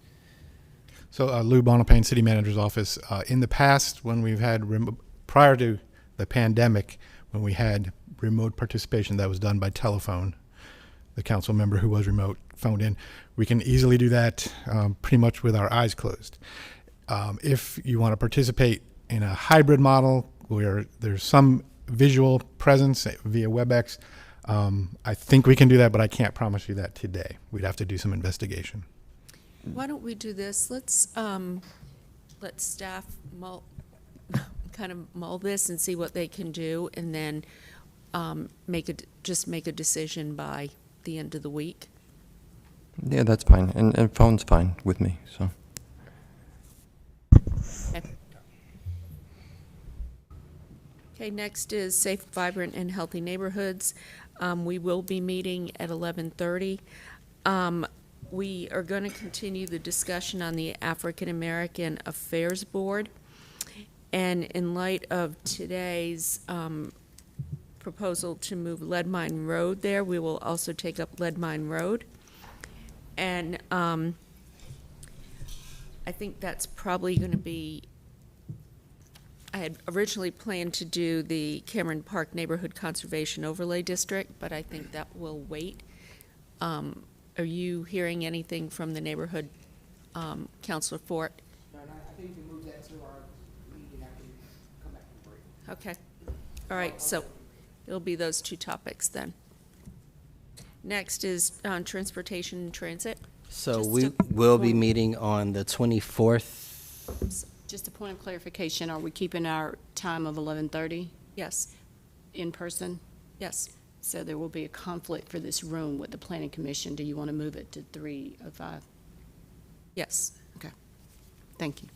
So Lou Bonapane, City Manager's Office. In the past, when we've had, prior to the pandemic, when we had remote participation that was done by telephone, the council member who was remote phoned in. We can easily do that pretty much with our eyes closed. If you want to participate in a hybrid model There's some visual presence via WebEx. I think we can do that, but I can't promise you that today. We'd have to do some investigation. Why don't we do this? Let's let staff kind of mull this and see what they can do, and then make a decision by the end of the week. Yeah, that's fine. And phone's fine with me, so. Okay, next is Safe, Vibrant, and Healthy Neighborhoods. We will be meeting at 11:30. We are going to continue the discussion on the African American Affairs Board. And in light of today's proposal to move Lead Mine Road there, we will also take up Lead Mine Road. And I think that's probably going to be, I had originally planned to do the Cameron Park Neighborhood Conservation Overlay District, but I think that will wait. Are you hearing anything from the neighborhood, Councilor Fort? No, I think you can move that to our meeting after we come back from break. Okay. All right, so it'll be those two topics then. Next is transportation and transit. So we will be meeting on the 24th. Just a point of clarification, are we keeping our time of 11:30 Yes, in person? yes. So there will be a conflict for this room with the planning commission. Do you want to move it to 3:05? Yes. Okay. Thank you.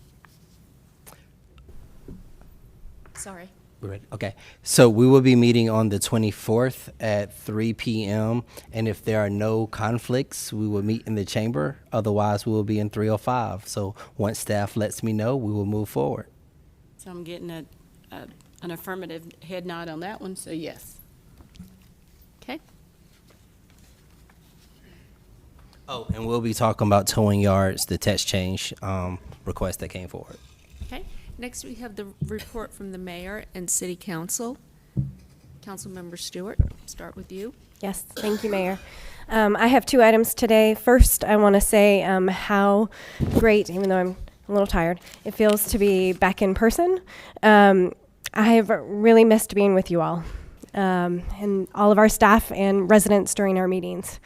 Sorry. We're ready. Okay. So we will be meeting on the 24th at 3 p.m. And if there are no conflicts, we will meet in the chamber. Otherwise, we will be in 305. So once staff lets me know, we will move forward. So I'm getting an affirmative head nod on that one, so yes. Okay. Oh, and we'll be talking about towing yards, the text change request that came forward. Okay. Next, we have the report from the mayor and city council. Councilmember Stewart, start with you. Yes, thank you, Mayor. I have two items today. First, I want to say how great, even though I'm a little tired, it feels to be back in person. I have really missed being with you all, and all of our staff and residents during our meetings.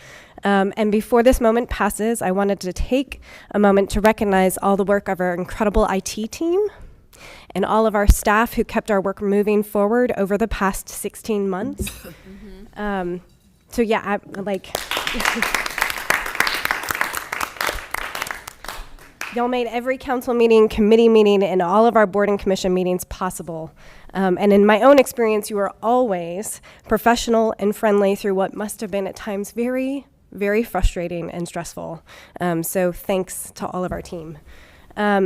And before this moment passes, I wanted to take a moment to recognize all the work of our incredible IT team and all of our staff who kept our work moving forward over the past 16 months. So yeah, y'all made every council meeting, committee meeting, and all of our board and commission meetings possible. And in my own experience, you were always professional and friendly through what must have been at times very, very frustrating and stressful. So thanks to all of our team.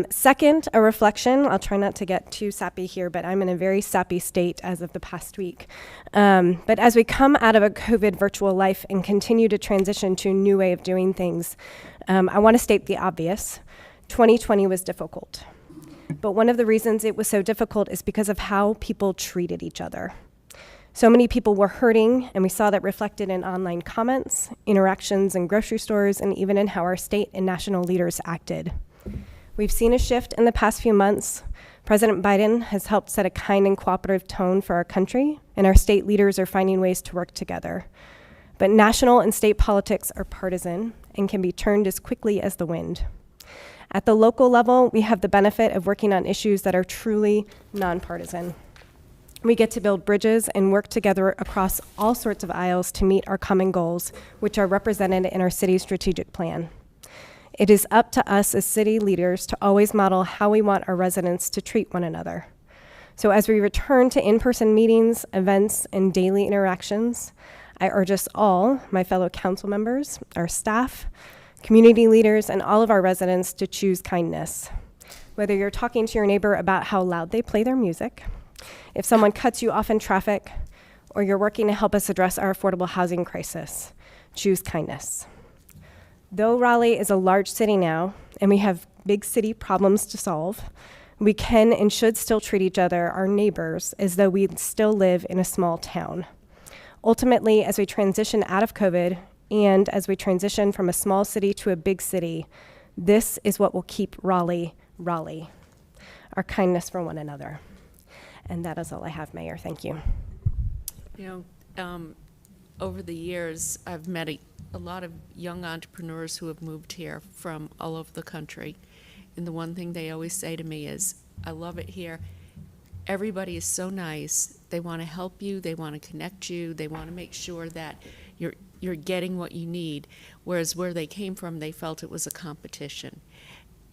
Second, a reflection. I'll try not to get too sappy here, but I'm in a very sappy state as of the past week. But as we come out of a COVID virtual life and continue to transition to a new way of doing things, I want to state the obvious. 2020 was difficult. But one of the reasons it was so difficult is because of how people treated each other. So many people were hurting, and we saw that reflected in online comments, interactions in grocery stores, and even in how our state and national leaders acted. We've seen a shift in the past few months. President Biden has helped set a kind and cooperative tone for our country, and our state leaders are finding ways to work together. But national and state politics are partisan and can be turned as quickly as the wind. At the local level, we have the benefit of working on issues that are truly nonpartisan. We get to build bridges and work together across all sorts of aisles to meet our common goals, which are represented in our city's strategic plan. It is up to us as city leaders to always model how we want our residents to treat one another. So as we return to in-person meetings, events, and daily interactions, I urge us all, my fellow council members, our staff, community leaders, and all of our residents to choose kindness. Whether you're talking to your neighbor about how loud they play their music, if someone cuts you off in traffic, or you're working to help us address our affordable housing crisis, choose kindness. Though Raleigh is a large city now, and we have big city problems to solve, we can and should still treat each other, our neighbors, as though we still live in a small town. Ultimately, as we transition out of COVID, and as we transition from a small city to a big city, this is what will keep Raleigh, Raleigh, our kindness for one another. And that is all I have, Mayor. Thank you. You know, over the years, I've met a lot of young entrepreneurs who have moved here from all over the country. And the one thing they always say to me is, I love it here. Everybody is so nice. They want to help you. They want to connect you. They want to make sure that you're getting what you need. Whereas where they came from, they felt it was a competition.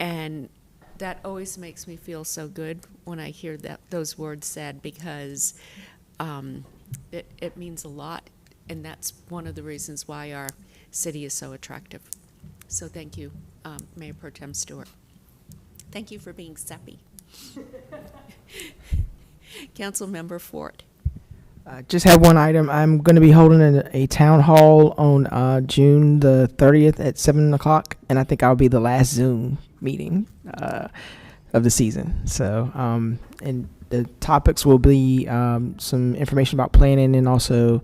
And that always makes me feel so good when I hear those words said, because it means a lot, and that's one of the reasons why our city is so attractive. So thank you, Mayor Pro Tem Stewart. Thank you for being sappy. Councilmember Fort. Just have one item. I'm going to be holding a town hall on June the 30th at 7 o'clock, and I think I'll be the last Zoom meeting of the season. So, and the topics will be some information about planning and also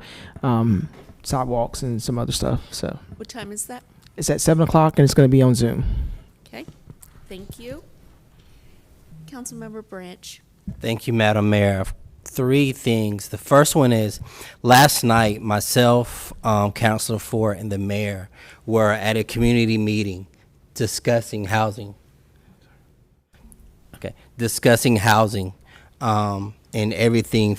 sidewalks and some other stuff. So, What time is that? it's at 7 o'clock, and it's going to be on Zoom. Okay, thank you. Councilmember Branch. Thank you, Madam Mayor. 3 things. The first one is, last night, myself, Councilor Ford, and the mayor were at a community meeting discussing housing. Discussing housing and everything,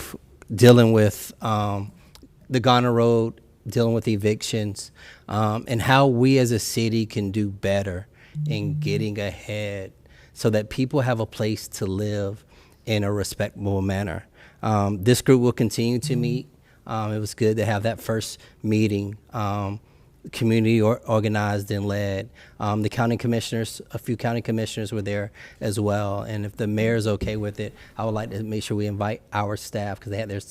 dealing with the Ghana Road, dealing with evictions, and how we as a city can do better in getting ahead so that people have a place to live in a respectable manner. This group will continue to meet. It was good to have that first meeting, community organized and led. The county commissioners, a few county commissioners were there as well. And if the mayor's okay with it, I would like to make sure we invite our staff, because they had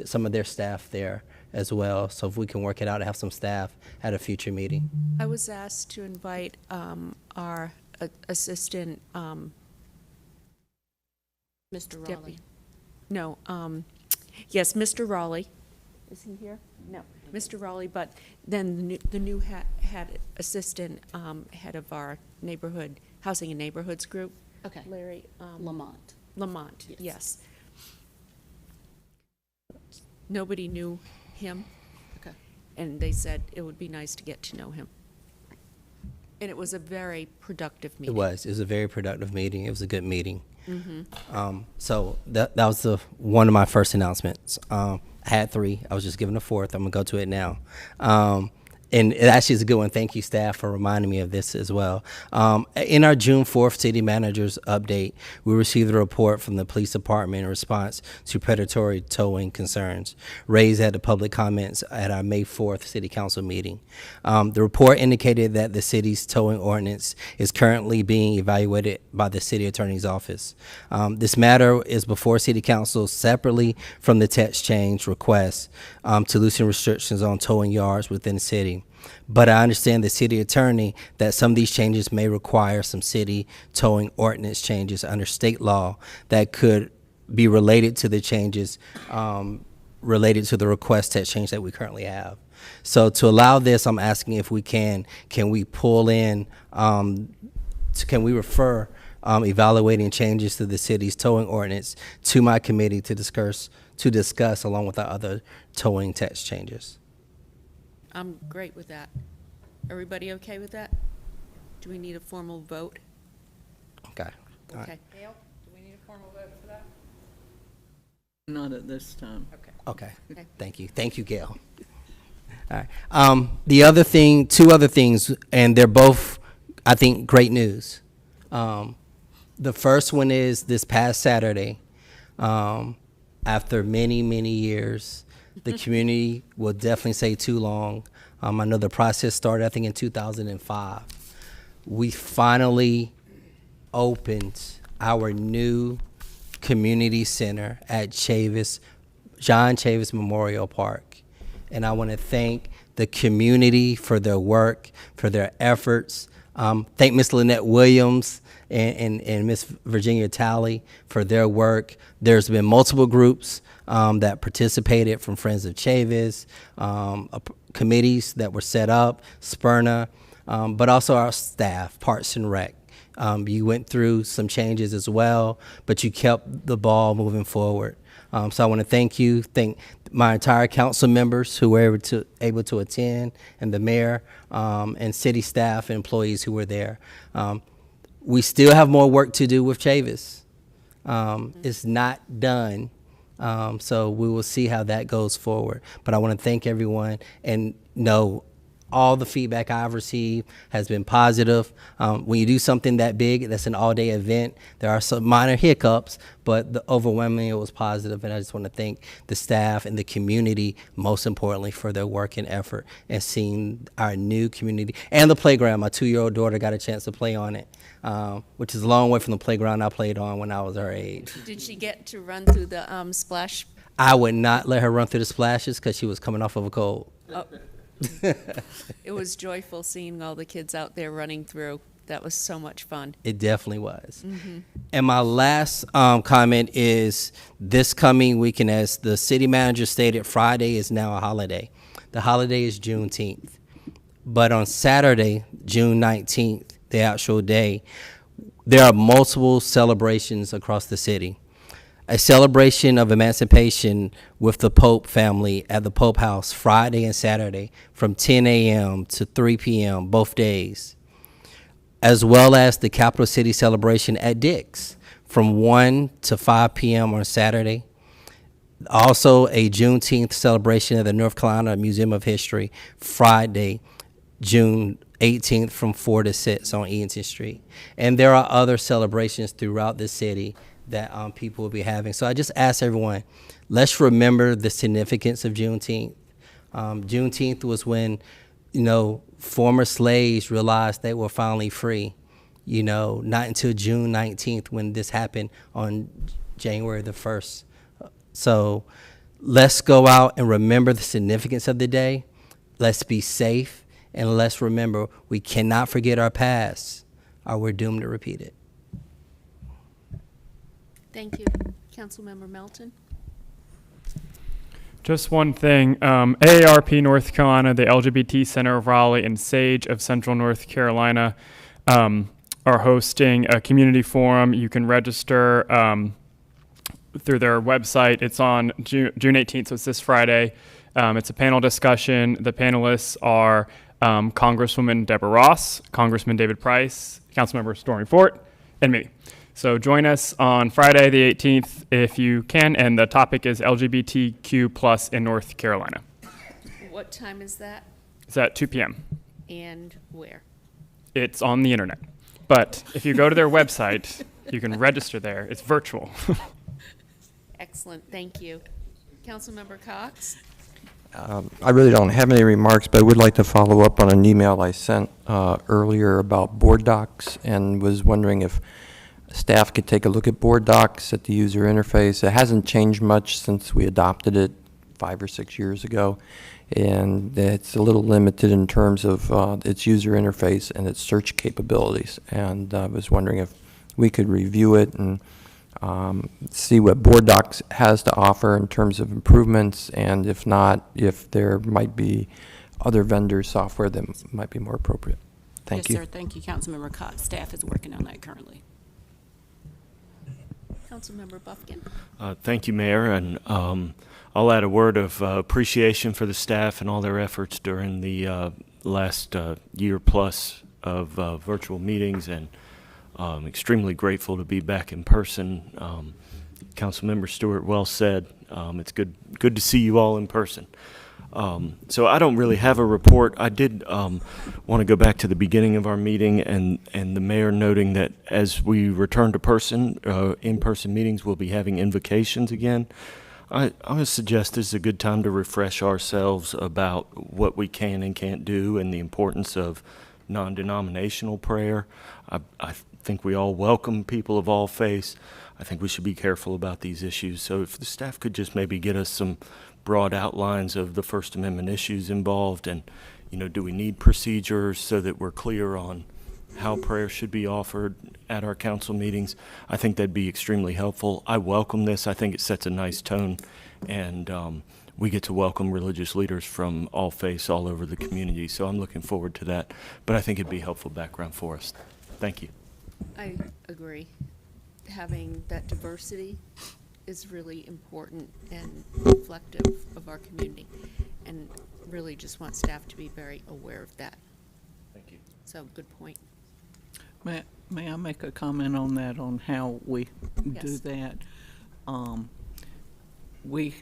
some of their staff there as well. So if we can work it out to have some staff at a future meeting. I was asked to invite our assistant, Mr. Deputy. Raleigh. No, yes, Mr. Raleigh. Is he here? No, Mr. Raleigh, but then the new head assistant, head of our neighborhood, housing and neighborhoods group. Okay. Larry. Lamont. Lamont, Yes. yes. Nobody knew him. Okay. And they said it would be nice to get to know him. And it was a very productive meeting. It was a very productive meeting. It was a good meeting. Mm-hmm. So that was one of my first announcements. I had 3. I was just giving a 4th. I'm gonna go to it now. And it actually is a good one. Thank you, staff, for reminding me of this as well. In our June 4th city manager's update, we received a report from the police department in response to predatory towing concerns raised at the public comments at our May 4th city council meeting. The report indicated that the city's towing ordinance is currently being evaluated by the city attorney's office. This matter is before city council separately from the text change request to loosen restrictions on towing yards within the city. But I understand the city attorney that some of these changes may require some city towing ordinance changes under state law that could be related to the changes related to the request text change that we currently have. So to allow this, I'm asking if we can we pull in, can we refer evaluating changes to the city's towing ordinance to my committee to discuss along with our other towing text changes? I'm great with that. Everybody okay with that? Do we need a formal vote? Okay. All Okay. Gail, do we need a formal vote for that? Not at this time. Okay. Okay. Thank you. Thank you, Gail. All right. The other thing, 2 other things, and they're both, I think, great news. The first one is this past Saturday, after many, many years, the community will definitely say too long. I know the process started, I think, in 2005. We finally opened our new community center at John Chavis Memorial Park. And I want to thank the community for their work, for their efforts. Thank Ms. Lynette Williams and Ms. Virginia Talley for their work. There's been multiple groups that participated from Friends of Chavis, committees that were set up, SPRNA, but also our staff, Parks and Rec. You went through some changes as well, but you kept the ball moving forward. So I want to thank you, thank my entire council members who were able to attend, and the mayor, and city staff and employees who were there. We still have more work to do with Chavis. It's not done. So we will see how that goes forward. But I want to thank everyone, and know all the feedback I've received has been positive. When you do something that big, that's an all-day event, there are some minor hiccups, but overwhelmingly it was positive. And I just want to thank the staff and the community, most importantly, for their work and effort, and seeing our new community and the playground. My 2-year-old daughter got a chance to play on it, which is a long way from the playground I played on when I was her age. Did she get to run through the splash? I would not let her run through the splashes because she was coming off of a cold. Oh. It was joyful seeing all the kids out there running through. That was so much fun. It definitely was. Mm-hmm. And my last comment is this coming weekend, as the city manager stated, Friday is now a holiday. The holiday is Juneteenth. But on Saturday, June 19th, the actual day, there are multiple celebrations across the city. A celebration of emancipation with the Pope family at the Pope House Friday and Saturday from 10 a.m. to 3 p.m. both days, as well as the Capital City celebration at Dick's from 1 to 5 p.m. on Saturday. Also a Juneteenth celebration at the North Carolina Museum of History Friday, June 18th from 4 to 6 on Eaton Street. And there are other celebrations throughout the city that people will be having. So I just ask everyone, let's remember the significance of Juneteenth. Juneteenth was when, former slaves realized they were finally free. Not until June 19th when this happened on January the 1st. So let's go out and remember the significance of the day. Let's be safe, and let's remember we cannot forget our past, or we're doomed to repeat it. Thank you. Councilmember Melton. Just one thing, AARP North Carolina, the LGBT Center of Raleigh, and SAGE of Central North Carolina are hosting a community forum. You can register through their website. It's on June 18th, so it's this Friday. It's a panel discussion. The panelists are Congresswoman Deborah Ross, Congressman David Price, Councilmember Stormy Fort, and me. So join us on Friday the 18th if you can, and the topic is LGBTQ plus in North Carolina. What time is that? It's at 2 p.m. And where? It's on the internet. But if you go to their website, you can register there. It's virtual. Excellent, thank you. Councilmember Cox? I really don't have any remarks, but I would like to follow up on an email I sent earlier about board docs, and was wondering if staff could take a look at board docs at the user interface. It hasn't changed much since we adopted it 5 or 6 years ago, and it's a little limited in terms of its user interface and its search capabilities. And I was wondering if we could review it and see what board docs has to offer in terms of improvements, and if not, if there might be other vendor software that might be more appropriate. Thank you. Yes, sir. Thank you, Councilmember Cox. Staff is working on that currently. Councilmember Buffkin. Thank you, Mayor, and I'll add a word of appreciation for the staff and all their efforts during the last year plus of virtual meetings, and extremely grateful to be back in person. Councilmember Stewart, well said. It's good to see you all in person. So I don't really have a report. I did want to go back to the beginning of our meeting and the mayor noting that as we return to in-person meetings, we'll be having invocations again. I would suggest this is a good time to refresh ourselves about what we can and can't do and the importance of non-denominational prayer. I think we all welcome people of all faiths. I think we should be careful about these issues. So if the staff could just maybe get us some broad outlines of the First Amendment issues involved, and do we need procedures so that we're clear on how prayer should be offered at our council meetings? I think that'd be extremely helpful. I welcome this. I think it sets a nice tone, and we get to welcome religious leaders from all faiths all over the community. So I'm looking forward to that, but I think it'd be helpful background for us. Thank you. I agree. Having that diversity is really important and reflective of our community, and really just want staff to be very aware of that. Thank you. So, good point. May I make a comment on that, on how we do Yes. that? We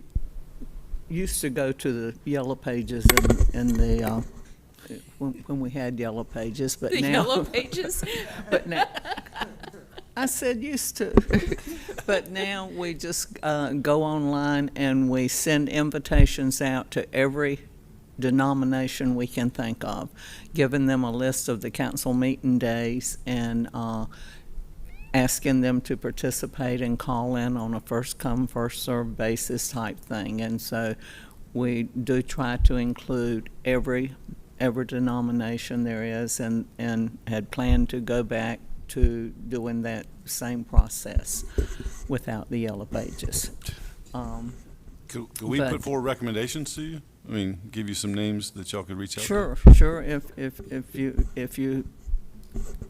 used to go to the yellow pages in the, when we had yellow pages, but The now. yellow pages? But now, I said used to. But now we just go online and we send invitations out to every denomination we can think of, giving them a list of the council meeting days and asking them to participate and call in on a first come, first served basis type thing. And so we do try to include every denomination there is, and had planned to go back to doing that same process without the yellow pages. Could we put forward recommendations to you? I mean, give you some names that y'all could reach out to? Sure. If you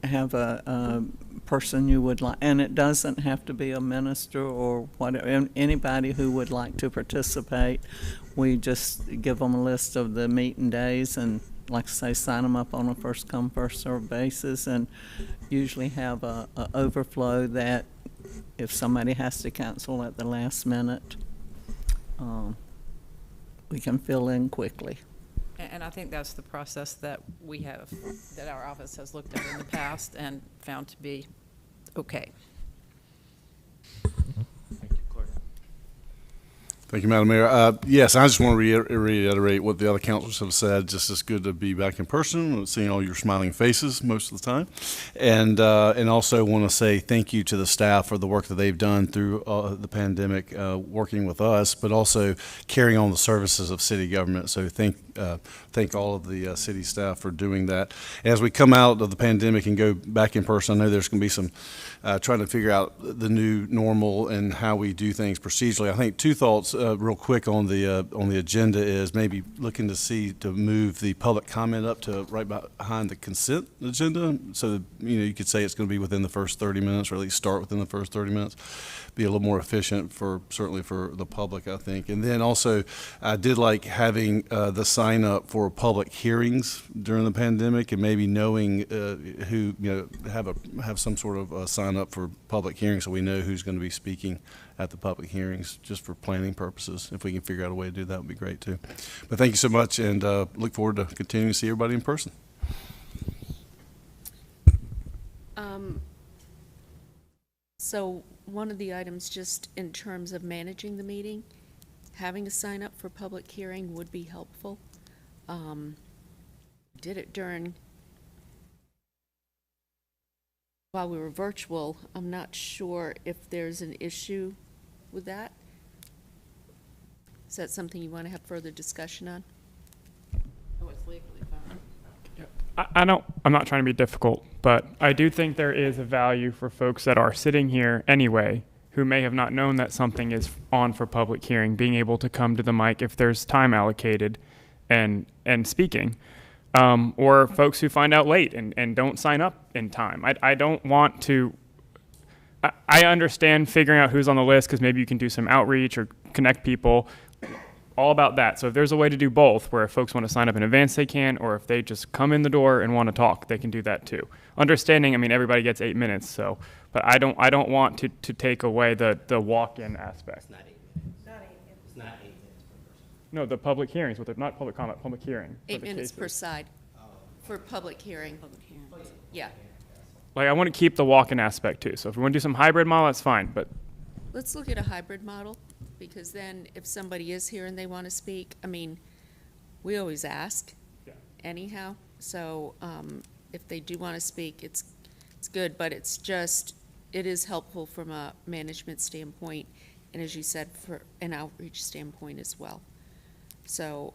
have a person you would like, and it doesn't have to be a minister or whatever, anybody who would like to participate, we just give them a list of the meeting days and, like I say, sign them up on a first come, first served basis, and usually have a overflow that if somebody has to cancel at the last minute, we can fill in quickly. And I think that's the process that we have, that our office has looked at in the past and found to be okay. Thank you, Madam Mayor. Yes, I just want to reiterate what the other councilors have said. Just it's good to be back in person, seeing all your smiling faces most of the time, and also want to say thank you to the staff for the work that they've done through the pandemic, working with us, but also carrying on the services of city government. So thank all of the city staff for doing that. As we come out of the pandemic and go back in person, I know there's going to be some trying to figure out the new normal and how we do things procedurally. I think two thoughts real quick on the agenda is maybe looking to move the public comment up to right behind the consent agenda, so that, you could say it's going to be within the first 30 minutes, or at least start within the first 30 minutes. Be a little more efficient certainly for the public, I think. And then also, I did like having the sign up for public hearings during the pandemic, and maybe knowing who, have some sort of sign up for public hearings, so we know who's going to be speaking at the public hearings, just for planning purposes. If we can figure out a way to do that, would be great too. But thank you so much, and look forward to continuing to see everybody in person. So one of the items, just in terms of managing the meeting, having a sign up for public hearing would be helpful. Did it while we were virtual. I'm not sure if there's an issue with that. Is that something you want to have further discussion on? Oh, it's legally fine. I'm not trying to be difficult, but I do think there is a value for folks that are sitting here anyway, who may have not known that something is on for public hearing, being able to come to the mic if there's time allocated and speaking. Or folks who find out late and don't sign up in time. I don't want to, I understand figuring out who's on the list, because maybe you can do some outreach or connect people, all about that. So if there's a way to do both, where if folks want to sign up in advance, they can, or if they just come in the door and want to talk, they can do that too. Understanding, everybody gets 8 minutes, so, but I don't want to take away the walk-in aspect. It's not 8 minutes. It's not 8 minutes per person. No, the public hearings, not public comment, public hearing. 8 minutes per side for public hearing. Yeah. Like, I want to keep the walk-in aspect too. So if we want to do some hybrid model, that's fine, but. Let's look at a hybrid model, because then if somebody is here and they want to speak, we always ask anyhow. So if they do want to speak, it's good, but it is helpful from a management standpoint, and as you said, for an outreach standpoint as well. So,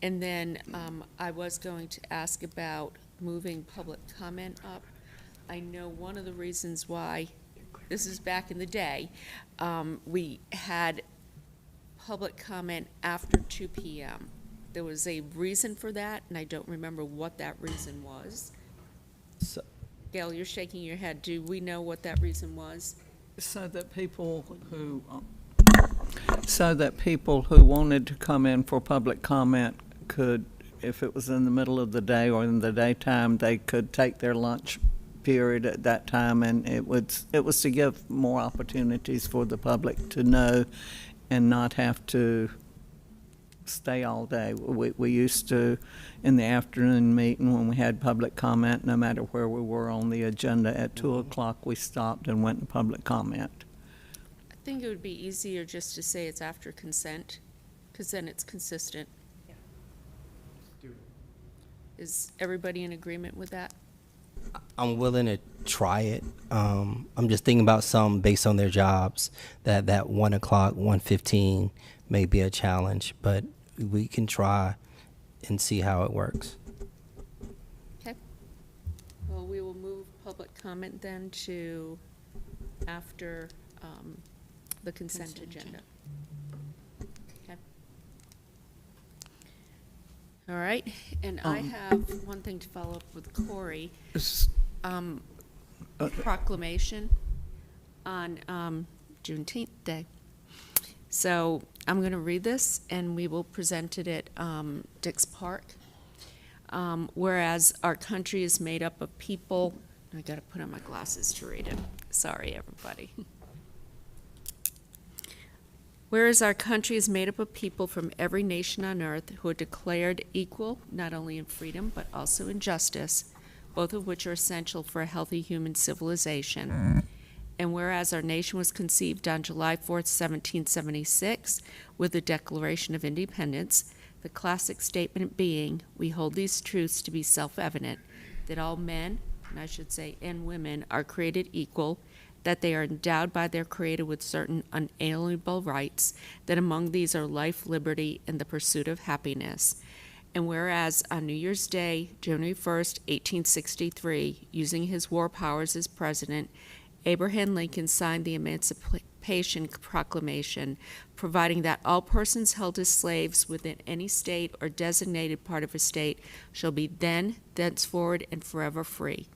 and then I was going to ask about moving public comment up. I know one of the reasons why, this is back in the day, we had public comment after 2 p.m. There was a reason for that, and I don't remember what that reason was. Gail, you're shaking your head. Do we know what that reason was? So that people who wanted to come in for public comment could, if it was in the middle of the day or in the daytime, they could take their lunch period at that time, and it was to give more opportunities for the public to know and not have to stay all day. We used to, in the afternoon meeting, when we had public comment, no matter where we were on the agenda, at 2 o'clock we stopped and went to public comment. I think it would be easier just to say it's after consent, because then it's consistent. Is everybody in agreement with that? I'm willing to try it. I'm just thinking about some based on their jobs that 1 o'clock, 1:15 may be a challenge, but we can try and see how it works. Okay. Well, we will move public comment then to after the consent agenda. Okay. All right, and I have one thing to follow up with Corey. Proclamation on Juneteenth Day. So I'm going to read this, and we will present it at Dix Park. Whereas our country is made up of people, I got to put on my glasses to read it. Sorry, everybody. Whereas our country is made up of people from every nation on earth who are declared equal, not only in freedom, but also in justice, both of which are essential for a healthy human civilization. And whereas our nation was conceived on July 4th, 1776, with the Declaration of Independence, the classic statement being, we hold these truths to be self-evident, that all men, and I should say, and women, are created equal, that they are endowed by their Creator with certain unalienable rights, that among these are life, liberty, and the pursuit of happiness. And whereas on New Year's Day, January 1st, 1863, using his war powers as president, Abraham Lincoln signed the Emancipation Proclamation, providing that all persons held as slaves within any state or designated part of a state shall be then, thenceforward, and forever free.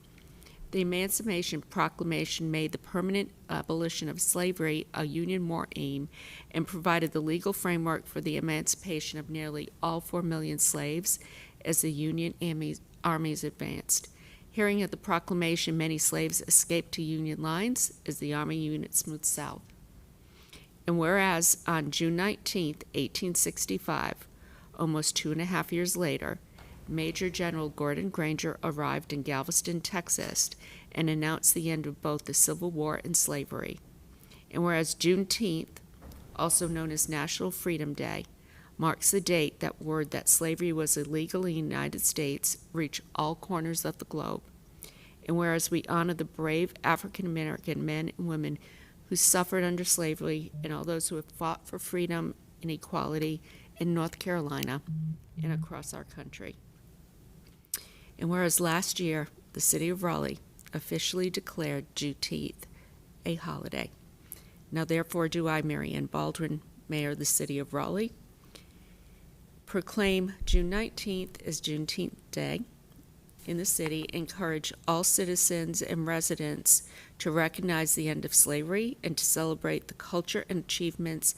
The Emancipation Proclamation made the permanent abolition of slavery a Union war aim and provided the legal framework for the emancipation of nearly all 4 million slaves as the Union armies advanced. Hearing of the proclamation, many slaves escaped to Union lines as the Army units moved south. And whereas on June 19, 1865, almost 2.5 years later, Major General Gordon Granger arrived in Galveston, Texas, and announced the end of both the Civil War and slavery. And whereas Juneteenth, also known as National Freedom Day, marks the date that word that slavery was illegal in the United States reached all corners of the globe. And whereas we honor the brave African American men and women who suffered under slavery and all those who have fought for freedom and equality in North Carolina and across our country. And whereas last year, the city of Raleigh officially declared Juneteenth a holiday. Now therefore do I, Mary Ann Baldwin, Mayor of the city of Raleigh, proclaim June 19th as Juneteenth Day in the city, encourage all citizens and residents to recognize the end of slavery and to celebrate the culture and achievements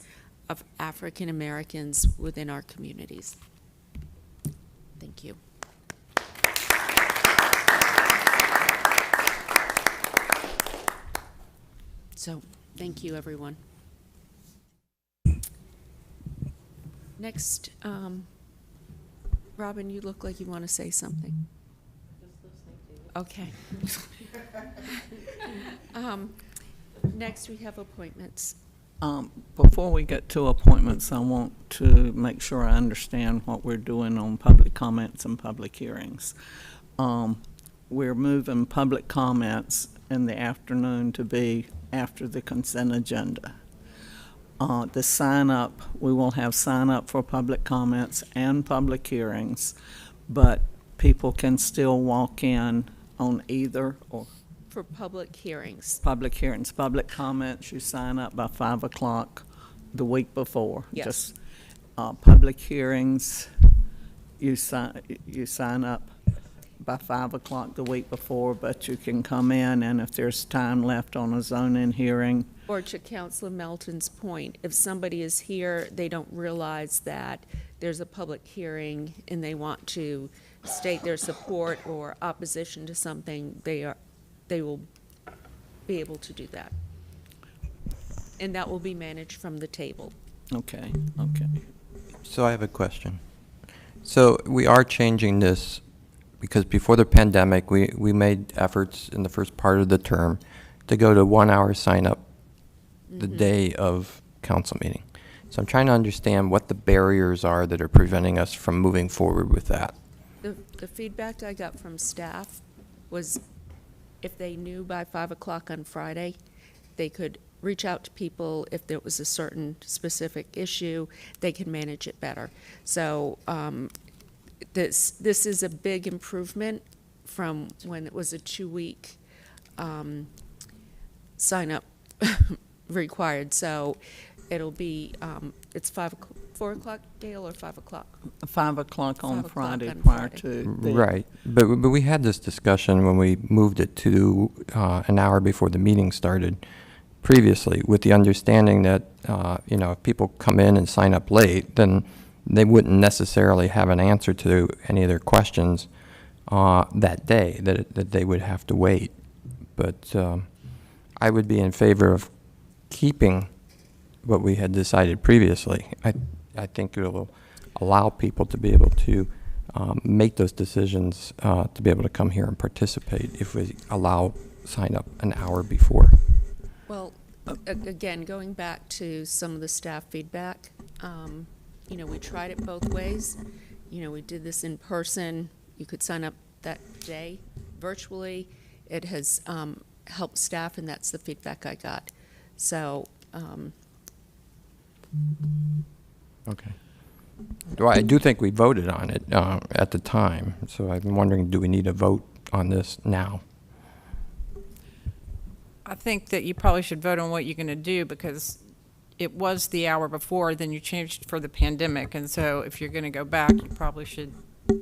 of African Americans within our communities. Thank you. So, thank you, everyone. Next, Robin, you look like you want to say something. Okay. Next, we have appointments. Before we get to appointments, I want to make sure I understand what we're doing on public comments and public hearings. We're moving public comments in the afternoon to be after the consent agenda. The sign up, we will have sign up for public comments and public hearings, but people can still walk in on either or. For public hearings. Public hearings, public comments, you sign up by 5 o'clock the week before. Yes. Just, public hearings, you sign up by 5 o'clock the week before, but you can come in, and if there's time left on a zoning hearing. Or to Councilor Melton's point, if somebody is here, they don't realize that there's a public hearing and they want to state their support or opposition to something, they will be able to do that. And that will be managed from the table. Okay, okay. So I have a question. So we are changing this because before the pandemic, we made efforts in the first part of the term to go to 1 hour sign up the day of council meeting. So I'm trying to understand what the barriers are that are preventing us from moving forward with that. The feedback I got from staff was if they knew by 5 o'clock on Friday, they could reach out to people. If there was a certain specific issue, they could manage it better. So this is a big improvement from when it was a 2-week sign up required. So it'll be, it's 4 o'clock, Gail, or 5 o'clock? 5 o'clock on 5 o'clock Friday on prior Friday. to the. Right, but we had this discussion when we moved it to an hour before the meeting started previously, with the understanding that, if people come in and sign up late, then they wouldn't necessarily have an answer to any of their questions that day, that they would have to wait. But I would be in favor of keeping what we had decided previously. I think it will allow people to be able to make those decisions, to be able to come here and participate if we allow sign up an hour before. Well, again, going back to some of the staff feedback, we tried it both ways. We did this in person. You could sign up that day virtually. It has helped staff, and that's the feedback I got. So, okay. Well, I do think we voted on it at the time, so I'm wondering, do we need a vote on this now? I think that you probably should vote on what you're going to do, because it was the hour before, then you changed for the pandemic. And so if you're going to go back, you probably should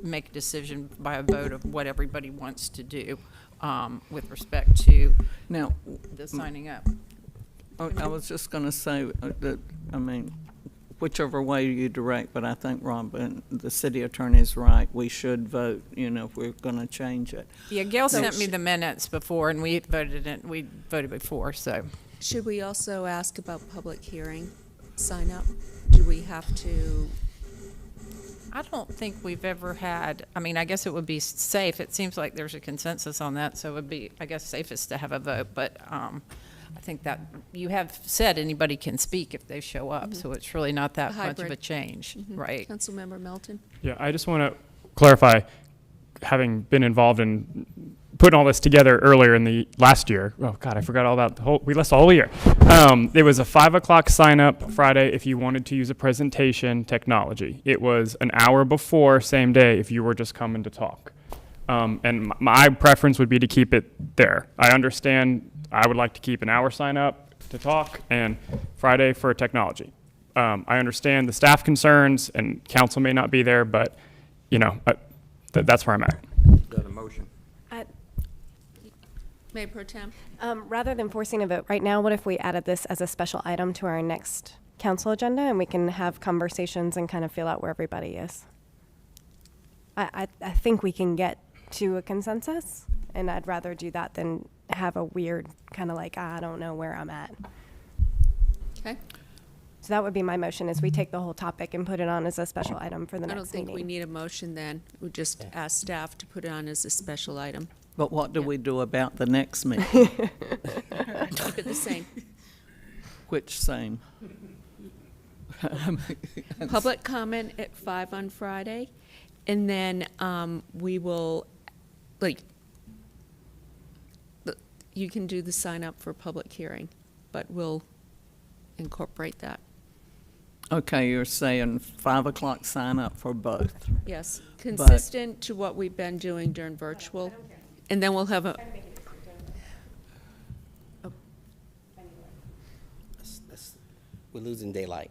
make a decision by a vote of what everybody wants to do with respect to Now, the signing up. I was just going to say that, whichever way you direct, but I think the city attorney's right. We should vote, if we're going to change it. Yeah, Gail sent me the minutes before, and we voted before, so. should we also ask about public hearing sign up? Do we have to? I don't think we've ever had, I guess it would be safe. It seems like there's a consensus on that, so it would be, I guess, safest to have a vote. But I think that you have said anybody can speak if they show up, so it's really not that much of a change, right? Councilmember Melton? Yeah, I just want to clarify, having been involved in putting all this together earlier in the last year. Oh God, I forgot all about we lost all year. It was a 5 o'clock sign up Friday if you wanted to use a presentation technology. It was an hour before, same day, if you were just coming to talk. And my preference would be to keep it there. I understand I would like to keep an hour sign up to talk and Friday for technology. I understand the staff concerns and council may not be there, but that's where I'm at. Got a motion? Mayor Pro Tem? Rather than forcing a vote right now, what if we added this as a special item to our next council agenda, and we can have conversations and kind of feel out where everybody is? I think we can get to a consensus, and I'd rather do that than have a weird kind of like, I don't know where I'm at. Okay. So that would be my motion, is we take the whole topic and put it on as a special item for the I next don't think meeting. we need a motion then. We just ask staff to put it on as a special item. But what do we do about the next meeting? Keep it the same. Which same? Public comment at 5 on Friday, and then we will, you can do the sign up for public hearing, but we'll incorporate that. Okay, you're saying 5 o'clock sign up for both. Yes, consistent to what we've been doing during virtual, and then we'll have a. We're losing daylight.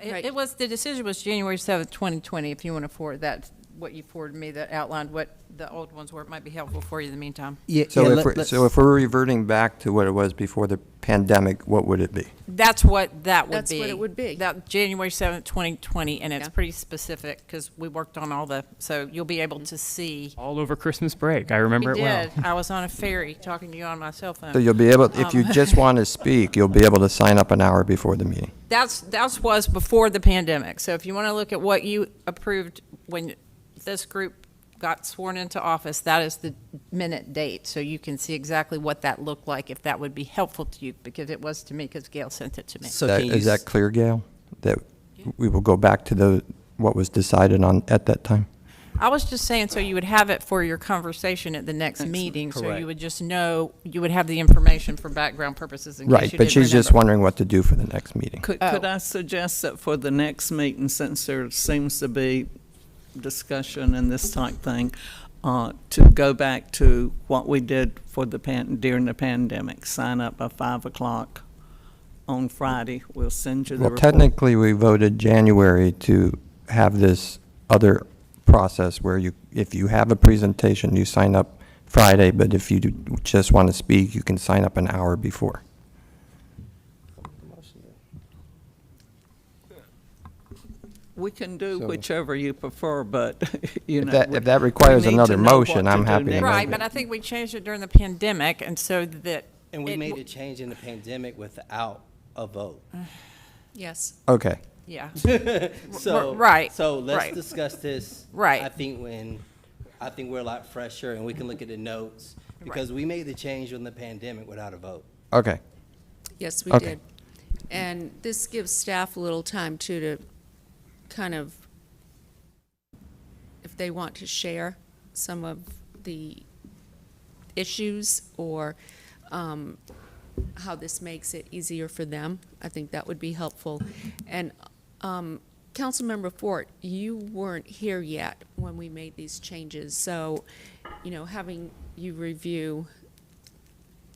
The decision was January 7th, 2020, if you want to forward that what you forwarded me that outlined what the old ones were. It might be helpful for you in the meantime. Yeah, So, yeah, if we're reverting back to what it was before the pandemic, what would it be? That's what that would That's be. what it would be. That January 7th, 2020, and it's Yeah. pretty specific because we worked on all the, so you'll be able to see. All over Christmas break. I remember We it well. did. I was on a ferry talking to you on my cell phone. So you'll be able, if you just want to speak, you'll be able to sign up an hour before the meeting. That was before the pandemic. So if you want to look at what you approved when this group got sworn into office, that is the minute date. So you can see exactly what that looked like, if that would be helpful to you, because it was to me, because Gail sent it to me. So That, can you is that clear, Gail? That we will go back to what was decided on at that time? I was just saying, so you would have it for your conversation at the next meeting, so Correct. you would just know, you would have the information for background purposes in case Right, you but didn't she's just remember. wondering what to do for the next meeting. Could I suggest that for the next meeting, since there seems to be discussion and this type thing, to go back to what we did for during the pandemic, sign up by 5 o'clock on Friday. We'll send you the Well, report. technically, we voted January to have this other process where if you have a presentation, you sign up Friday, but if you just want to speak, you can sign up an hour before. We can do So- whichever you prefer, but, you know. If that requires we need another to know motion, what I'm to do happy to next. make Right, it. but I think we changed it during the pandemic, and so that. And we it made w- a change in the pandemic without a vote. Yes. Okay. Yeah. So Right. So let's right. discuss this. Right. I think we're a lot fresher and we can look at the notes because we made the change in the pandemic without a vote. Okay. Yes, we Okay. did. And this gives staff a little time too to kind of, if they want to share some of the issues or how this makes it easier for them, I think that would be helpful. And Councilmember Fort, you weren't here yet when we made these changes, so, having you review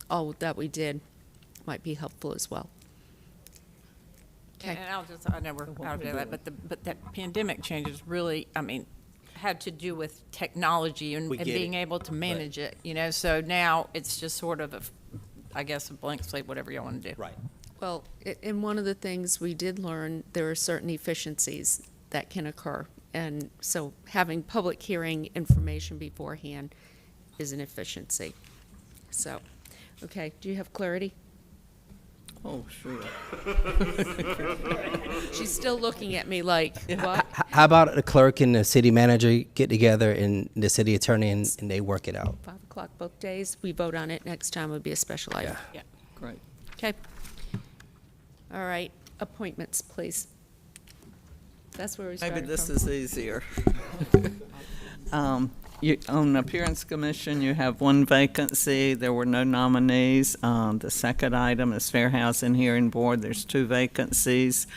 all that we did might be helpful as well. And I know we're out of that, but that pandemic changes really, had to do with technology and We get being it. able to manage it, so now it's just sort of a blank slate, whatever you want to do. Right. Well, and one of the things we did learn, there are certain efficiencies that can occur. And so having public hearing information beforehand is an efficiency. So, okay, do you have clarity? Oh, sure. She's still looking at me like, what? How about the clerk and the city manager get together and the city attorney and they work it out? 5 o'clock both days, we vote on it, next time would be a special item. Yeah. Great. Okay. All right, appointments, please. That's where we started Maybe this from. is easier. On the Appearance Commission, you have one vacancy. There were no nominees. The second item is Fair Housing Hearing Board. There's 2 vacancies.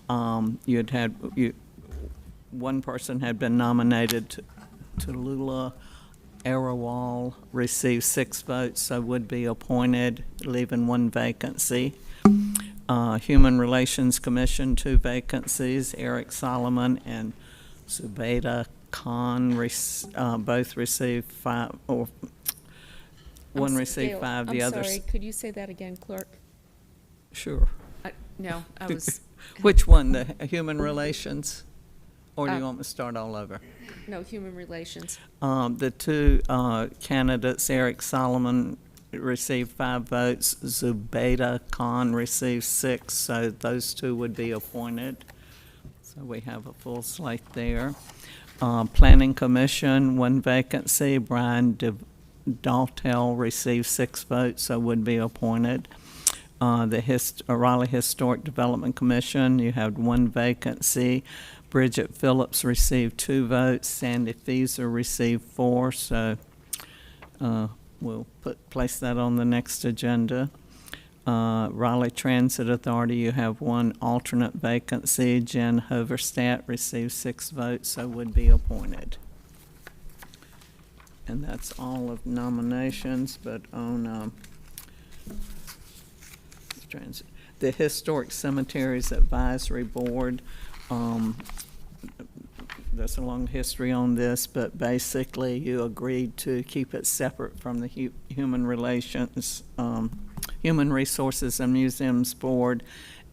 One person had been nominated, Tallulah Arawal, received 6 votes, so would be appointed, leaving 1 vacancy. Human Relations Commission, 2 vacancies, Eric Solomon and Zubaydah Khan, both received 5, or one received Gail, 5, the I'm others. sorry, could you say that again, clerk? Sure. No, I was, Which one, the Human Relations? Or do you want me to start all over? no, human relations. The 2 candidates, Eric Solomon received 5 votes, Zubaydah Khan received 6, so those 2 would be appointed. So we have a full slate there. Planning Commission, 1 vacancy, Brian Daltell received 6 votes, so would be appointed. The Raleigh Historic Development Commission, you have 1 vacancy. Bridget Phillips received 2 votes. Sandy Feeser received 4, so we'll place that on the next agenda. Raleigh Transit Authority, you have 1 alternate vacancy. Jen Hoverstadt received 6 votes, so would be appointed. And that's all of nominations, but on transit. The Historic Cemeteries Advisory Board, there's a long history on this, but basically you agreed to keep it separate from the Human Resources and Museums Board,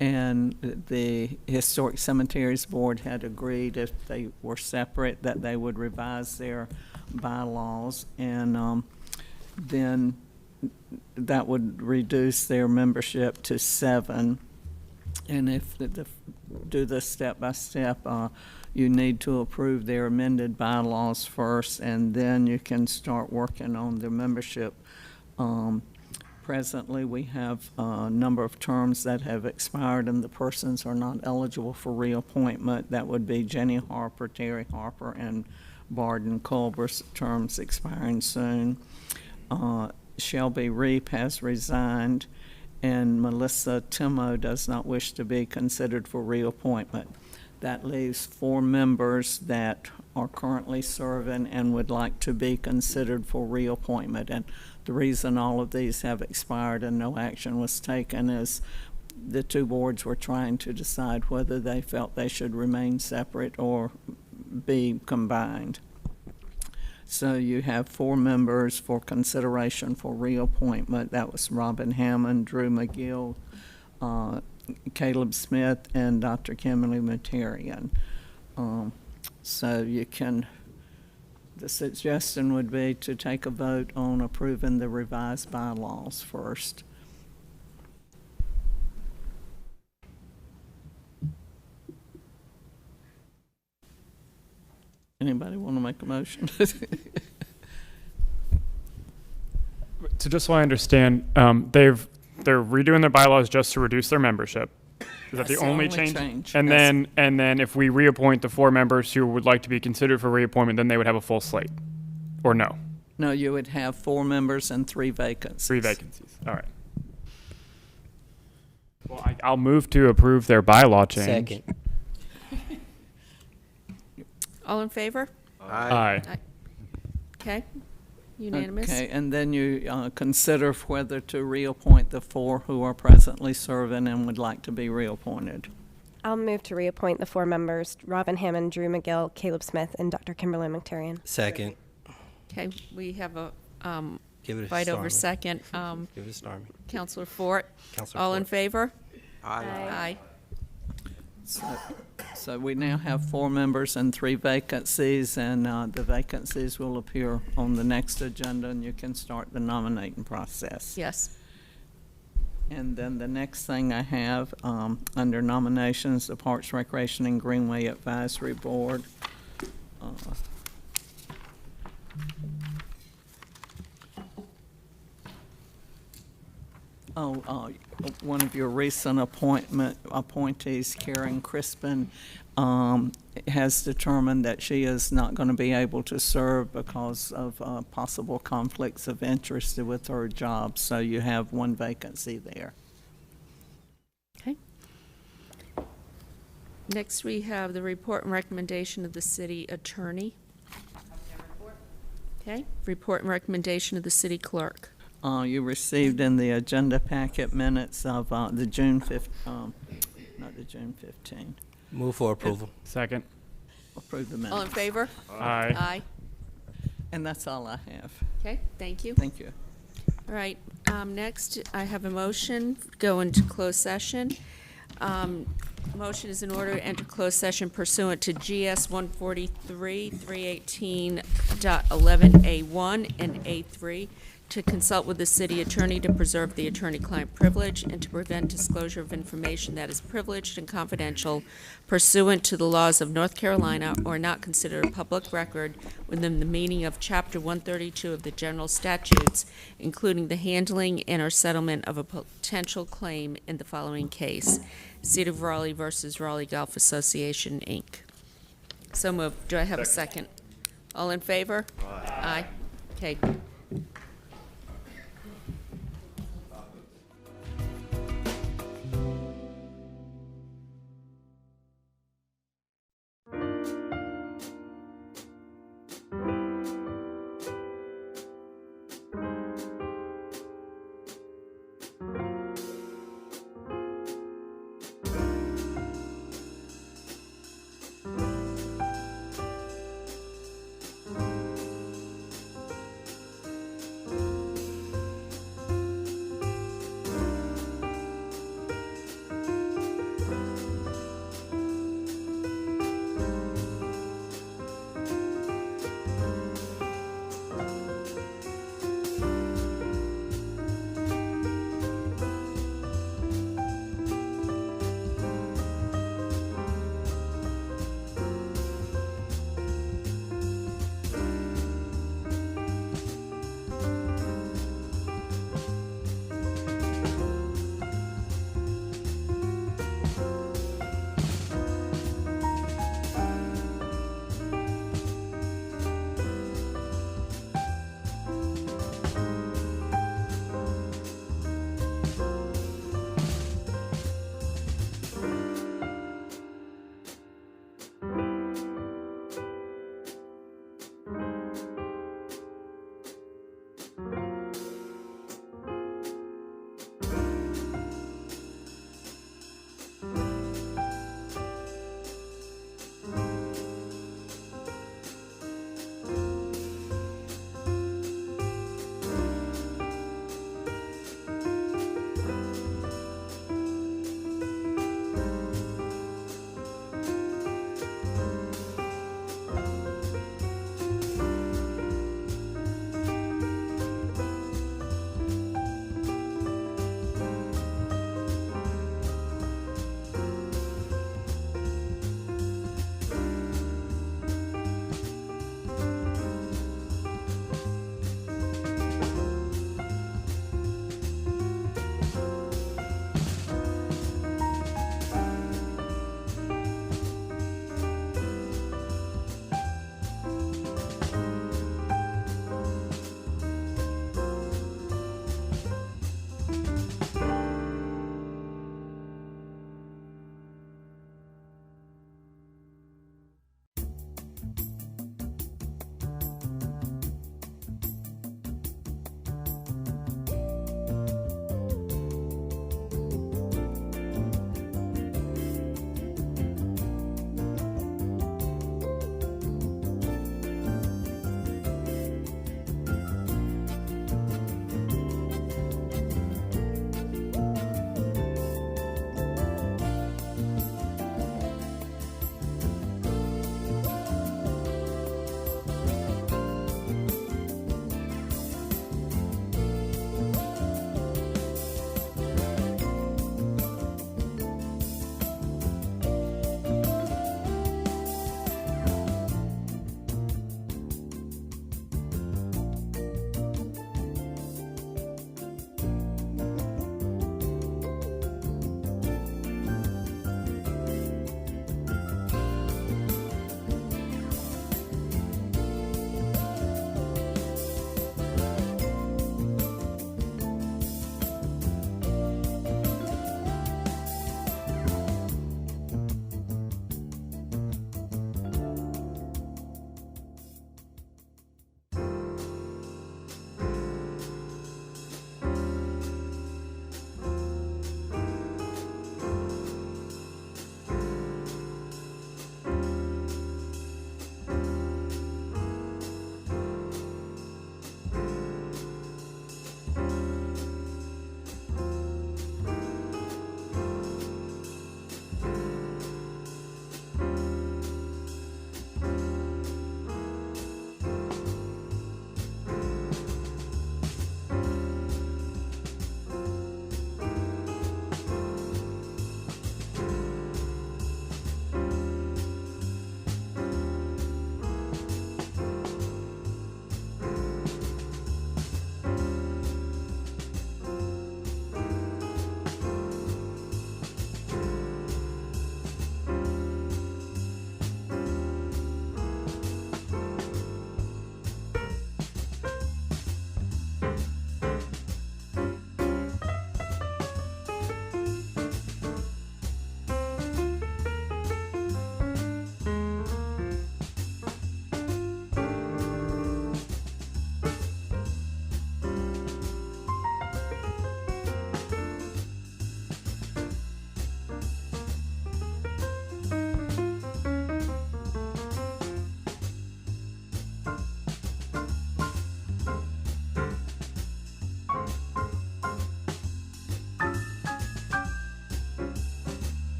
and the Historic Cemeteries Board had agreed if they were separate that they would revise their bylaws, and then that would reduce their membership to 7. And if do this step by step, you need to approve their amended bylaws first, and then you can start working on their membership. Presently, we have a number of terms that have expired, and the persons are not eligible for reappointment. That would be Jenny Harper, Terry Harper, and Barden Culber's terms expiring soon. Shelby Reap has resigned, and Melissa Timo does not wish to be considered for reappointment. That leaves 4 members that are currently serving and would like to be considered for reappointment. And the reason all of these have expired and no action was taken is the 2 boards were trying to decide whether they felt they should remain separate or be combined. So you have 4 members for consideration for reappointment. That was Robin Hammond, Drew McGill, Caleb Smith, and Dr. Kimberly Materian. So you can, the suggestion would be to take a vote on approving the revised bylaws first. Anybody want to make a motion? So just so I understand, they're redoing their bylaws just to reduce their membership. Is that the only change? And then if we reappoint the 4 members who would like to be considered for reappointment, then they would have a full slate, or no? No, you would have 4 members and 3 vacancies. 3 vacancies. All right. Well, I'll move to approve their bylaw change. Second. All in favor? Aye. Okay, unanimous. Okay, and then you consider whether to reappoint the 4 who are presently serving and would like to be reappointed. I'll move to reappoint the 4 members, Robin Hammond, Drew McGill, Caleb Smith, and Dr. Kimberly McTarian. Second. Okay, we have a Give it a fight over Starman. second. Give it a Starman. Counselor Fort? Counselor All in Fort. favor? Aye. Aye. So we now have 4 members and 3 vacancies, and the vacancies will appear on the next agenda, and you can start the nominating process. Yes. And then the next thing I have, under nominations, the Parks, Recreation, and Greenway Advisory Board. One of your recent appointees, Karen Crispin, has determined that she is not going to be able to serve because of possible conflicts of interest with her job. So you have 1 vacancy there. Okay. Next, we have the report and recommendation of the city attorney. Okay, report and recommendation of the city clerk. You received in the agenda packet minutes of the June 5th, not the June 15. Move for approval. Second. Approve the minutes. All in favor? Aye. Aye. And that's all I have. Okay, thank you. Thank you. All right, next, I have a motion, go into closed session. Motion is in order to enter closed session pursuant to GS 143, 318.11A1 and A3 to consult with the city attorney to preserve the attorney-client privilege and to prevent disclosure of information that is privileged and confidential pursuant to the laws of North Carolina or not considered a public record within the meaning of Chapter 132 of the general statutes, including the handling and or settlement of a potential claim in the following case: City of Raleigh versus Raleigh Golf Association, Inc. So moved. Do I have a second? All in favor? Aye. Okay.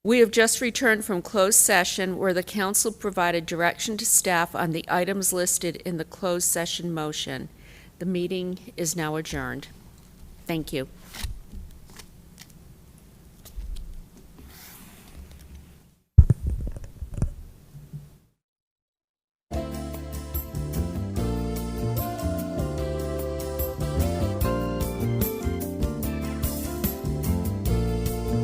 We have just returned from closed session where the council provided direction to staff on the items listed in the closed session motion. The meeting is now adjourned. Thank you.